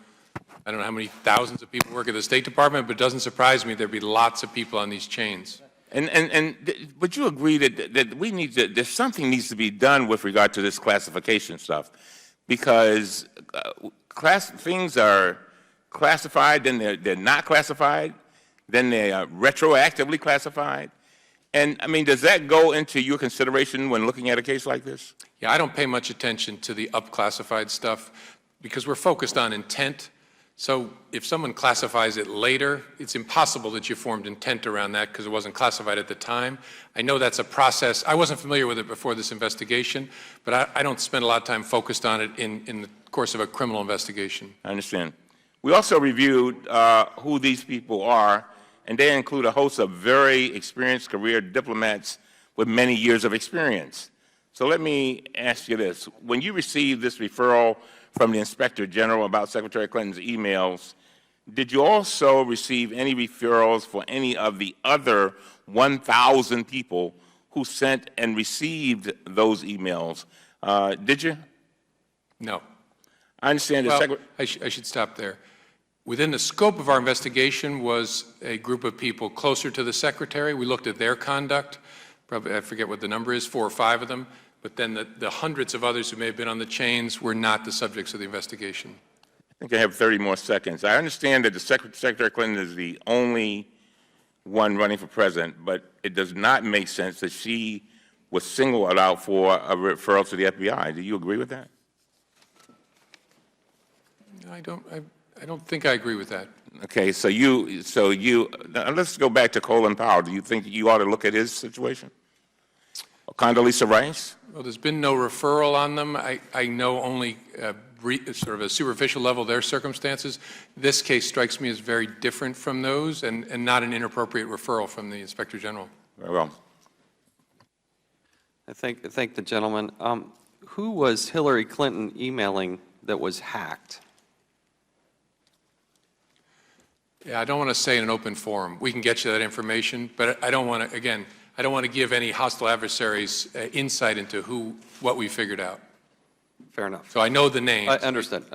Speaker 4: I don't know how many thousands of people work at the State Department, but it doesn't surprise me there'd be lots of people on these chains.
Speaker 20: Would you agree that we need to, there's something needs to be done with regard to this classification stuff? Because things are classified, then they're not classified, then they are retroactively classified. And, I mean, does that go into your consideration when looking at a case like this?
Speaker 4: Yeah, I don't pay much attention to the up-classified stuff because we're focused on intent. So if someone classifies it later, it's impossible that you formed intent around that because it wasn't classified at the time. I know that's a process. I wasn't familiar with it before this investigation, but I don't spend a lot of time focused on it in the course of a criminal investigation.
Speaker 20: I understand. We also reviewed who these people are, and they include a host of very experienced career diplomats with many years of experience. So let me ask you this. When you received this referral from the Inspector General about Secretary Clinton's emails, did you also receive any referrals for any of the other 1,000 people who sent and received those emails? Did you?
Speaker 4: No.
Speaker 20: I understand
Speaker 4: well, I should stop there. Within the scope of our investigation was a group of people closer to the Secretary. We looked at their conduct. Probably, I forget what the number is, 4 or 5 of them. But then the hundreds of others who may have been on the chains were not the subjects of the investigation.
Speaker 20: I think I have 30 more seconds. I understand that the Secretary Clinton is the only one running for president, but it does not make sense that she was singled out for a referral to the FBI. Do you agree with that?
Speaker 4: I don't think I agree with that.
Speaker 20: Okay, so now let's go back to Colin Powell. Do you think you ought to look at his situation? Or Condoleezza Rice?
Speaker 4: Well, there's been no referral on them. I know only sort of a superficial level their circumstances. This case strikes me as very different from those and not an inappropriate referral from the Inspector General.
Speaker 20: Very well.
Speaker 1: I thank the gentleman. Who was Hillary Clinton emailing that was hacked?
Speaker 4: Yeah, I don't want to say in an open forum. We can get you that information, but I don't want to, again, I don't want to give any hostile adversaries insight into what we figured out.
Speaker 1: Fair enough.
Speaker 4: So I know the names.
Speaker 1: Understood.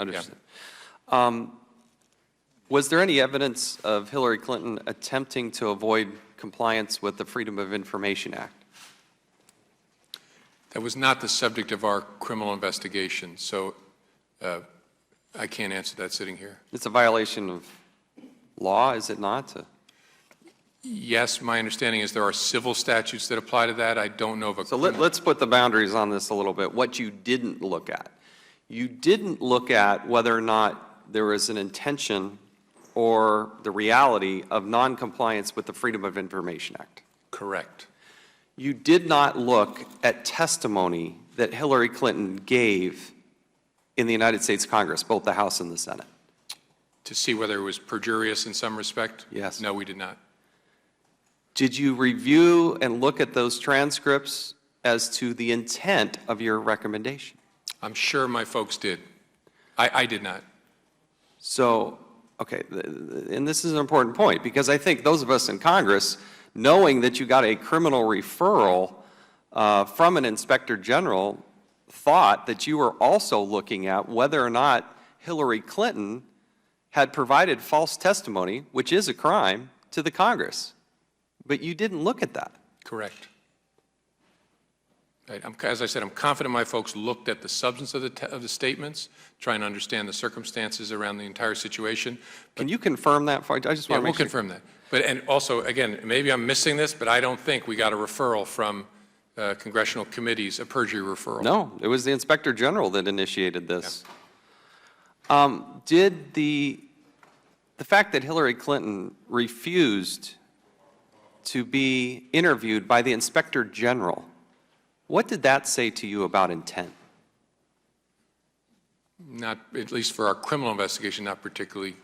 Speaker 1: Was there any evidence of Hillary Clinton attempting to avoid compliance with the Freedom of Information Act?
Speaker 4: That was not the subject of our criminal investigation, so I can't answer that sitting here.
Speaker 1: It's a violation of law, is it not?
Speaker 4: Yes, my understanding is there are civil statutes that apply to that. I don't know of a
Speaker 1: So let's put the boundaries on this a little bit. What you didn't look at. You didn't look at whether or not there was an intention or the reality of noncompliance with the Freedom of Information Act.
Speaker 4: Correct.
Speaker 1: You did not look at testimony that Hillary Clinton gave in the United States Congress, both the House and the Senate.
Speaker 4: To see whether it was perjurious in some respect?
Speaker 1: Yes.
Speaker 4: No, we did not.
Speaker 1: Did you review and look at those transcripts as to the intent of your recommendation?
Speaker 4: I'm sure my folks did. I did not.
Speaker 1: So, okay, and this is an important point, because I think those of us in Congress, knowing that you got a criminal referral from an inspector general, thought that you were also looking at whether or not Hillary Clinton had provided false testimony, which is a crime, to the Congress. But you didn't look at that.
Speaker 4: Correct. Right. As I said, I'm confident my folks looked at the substance of the statements, trying to understand the circumstances around the entire situation.
Speaker 1: Can you confirm that? I just want to make sure.
Speaker 4: We'll confirm that. But, and also, again, maybe I'm missing this, but I don't think we got a referral from congressional committees, a perjury referral.
Speaker 1: No, it was the Inspector General that initiated this. Yeah. Did the fact that Hillary Clinton refused to be interviewed by the Inspector General, what did that say to you about intent?
Speaker 4: Not, at least for our criminal investigation, not particularly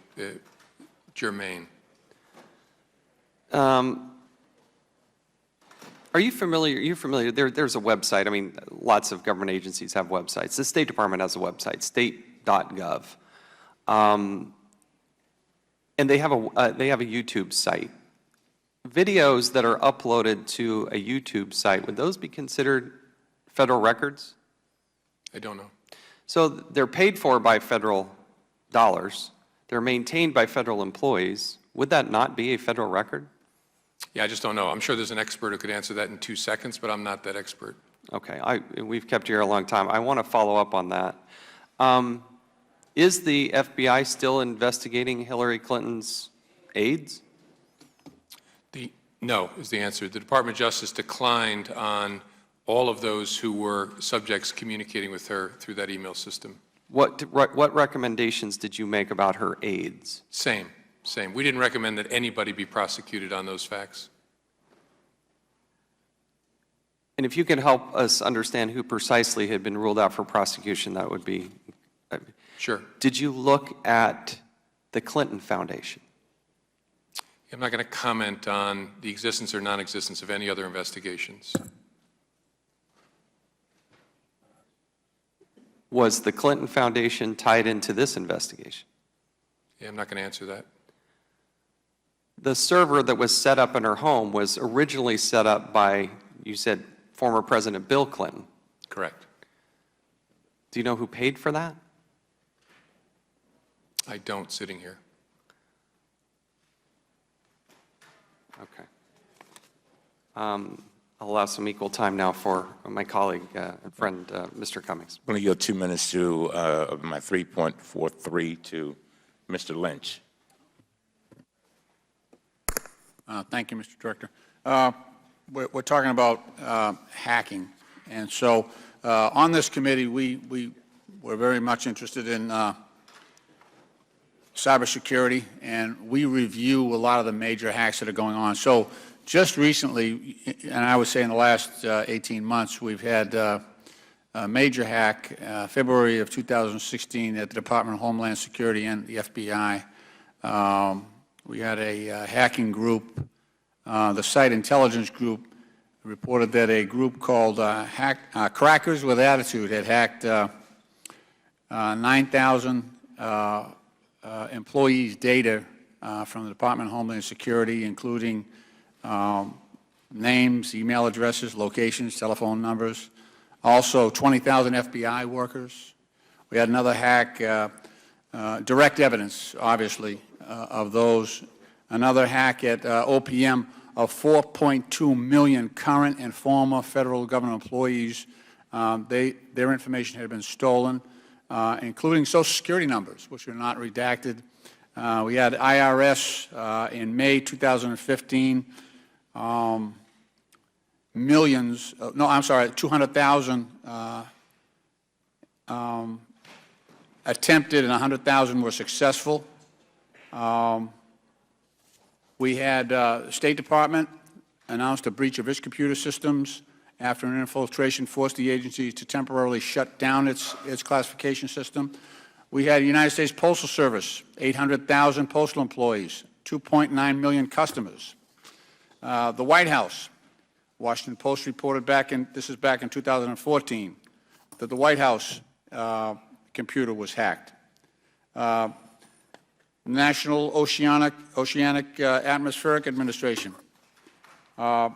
Speaker 4: germane.
Speaker 1: Are you familiar? There's a website. I mean, lots of government agencies have websites. The State Department has a website, state.gov, and they have a YouTube site. Videos that are uploaded to a YouTube site, would those be considered federal records?
Speaker 4: I don't know.
Speaker 1: So they're paid for by federal dollars. They're maintained by federal employees. Would that not be a federal record?
Speaker 4: Yeah, I just don't know. I'm sure there's an expert who could answer that in 2 seconds, but I'm not that expert.
Speaker 1: Okay, we've kept you here a long time. I want to follow up on that. Is the FBI still investigating Hillary Clinton's aides?
Speaker 4: No is the answer. The Department of Justice declined on all of those who were subjects communicating with her through that email system.
Speaker 1: What recommendations did you make about her aides?
Speaker 4: Same. We didn't recommend that anybody be prosecuted on those facts.
Speaker 1: And if you can help us understand who precisely had been ruled out for prosecution, that would be...
Speaker 4: Sure.
Speaker 1: Did you look at the Clinton Foundation?
Speaker 4: I'm not going to comment on the existence or non-existence of any other investigations.
Speaker 1: Was the Clinton Foundation tied into this investigation?
Speaker 4: Yeah, I'm not going to answer that.
Speaker 1: The server that was set up in her home was originally set up by, you said, former President Bill Clinton.
Speaker 4: Correct.
Speaker 1: Do you know who paid for that?
Speaker 4: I don't, sitting here.
Speaker 1: Okay. I'll allow some equal time now for my colleague and friend, Mr. Cummings.
Speaker 20: I'm going to yield 2 minutes to my 3.43 to Mr. Lynch.
Speaker 8: Thank you, Mr. Director. We're talking about hacking, and so on this committee, we're very much interested in cybersecurity, and we review a lot of the major hacks that are going on. So just recently, and I would say in the last 18 months, we've had a major hack, February of 2016 at the Department of Homeland Security and the FBI. We had a hacking group, the Site Intelligence Group reported that a group called Crackers with Attitude had hacked 9,000 employees' data from the Department of Homeland Security, including names, email addresses, locations, telephone numbers. Also, 20,000 FBI workers. We had another hack, direct evidence, obviously, of those. Another hack at OPM of 4.2 million current and former federal government employees. Their information had been stolen, including Social Security numbers, which were not redacted. We had IRS in May 2015, millions, no, I'm sorry, 200,000 attempted and 100,000 were successful. We had State Department announced a breach of its computer systems after an infiltration forced the agency to temporarily shut down its classification system. We had United States Postal Service, 800,000 postal employees, 2.9 million customers. The White House, Washington Post reported this is back in 2014, that the White House computer was hacked. National Oceanic Atmospheric Administration. I'm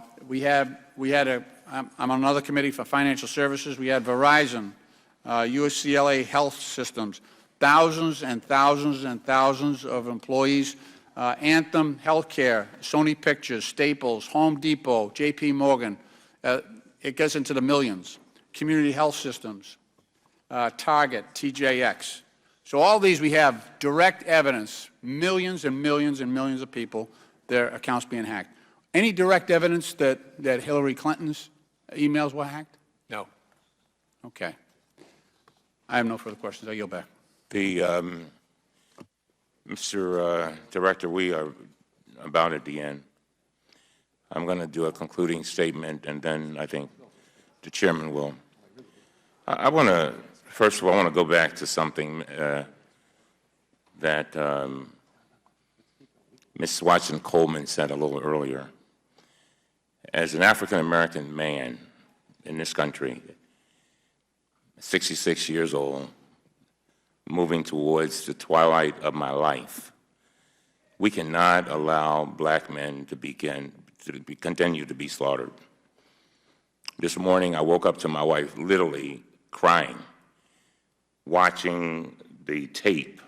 Speaker 8: on another committee for financial services. We had Verizon, UCLA Health Systems, thousands and thousands and thousands of employees. Anthem Healthcare, Sony Pictures, Staples, Home Depot, J.P. Morgan. It gets into the millions. Community Health Systems, Target, TJX. So all these we have direct evidence, millions and millions and millions of people, their accounts being hacked. Any direct evidence that Hillary Clinton's emails were hacked?
Speaker 4: No.
Speaker 8: Okay. I have no further questions. I yield back.
Speaker 20: Mr. Director, we are about at the end. I'm going to do a concluding statement, and then I think the chairman will. I want to, first of all, I want to go back to something that Ms. Watson Coleman said a little earlier. As an African-American man in this country, 66 years old, moving towards the twilight of my life, we cannot allow black men to continue to be slaughtered. This morning, I woke up to my wife literally crying, watching the tape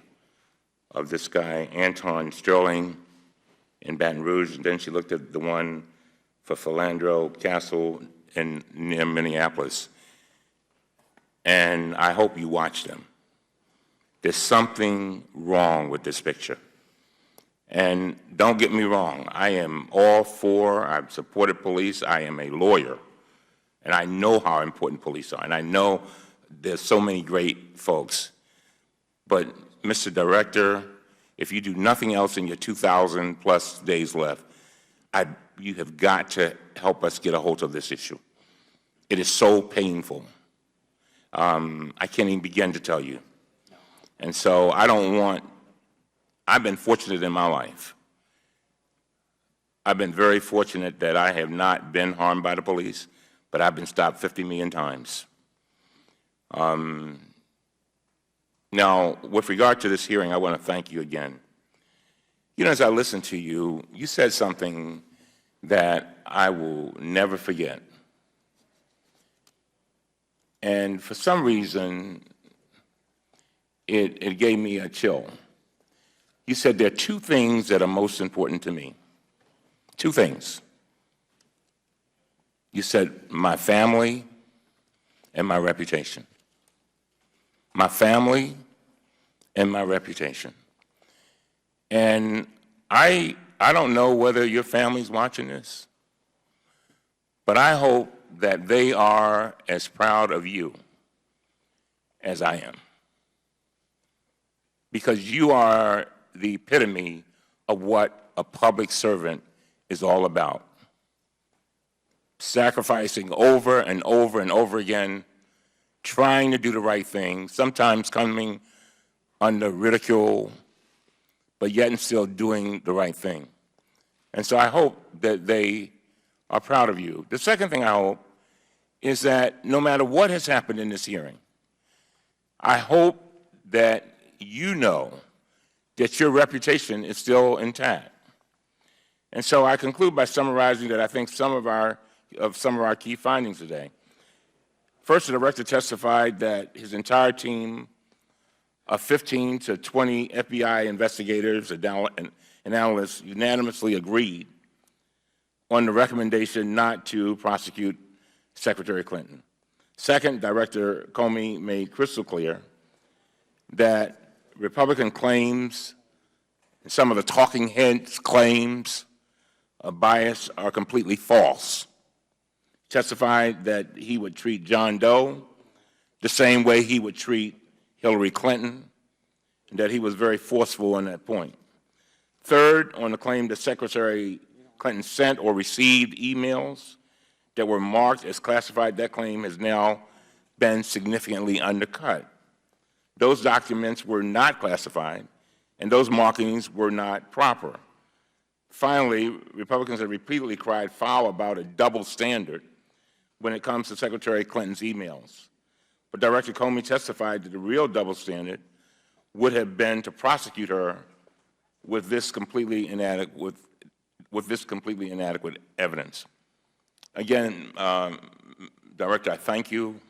Speaker 20: of this guy, Anton Sterling, in Baton Rouge, and then she looked at the one for Philandro Castle near Minneapolis. And I hope you watch them. There's something wrong with this picture. And don't get me wrong, I am all for, I've supported police, I am a lawyer, and I know how important police are, and I know there's so many great folks. But, Mr. Director, if you do nothing else in your 2,000-plus days left, you have got to help us get a hold of this issue. It is so painful. I can't even begin to tell you. And so I've been fortunate in my life. I've been very fortunate that I have not been harmed by the police, but I've been stopped 50 million times. Now, with regard to this hearing, I want to thank you again. You know, as I listened to you, you said something that I will never forget. And for some reason, it gave me a chill. You said there are two things that are most important to me. Two things. You said my family and my reputation. My family and my reputation. And I don't know whether your family's watching this, but I hope that they are as proud of you as I am. Because you are the epitome of what a public servant is all about. Sacrificing over and over and over again, trying to do the right thing, sometimes coming under ridicule, but yet and still doing the right thing. And so I hope that they are proud of you. The second thing I hope is that no matter what has happened in this hearing, I hope that you know that your reputation is still intact. And so I conclude by summarizing that I think some of our key findings today. First, the director testified that his entire team of 15 to 20 FBI investigators and analysts unanimously agreed on the recommendation not to prosecute Secretary Clinton. Second, Director Comey made crystal clear that Republican claims, some of the talking heads' claims of bias are completely false. He testified that he would treat John Doe the same way he would treat Hillary Clinton, and that he was very forceful on that point. Third, on the claim that Secretary Clinton sent or received emails that were marked as classified, that claim has now been significantly undercut. Those documents were not classified, and those markings were not proper. Finally, Republicans have repeatedly cried foul about a double standard when it comes to Secretary Clinton's emails. But Director Comey testified that the real double standard would have been to prosecute her with this completely inadequate evidence. Again, Director, I thank you,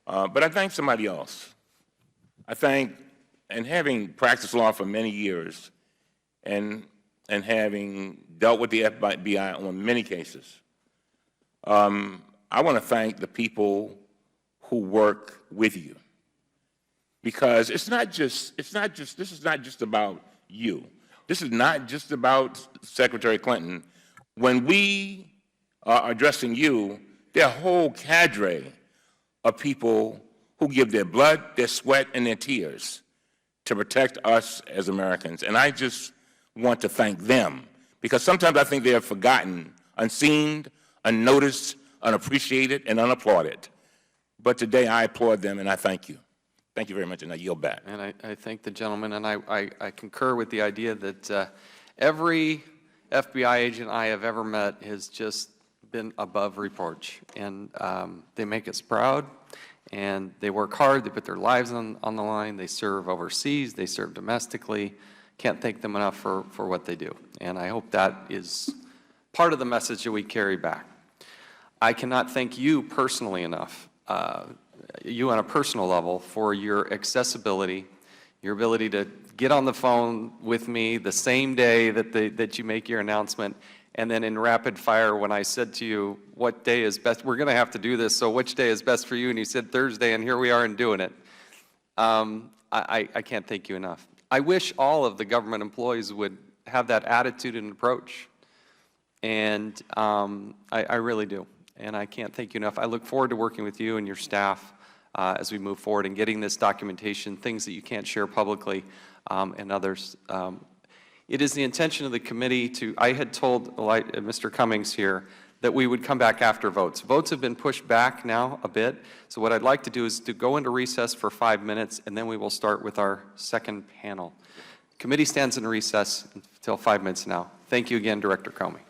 Speaker 20: but I thank somebody else. I thank, and having practiced law for many years, and having dealt with the FBI on many cases, I want to thank the people who work with you, because this is not just about you. This is not just about Secretary Clinton. When we are addressing you, there are a whole cadre of people who give their blood, their sweat, and their tears to protect us as Americans. And I just want to thank them, because sometimes I think they are forgotten, unseen, unnoticed, unappreciated, and unapplauded. But today I applaud them, and I thank you. Thank you very much, and I yield back.
Speaker 1: And I thank the gentleman, and I concur with the idea that every FBI agent I have ever met has just been above reproach. And they make us proud, and they work hard. They put their lives on the line. They serve overseas. They serve domestically. Can't thank them enough for what they do. And I hope that is part of the message that we carry back. I cannot thank you personally enough, you on a personal level, for your accessibility, your ability to get on the phone with me the same day that you make your announcement, and then in rapid fire when I said to you, what day is best? We're going to have to do this, so which day is best for you? And you said Thursday, and here we are and doing it. I can't thank you enough. I wish all of the government employees would have that attitude and approach, and I really do. And I can't thank you enough. I look forward to working with you and your staff as we move forward and getting this documentation, things that you can't share publicly, and others. It is the intention of the committee to, I had told Mr. Cummings here that we would come back after votes. Votes have been pushed back now a bit, so what I'd like to do is to go into recess for 5 minutes, and then we will start with our second panel. Committee stands in recess until 5 minutes now. Thank you again, Director Comey.